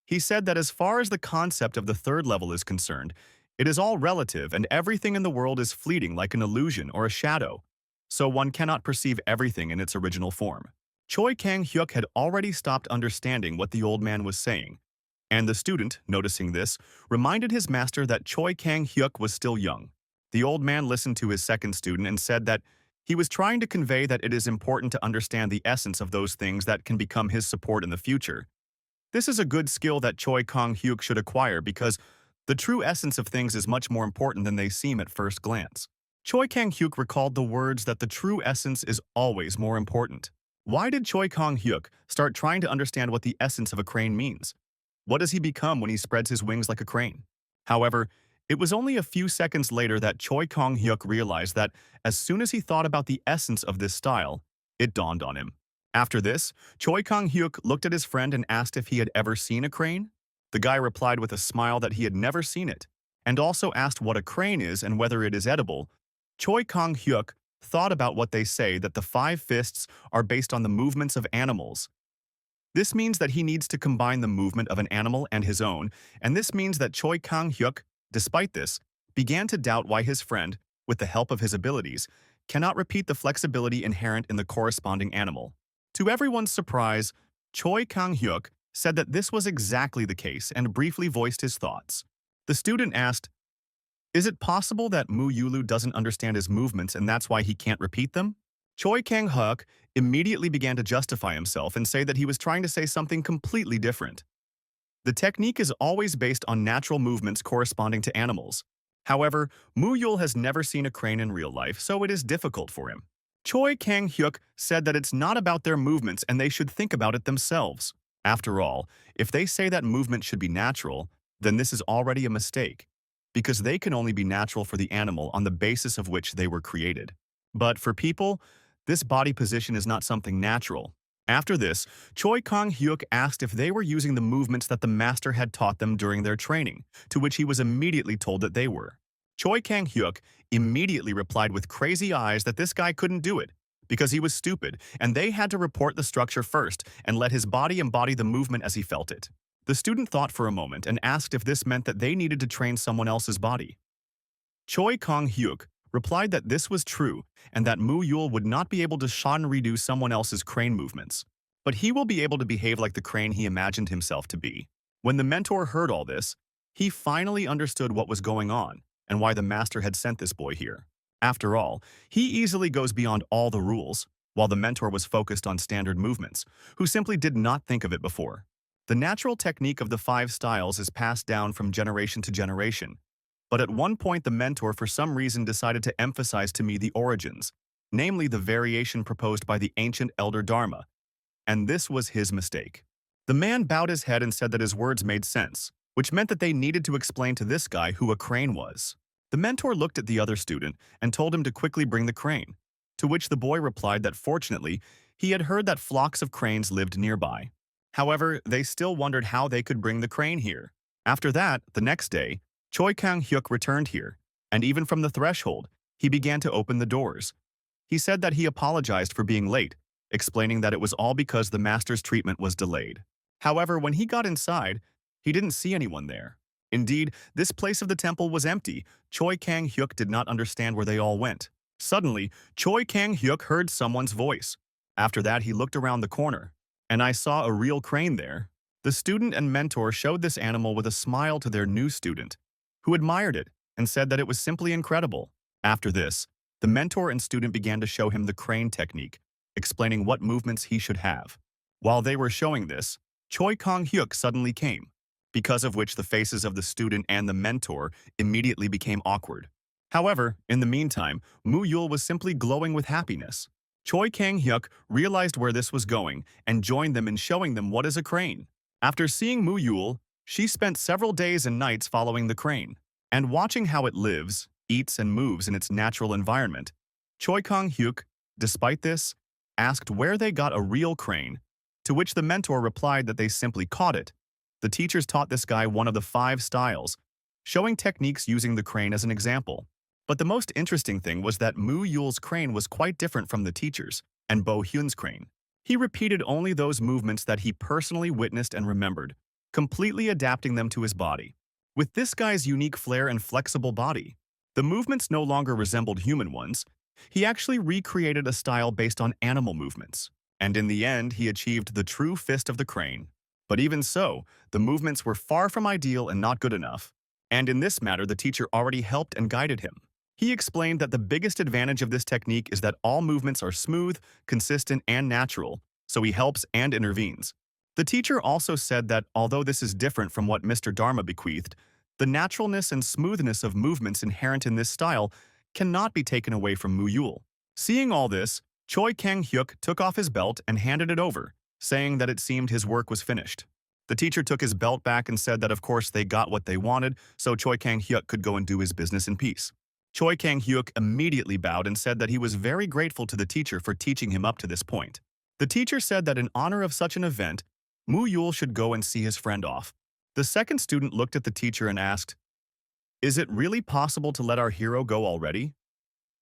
S1: He said that as far as the concept of the 3rd level is concerned, it is all relative and everything in the world is fleeting like an illusion or a shadow, so one cannot perceive everything in its original form. Choi Kang-hyuk had already stopped understanding what the old man was saying, and the student, noticing this, reminded his master that Choi Kang-hyuk was still young. The old man listened to his second student and said that he was trying to convey that it is important to understand the essence of those things that can become his support in the future. This is a good skill that Choi Kong-hyuk should acquire because the true essence of things is much more important than they seem at first glance. Choi Kang-hyuk recalled the words that the true essence is always more important. Why did Choi Kong-hyuk start trying to understand what the essence of a crane means? What does he become when he spreads his wings like a crane? However, it was only a few seconds later that Choi Kong-hyuk realized that as soon as he thought about the essence of this style, it dawned on him. After this, Choi Kong-hyuk looked at his friend and asked if he had ever seen a crane. The guy replied with a smile that he had never seen it, and also asked what a crane is and whether it is edible. Choi Kong-hyuk thought about what they say that the 5 fists are based on the movements of animals. This means that he needs to combine the movement of an animal and his own, and this means that Choi Kang-hyuk, despite this, began to doubt why his friend, with the help of his abilities, cannot repeat the flexibility inherent in the corresponding animal. To everyone's surprise, Choi Kang-hyuk said that this was exactly the case and briefly voiced his thoughts. The student asked, "Is it possible that Mu Yulu doesn't understand his movements and that's why he can't repeat them?" Choi Kang-hyuk immediately began to justify himself and say that he was trying to say something completely different. The technique is always based on natural movements corresponding to animals. However, Mu Yul has never seen a crane in real life, so it is difficult for him. Choi Kang-hyuk said that it's not about their movements and they should think about it themselves. After all, if they say that movement should be natural, then this is already a mistake, because they can only be natural for the animal on the basis of which they were created. But for people, this body position is not something natural. After this, Choi Kang-hyuk asked if they were using the movements that the master had taught them during their training, to which he was immediately told that they were. Choi Kang-hyuk immediately replied with crazy eyes that this guy couldn't do it, because he was stupid, and they had to report the structure first and let his body embody the movement as he felt it. The student thought for a moment and asked if this meant that they needed to train someone else's body. Choi Kang-hyuk replied that this was true and that Mu Yul would not be able to redo someone else's crane movements, but he will be able to behave like the crane he imagined himself to be. When the mentor heard all this, he finally understood what was going on and why the master had sent this boy here. After all, he easily goes beyond all the rules, while the mentor was focused on standard movements, who simply did not think of it before. The natural technique of the 5 styles is passed down from generation to generation, but at one point the mentor for some reason decided to emphasize to me the origins, namely the variation proposed by the ancient elder Dharma, and this was his mistake. The man bowed his head and said that his words made sense, which meant that they needed to explain to this guy who a crane was. The mentor looked at the other student and told him to quickly bring the crane, to which the boy replied that fortunately, he had heard that flocks of cranes lived nearby. However, they still wondered how they could bring the crane here. After that, the next day, Choi Kang-hyuk returned here, and even from the threshold, he began to open the doors. He said that he apologized for being late, explaining that it was all because the master's treatment was delayed. However, when he got inside, he didn't see anyone there. Indeed, this place of the temple was empty. Choi Kang-hyuk did not understand where they all went. Suddenly, Choi Kang-hyuk heard someone's voice. After that, he looked around the corner, and I saw a real crane there. The student and mentor showed this animal with a smile to their new student, who admired it and said that it was simply incredible. After this, the mentor and student began to show him the crane technique, explaining what movements he should have. While they were showing this, Choi Kang-hyuk suddenly came, because of which the faces of the student and the mentor immediately became awkward. However, in the meantime, Mu Yul was simply glowing with happiness. Choi Kang-hyuk realized where this was going and joined them in showing them what is a crane. After seeing Mu Yul, she spent several days and nights following the crane and watching how it lives, eats, and moves in its natural environment. Choi Kang-hyuk, despite this, asked where they got a real crane, to which the mentor replied that they simply caught it. The teachers taught this guy one of the 5 styles, showing techniques using the crane as an example. But the most interesting thing was that Mu Yul's crane was quite different from the teachers and Bo Hyun's crane. He repeated only those movements that he personally witnessed and remembered, completely adapting them to his body. With this guy's unique flair and flexible body, the movements no longer resembled human ones. He actually recreated a style based on animal movements, and in the end, he achieved the true fist of the crane. But even so, the movements were far from ideal and not good enough, and in this matter, the teacher already helped and guided him. He explained that the biggest advantage of this technique is that all movements are smooth, consistent, and natural, so he helps and intervenes. The teacher also said that although this is different from what Mr. Dharma bequeathed, the naturalness and smoothness of movements inherent in this style cannot be taken away from Mu Yul. Seeing all this, Choi Kang-hyuk took off his belt and handed it over, saying that it seemed his work was finished. The teacher took his belt back and said that of course they got what they wanted, so Choi Kang-hyuk could go and do his business in peace. Choi Kang-hyuk immediately bowed and said that he was very grateful to the teacher for teaching him up to this point. The teacher said that in honor of such an event, Mu Yul should go and see his friend off. The second student looked at the teacher and asked, "Is it really possible to let our hero go already?"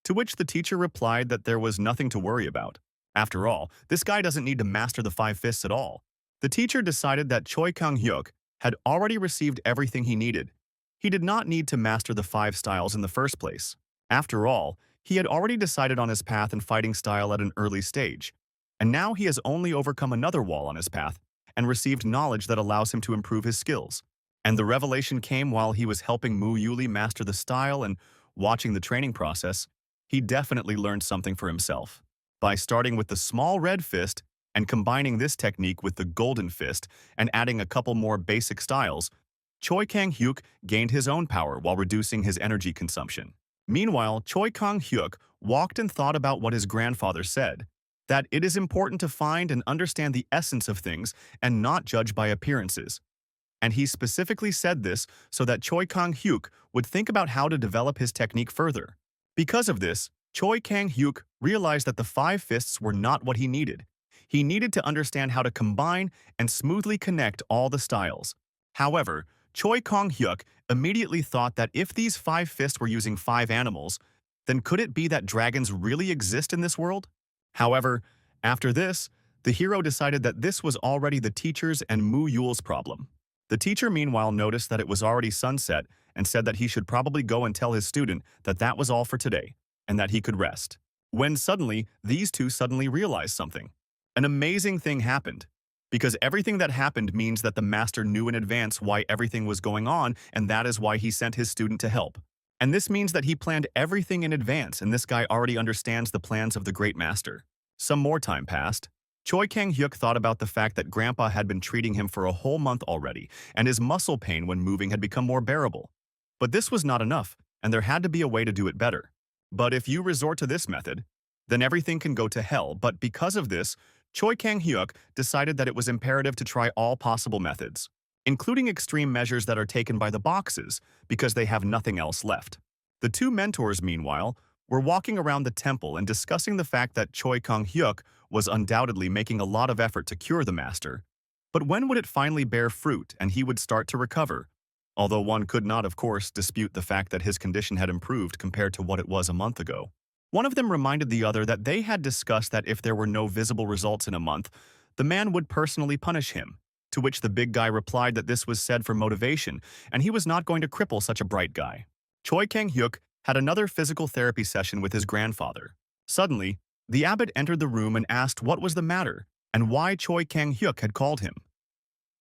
S1: To which the teacher replied that there was nothing to worry about. After all, this guy doesn't need to master the 5 fists at all. The teacher decided that Choi Kang-hyuk had already received everything he needed. He did not need to master the 5 styles in the first place. After all, he had already decided on his path and fighting style at an early stage. And now he has only overcome another wall on his path and received knowledge that allows him to improve his skills. And the revelation came while he was helping Mu Yuli master the style and watching the training process. He definitely learned something for himself. By starting with the small red fist and combining this technique with the golden fist and adding a couple more basic styles, Choi Kang-hyuk gained his own power while reducing his energy consumption. Meanwhile, Choi Kang-hyuk walked and thought about what his grandfather said, that it is important to find and understand the essence of things and not judge by appearances. And he specifically said this so that Choi Kang-hyuk would think about how to develop his technique further. Because of this, Choi Kang-hyuk realized that the 5 fists were not what he needed. He needed to understand how to combine and smoothly connect all the styles. However, Choi Kang-hyuk immediately thought that if these 5 fists were using 5 animals, then could it be that dragons really exist in this world? However, after this, the hero decided that this was already the teacher's and Mu Yul's problem. The teacher meanwhile noticed that it was already sunset and said that he should probably go and tell his student that that was all for today and that he could rest. When suddenly, these two suddenly realized something. An amazing thing happened. Because everything that happened means that the master knew in advance why everything was going on, and that is why he sent his student to help. And this means that he planned everything in advance, and this guy already understands the plans of the great master. Some more time passed. Choi Kang-hyuk thought about the fact that Grandpa had been treating him for a whole month already, and his muscle pain when moving had become more bearable. But this was not enough, and there had to be a way to do it better. But if you resort to this method, then everything can go to hell. But because of this, Choi Kang-hyuk decided that it was imperative to try all possible methods, including extreme measures that are taken by the boxes, because they have nothing else left. The two mentors, meanwhile, were walking around the temple and discussing the fact that Choi Kang-hyuk was undoubtedly making a lot of effort to cure the master. But when would it finally bear fruit and he would start to recover? Although one could not, of course, dispute the fact that his condition had improved compared to what it was a month ago. One of them reminded the other that they had discussed that if there were no visible results in a month, the man would personally punish him, to which the big guy replied that this was said for motivation, and he was not going to cripple such a bright guy. Choi Kang-hyuk had another physical therapy session with his grandfather. Suddenly, the abbot entered the room and asked what was the matter and why Choi Kang-hyuk had called him.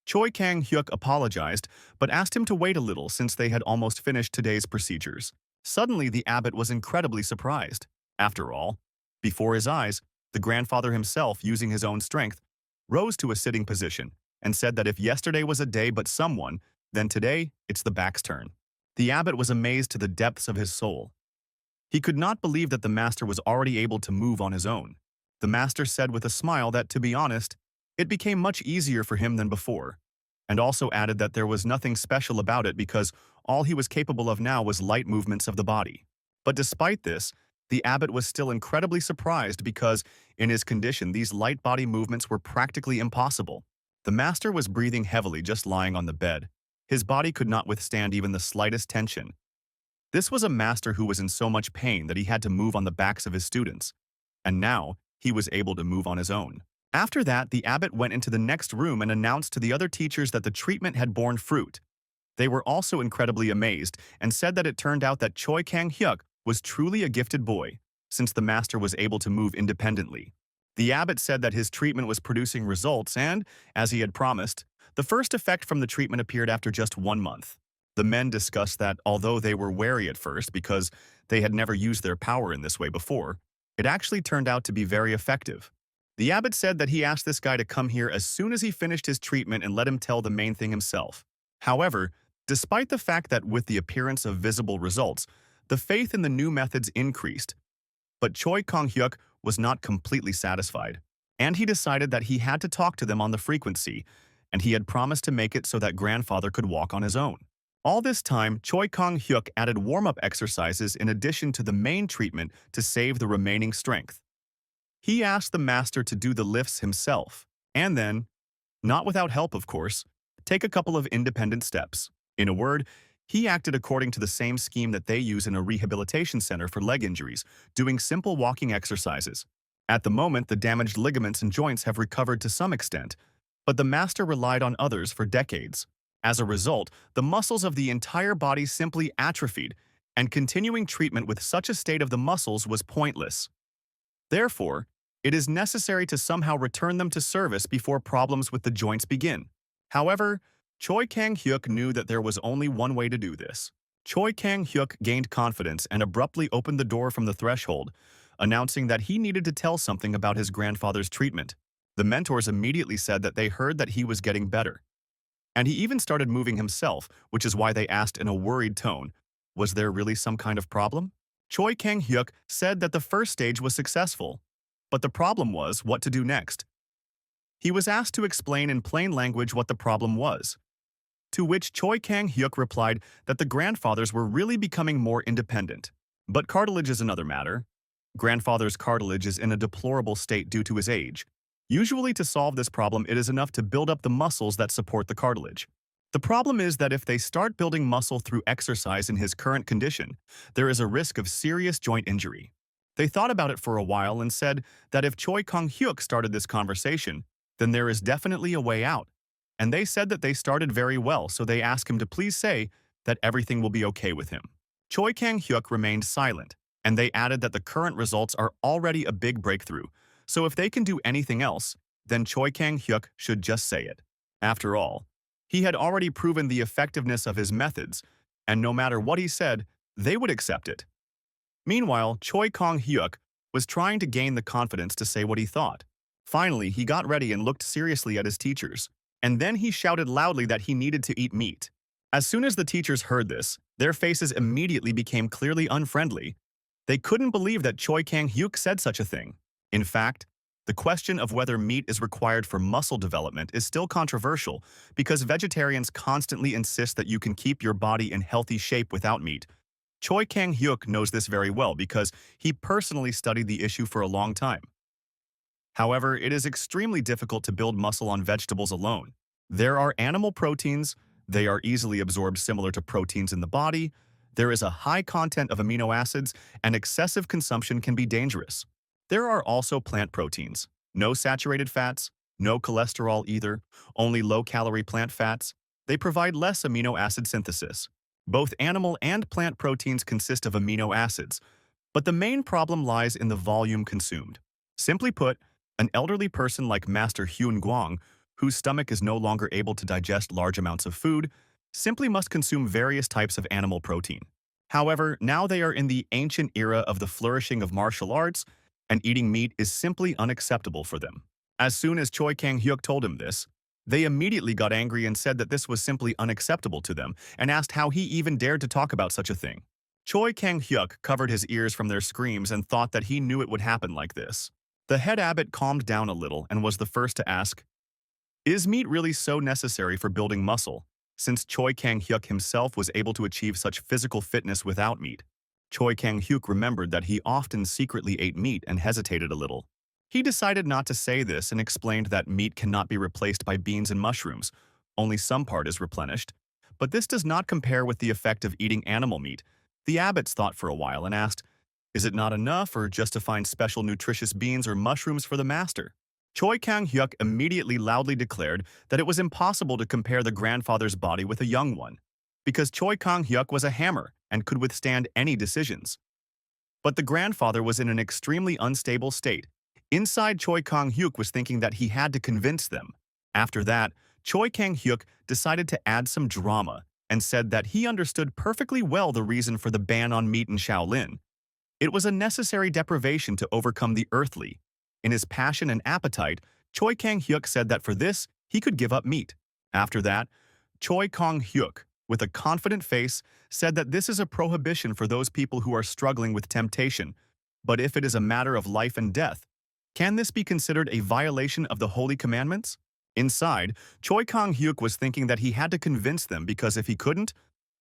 S1: Choi Kang-hyuk apologized, but asked him to wait a little since they had almost finished today's procedures. Suddenly, the abbot was incredibly surprised. After all, before his eyes, the grandfather himself, using his own strength, rose to a sitting position and said that if yesterday was a day but someone, then today it's the back's turn. The abbot was amazed to the depths of his soul. He could not believe that the master was already able to move on his own. The master said with a smile that, to be honest, it became much easier for him than before. and also added that there was nothing special about it because all he was capable of now was light movements of the body. But despite this, the abbot was still incredibly surprised because, in his condition, these light body movements were practically impossible. The master was breathing heavily just lying on the bed. His body could not withstand even the slightest tension. This was a master who was in so much pain that he had to move on the backs of his students. And now, he was able to move on his own. After that, the abbot went into the next room and announced to the other teachers that the treatment had borne fruit. They were also incredibly amazed and said that it turned out that Choi Kang-hyuk was truly a gifted boy, since the master was able to move independently. The abbot said that his treatment was producing results and, as he had promised, the first effect from the treatment appeared after just 1 month. The men discussed that, although they were wary at first because they had never used their power in this way before, it actually turned out to be very effective. The abbot said that he asked this guy to come here as soon as he finished his treatment and let him tell the main thing himself. However, despite the fact that with the appearance of visible results, the faith in the new methods increased. But Choi Kang-hyuk was not completely satisfied, and he decided that he had to talk to them on the frequency, and he had promised to make it so that grandfather could walk on his own. All this time, Choi Kang-hyuk added warm-up exercises in addition to the main treatment to save the remaining strength. He asked the master to do the lifts himself, and then, not without help of course, take a couple of independent steps. In a word, he acted according to the same scheme that they use in a rehabilitation center for leg injuries, doing simple walking exercises. At the moment, the damaged ligaments and joints have recovered to some extent, but the master relied on others for decades. As a result, the muscles of the entire body simply atrophied, and continuing treatment with such a state of the muscles was pointless. Therefore, it is necessary to somehow return them to service before problems with the joints begin. However, Choi Kang-hyuk knew that there was only one way to do this. Choi Kang-hyuk gained confidence and abruptly opened the door from the threshold, announcing that he needed to tell something about his grandfather's treatment. The mentors immediately said that they heard that he was getting better. And he even started moving himself, which is why they asked in a worried tone, was there really some kind of problem? Choi Kang-hyuk said that the first stage was successful, but the problem was what to do next. He was asked to explain in plain language what the problem was, to which Choi Kang-hyuk replied that the grandfathers were really becoming more independent. But cartilage is another matter. Grandfather's cartilage is in a deplorable state due to his age. Usually to solve this problem, it is enough to build up the muscles that support the cartilage. The problem is that if they start building muscle through exercise in his current condition, there is a risk of serious joint injury. They thought about it for a while and said that if Choi Kang-hyuk started this conversation, then there is definitely a way out. And they said that they started very well, so they asked him to please say that everything will be okay with him. Choi Kang-hyuk remained silent, and they added that the current results are already a big breakthrough, so if they can do anything else, then Choi Kang-hyuk should just say it. After all, he had already proven the effectiveness of his methods, and no matter what he said, they would accept it. Meanwhile, Choi Kang-hyuk was trying to gain the confidence to say what he thought. Finally, he got ready and looked seriously at his teachers, and then he shouted loudly that he needed to eat meat. As soon as the teachers heard this, their faces immediately became clearly unfriendly. They couldn't believe that Choi Kang-hyuk said such a thing. In fact, the question of whether meat is required for muscle development is still controversial because vegetarians constantly insist that you can keep your body in healthy shape without meat. Choi Kang-hyuk knows this very well because he personally studied the issue for a long time. However, it is extremely difficult to build muscle on vegetables alone. There are animal proteins, they are easily absorbed similar to proteins in the body, there is a high content of amino acids, and excessive consumption can be dangerous. There are also plant proteins, no saturated fats, no cholesterol either, only low-calorie plant fats. They provide less amino acid synthesis. Both animal and plant proteins consist of amino acids, but the main problem lies in the volume consumed. Simply put, an elderly person like Master Hyun Gwang, whose stomach is no longer able to digest large amounts of food, simply must consume various types of animal protein. However, now they are in the ancient era of the flourishing of martial arts, and eating meat is simply unacceptable for them. As soon as Choi Kang-hyuk told him this, they immediately got angry and said that this was simply unacceptable to them and asked how he even dared to talk about such a thing. Choi Kang-hyuk covered his ears from their screams and thought that he knew it would happen like this. The head abbot calmed down a little and was the first to ask, Is meat really so necessary for building muscle? Since Choi Kang-hyuk himself was able to achieve such physical fitness without meat, Choi Kang-hyuk remembered that he often secretly ate meat and hesitated a little. He decided not to say this and explained that meat cannot be replaced by beans and mushrooms, only some part is replenished. But this does not compare with the effect of eating animal meat. The abbots thought for a while and asked, is it not enough or just to find special nutritious beans or mushrooms for the master? Choi Kang-hyuk immediately loudly declared that it was impossible to compare the grandfather's body with a young one, because Choi Kang-hyuk was a hammer and could withstand any decisions. But the grandfather was in an extremely unstable state. Inside, Choi Kang-hyuk was thinking that he had to convince them. After that, Choi Kang-hyuk decided to add some drama and said that he understood perfectly well the reason for the ban on meat in Shaolin. It was a necessary deprivation to overcome the earthly. In his passion and appetite, Choi Kang-hyuk said that for this, he could give up meat. After that, Choi Kang-hyuk, with a confident face, said that this is a prohibition for those people who are struggling with temptation. But if it is a matter of life and death, can this be considered a violation of the holy commandments? Inside, Choi Kang-hyuk was thinking that he had to convince them because if he couldn't,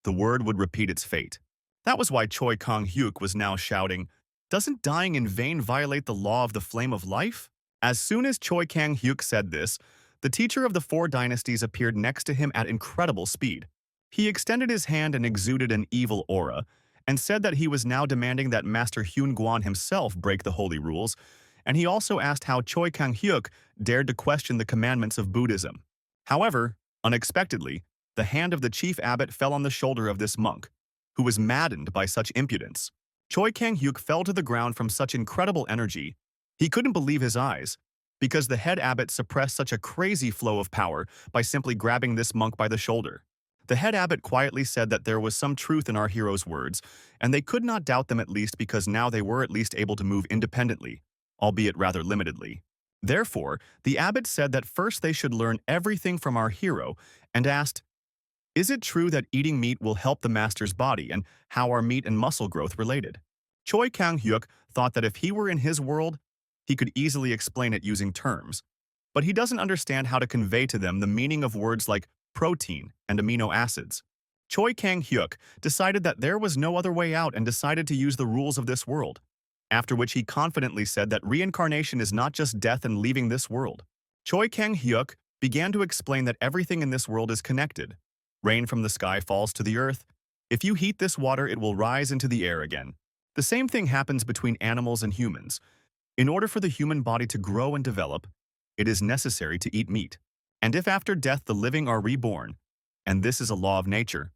S1: the word would repeat its fate. That was why Choi Kang-hyuk was now shouting, doesn't dying in vain violate the law of the flame of life? As soon as Choi Kang-hyuk said this, the teacher of the four dynasties appeared next to him at incredible speed. He extended his hand and exuded an evil aura, and said that he was now demanding that Master Hyun Gwan himself break the holy rules, and he also asked how Choi Kang-hyuk dared to question the commandments of Buddhism. However, unexpectedly, the hand of the chief abbot fell on the shoulder of this monk, who was maddened by such impudence. Choi Kang-hyuk fell to the ground from such incredible energy. He couldn't believe his eyes, because the head abbot suppressed such a crazy flow of power by simply grabbing this monk by the shoulder. The head abbot quietly said that there was some truth in our hero's words, and they could not doubt them at least because now they were at least able to move independently, albeit rather limitedly. Therefore, the abbot said that first they should learn everything from our hero and asked, is it true that eating meat will help the master's body and how are meat and muscle growth related? Choi Kang-hyuk thought that if he were in his world, he could easily explain it using terms, but he doesn't understand how to convey to them the meaning of words like protein and amino acids. Choi Kang-hyuk decided that there was no other way out and decided to use the rules of this world, after which he confidently said that reincarnation is not just death and leaving this world. Choi Kang-hyuk began to explain that everything in this world is connected. Rain from the sky falls to the earth. If you heat this water, it will rise into the air again. The same thing happens between animals and humans. In order for the human body to grow and develop, it is necessary to eat meat. And if after death the living are reborn, and this is a law of nature.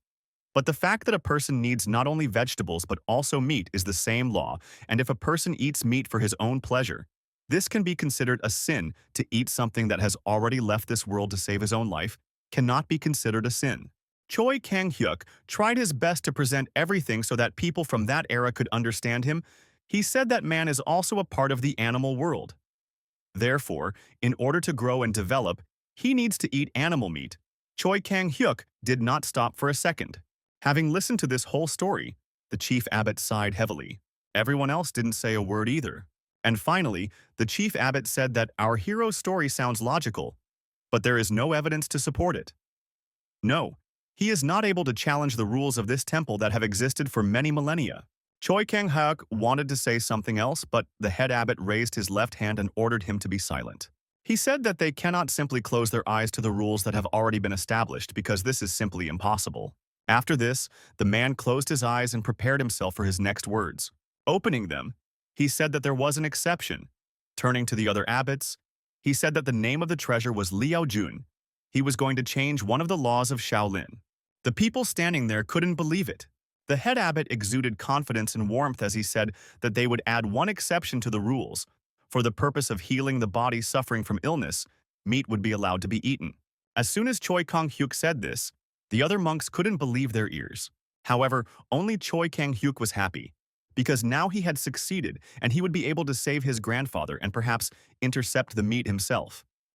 S1: But the fact that a person needs not only vegetables but also meat is the same law, and if a person eats meat for his own pleasure, this can be considered a sin. To eat something that has already left this world to save his own life cannot be considered a sin. Choi Kang-hyuk tried his best to present everything so that people from that era could understand him. He said that man is also a part of the animal world. Therefore, in order to grow and develop, he needs to eat animal meat. Choi Kang-hyuk did not stop for a second. Having listened to this whole story, the chief abbot sighed heavily. Everyone else didn't say a word either. And finally, the chief abbot said that our hero's story sounds logical, but there is no evidence to support it. No, he is not able to challenge the rules of this temple that have existed for many millennia. Choi Kang-hyuk wanted to say something else, but the head abbot raised his left hand and ordered him to be silent. He said that they cannot simply close their eyes to the rules that have already been established because this is simply impossible. After this, the man closed his eyes and prepared himself for his next words. Opening them, he said that there was an exception. Turning to the other abbots, he said that the name of the treasure was Liao Jun. He was going to change one of the laws of Shaolin. The people standing there couldn't believe it. The head abbot exuded confidence and warmth as he said that they would add one exception to the rules. For the purpose of healing the body suffering from illness, meat would be allowed to be eaten. As soon as Choi Kang-hyuk said this, the other monks couldn't believe their ears. However, only Choi Kang-hyuk was happy, because now he had succeeded and he would be able to save his grandfather and perhaps intercept the meat himself.